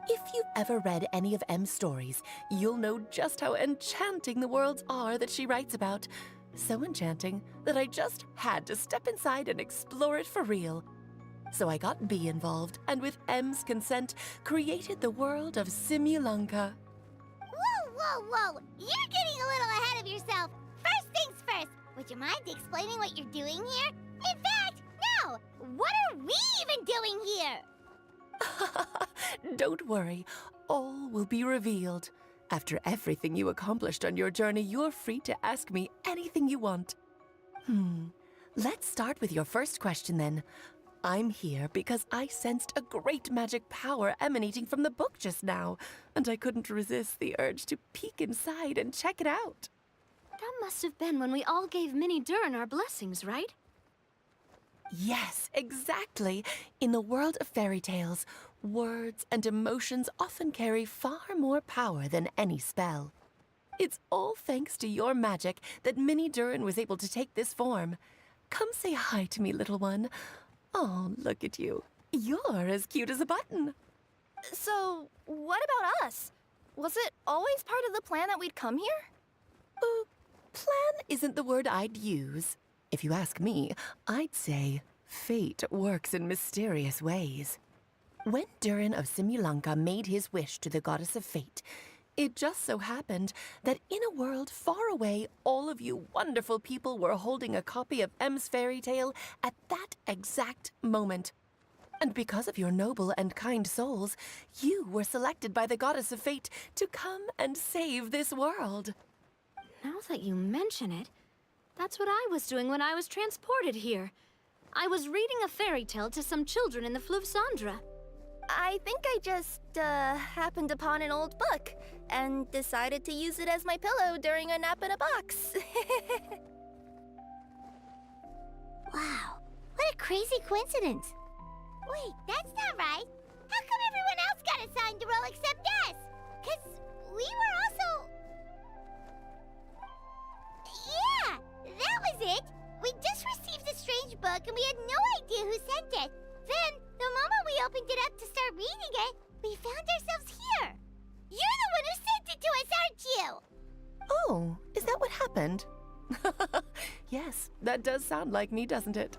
If you've ever read any of M's stories, you'll know just how enchanting the worlds are that she writes about. So enchanting that I just had to step inside and explore it for real. So I got B involved, and with M's consent, created the world of Simulunka. Whoa! You're getting a little ahead of yourself. First things first, would you mind explaining what you're doing here? In fact, no! What are we even doing here? Don't worry, all will be revealed. After everything you accomplished on your journey, you're free to ask me anything you want. Let's start with your first question then. I'm here because I sensed a great magic power emanating from the book just now, and I couldn't resist the urge to peek inside and check it out. That must have been when we all gave Mini Durin our blessings, right? Yes, exactly. In the world of fairy tales, words and emotions often carry far more power than any spell. It's all thanks to your magic that Mini Durin was able to take this form. Come say hi to me, little one. Oh, look at you. You're as cute as a button. So, what about us? Was it always part of the plan that we'd come here? Plan isn't the word I'd use. If you ask me, I'd say fate works in mysterious ways. When Durin of Simulunka made his wish to the goddess of fate, it just so happened that in a world far away, all of you wonderful people were holding a copy of M's fairy tale at that exact moment. And because of your noble and kind souls, you were selected by the goddess of fate to come and save this world. Now that you mention it, that's what I was doing when I was transported here. I was reading a fairy tale to some children in the Fleuve Cendre. I think I just, happened upon an old book and decided to use it as my pillow during a nap in a box. Wow, what a crazy coincidence. Wait, that's not right. How come everyone else got assigned to roll except us? 'Cause we were also... Yeah, that was it. We just received a strange book book and we had no idea who sent it. Then, the moment we opened it up to start reading it, we found ourselves here. You're the one who sent it to us, aren't you? Oh, is that what happened? Yes, that does sound like me, doesn't it?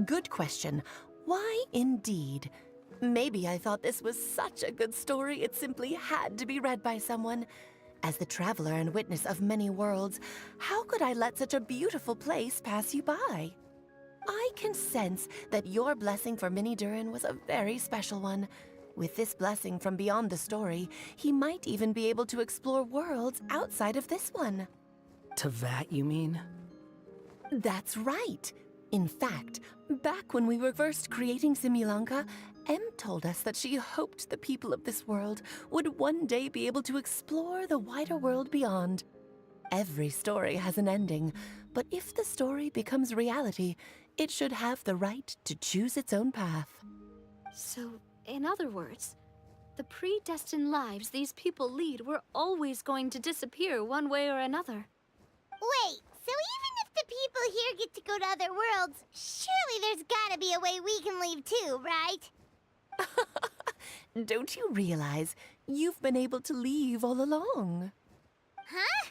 Good question. Why indeed? Maybe I thought this was such a good story it simply had to be read by someone. As the traveler and witness of many worlds, how could I let such a beautiful place pass you by? I can sense that your blessing for Minnie Durin was a very special one. With this blessing from beyond the story, he might even be able to explore worlds outside of this one. Teyvat, you mean? That's right. In fact, back when we were first creating Simulanka, Em told us that she hoped the people of this world would one day be able to explore the wider world beyond. Every story has an ending, but if the story becomes reality, it should have the right to choose its own path. So, in other words, the predestined lives these people lead were always going to disappear one way or another. Wait, so even if the people here get to go to other worlds, surely there's gotta be a way we can leave too, right? Don't you realize you've been able to leave all along? Huh?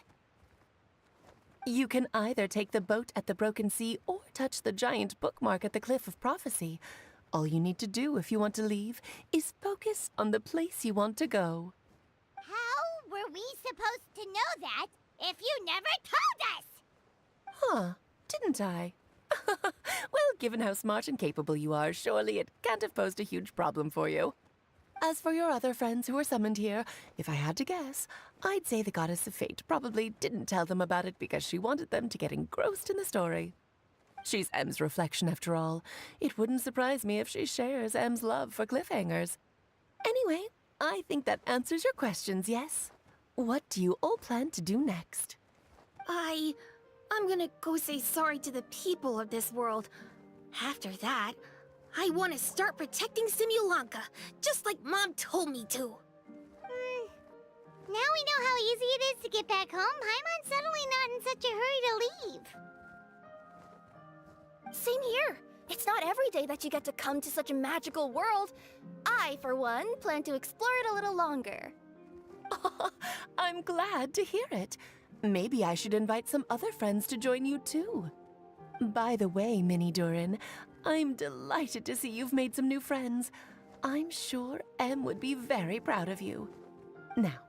You can either take the boat at the Broken Sea or touch the giant bookmark at the Cliff of Prophecy. All you need to do if you want to leave is focus on the place you want to go. How were we supposed to know that if you never told us? Huh, didn't I? Well, given how smart and capable you are, surely it can't have posed a huge problem for you. As for your other friends who were summoned here, if I had to guess, I'd say the Goddess of Fate probably didn't tell them about it because she wanted them to get engrossed in the story. She's Em's reflection, after all. It wouldn't surprise me if she shares Em's love for cliffhangers. Anyway, I think that answers your questions, yes? What do you all plan to do next? I'm gonna go say sorry to the people of this world. After that, I want to start protecting Simulanka, just like Mom told me to. Now we know how easy it is to get back home, Paimon's suddenly not in such a hurry to leave. Same here. It's not every day that you get to come to such a magical world. I, for one, plan to explore it a little longer. I'm glad to hear it. Maybe I should invite some other friends to join you too. By the way, Minnie Durin, I'm delighted to see you've made some new friends. I'm sure Em would be very proud of you. Now,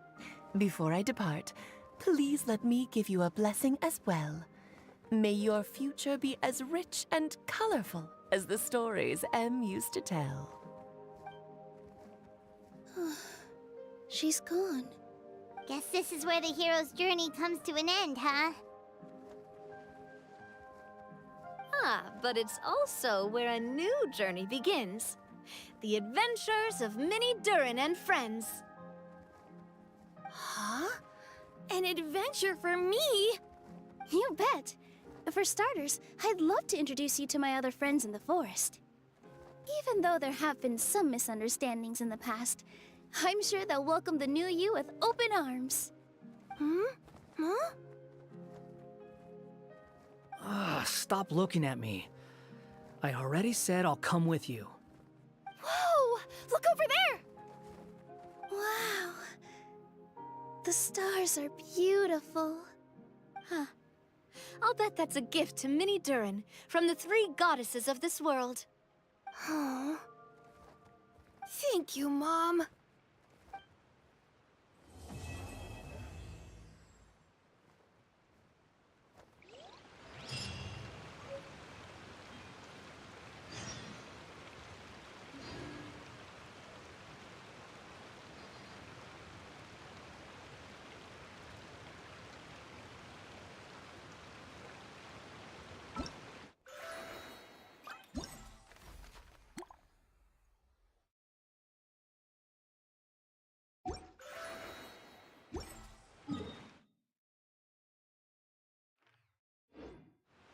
before I depart, please let me give you a blessing as well. May your future be as rich and colorful as the stories Em used to tell. She's gone. Guess this is where the hero's journey comes to an end, huh? Ah, but it's also where a new journey begins. The adventures of Minnie Durin and friends. Huh? An adventure for me? You bet. For starters, I'd love to introduce you to my other friends in the forest. Even though there have been some misunderstandings in the past, I'm sure they'll welcome the new you with open arms. Huh? Stop looking at me. I already said I'll come with you. Whoa! Look over there! Wow. The stars are beautiful. Huh. I'll bet that's a gift to Minnie Durin from the 3 goddesses of this world. Aw. Thank you, Mom.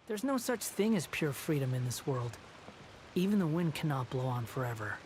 There's no such thing as pure freedom in this world. Even the wind cannot blow on forever.